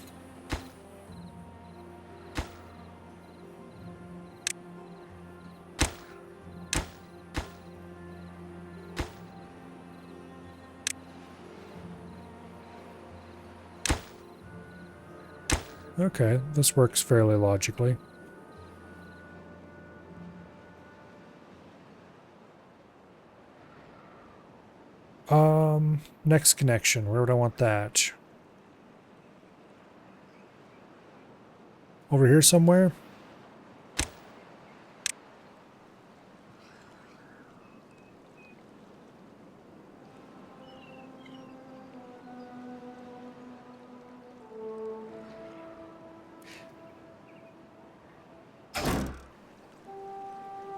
Okay, this works fairly logically. Next connection, where would I want that? Over here somewhere?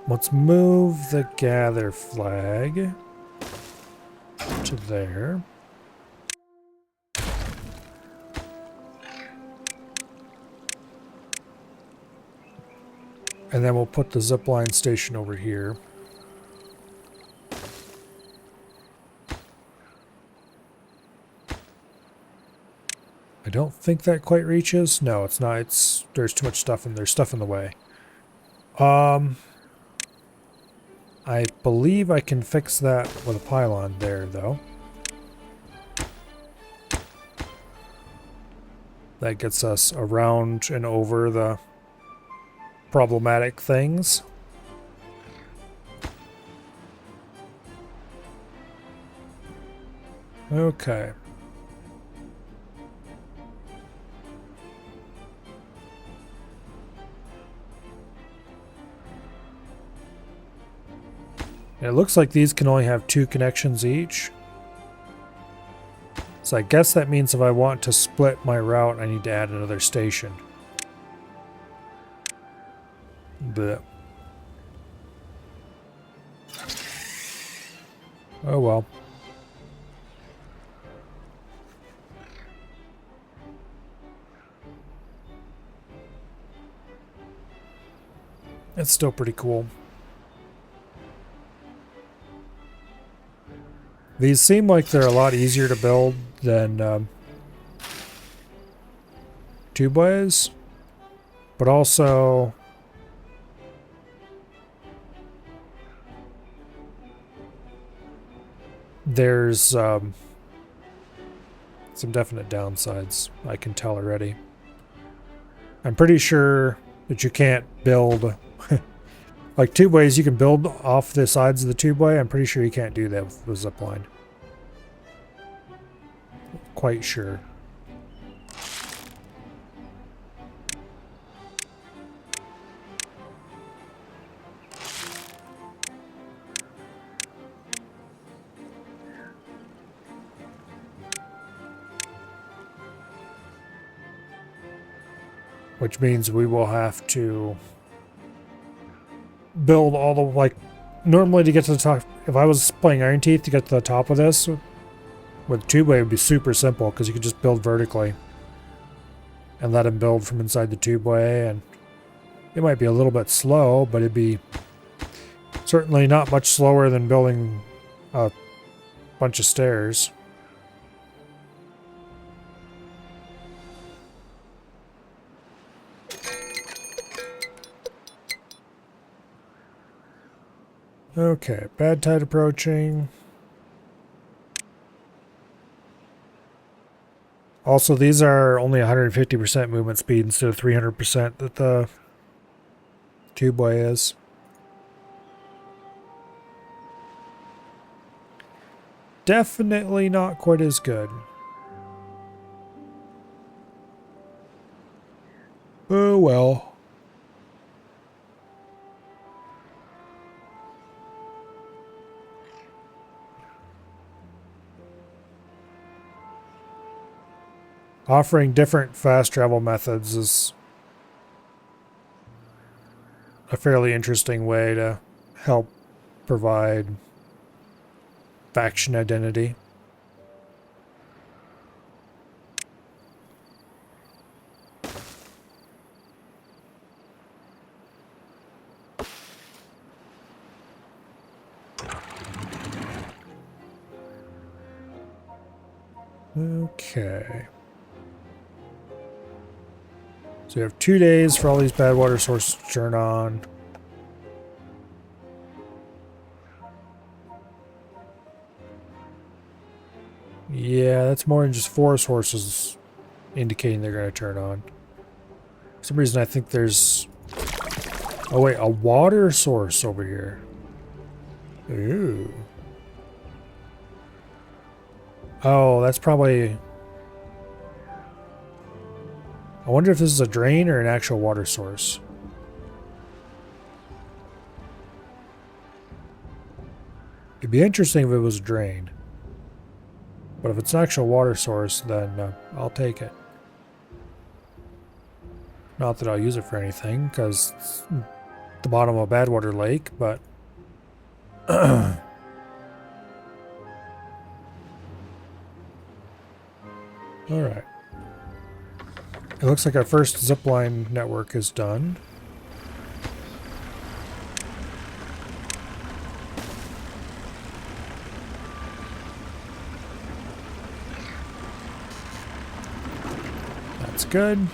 Let's move the gather flag to there. And then we'll put the zipline station over here. I don't think that quite reaches. No, it's not. There's too much stuff and there's stuff in the way. I believe I can fix that with a pylon there, though. That gets us around and over the problematic things. Okay. It looks like these can only have 2 connections each. So I guess that means if I want to split my route, I need to add another station. Blech. Oh well. It's still pretty cool. These seem like they're a lot easier to build than tubeways, but also there's some definite downsides, I can tell already. I'm pretty sure that you can't build like tubeways, you can build off the sides of the tubeway. I'm pretty sure you can't do that with the zipline. Quite sure. Which means we will have to build all the, like, normally to get to the top, if I was playing Iron Teeth to get to the top of this, with tubeway it would be super simple because you could just build vertically and let him build from inside the tubeway, and it might be a little bit slow, but it'd be certainly not much slower than building a bunch of stairs. Okay, bad tide approaching. Also, these are only 150% movement speed instead of 300% that the tubeway is. Definitely not quite as good. Oh well. Offering different fast travel methods is a fairly interesting way to help provide faction identity. Okay. So you have 2 days for all these bad water sources to turn on. Yeah, that's more than just forest horses indicating they're going to turn on. For some reason I think there's... Oh wait, a water source over here. Ooh. Oh, that's probably... I wonder if this is a drain or an actual water source. It'd be interesting if it was a drain. But if it's an actual water source, then I'll take it. Not that I'll use it for anything, because it's the bottom of a Badwater lake, but... Alright. It looks like our first zipline network is done. good.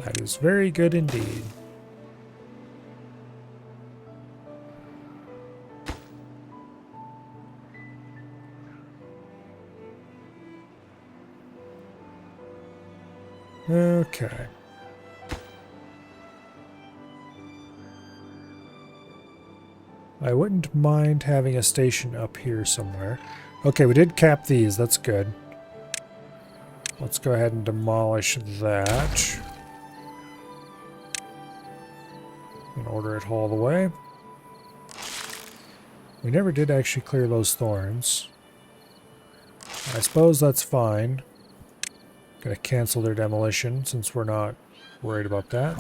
That is very good indeed. Okay. I wouldn't mind having a station up here somewhere. Okay, we did cap these. That's good. Let's go ahead and demolish that. And order it all the way. We never did actually clear those thorns. I suppose that's fine. Gonna cancel their demolition since we're not worried about that.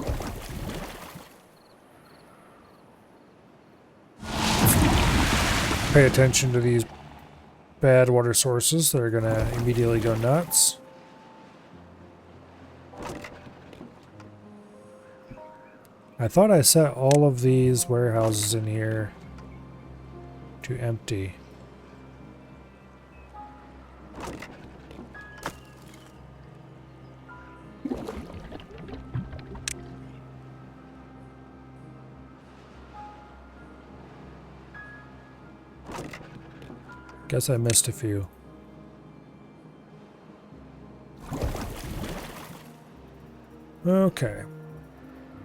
Pay attention to these bad water sources that are gonna immediately go nuts. I thought I set all of these warehouses in here to empty. Guess I missed a few. Okay.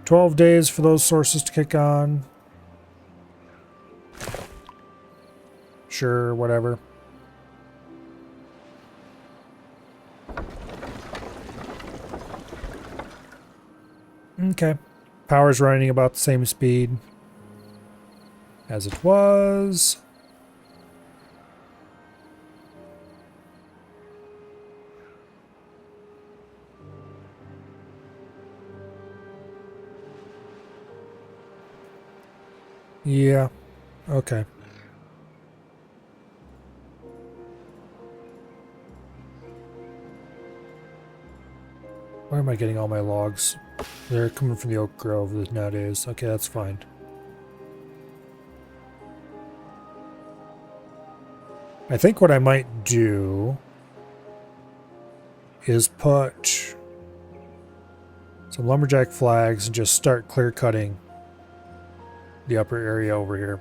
12 days for those sources to kick on. Sure, whatever. Okay. Power's running about the same speed as it was. Yeah, okay. Where am I getting all my logs? They're coming from the Oak Grove nowadays. Okay, that's fine. I think what I might do is put some lumberjack flags and just start clear cutting the upper area over here.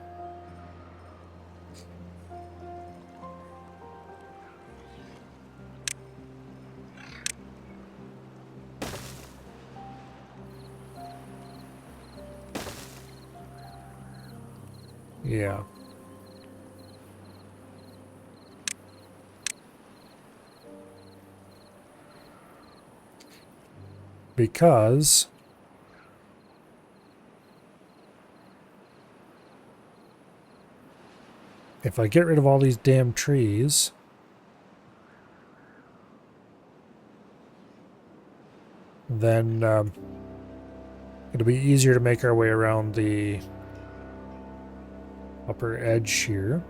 Yeah. Because if I get rid of all these damn trees, then it'll be easier to make our way around the upper edge here.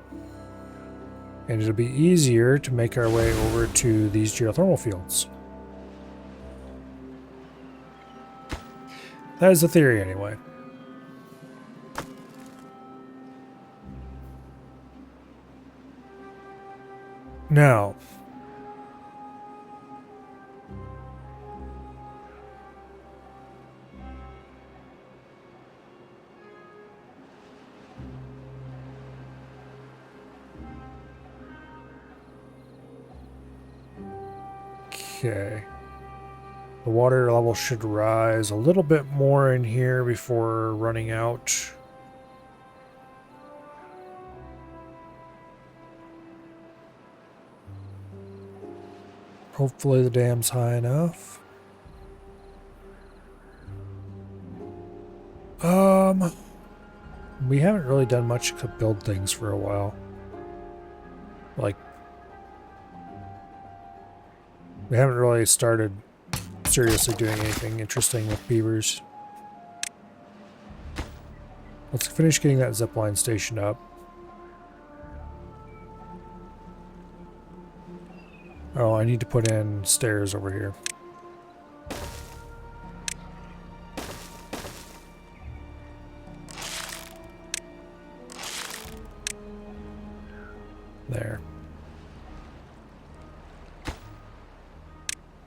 And it'll be easier to make our way over to these geothermal fields. That is the theory anyway. Now, okay. The water level should rise a little bit more in here before running out. Hopefully the dam's high enough. We haven't really done much to build things for a while. Like, we haven't really started seriously doing anything interesting with beavers. Let's finish getting that zipline station up. Oh, I need to put in stairs over here.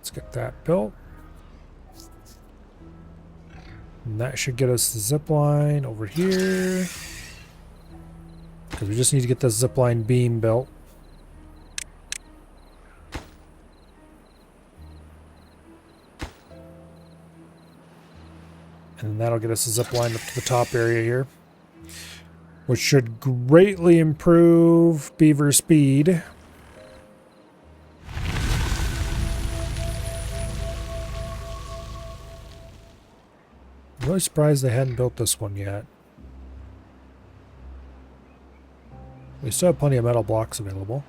Let's get that built. And that should get us the zip line over here. Because we just need to get this zip line beam built. And that'll get us a zip line up to the top area here, which should greatly improve beaver speed. I'm really surprised they hadn't built this one yet. We still have plenty of metal blocks available.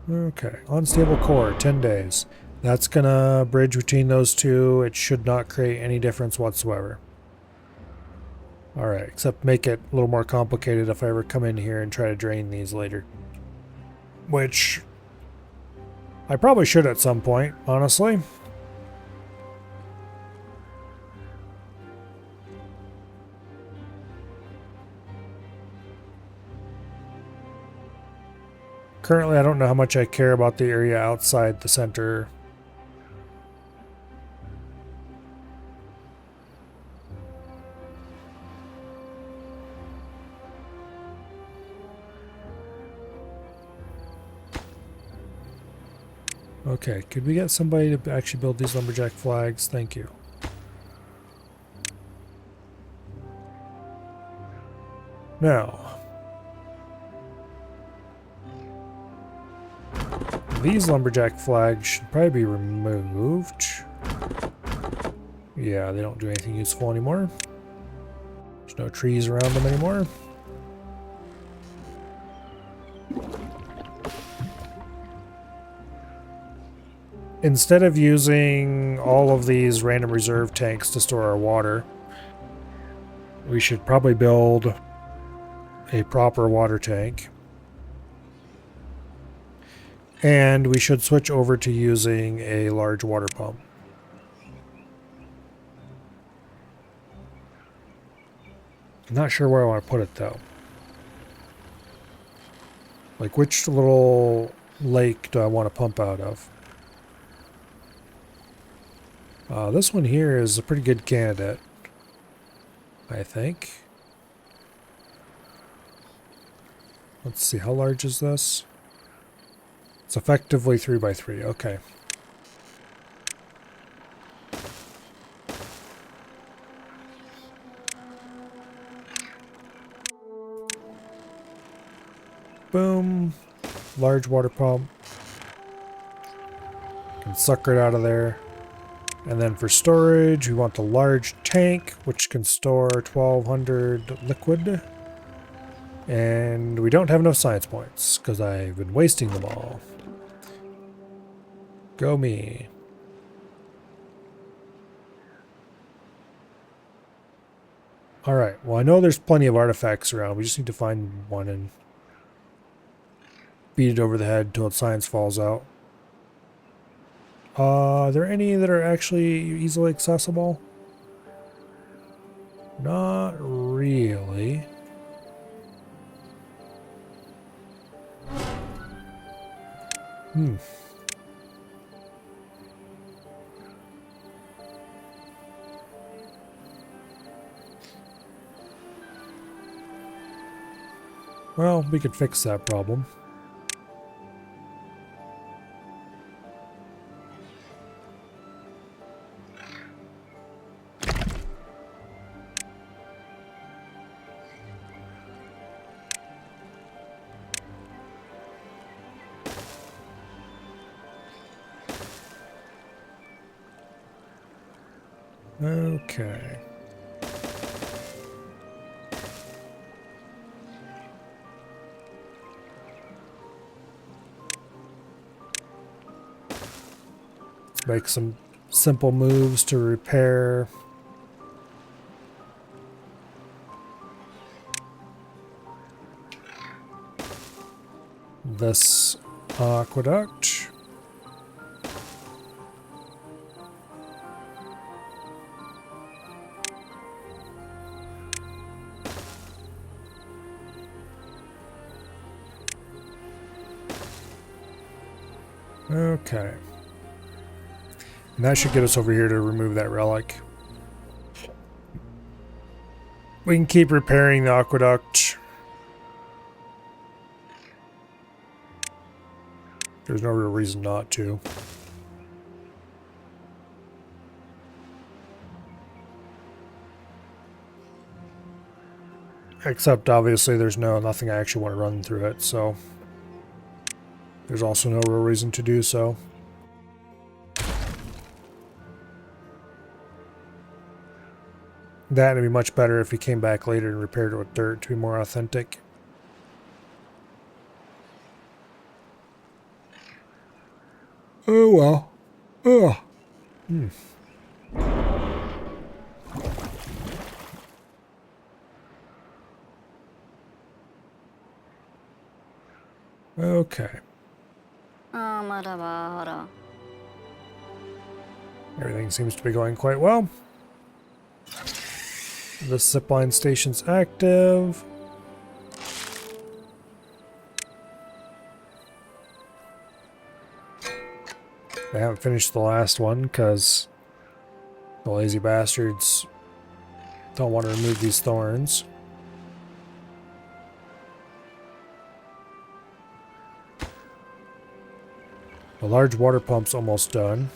Okay, unstable core, 10 days. That's gonna bridge between those two. It should not create any difference whatsoever. Alright, except make it a little more complicated if I ever come in here and try to drain these later. Which I probably should at some point, honestly. Currently, I don't know how much I care about the area outside the center. Okay, could we get somebody to actually build these lumberjack flags? Thank you. Now, these lumberjack flags should probably be removed. Yeah, they don't do anything useful anymore. There's no trees around them anymore. Instead of using all of these random reserve tanks to store our water, we should probably build a proper water tank. And we should switch over to using a large water pump. I'm not sure where I want to put it though. Like, which little lake do I want to pump out of? This one here is a pretty good candidate, I think. Let's see, how large is this? It's effectively 3x3, okay. Boom. Large water pump. Can suck it out of there. And then for storage, we want the large tank, which can store 1200 liquid. And we don't have enough science points, because I've been wasting them all. Go me. Alright, well I know there's plenty of artifacts around. We just need to find one and beat it over the head until its science falls out. Are there any that are actually easily accessible? Not really. Well, we could fix that problem. Okay. Let's make some simple moves to repair this aqueduct. Okay. And that should get us over here to remove that relic. We can keep repairing the aqueduct. There's no real reason not to. Except obviously there's nothing I actually want to run through it, so there's also no real reason to do so. That would be much better if he came back later and repaired it with dirt to be more authentic. Oh well. Oh. Okay. Everything seems to be going quite well. The zipline station's active. I haven't finished the last one because the lazy bastards don't want to remove these thorns. The large water pump's almost done.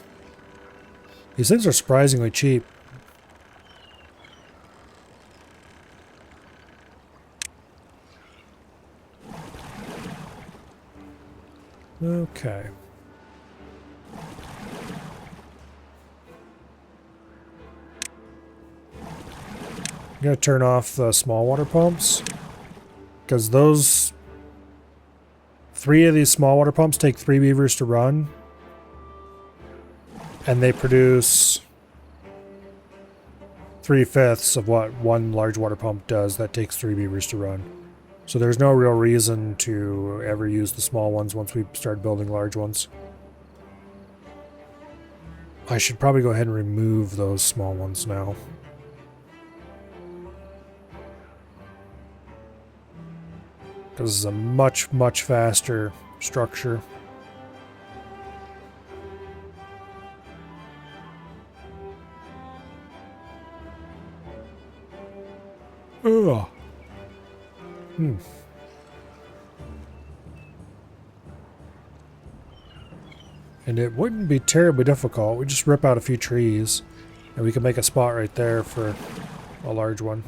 These things are surprisingly cheap. Okay. I'm going to turn off the small water pumps because those 3 of these small water pumps take 3 beavers to run, and they produce 3/5 of what one large water pump does that takes 3 beavers to run. So there's no real reason to ever use the small ones once we start building large ones. I should probably go ahead and remove those small ones now. Because this is a much, much faster structure. Ugh. And it wouldn't be terribly difficult. We just rip out a few trees and we can make a spot right there for a large one.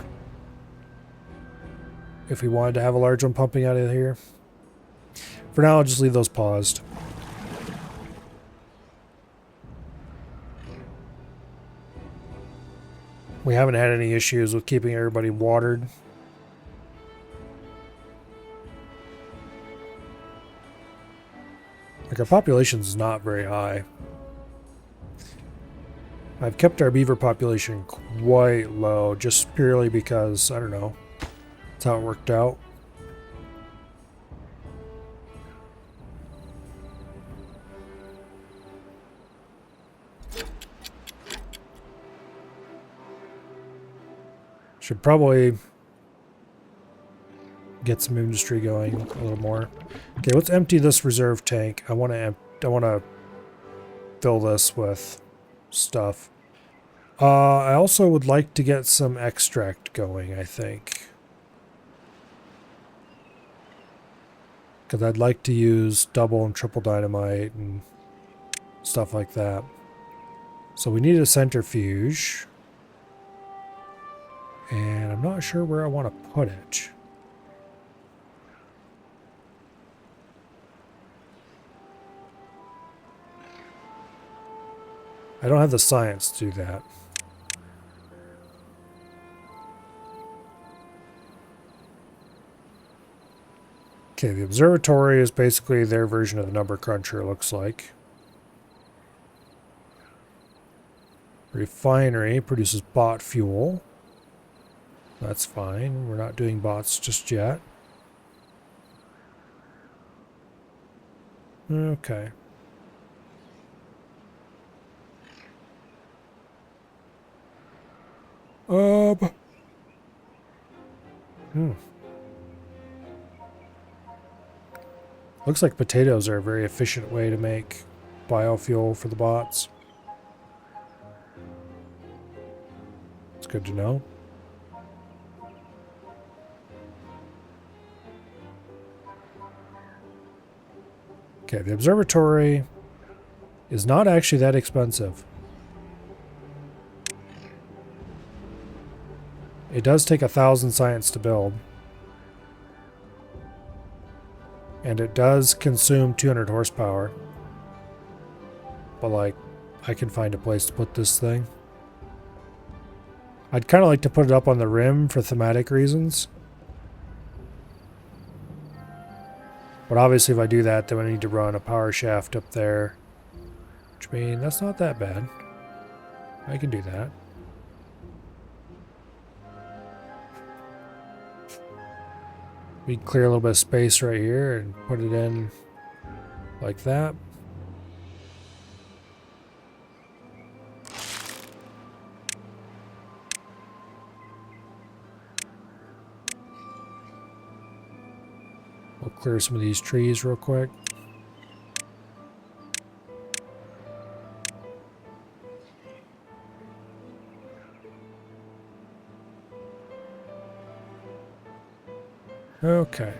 If we wanted to have a large one pumping out of here. For now, I'll just leave those paused. We haven't had any issues with keeping everybody watered. Like, our population is not very high. I've kept our beaver population quite low, just purely because, I don't know, that's how it worked out. Should probably get some industry going a little more. Okay, let's empty this reserve tank. I want to fill this with stuff. I also would like to get some extract going, I think. Because I'd like to use double and triple dynamite and stuff like that. So we need a centrifuge. And I'm not sure where I want to put it. I don't have the science to do that. Okay, the observatory is basically their version of the number cruncher, it looks like. Refinery produces bot fuel. That's fine. We're not doing bots just yet. Okay. Looks like potatoes are a very efficient way to make biofuel for the bots. It's good to know. Okay, the observatory is not actually that expensive. It does take 1,000 science to build. And it does consume 200 horsepower. But like, I can find a place to put this thing. I'd kind of like to put it up on the rim for thematic reasons. But obviously if I do that, then I need to run a power shaft up there. Which means that's not that bad. I can do that. We can clear a little bit of space right here and put it in like that. We'll clear some of these trees real quick. Okay.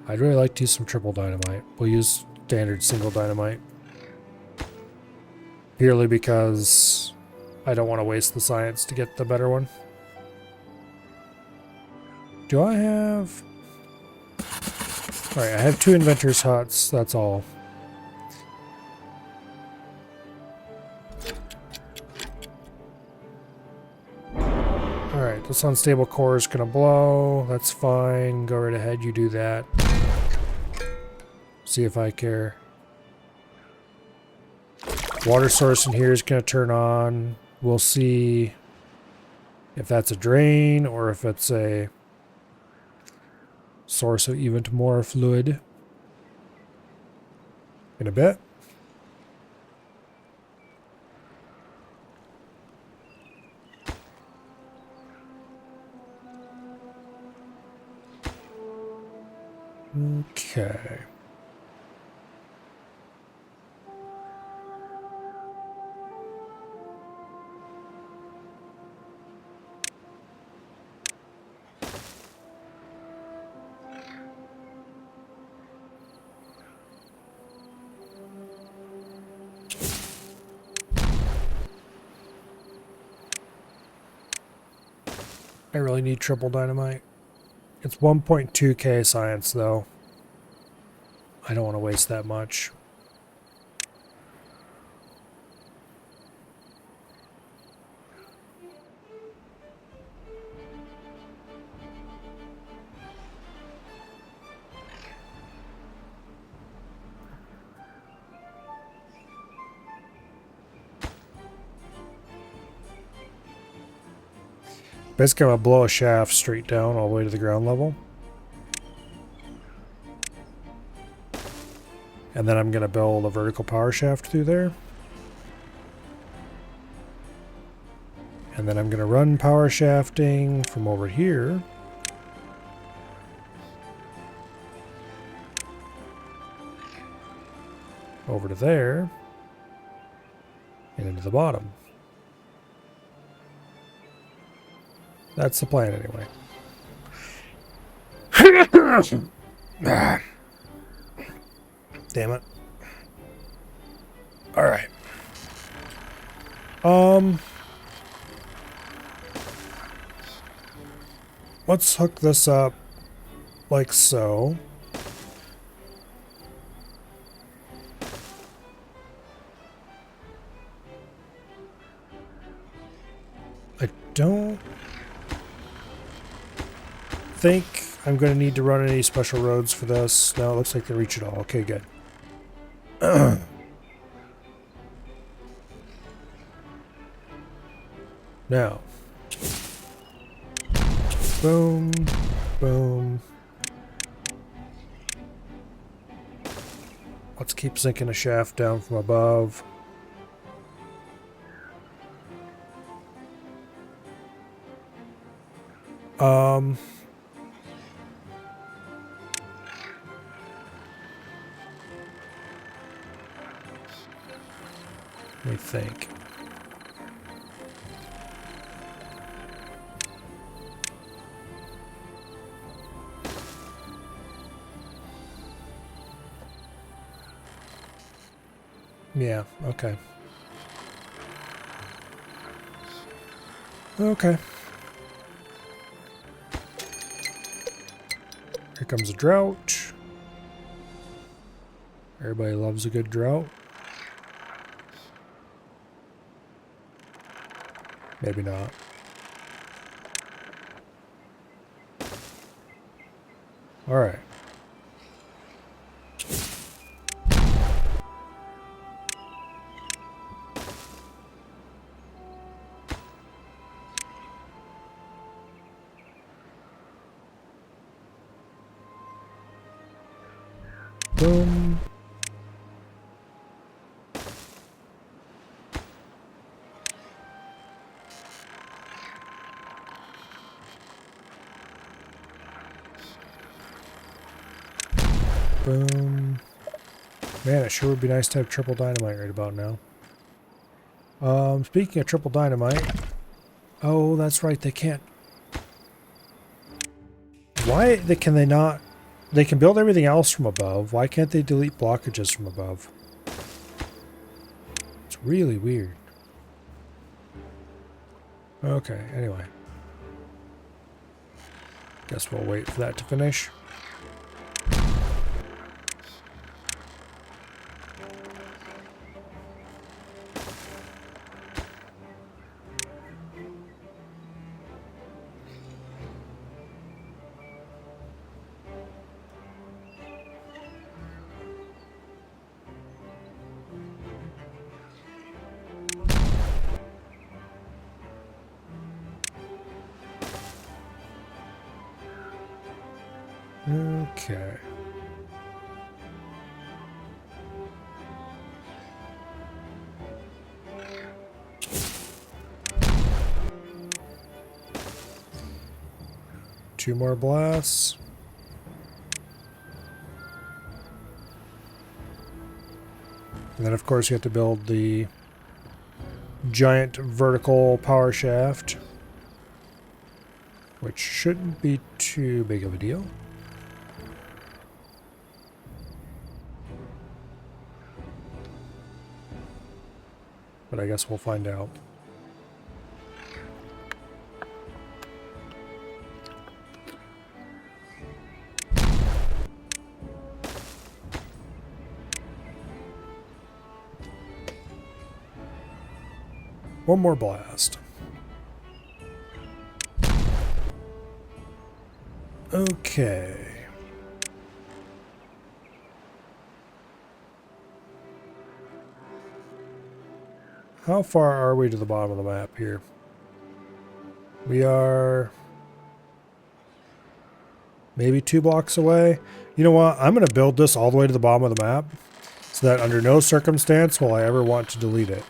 I'd really like to use some triple dynamite. We'll use standard single dynamite. Purely because I don't want to waste the science to get the better one. Do I have... Alright, I have 2 inventor's huts, that's all. Alright, this unstable core is gonna blow. That's fine. Go right ahead, you do that. See if I care. Water source in here is gonna turn on. We'll see if that's a drain or if it's a source of even more fluid in a bit. Okay. I really need triple dynamite. It's 1.2k science though. I don't want to waste that much. Basically, I'm going to blow a shaft straight down all the way to the ground level. And then I'm going to build a vertical power shaft through there. And then I'm going to run power shafting from over here over to there and into the bottom. That's the plan anyway. Damn it. All right. Let's hook this up like so. I don't think I'm going to need to run any special roads for this. No, it looks like they reach it all. Okay, good. Now. Boom. Boom. Let's keep sinking a shaft down from above. Let me think. Yeah, okay. Okay. Here comes a drought. Everybody loves a good drought. Maybe not. All right. Boom. Boom. Man, it sure would be nice to have triple dynamite right about now. Speaking of triple dynamite. Oh, that's right, they can't. Why can they not? They can build everything else from above. Why can't they delete blockages from above? It's really weird. Okay, anyway. Guess we'll wait for that to finish. Okay. Two more blasts. And then of course you have to build the giant vertical power shaft, which shouldn't be too big of a deal. But I guess we'll find out. One more blast. Okay. How far are we to the bottom of the map here? We are maybe 2 blocks away. You know what? I'm going to build this all the way to the bottom of the map so that under no circumstance will I ever want to delete it.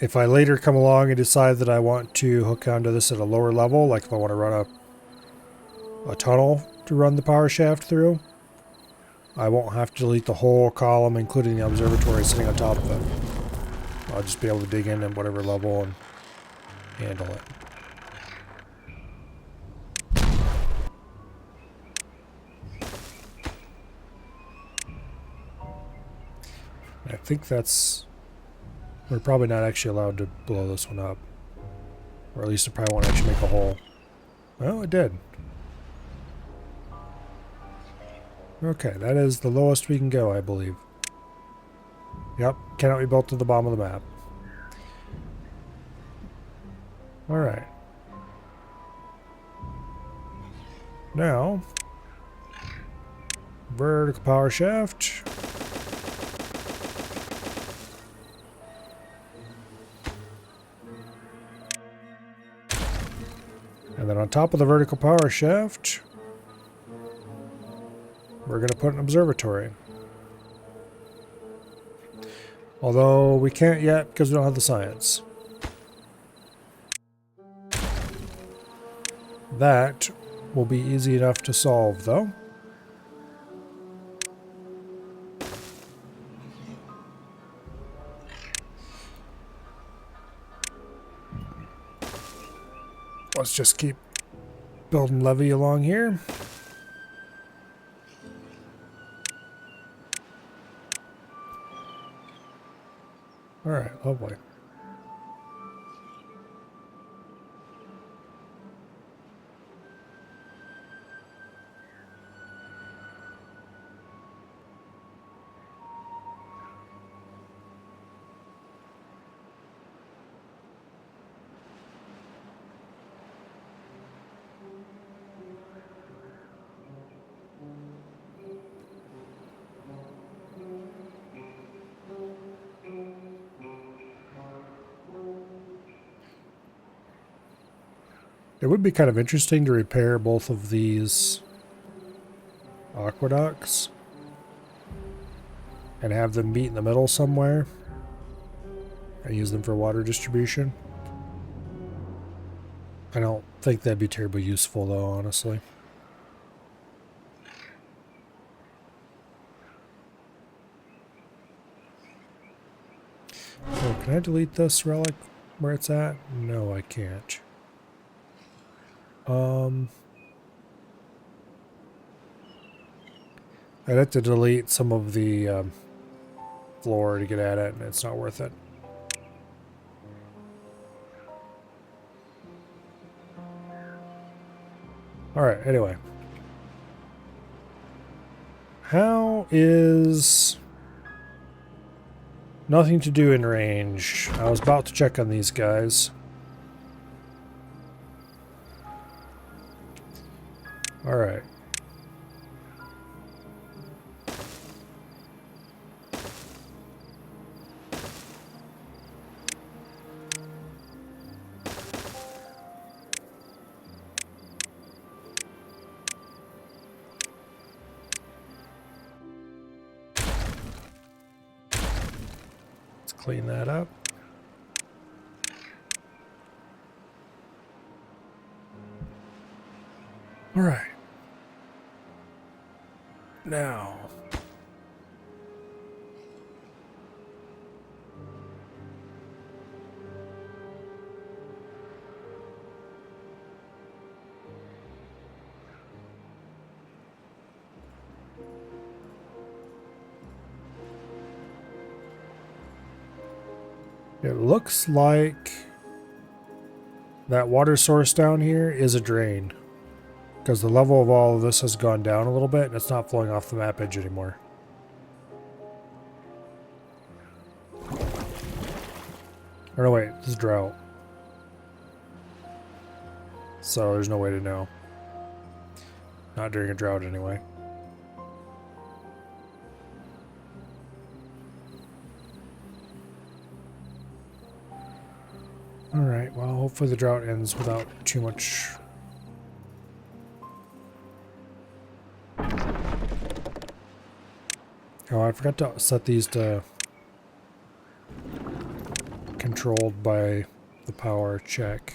If I later come along and decide that I want to hook onto this at a lower level, like if I want to run a tunnel to run the power shaft through, I won't have to delete the whole column, including the observatory sitting on top of it. I'll just be able to dig in at whatever level and handle it. I think that's... We're probably not actually allowed to blow this one up. Or at least it probably won't actually make a hole. Well, it did. Okay, that is the lowest we can go, I believe. Yep, cannot be built to the bottom of the map. Alright. Now, vertical power shaft. And then on top of the vertical power shaft, we're going to put an observatory. Although we can't yet because we don't have the science. That will be easy enough to solve, though. Let's just keep building levee along here. All right, lovely. It would be kind of interesting to repair both of these aqueducts and have them meet in the middle somewhere and use them for water distribution. I don't think that'd be terribly useful, though, honestly. Oh, can I delete this relic where it's at? No, I can't. I'd have to delete some of the floor to get at it, and it's not worth it. Alright, anyway. How is... Nothing to do in range. I was about to check on these guys. Alright. Let's clean that up. Alright. Now. It looks like that water source down here is a drain, because the level of all of this has gone down a little bit and it's not flowing off the map edge anymore. Or no, wait, this is drought. So there's no way to know. Not during a drought anyway. Alright, well, hopefully the drought ends without too much... Oh, I forgot to set these to controlled by the power check.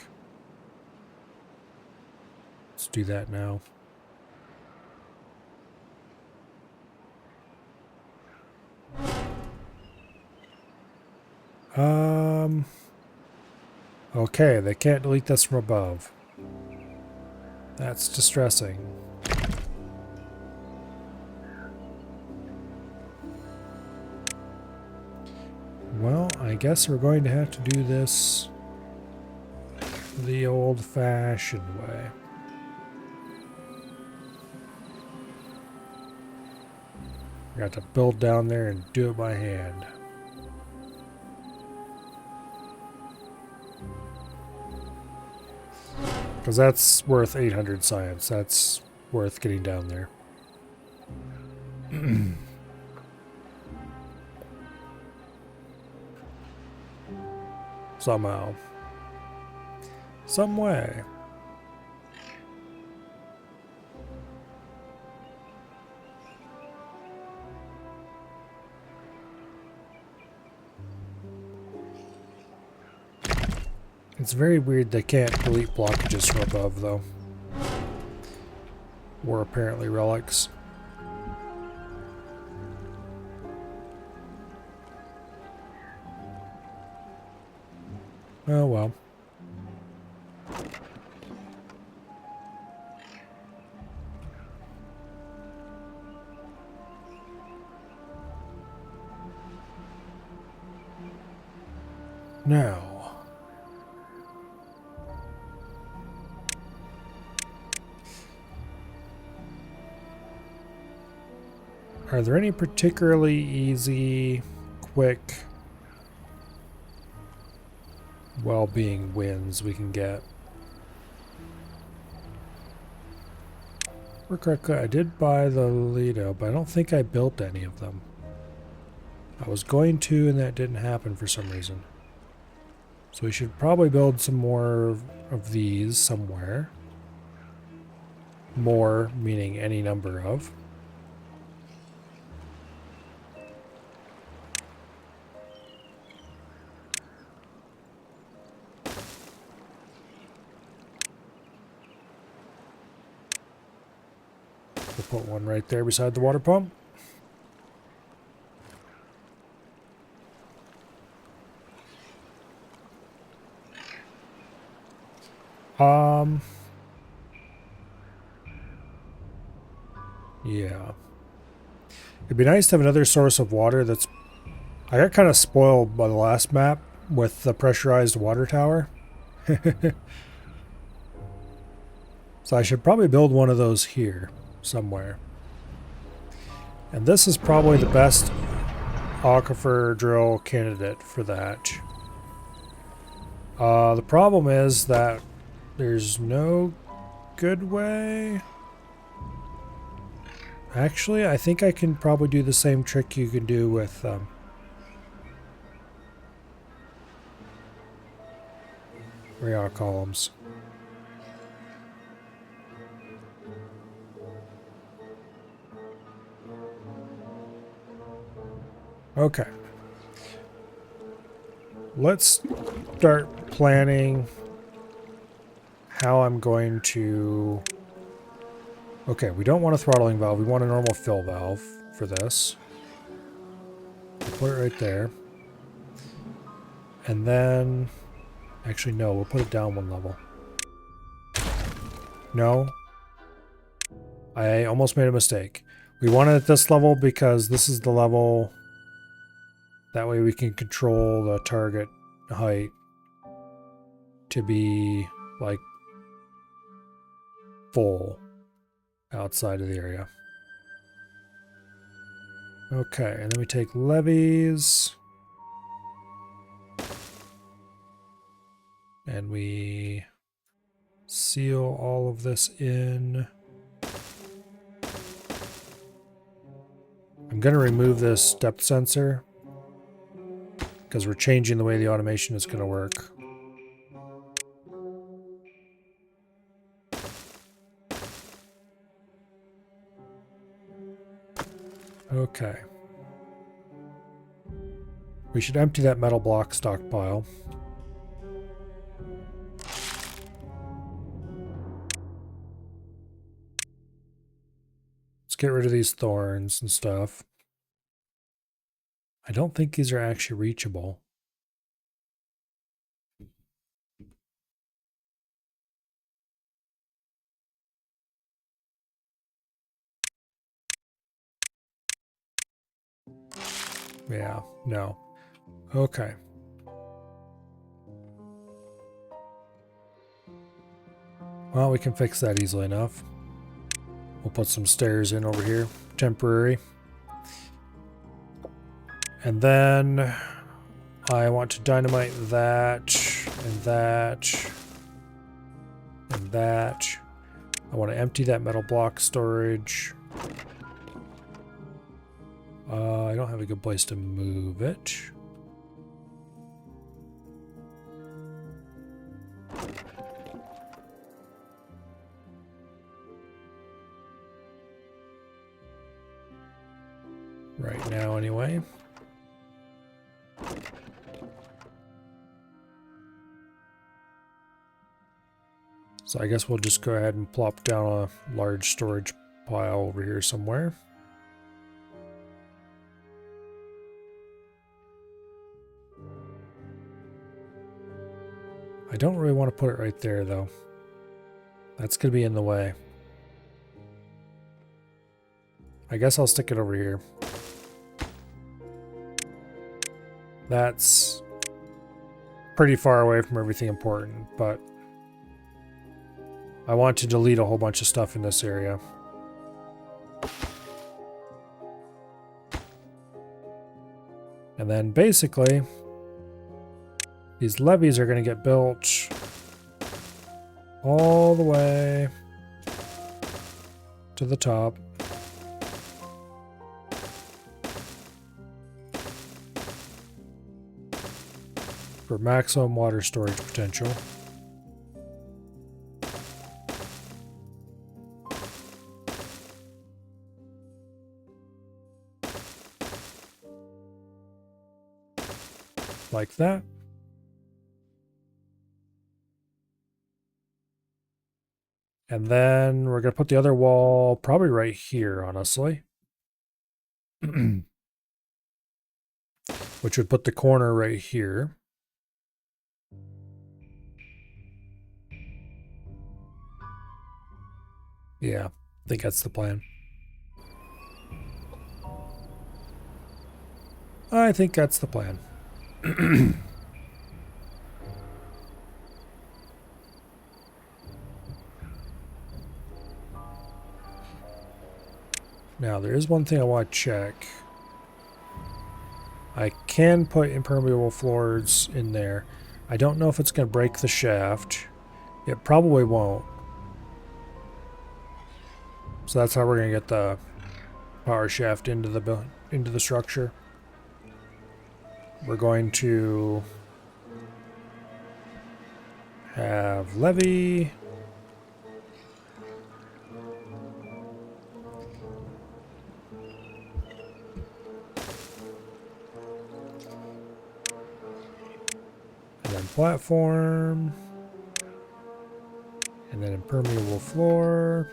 Let's do that now. Okay, they can't delete this from above. That's distressing. Well, I guess we're going to have to do this the old-fashioned way. I got to build down there and do it by hand. Because that's worth 800 science. That's worth getting down there. Somehow. Some way. It's very weird they can't delete blockages from above, though. were apparently relics. Oh well. Now, are there any particularly easy, quick, well-being wins we can get? Correctly, I did buy the Lido, but I don't think I built any of them. I was going to, and that didn't happen for some reason. So we should probably build some more of these somewhere. More, meaning any number of. We'll put one right there beside the water pump. Yeah. It'd be nice to have another source of water that's... I got kind of spoiled by the last map with the pressurized water tower. So I should probably build one of those here somewhere. And this is probably the best aquifer drill candidate for that. The problem is that there's no good way. Actually, I think I can probably do the same trick you can do with rail columns. Okay. Let's start planning how I'm going to... Okay, we don't want a throttling valve. We want a normal fill valve for this. Put it right there. And then... Actually, no. We'll put it down one level. No. I almost made a mistake. We want it at this level because this is the level... That way we can control the target height to be, like, full outside of the area. Okay, and then we take levees. And we seal all of this in. I'm going to remove this depth sensor because we're changing the way the automation is going to work. Okay. We should empty that metal block stockpile. Let's get rid of these thorns and stuff. I don't think these are actually reachable. Yeah, no. Okay. Well, we can fix that easily enough. We'll put some stairs in over here, temporary. And then I want to dynamite that, and that, and that. I want to empty that metal block storage. I don't have a good place to move it. Right now, anyway. So I guess we'll just go ahead and plop down a large storage pile over here somewhere. I don't really want to put it right there though. That's going to be in the way. I guess I'll stick it over here. That's pretty far away from everything important, but I want to delete a whole bunch of stuff in this area. And then basically, these levees are going to get built all the way to the top. For maximum water storage potential. Like that. And then we're going to put the other wall probably right here, honestly. Which would put the corner right here. Yeah, I think that's the plan. I think that's the plan. Now, there is one thing I want to check. I can put impermeable floors in there. I don't know if it's going to break the shaft. It probably won't. So that's how we're going to get the power shaft into the structure. We're going to have levee. And then platform. And then impermeable floor.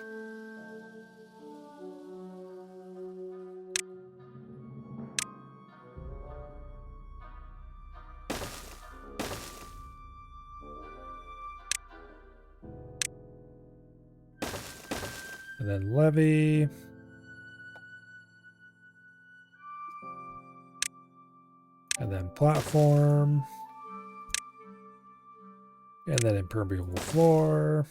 And then levee. And then platform. And then impermeable floor.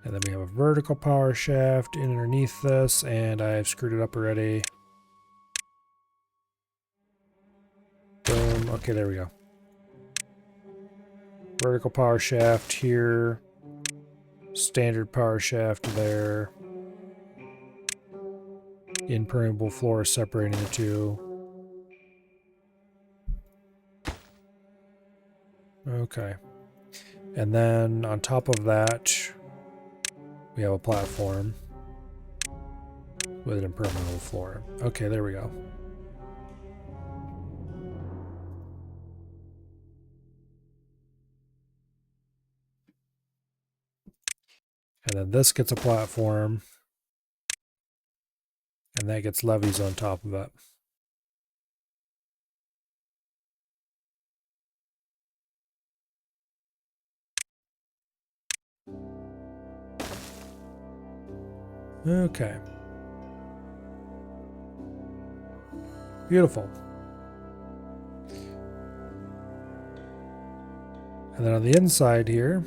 And then we have a vertical power shaft in underneath this, and I've screwed it up already. Boom. Okay, there we go. Vertical power shaft here. Standard power shaft there. Impermeable floor separating the two. Okay. And then on top of that, we have a platform with an impermeable floor. Okay, there we go. And then this gets a platform. And that gets levees on top of it. Okay. Beautiful. And then on the inside here,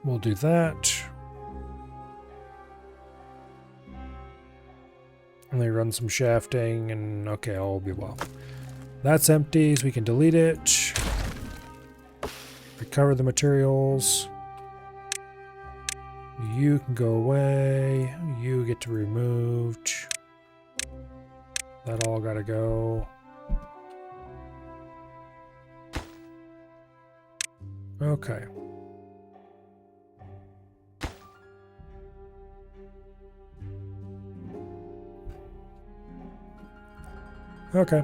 we'll do that. And they run some shafting, and okay, all will be well. That's empty, so we can delete it. Recover the materials. You can go away. You get to be removed. That all gotta go. Okay. Okay.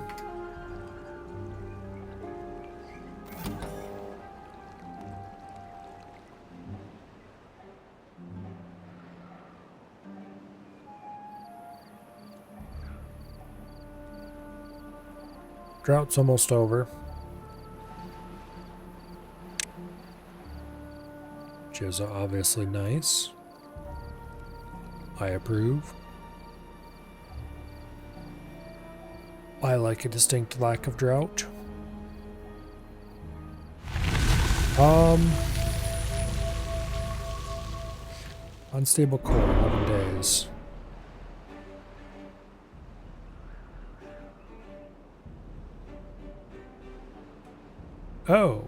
Drought's almost over. Which is obviously nice. I approve. I like a distinct lack of drought. Unstable core, 11 days. Oh.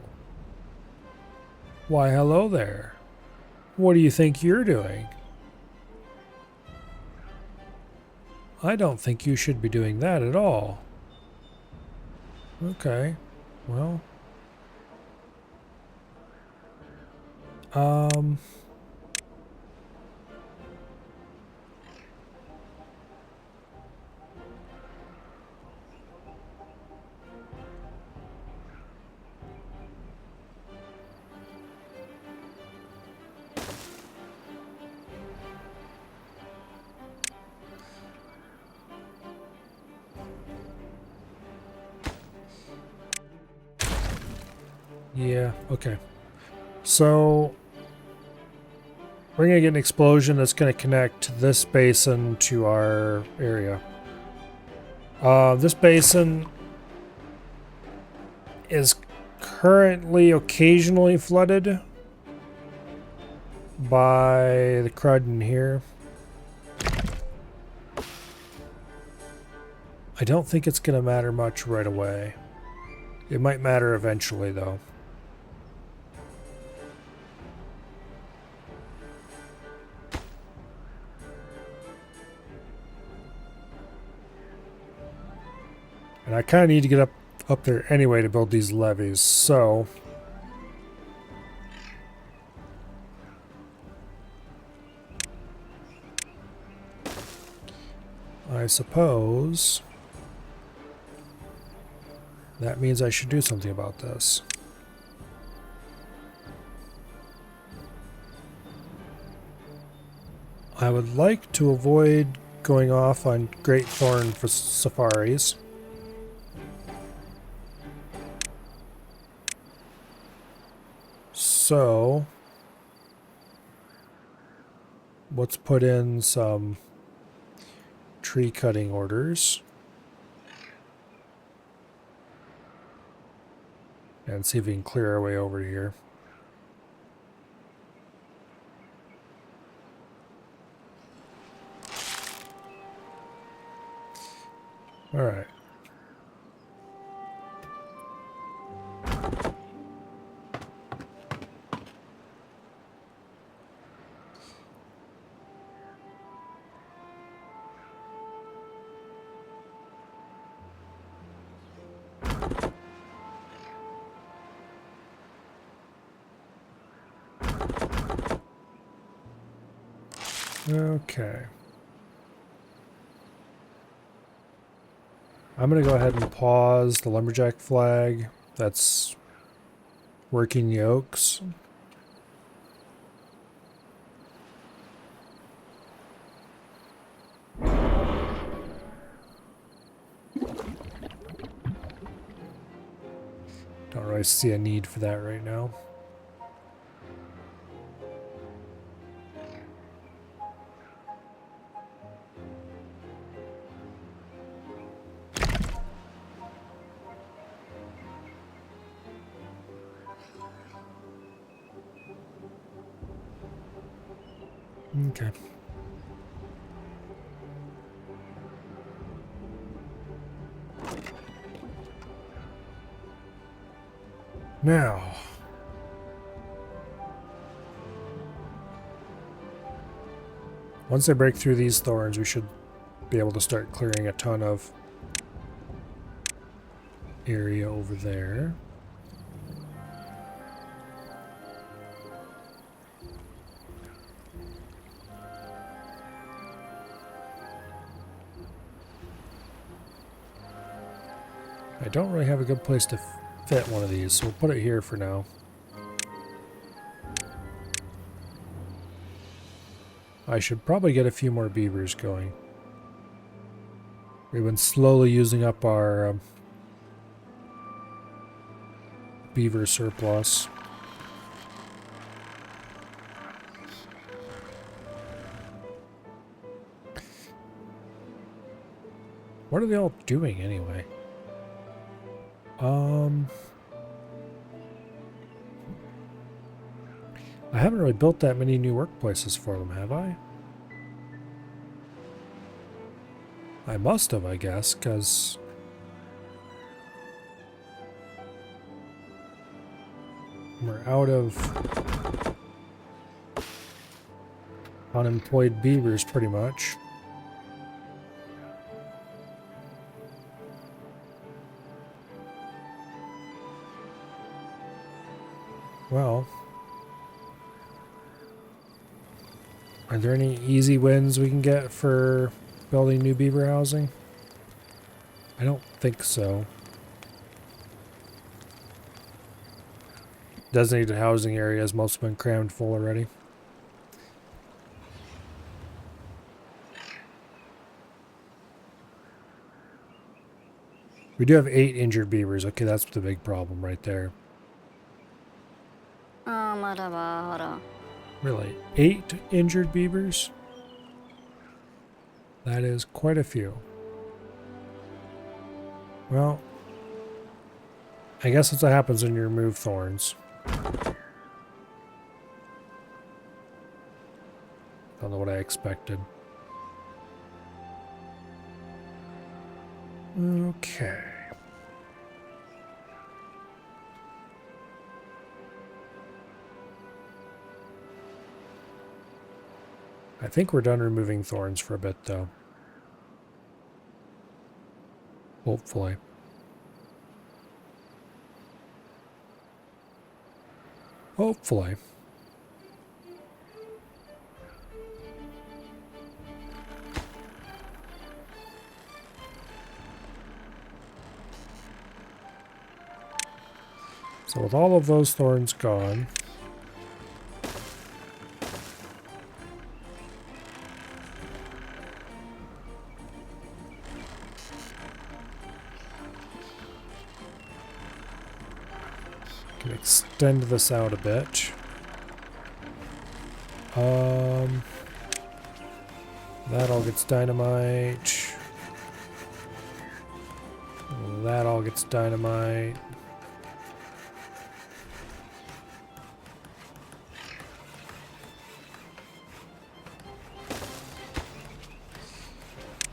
Why, hello there. What do you think you're doing? I don't think you should be doing that at all. Okay. Well. Yeah, okay. So we're going to get an explosion that's going to connect this basin to our area. This basin is currently occasionally flooded by the crud in here. I don't think it's going to matter much right away. It might matter eventually, though. And I kind of need to get up there anyway to build these levees, so I suppose that means I should do something about this. I would like to avoid going off on Great Thorn for safaris. So let's put in some tree cutting orders and see if we can clear our way over here. All right. Okay. I'm going to go ahead and pause the lumberjack flag. That's working the oaks. Don't really see a need for that right now. Okay. Now, once I break through these thorns, we should be able to start clearing a ton of area over there. I don't really have a good place to fit one of these, so we'll put it here for now. I should probably get a few more beavers going. We've been slowly using up our beaver surplus. What are they all doing anyway? I haven't really built that many new workplaces for them, have I? I must have, I guess, because we're out of unemployed beavers pretty much. Well, are there any easy wins we can get for building new beaver housing? I don't think so. Designated housing areas most have been crammed full already. We do have 8 injured beavers. Okay, that's the big problem right there. Really? 8 injured beavers? That is quite a few. Well, I guess that's what happens when you remove thorns. Don't know what I expected. Okay. I think we're done removing thorns for a bit, though. Hopefully. Hopefully. So with all of those thorns gone, can extend this out a bit. That all gets dynamite. That all gets dynamite.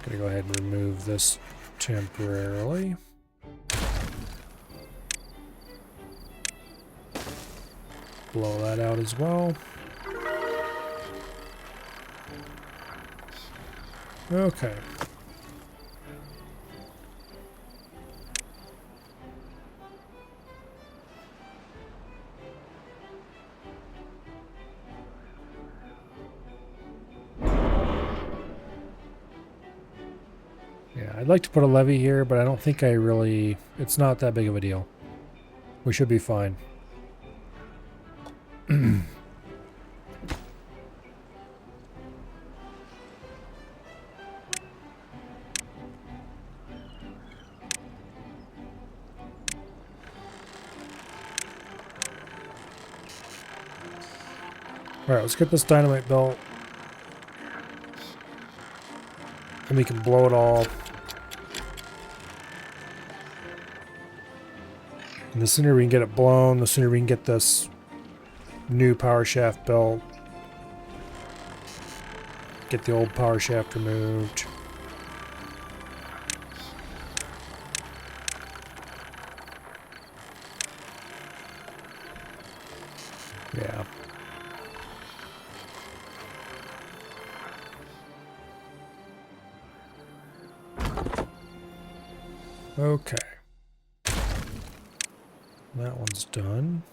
Gonna go ahead and remove this temporarily. Blow that out as well. Okay. Yeah, I'd like to put a levee here, but I don't think I really... It's not that big of a deal. We should be fine. Alright, let's get this dynamite built. And we can blow it all. And the sooner we can get it blown, the sooner we can get this new power shaft built. Get the old power shaft removed. Yeah. Okay. That one's done.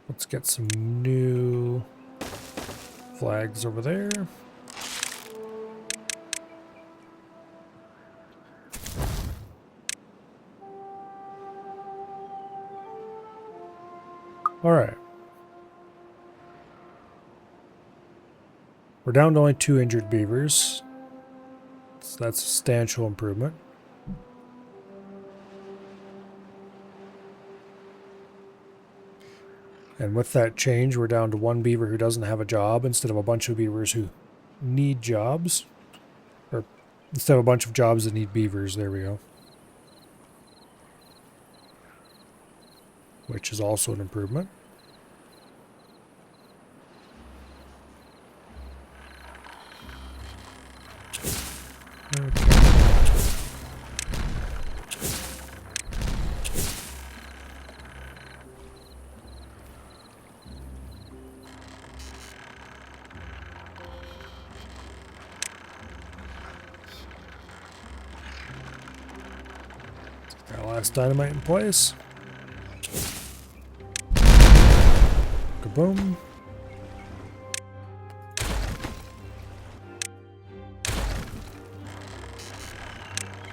Let's get some new flags over there. Alright. We're down to only 2 injured beavers. So that's a substantial improvement. And with that change, we're down to 1 beaver who doesn't have a job instead of a bunch of beavers who need jobs. Or instead of a bunch of jobs that need beavers. There we go. Which is also an improvement. Okay. Got last dynamite in place. Kaboom.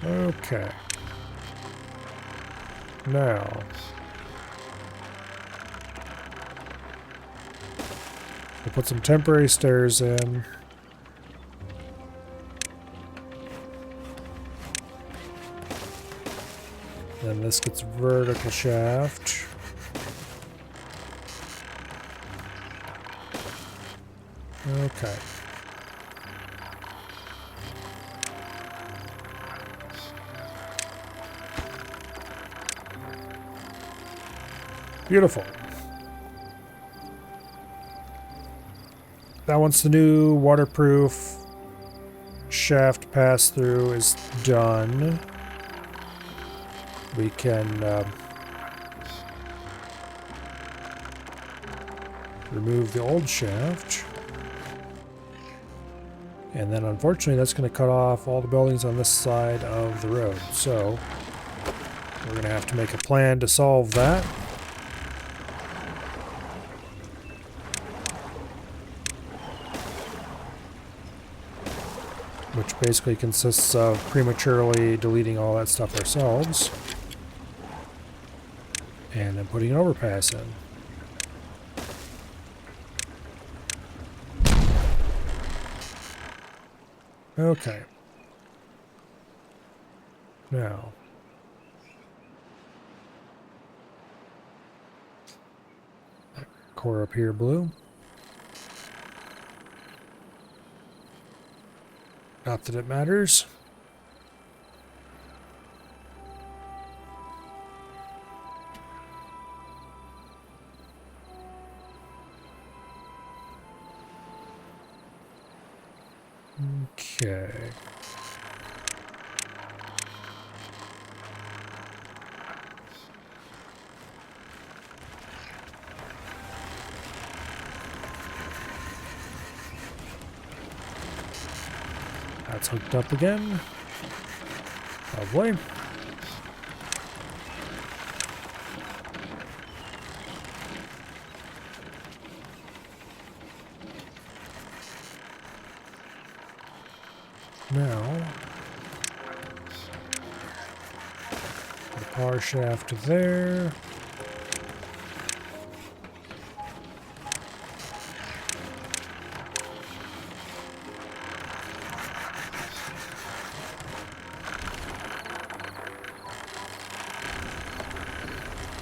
Okay. Now, we'll put some temporary stairs in. Then this gets vertical shaft. Okay. Beautiful. Now once the new waterproof shaft pass-through is done, we can remove the old shaft. And then unfortunately that's going to cut off all the buildings on this side of the road. So we're going to have to make a plan to solve that. Which basically consists of prematurely deleting all that stuff ourselves. And then putting an overpass in. Okay. Now. Core up here, blue. Not that it matters. Okay. That's hooked up again. Lovely. Now, the power shaft there.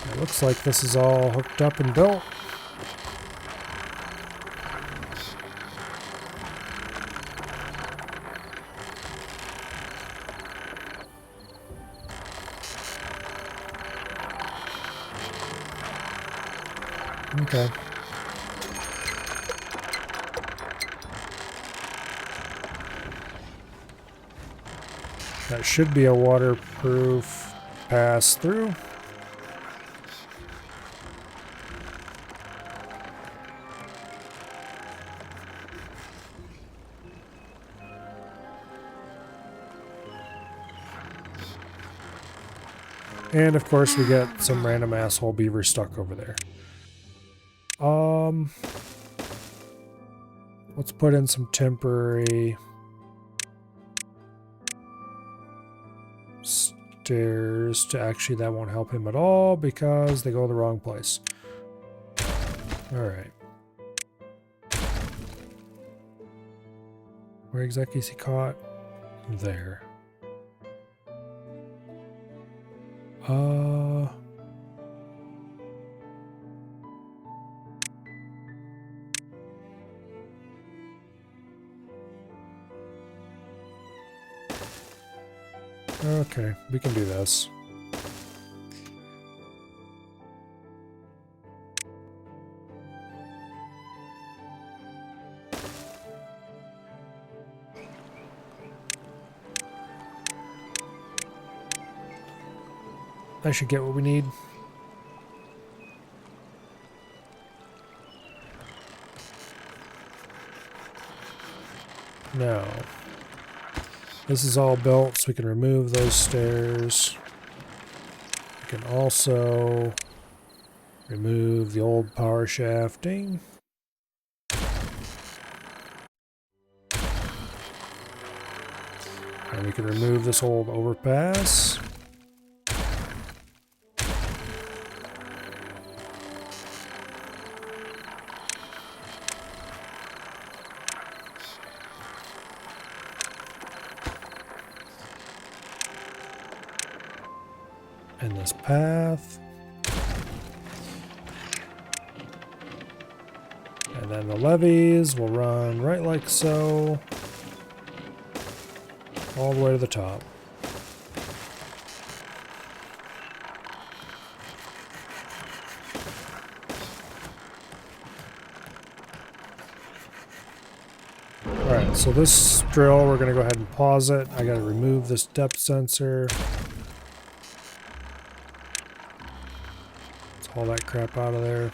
It looks like this is all hooked up and built. Okay. That should be a waterproof pass-through. And of course we get some random asshole beaver stuck over there. Let's put in some temporary stairs to actually, that won't help him at all because they go the wrong place. Alright. Where exactly is he caught? There. Okay, we can do this. I should get what we need. No. This is all built, so we can remove those stairs. We can also remove the old power shafting. And we can remove this old overpass. And this path. And then the levees will run right like so. All the way to the top. Alright, so this drill, we're going to go ahead and pause it. I got to remove this depth sensor. Let's haul that crap out of there.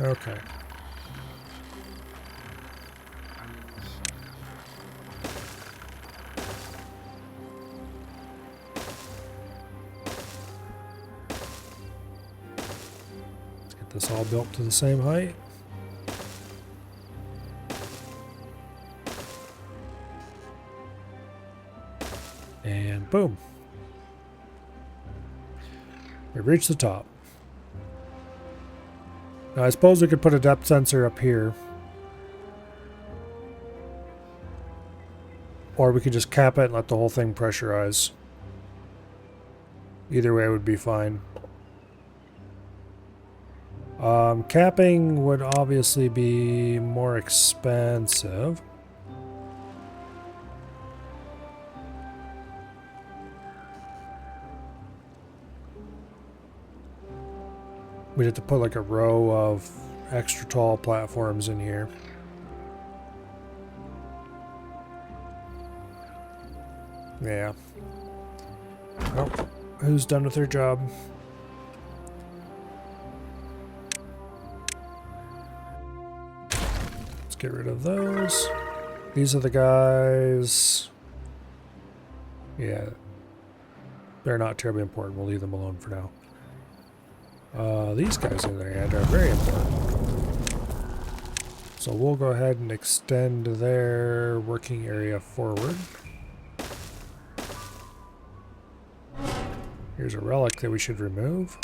Okay. Let's get this all built to the same height. And boom. We've reached the top. Now, I suppose we could put a depth sensor up here. Or we could just cap it and let the whole thing pressurize. Either way would be fine. Capping would obviously be more expensive. We'd have to put like a row of extra tall platforms in here. Yeah. Oh, who's done with their job? Let's get rid of those. These are the guys. Yeah. They're not terribly important. We'll leave them alone for now. These guys on the other hand are very important. So we'll go ahead and extend their working area forward. Here's a relic that we should remove.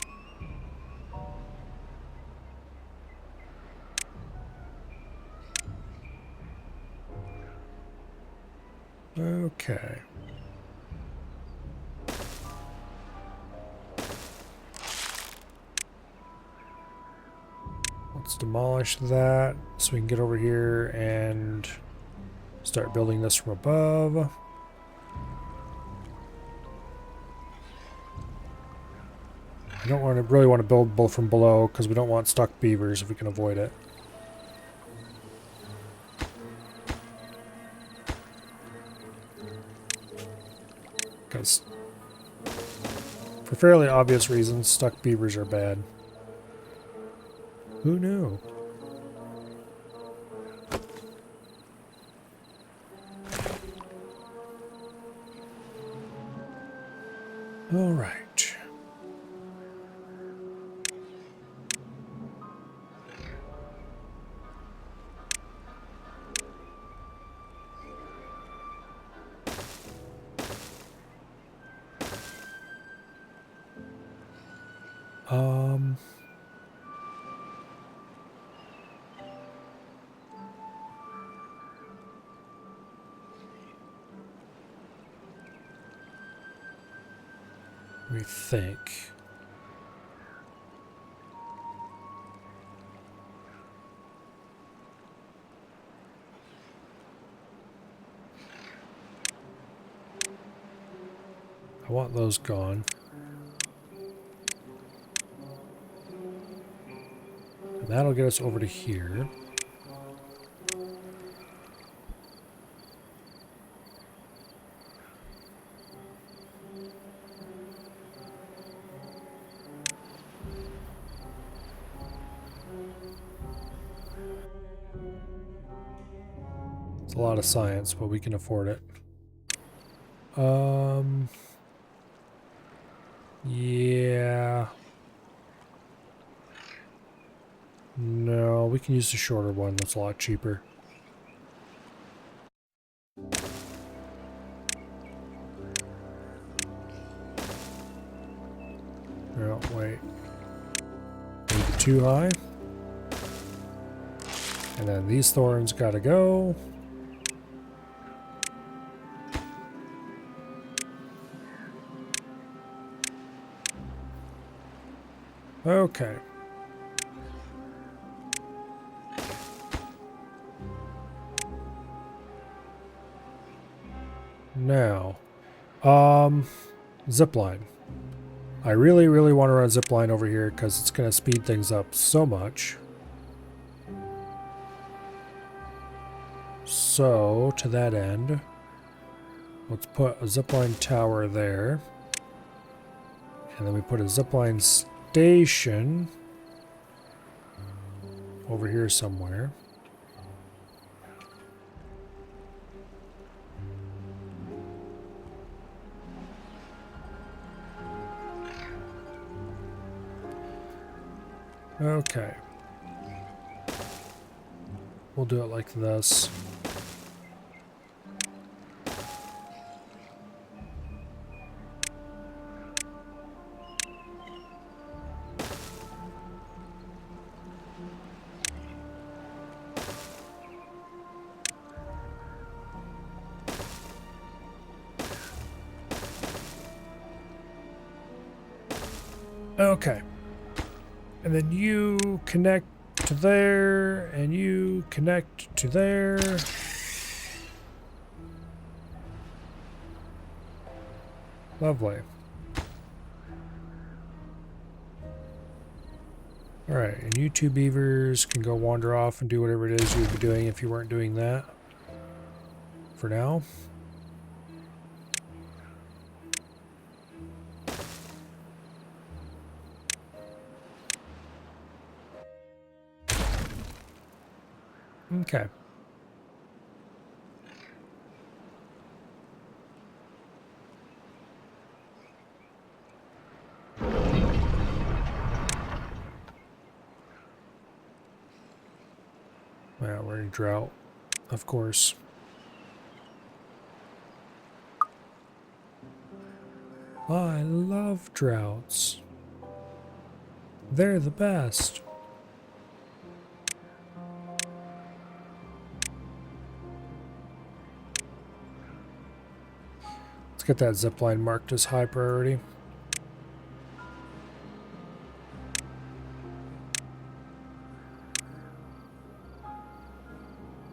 Okay. Let's demolish that so we can get over here and start building this from above. I don't really want to build both from below because we don't want stuck beavers if we can avoid it. Because for fairly obvious reasons, stuck beavers are bad. Who knew? All right. Um... Let me think. I want those gone. And that'll get us over to here. It's a lot of science, but we can afford it. Yeah. No, we can use the shorter one. That's a lot cheaper. No, wait. Maybe too high. And then these thorns gotta go. Okay. Now, zipline. I really, really want to run zipline over here because it's going to speed things up so much. So, to that end, let's put a zipline tower there. And then we put a zipline station over here somewhere. Okay. We'll do it like this. Okay. And then you connect to there, and you connect to there. Lovely. Alright, and you two beavers can go wander off and do whatever it is you would be doing if you weren't doing that. For now. Okay. Well, we're in drought, of course. I love droughts. They're the best. Let's get that zipline marked as high priority.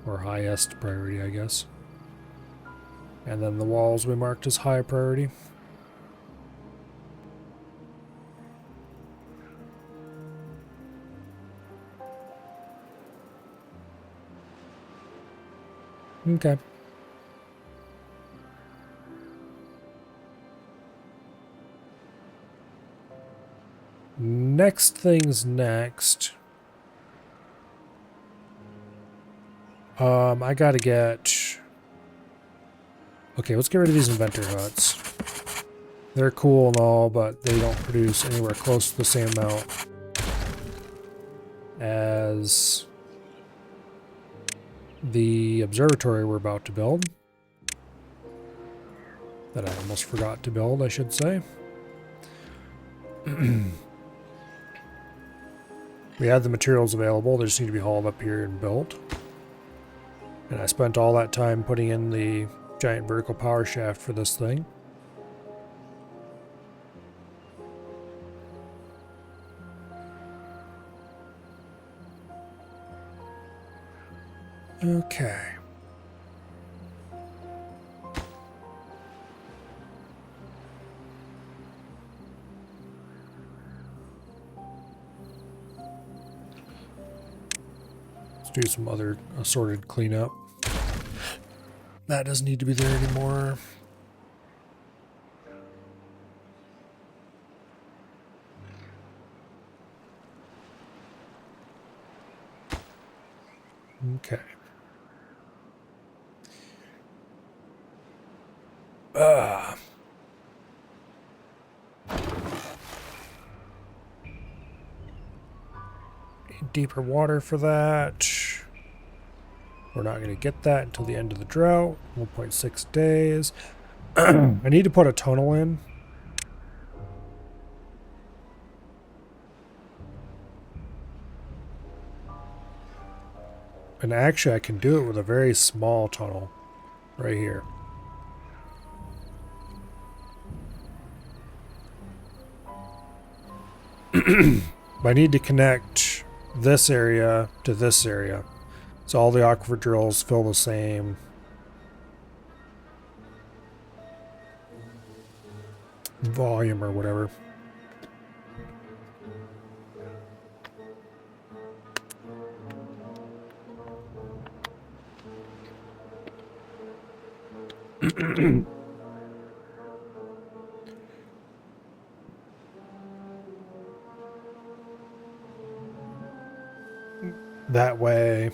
Or highest priority, I guess. And then the walls we marked as high priority. Okay. Next thing's next. I gotta get... Okay, let's get rid of these inventor huts. They're cool and all, but they don't produce anywhere close to the same amount as the observatory we're about to build. That I almost forgot to build, I should say. We had the materials available, they just need to be hauled up here and built. And I spent all that time putting in the giant vertical power shaft for this thing. Okay. Let's do some other assorted cleanup. That doesn't need to be there anymore. Okay. Deeper water for that. We're not going to get that until the end of the drought. 1.6 days. I need to put a tunnel in. And actually I can do it with a very small tunnel right here. But I need to connect this area to this area. So all the aquifer drills fill the same volume or whatever. That way.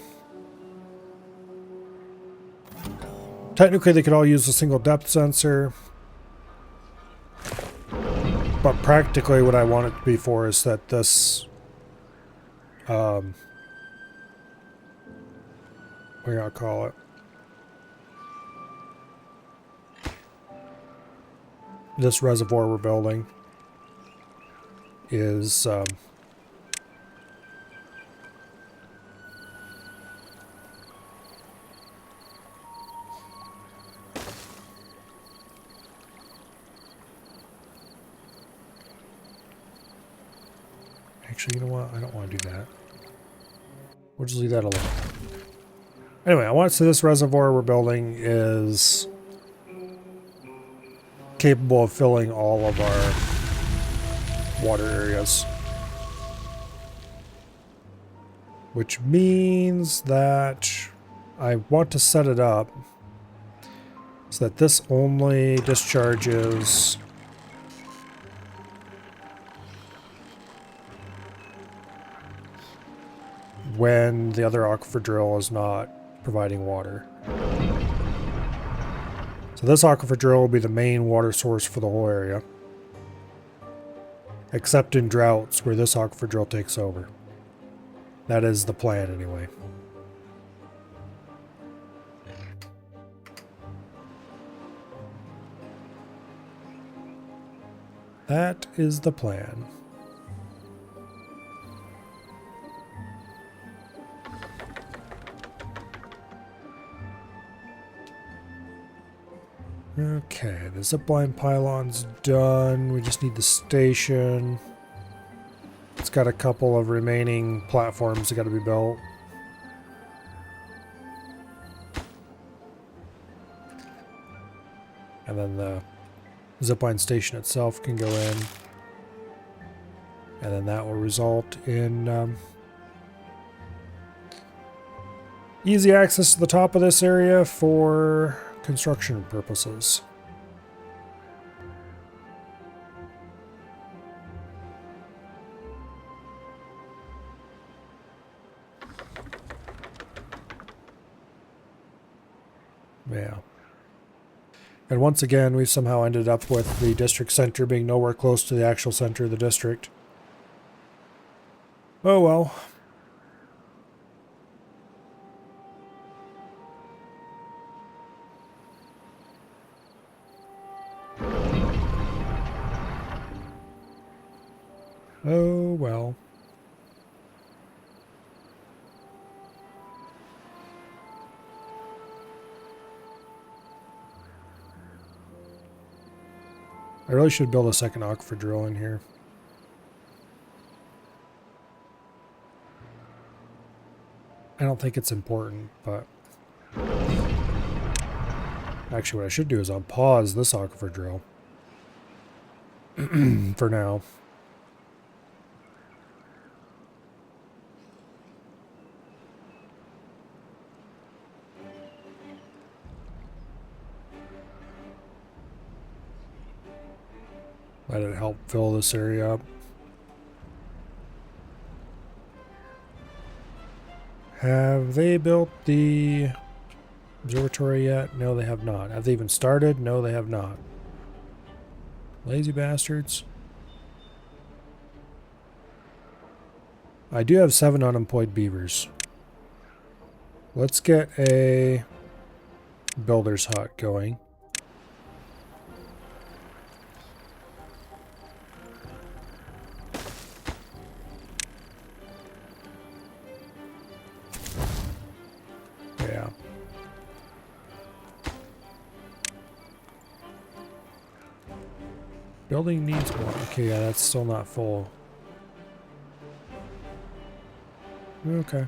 Technically they could all use a single depth sensor. But practically what I want it to be for is that this what do you call it? This reservoir we're building is actually, you know what? I don't want to do that. We'll just leave that alone. Anyway, I want to say this reservoir we're building is capable of filling all of our water areas. Which means that I want to set it up so that this only discharges when the other aquifer drill is not providing water. So this aquifer drill will be the main water source for the whole area, except in droughts where this aquifer drill takes over. That is the plan anyway. That is the plan. Okay, the zipline pylon's done. We just need the station. It's got a couple of remaining platforms that got to be built. And then the zipline station itself can go in. And then that will result in easy access to the top of this area for construction purposes. Yeah. And once again, we've somehow ended up with the district center being nowhere close to the actual center of the district. Oh well. Oh well. I really should build a second aquifer drill in here. I don't think it's important, but... Actually, what I should do is I'll pause this aquifer drill. For now. Let it help fill this area up. Have they built the observatory yet? No, they have not. Have they even started? No, they have not. Lazy bastards. I do have 7 unemployed beavers. Let's get a builder's hut going. Yeah. Building needs more. Okay, yeah, that's still not full. Okay.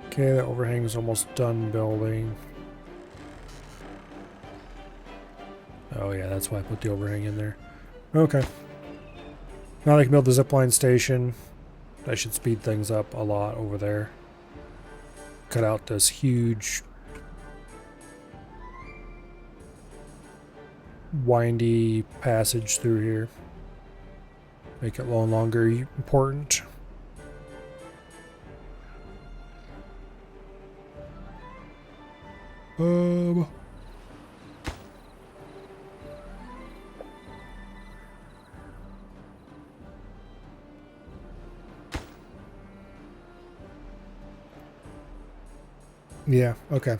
Okay, the overhang is almost done building. Oh yeah, that's why I put the overhang in there. Okay. Now they can build the zipline station. That should speed things up a lot over there. Cut out this huge windy passage through here. Make it no longer important. Yeah, okay.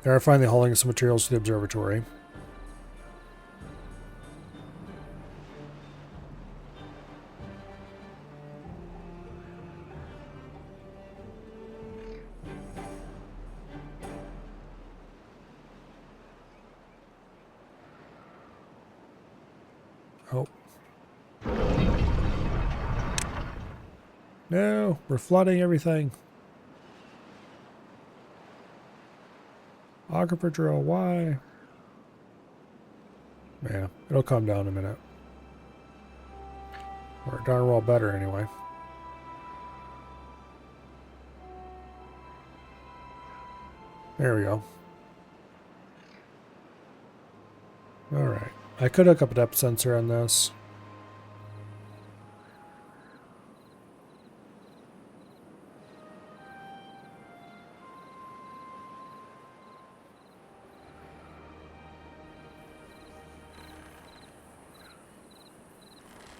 They are finally hauling some materials to the observatory. Oh. No, we're flooding everything. Aquifer drill, why? Yeah, it'll calm down in a minute. Or darn well better anyway. There we go. Alright. I could hook up a depth sensor on this.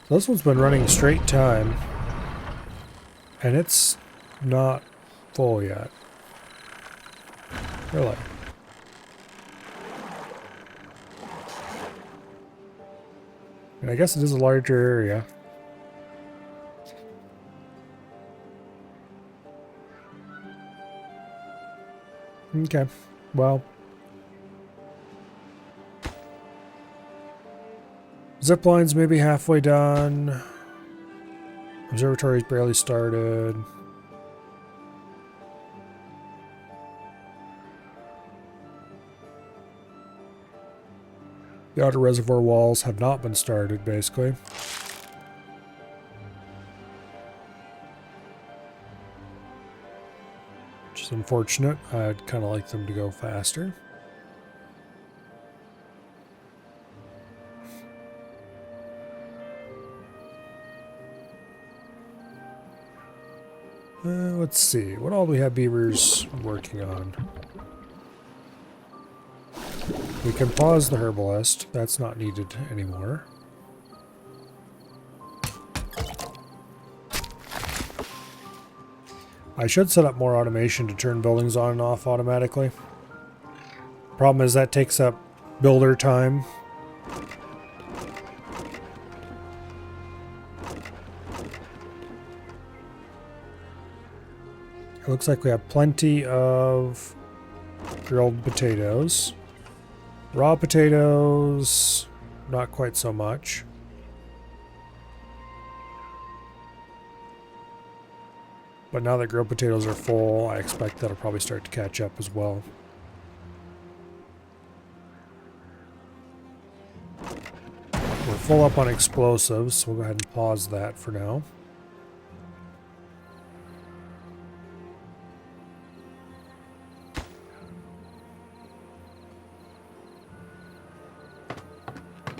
So this one's been running straight time, and it's not full yet. Really? And I guess it is a larger area. Okay, well. Zipline's maybe halfway done. Observatory's barely started. The outer reservoir walls have not been started, basically. Which is unfortunate. I'd kind of like them to go faster. Let's see. What all do we have beavers working on? We can pause the herbalist. That's not needed anymore. I should set up more automation to turn buildings on and off automatically. Problem is that takes up builder time. It looks like we have plenty of grilled potatoes. Raw potatoes, not quite so much. But now that grilled potatoes are full, I expect that'll probably start to catch up as well. We're full up on explosives, so we'll go ahead and pause that for now.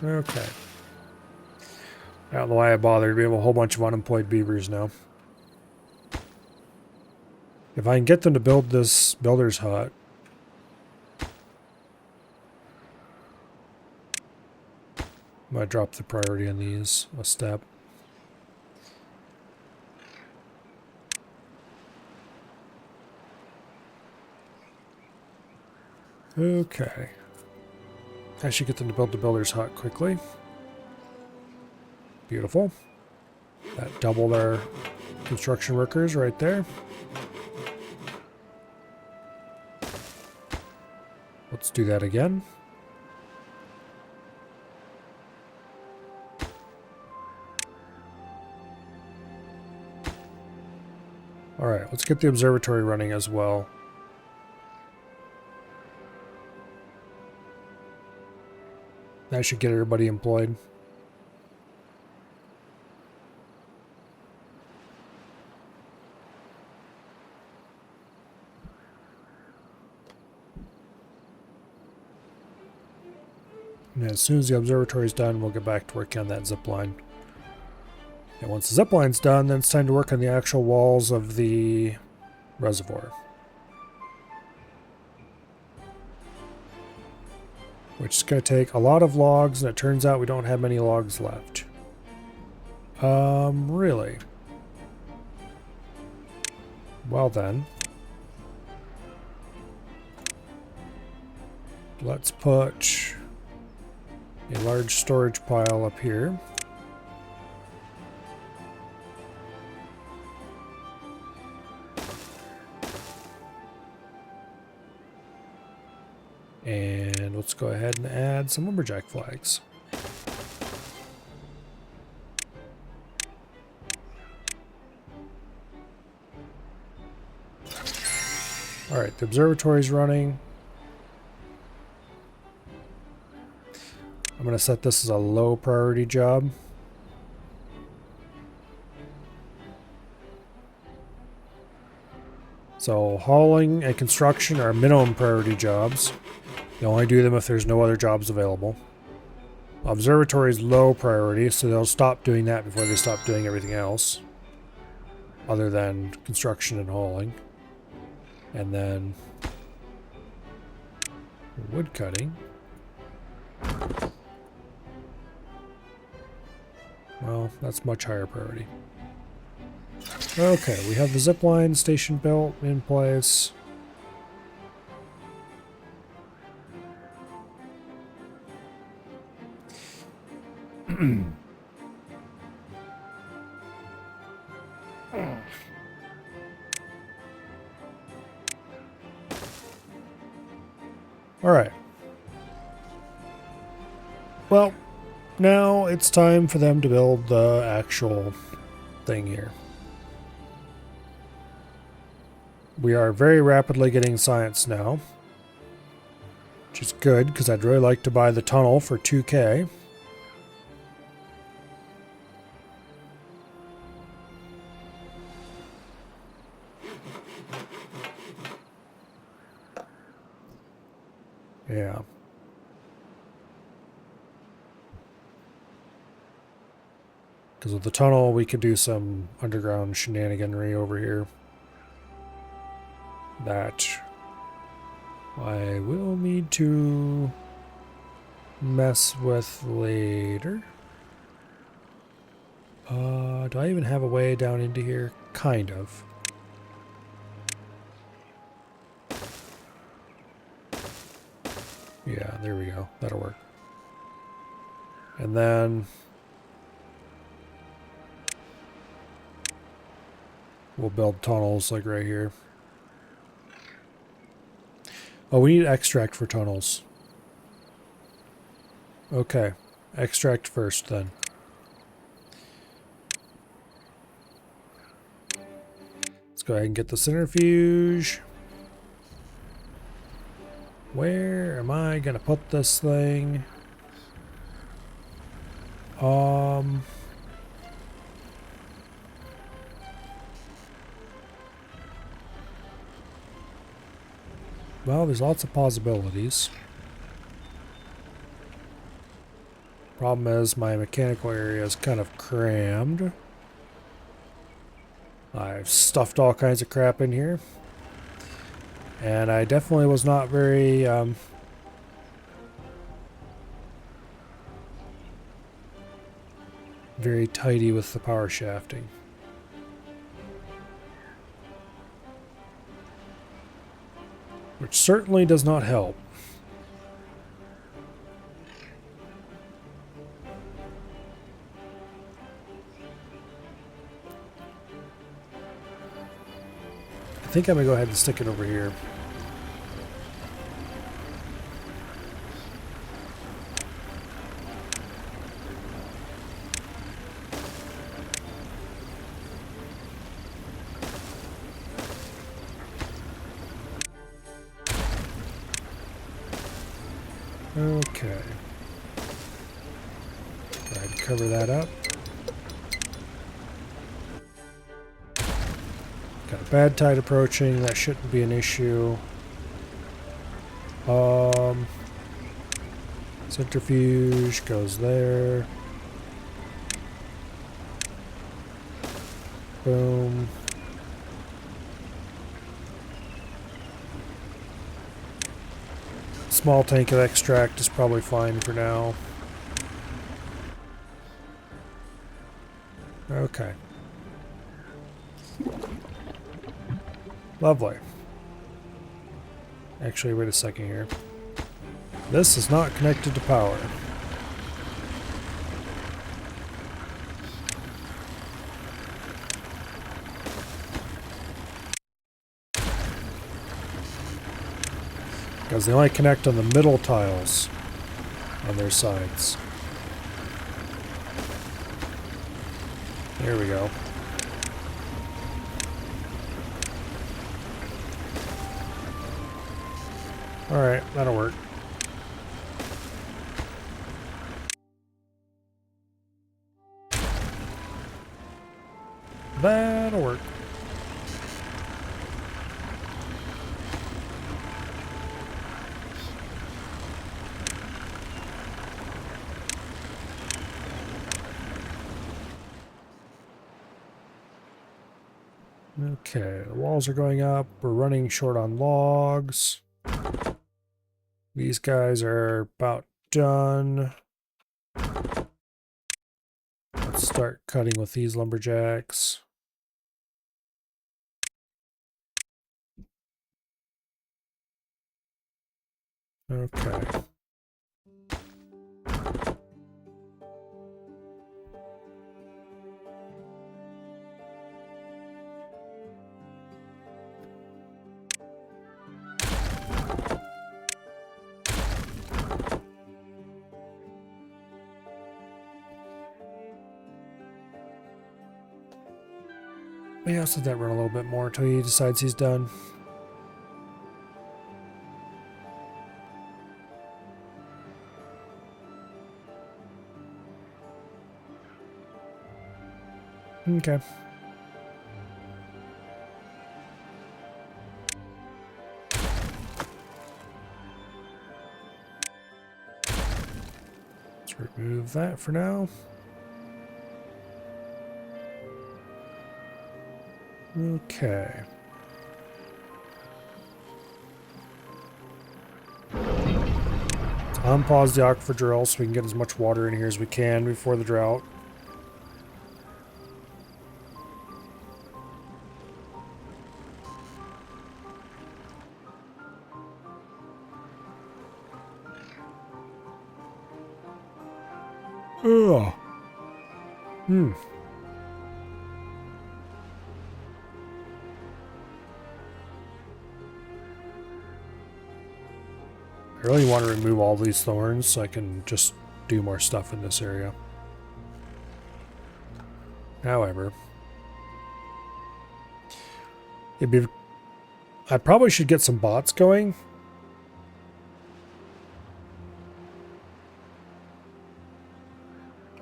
Okay. I don't know why I bothered. We have a whole bunch of unemployed beavers now. If I can get them to build this builder's hut, I'm going to drop the priority on these a step. Okay. I should get them to build the builder's hut quickly. Beautiful. That doubled our construction workers right there. Let's do that again. Alright, let's get the observatory running as well. That should get everybody employed. And as soon as the observatory is done, we'll get back to working on that zip line. And once the zip line's done, then it's time to work on the actual walls of the reservoir. Which is going to take a lot of logs, and it turns out we don't have many logs left. Really? Well then. Let's put a large storage pile up here. And let's go ahead and add some lumberjack flags. Alright, the observatory is running. I'm going to set this as a low priority job. So hauling and construction are minimum priority jobs. You only do them if there's no other jobs available. Observatory is low priority, so they'll stop doing that before they stop doing everything else, other than construction and hauling. And then wood cutting. Well, that's much higher priority. Okay, we have the zipline station built in place. All right. Well, now it's time for them to build the actual thing here. We are very rapidly getting science now, which is good because I'd really like to buy the tunnel for 2K. Yeah. Because with the tunnel, we could do some underground shenaniganry over here that I will need to mess with later. Do I even have a way down into here? Kind of. Yeah, there we go. That'll work. And then we'll build tunnels like right here. Oh, we need extract for tunnels. Okay. Extract first, then. Let's go ahead and get the centrifuge. Where am I gonna put this thing? Well, there's lots of possibilities. Problem is, my mechanical area is kind of crammed. I've stuffed all kinds of crap in here. And I definitely was not very, very tidy with the power shafting. Which certainly does not help. I think I'm going to go ahead and stick it over here. Okay. Go ahead and cover that up. Got a bad tide approaching. That shouldn't be an issue. Centrifuge goes there. Boom. Small tank of extract is probably fine for now. Okay. Lovely. Actually, wait a second here. This is not connected to power. Because they only connect on the middle tiles on their sides. There we go. Alright, that'll work. That'll work. Okay, the walls are going up. We're running short on logs. These guys are about done. Let's start cutting with these lumberjacks. Okay. Yeah, let's let that run a little bit more until he decides he's done. Okay. Let's remove that for now. Okay. Unpause the aquifer drill so we can get as much water in here as we can before the drought. Ugh. I really want to remove all these thorns so I can just do more stuff in this area. However, I probably should get some bots going.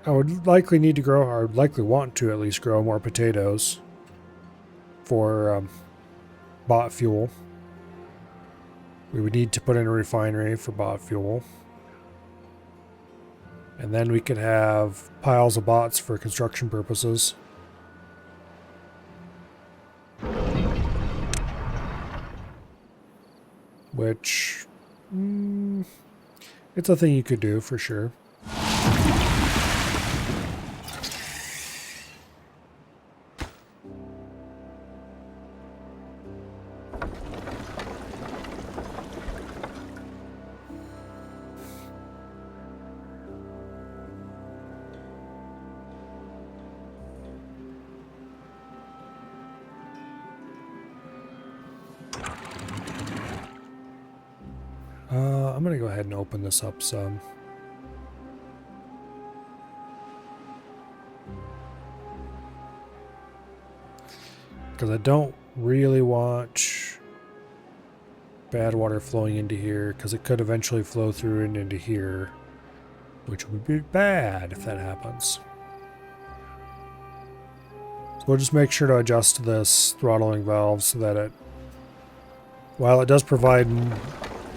I would likely need to grow, or likely want to at least grow more potatoes for bot fuel. We would need to put in a refinery for bot fuel. And then we could have piles of bots for construction purposes. Which, it's a thing you could do for sure. I'm going to go ahead and open this up some. Because I don't really want bad water flowing into here, because it could eventually flow through and into here, which would be bad if that happens. So we'll just make sure to adjust this throttling valve so that it, while it does provide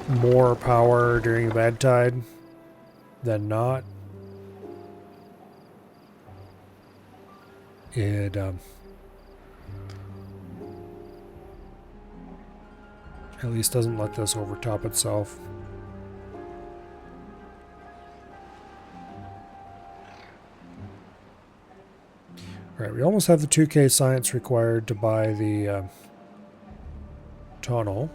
more power during bad tide than not, it at least doesn't let this overtop itself. Alright, we almost have the 2K science required to buy the tunnel.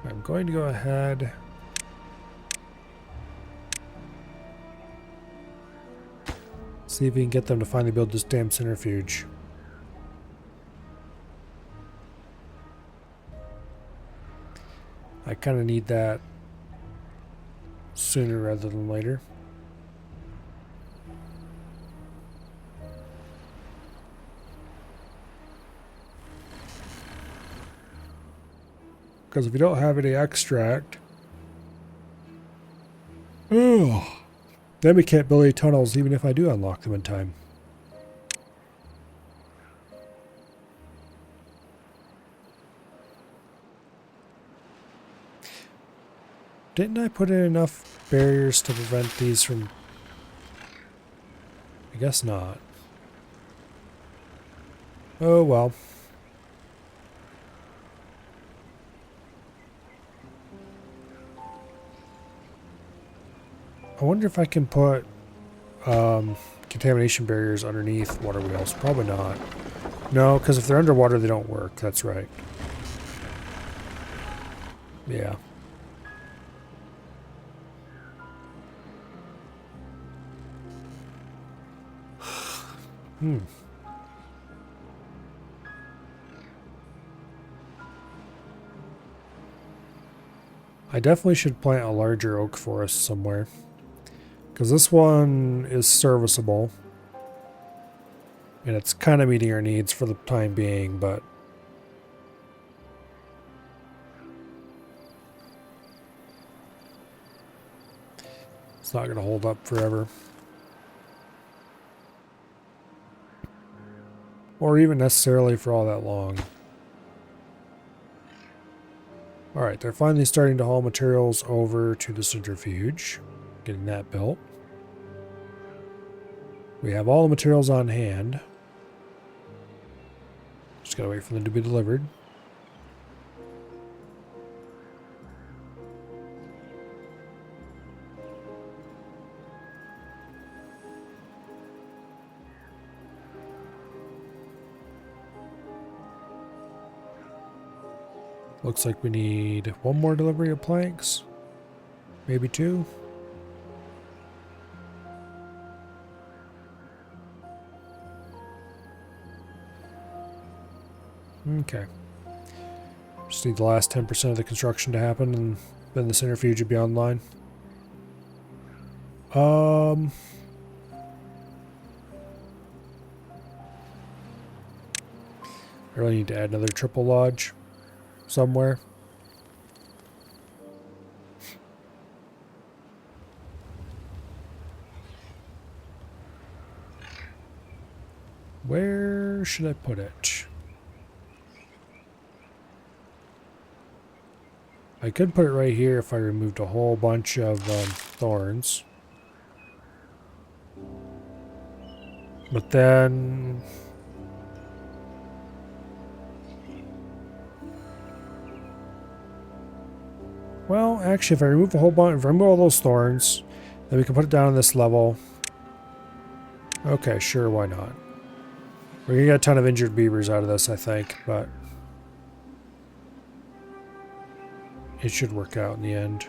I'm going to go ahead see if we can get them to finally build this damn centrifuge. I kind of need that sooner rather than later. Because if you don't have any extract, then we can't build any tunnels even if I do unlock them in time. Didn't I put in enough barriers to prevent these from... I guess not. Oh well. I wonder if I can put contamination barriers underneath water wheels. Probably not. No, because if they're underwater, they don't work. That's right. Yeah. I definitely should plant a larger oak forest somewhere. Because this one is serviceable. And it's kind of meeting our needs for the time being, but... it's not going to hold up forever. Or even necessarily for all that long. Alright, they're finally starting to haul materials over to the centrifuge. Getting that built. We have all the materials on hand. Just gotta wait for them to be delivered. Looks like we need one more delivery of planks. Maybe two. Okay. Just need the last 10% of the construction to happen, and then the centrifuge will be online. I really need to add another triple lodge somewhere. Where should I put it? I could put it right here if I removed a whole bunch of thorns. But then... Well, actually, if I remove a whole bunch, if I remove all those thorns, then we can put it down on this level. Okay, sure, why not? We're gonna get a ton of injured beavers out of this, I think, but it should work out in the end.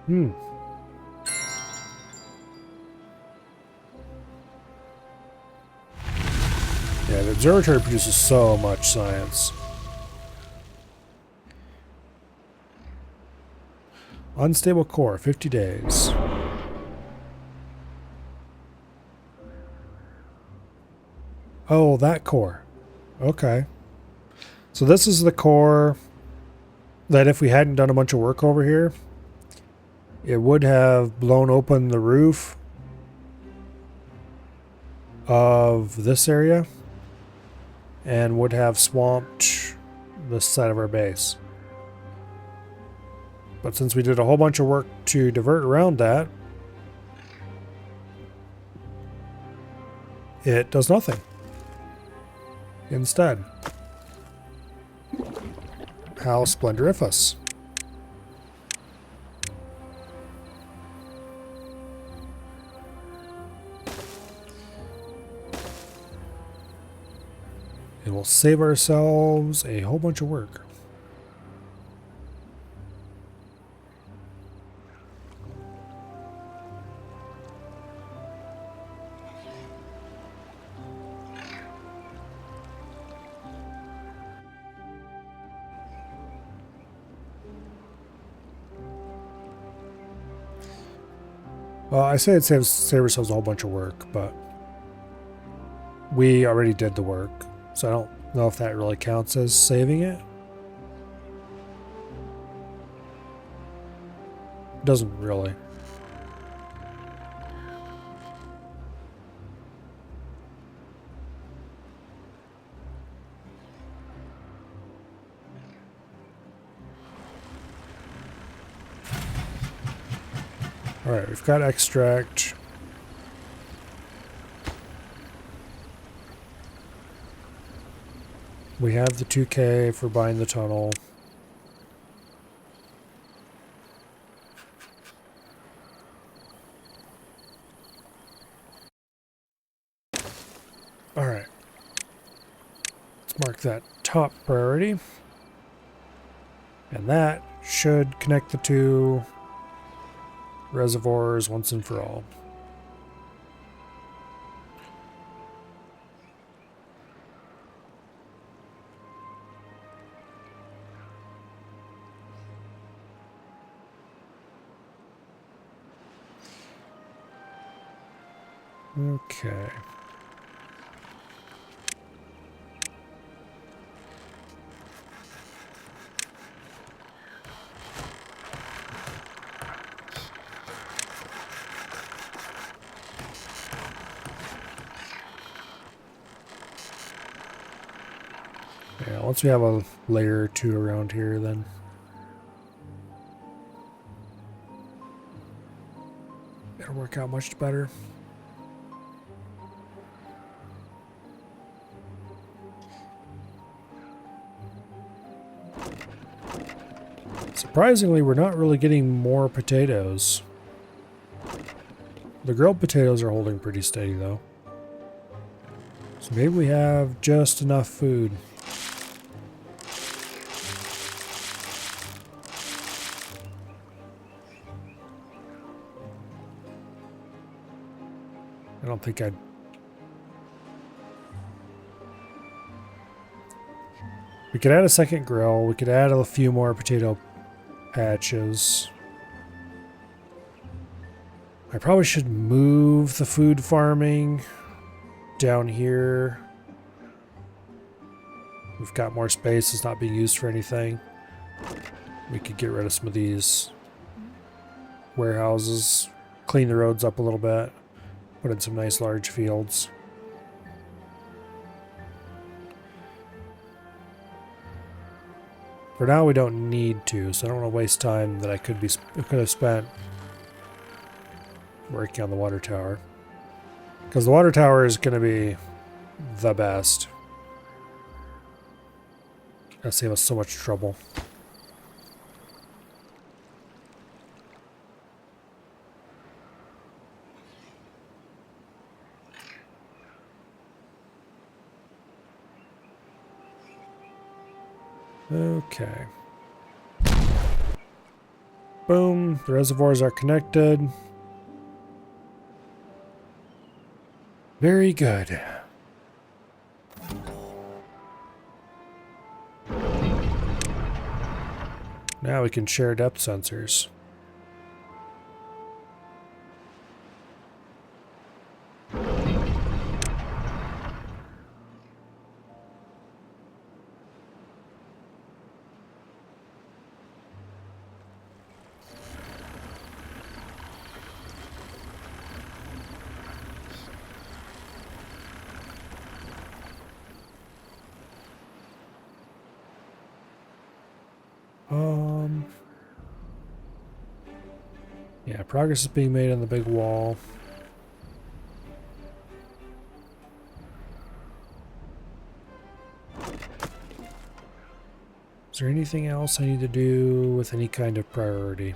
Hmm. Yeah, the observatory produces so much science. Unstable core, 50 days. Oh, that core. Okay. So this is the core that if we hadn't done a bunch of work over here, it would have blown open the roof of this area and would have swamped this side of our base. But since we did a whole bunch of work to divert around that, it does nothing. Instead. How splendoriferous. It will save ourselves a whole bunch of work. Well, I say it save ourselves a whole bunch of work, but we already did the work, so I don't know if that really counts as saving it. Doesn't really. Alright, we've got extract. We have the 2K for buying the tunnel. Alright. Let's mark that top priority. And that should connect the two reservoirs once and for all. Okay. Yeah, once we have a layer or two around here, then it'll work out much better. Surprisingly, we're not really getting more potatoes. The grilled potatoes are holding pretty steady, though. So maybe we have just enough food. I don't think I'd... We could add a second grill. We could add a few more potato patches. I probably should move the food farming down here. We've got more space. It's not being used for anything. We could get rid of some of these warehouses, clean the roads up a little bit, put in some nice large fields. For now, we don't need to, so I don't want to waste time that I could have spent working on the water tower. Because the water tower is going to be the best. That'll save us so much trouble. Okay. Boom. The reservoirs are connected. Very good. Now we can share depth sensors. Yeah, progress is being made on the big wall. Is there anything else I need to do with any kind of priority?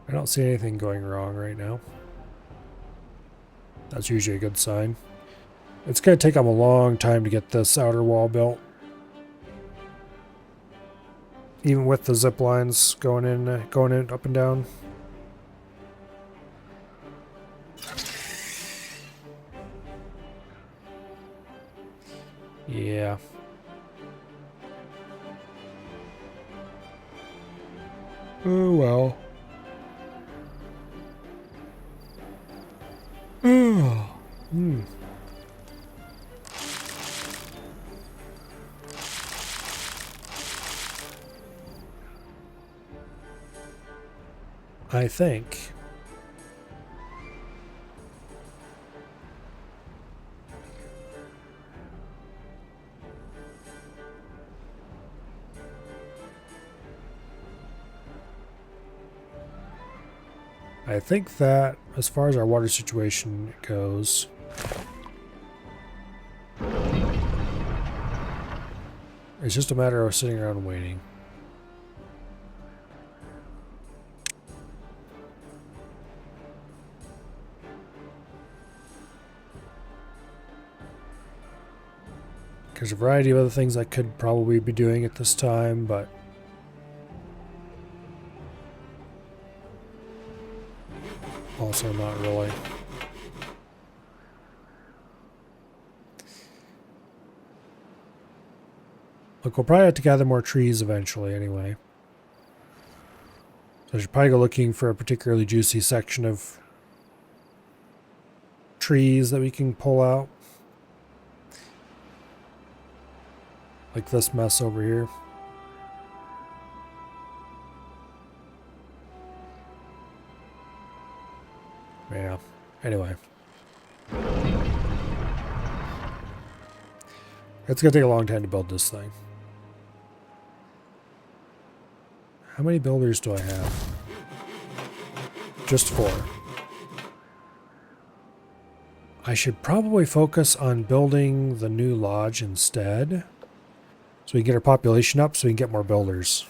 I don't see anything going wrong right now. That's usually a good sign. It's going to take them a long time to get this outer wall built. Even with the zip lines going in, up and down. Yeah. Oh well. I think that as far as our water situation goes, it's just a matter of sitting around waiting. There's a variety of other things I could probably be doing at this time, but also not really. Look, we'll probably have to gather more trees eventually anyway. So I should probably go looking for a particularly juicy section of trees that we can pull out. Like this mess over here. Yeah. Anyway. It's going to take a long time to build this thing. How many builders do I have? Just 4. I should probably focus on building the new lodge instead, so we can get our population up so we can get more builders.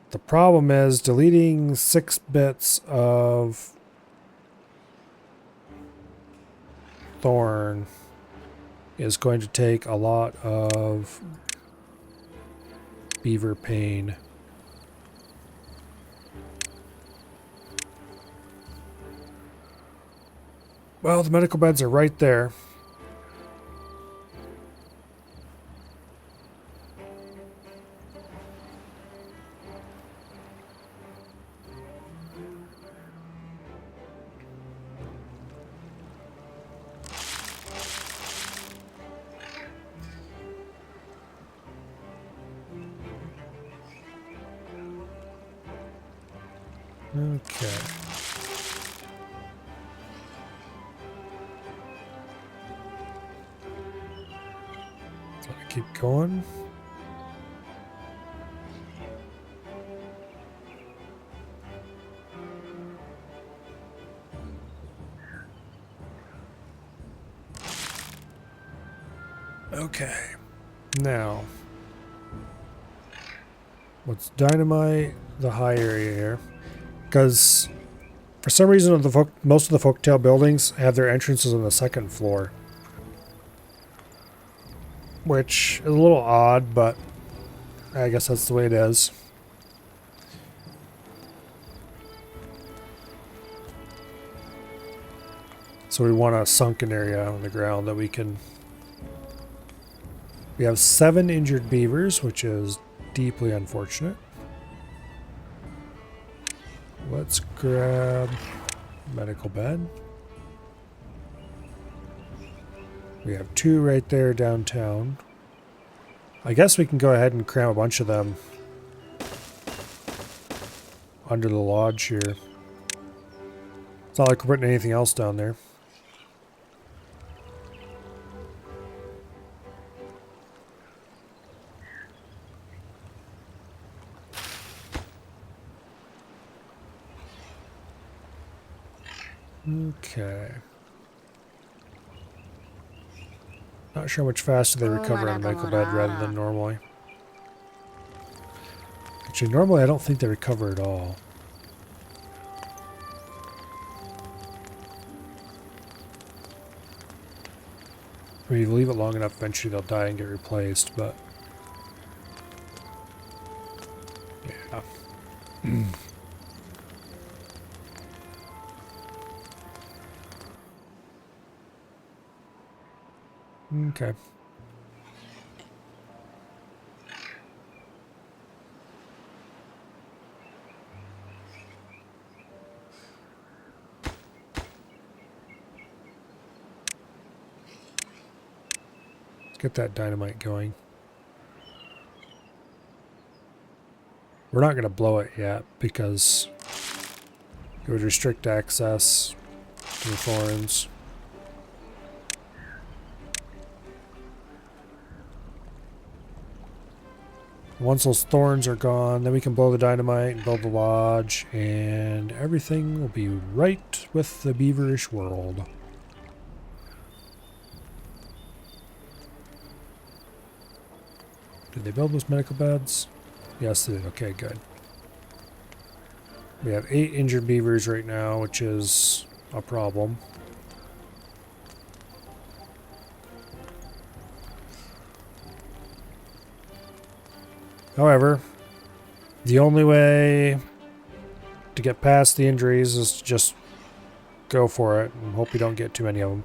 The problem is deleting 6 bits of thorn is going to take a lot of beaver pain. Well, the medical beds are right there. Okay. So I keep going. Okay. Now, let's dynamite the high area here. Because for some reason, most of the folktale buildings have their entrances on the second floor. Which is a little odd, but I guess that's the way it is. So we want a sunken area on the ground that we can... We have 7 injured beavers, which is deeply unfortunate. Let's grab medical bed. We have 2 right there downtown. I guess we can go ahead and cram a bunch of them under the lodge here. It's not like we're putting anything else down there. Okay. Not sure how much faster they recover on the medical bed rather than normally. Actually, normally I don't think they recover at all. I mean, if you leave it long enough, eventually they'll die and get replaced, but... Yeah. Okay. Let's get that dynamite going. We're not going to blow it yet because it would restrict access to the thorns. Once those thorns are gone, then we can blow the dynamite and build the lodge, and everything will be right with the beaverish world. Did they build those medical beds? Yes, they did. Okay, good. We have 8 injured beavers right now, which is a problem. However, the only way to get past the injuries is to just go for it and hope you don't get too many of them.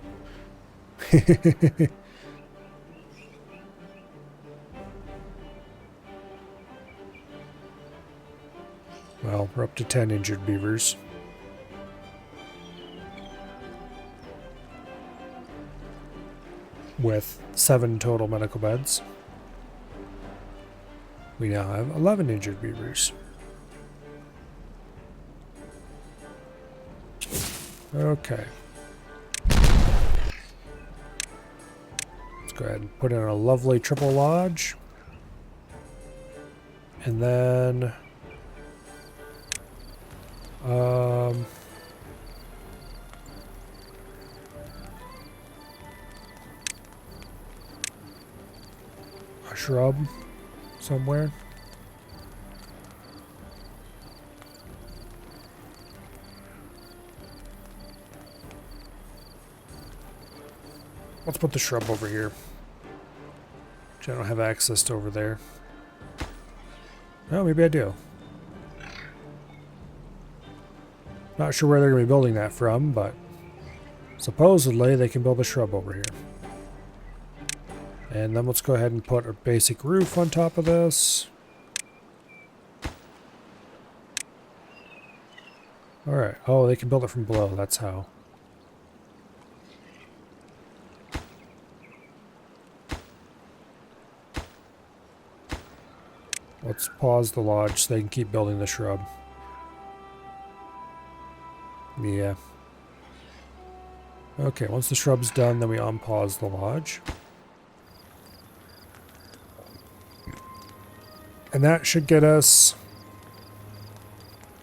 Well, we're up to 10 injured beavers. With 7 total medical beds. We now have 11 injured beavers. Okay. Let's go ahead and put in a lovely triple lodge. And then... shrub somewhere. Let's put the shrub over here. Which I don't have access to over there. Oh, maybe I do. Not sure where they're going to be building that from, but supposedly they can build a shrub over here. And then let's go ahead and put a basic roof on top of this. Alright. Oh, they can build it from below. That's how. Let's pause the lodge so they can keep building the shrub. Yeah. Okay, once the shrub's done, then we unpause the lodge. And that should get us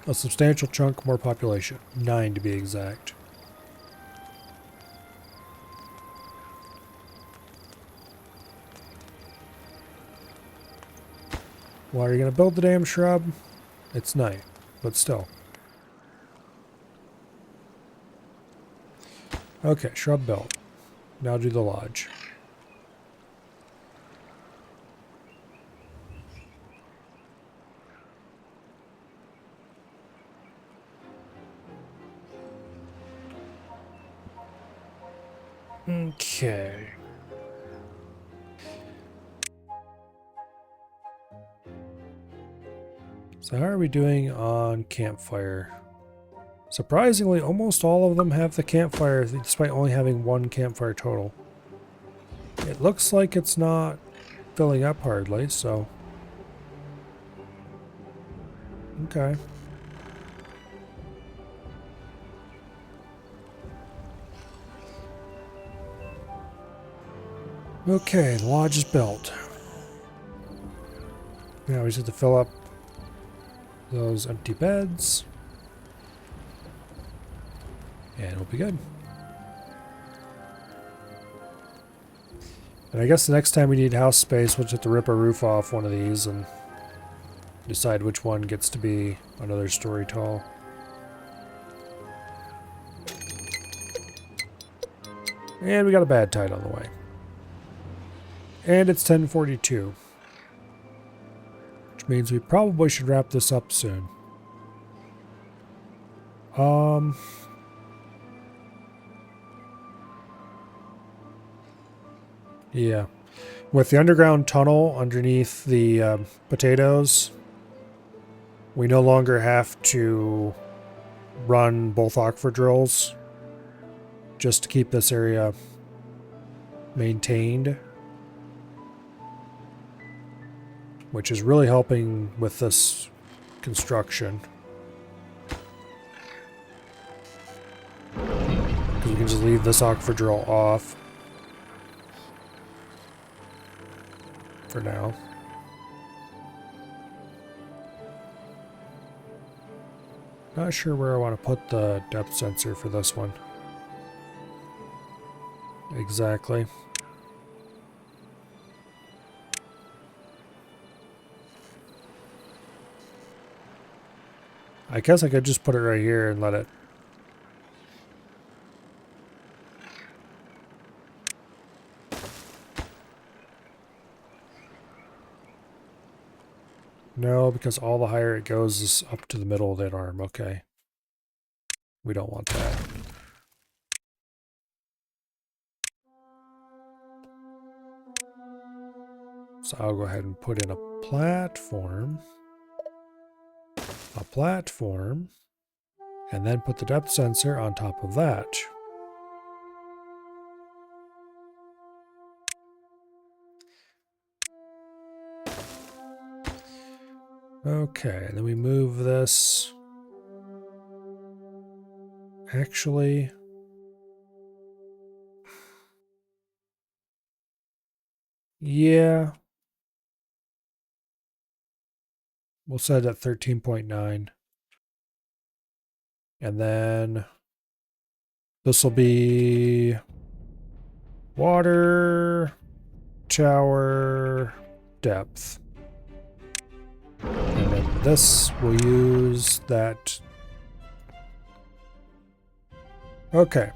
a substantial chunk more population. 9 to be exact. Why are you going to build the damn shrub? It's night, but still. Okay, shrub built. Now do the lodge. Okay. So how are we doing on campfire? Surprisingly, almost all of them have the campfire, despite only having 1 campfire total. It looks like it's not filling up hardly, so... Okay. Okay, the lodge is built. Now we just have to fill up those empty beds. And we'll be good. And I guess the next time we need house space, we'll just have to rip a roof off one of these and decide which one gets to be another story tall. And we got a bad tide on the way. And it's 10:42. Which means we probably should wrap this up soon. Yeah. With the underground tunnel underneath the potatoes, we no longer have to run both aquifer drills just to keep this area maintained, which is really helping with this construction. Because we can just leave this aquifer drill off for now. Not sure where I want to put the depth sensor for this one. Exactly. I guess I could just put it right here and let it. No, because all the higher it goes is up to the middle of that arm. Okay. We don't want that. So I'll go ahead and put in a platform, and then put the depth sensor on top of that. Okay, and then we move this. Actually, yeah. We'll set it at 13.9. And then this will be water, tower, depth. And then this, we'll use that. Okay.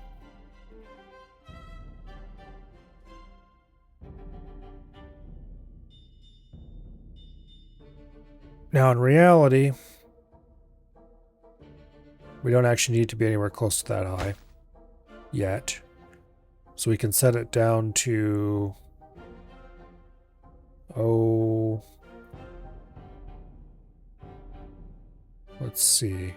Now in reality, we don't actually need to be anywhere close to that high yet. So we can set it down to, oh, let's see.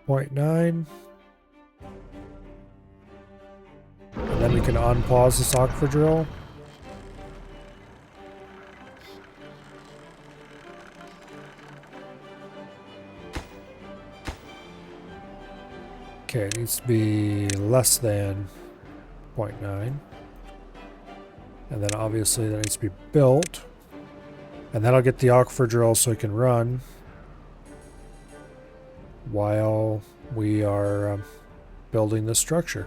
.9. And then we can unpause this aquifer drill. Okay, it needs to be less than 0.9. And then obviously that needs to be built. And that'll get the aquifer drill so it can run while we are building this structure.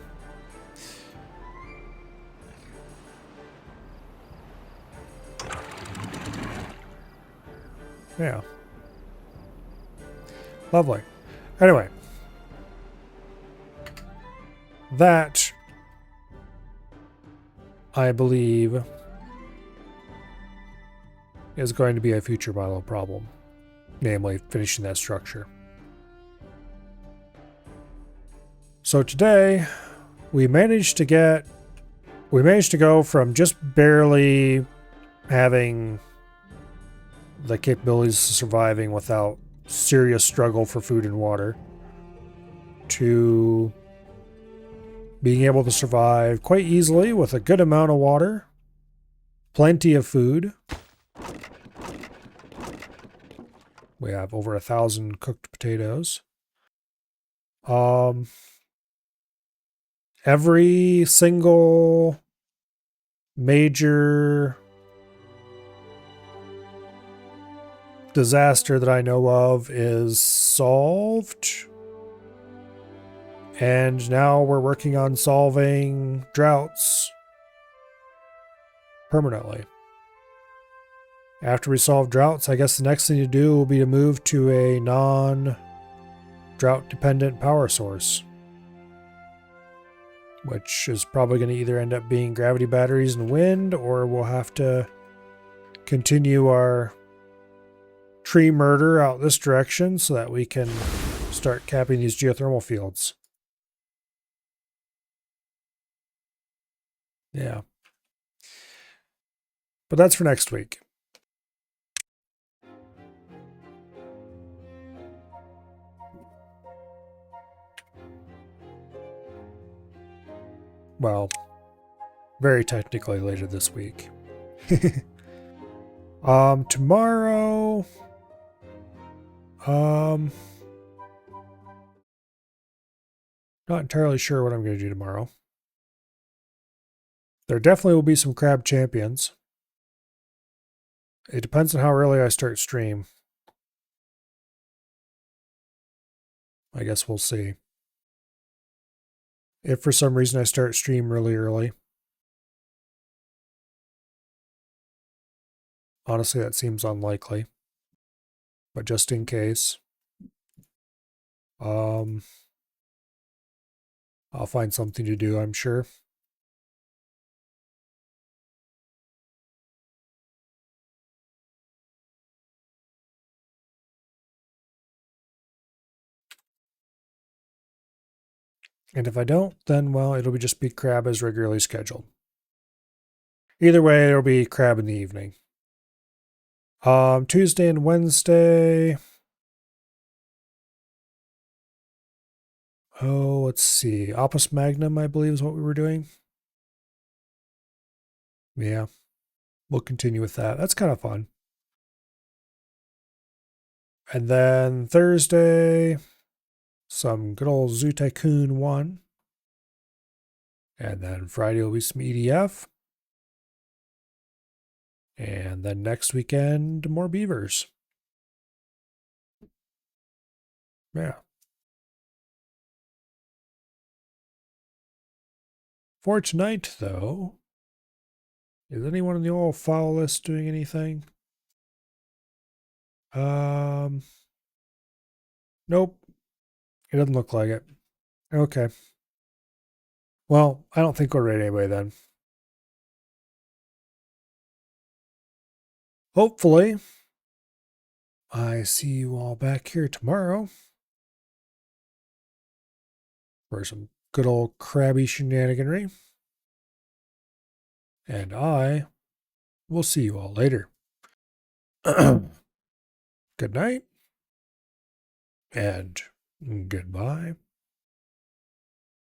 Yeah. Lovely. Anyway. That, I believe, is going to be a future Milo problem. Namely, finishing that structure. So today, we managed to go from just barely having the capabilities of surviving without serious struggle for food and water to being able to survive quite easily with a good amount of water, plenty of food. We have over 1,000 cooked potatoes. Every single major disaster that I know of is solved. And now we're working on solving droughts permanently. After we solve droughts, I guess the next thing to do will be to move to a non-drought dependent power source, which is probably going to either end up being gravity batteries and wind, or we'll have to continue our tree murder out this direction so that we can start capping these geothermal fields. Yeah. But that's for next week. Well, very technically later this week. Tomorrow, not entirely sure what I'm going to do tomorrow. There definitely will be some crab champions. It depends on how early I start stream. I guess we'll see. If for some reason I start stream really early. Honestly, that seems unlikely. But just in case. I'll find something to do, I'm sure. And if I don't, then, well, it'll just be crab as regularly scheduled. Either way, it'll be crab in the evening. Tuesday and Wednesday. Oh, let's see. Opus Magnum, I believe, is what we were doing. Yeah. We'll continue with that. That's kind of fun. And then Thursday, some good old Zoo Tycoon 1. And then Friday will be some EDF. And then next weekend, more beavers. Yeah. For tonight, though, is anyone in the old file list doing anything? Nope. It doesn't look like it. Okay. Well, I don't think we're ready anyway then. Hopefully, I see you all back here tomorrow for some good old crabby shenaniganry. And I will see you all later. Good night and goodbye.